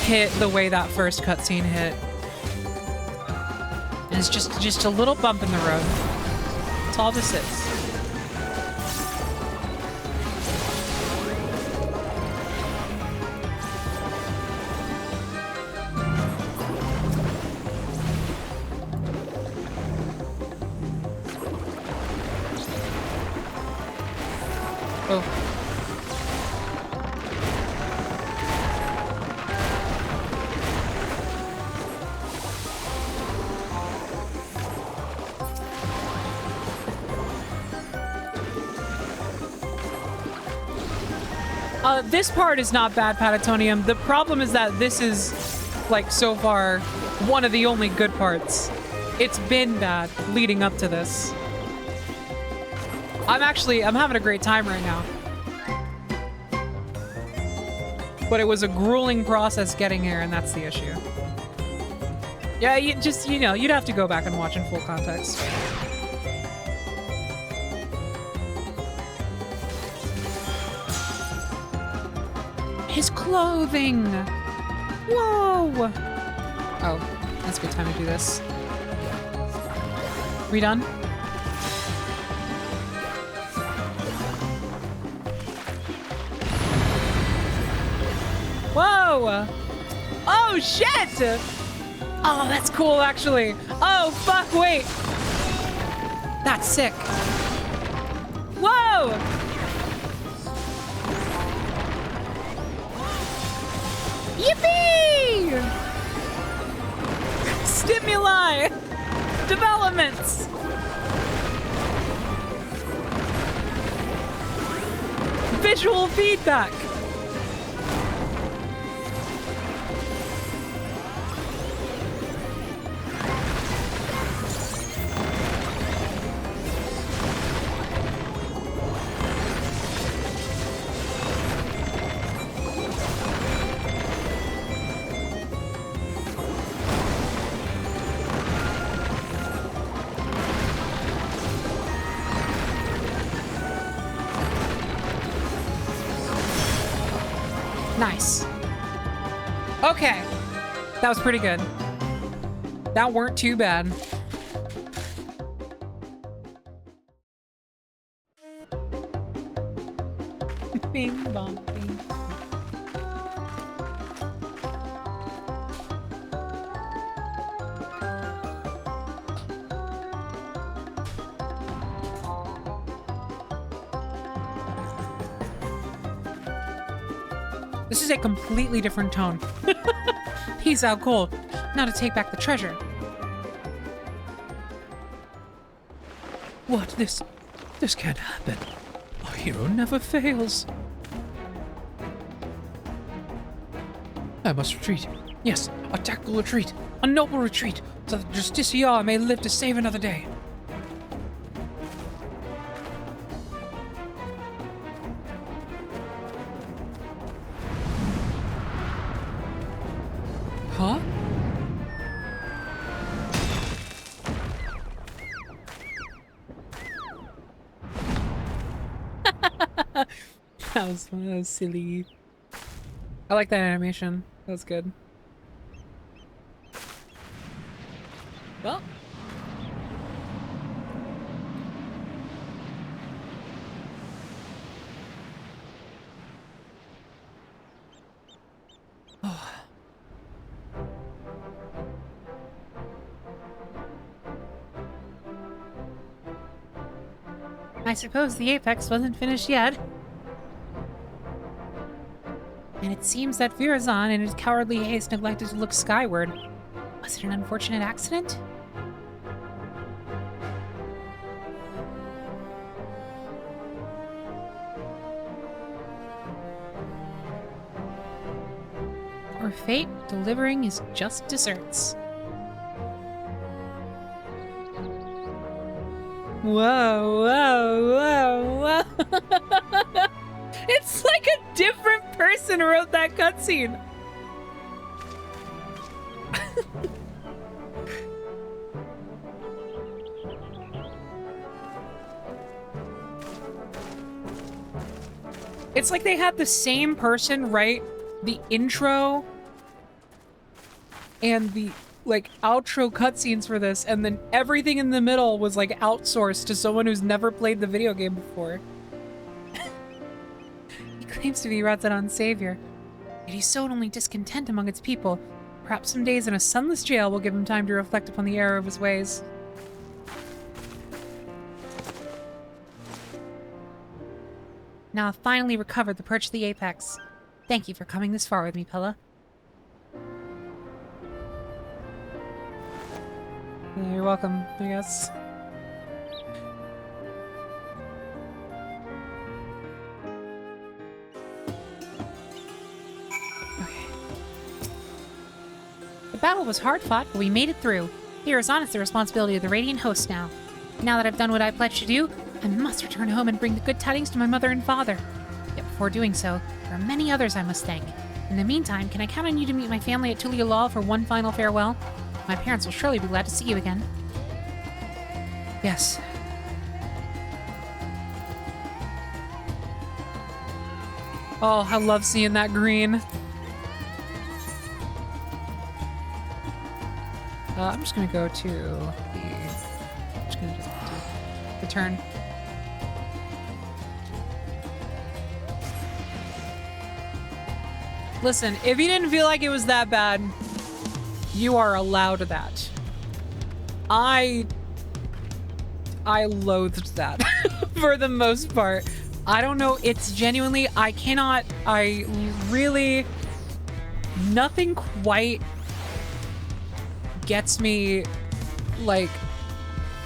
Speaker 1: hit the way that first cutscene hit. And it's just a little bump in the road. That's all this is. This part is not bad, Patatonium. The problem is that this is, like, so far, one of the only good parts. It's been bad leading up to this. I'm having a great time right now. But it was a grueling process getting here, and that's the issue. Yeah, you'd have to go back and watch in full context. His clothing! Whoa! Oh, that's a good time to do this. We done? Whoa! Oh, shit! Oh, that's cool, actually. Oh, fuck, wait. That's sick. Whoa! Yippee! Stimuli! Developments! Visual feedback! Nice. Okay. That was pretty good. That weren't too bad. Bing bong bing. This is a completely different tone. He's out cold. Now to take back the treasure.
Speaker 16: What? This can't happen. Our hero never fails. I must retreat. Yes, a tactical retreat. A noble retreat, so that the Justiciar may live to save another day. Huh?
Speaker 1: That was fun. That was silly. I like that animation. That was good. Well. Oh.
Speaker 2: I suppose the apex wasn't finished yet. And it seems that Virazon in his cowardly haste neglected to look skyward. Was it an unfortunate accident? Or fate delivering his just desserts.
Speaker 1: Whoa, whoa, whoa, whoa. It's like a different person wrote that cutscene. It's like they had the same person write the intro and the like outro cutscenes for this, and then everything in the middle was like outsourced to someone who's never played the video game before.
Speaker 2: He claims to be Razadon's savior, yet he sowed only discontent among its people. Perhaps some days in a sunless jail will give him time to reflect upon the error of his ways. Now I've finally recovered the perch of the apex. Thank you for coming this far with me, Pella.
Speaker 1: Yeah, you're welcome, I guess.
Speaker 2: The battle was hard fought, but we made it through. Virazon is the responsibility of the Radiant host now. Now that I've done what I pledged to do, I must return home and bring the good tidings to my mother and father. Yet before doing so, there are many others I must thank. In the meantime, can I count on you to meet my family at Tuliolal for one final farewell? My parents will surely be glad to see you again.
Speaker 19: Yes.
Speaker 1: Oh, I love seeing that green. I'm just gonna go to the turn. Listen, if you didn't feel like it was that bad, you are allowed that. I loathed that for the most part. I don't know, it's genuinely, nothing quite gets me like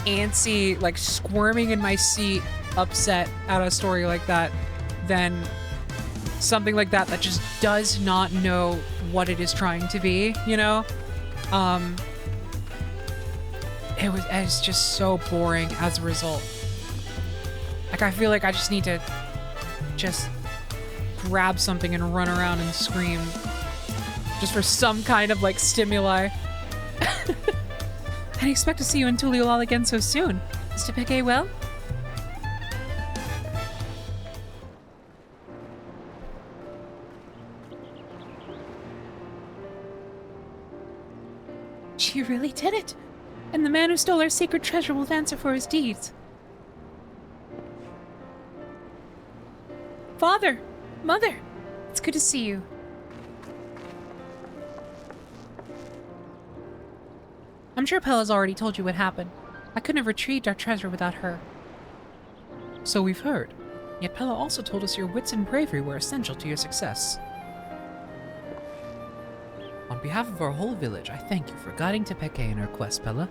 Speaker 1: antsy, like squirming in my seat, upset at a story like that than something like that that just does not know what it is trying to be, you know? It's just so boring as a result. Like, I feel like I just need to just grab something and run around and scream just for some kind of like stimuli.
Speaker 2: I expect to see you in Tuliolal again so soon. Is Tepeke well? She really did it. And the man who stole our sacred treasure will answer for his deeds. Father! Mother! It's good to see you. I'm sure Pella's already told you what happened. I couldn't have retrieved our treasure without her.
Speaker 19: So we've heard. Yet Pella also told us your wits and bravery were essential to your success. On behalf of our whole village, I thank you for guiding Tepeke in her quest, Pella.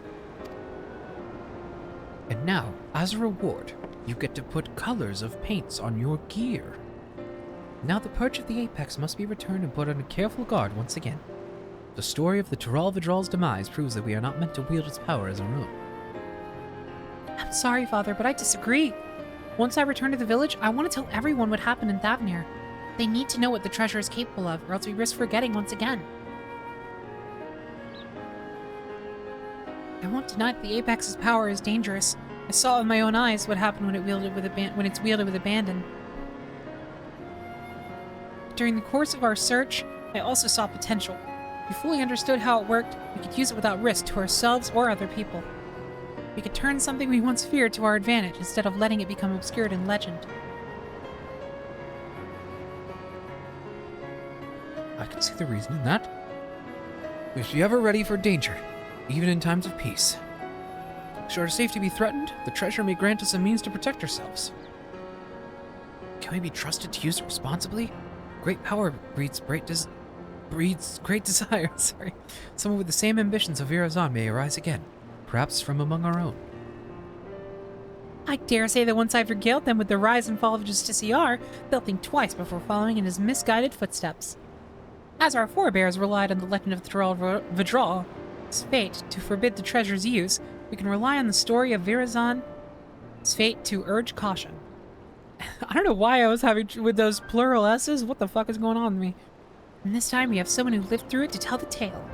Speaker 19: And now, as a reward, you get to put colors of paints on your gear. Now the perch of the apex must be returned and put on a careful guard once again. The story of the Zoraal Vidral's demise proves that we are not meant to wield its power as our own.
Speaker 2: I'm sorry, Father, but I disagree. Once I return to the village, I want to tell everyone what happened in Thavnir. They need to know what the treasure is capable of, or else we risk forgetting once again. I won't deny that the Apex's power is dangerous. I saw with my own eyes what happened when it's wielded with abandon. During the course of our search, I also saw potential. If we fully understood how it worked, we could use it without risk to ourselves or other people. We could turn something we once feared to our advantage instead of letting it become obscured in legend.
Speaker 19: I can see the reason in that. We should be ever ready for danger, even in times of peace. Should our safety be threatened, the treasure may grant us a means to protect ourselves. Can we be trusted to use it responsibly? Great power breeds great desire. Sorry. Someone with the same ambitions of Virazon may arise again, perhaps from among our own.
Speaker 2: I dare say that once I've regaled them with the rise and fall of Justiciar, they'll think twice before following in his misguided footsteps. As our forebears relied on the legend of the Zoraal Vidral's fate to forbid the treasure's use, we can rely on the story of Virazon's fate to urge caution. I don't know why I was having with those plural S's. What the fuck is going on with me? And this time we have someone who lived through it to tell the tale.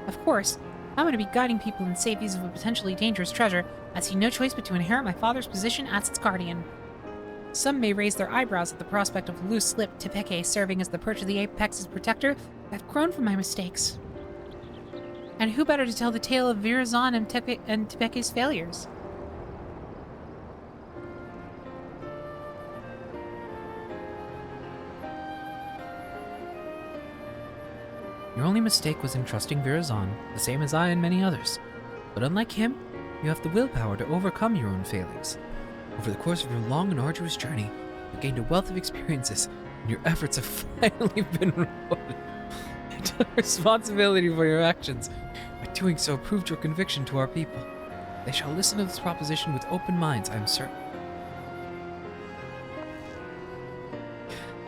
Speaker 2: Of course, I'm going to be guiding people in safeties of a potentially dangerous treasure. I see no choice but to inherit my father's position as its guardian. Some may raise their eyebrows at the prospect of loose-lipped Tepeke serving as the perch of the Apex's protector. I've grown from my mistakes. And who better to tell the tale of Virazon and Tepeke's failures?
Speaker 19: Your only mistake was in trusting Virazon, the same as I and many others. But unlike him, you have the willpower to overcome your own failings. Over the course of your long and arduous journey, you gained a wealth of experiences, and your efforts have finally been rewarded. You took responsibility for your actions. By doing so, proved your conviction to our people. They shall listen to this proposition with open minds, I am certain.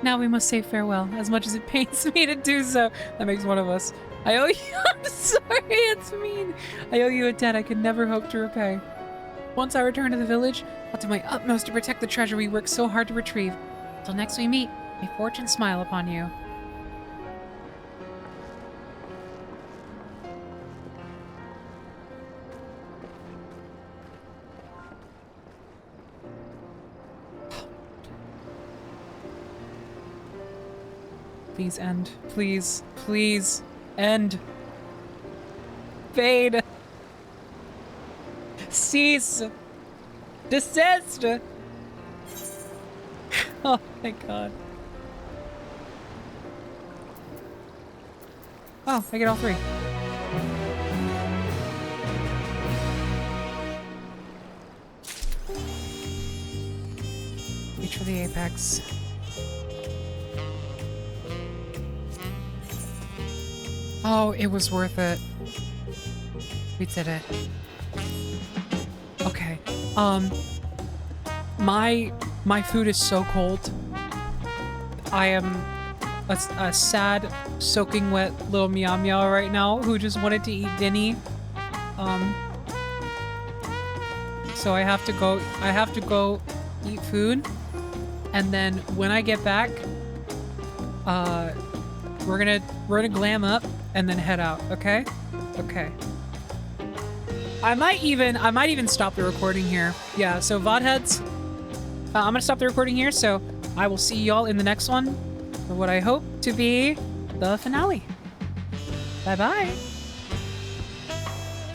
Speaker 1: Now we must say farewell, as much as it pains me to do so. That makes one of us. I owe you- I'm sorry, it's mean. I owe you a debt I could never hope to repay. Once I return to the village, I'll do my utmost to protect the treasure we worked so hard to retrieve. Till next we meet, may fortune smile upon you. Please end. Please. Please. End. Fade. Cease. Desist. Oh my god. Oh, I get all three. Reach for the apex. Oh, it was worth it. We did it. Okay. My food is so cold. I am a sad, soaking wet little meow meow right now who just wanted to eat Denny. So I have to go eat food. And then when I get back, we're gonna glam up and then head out, okay? Okay. I might even stop the recording here. Yeah, so VOD heads, I'm gonna stop the recording here, so I will see y'all in the next one for what I hope to be the finale. Bye-bye.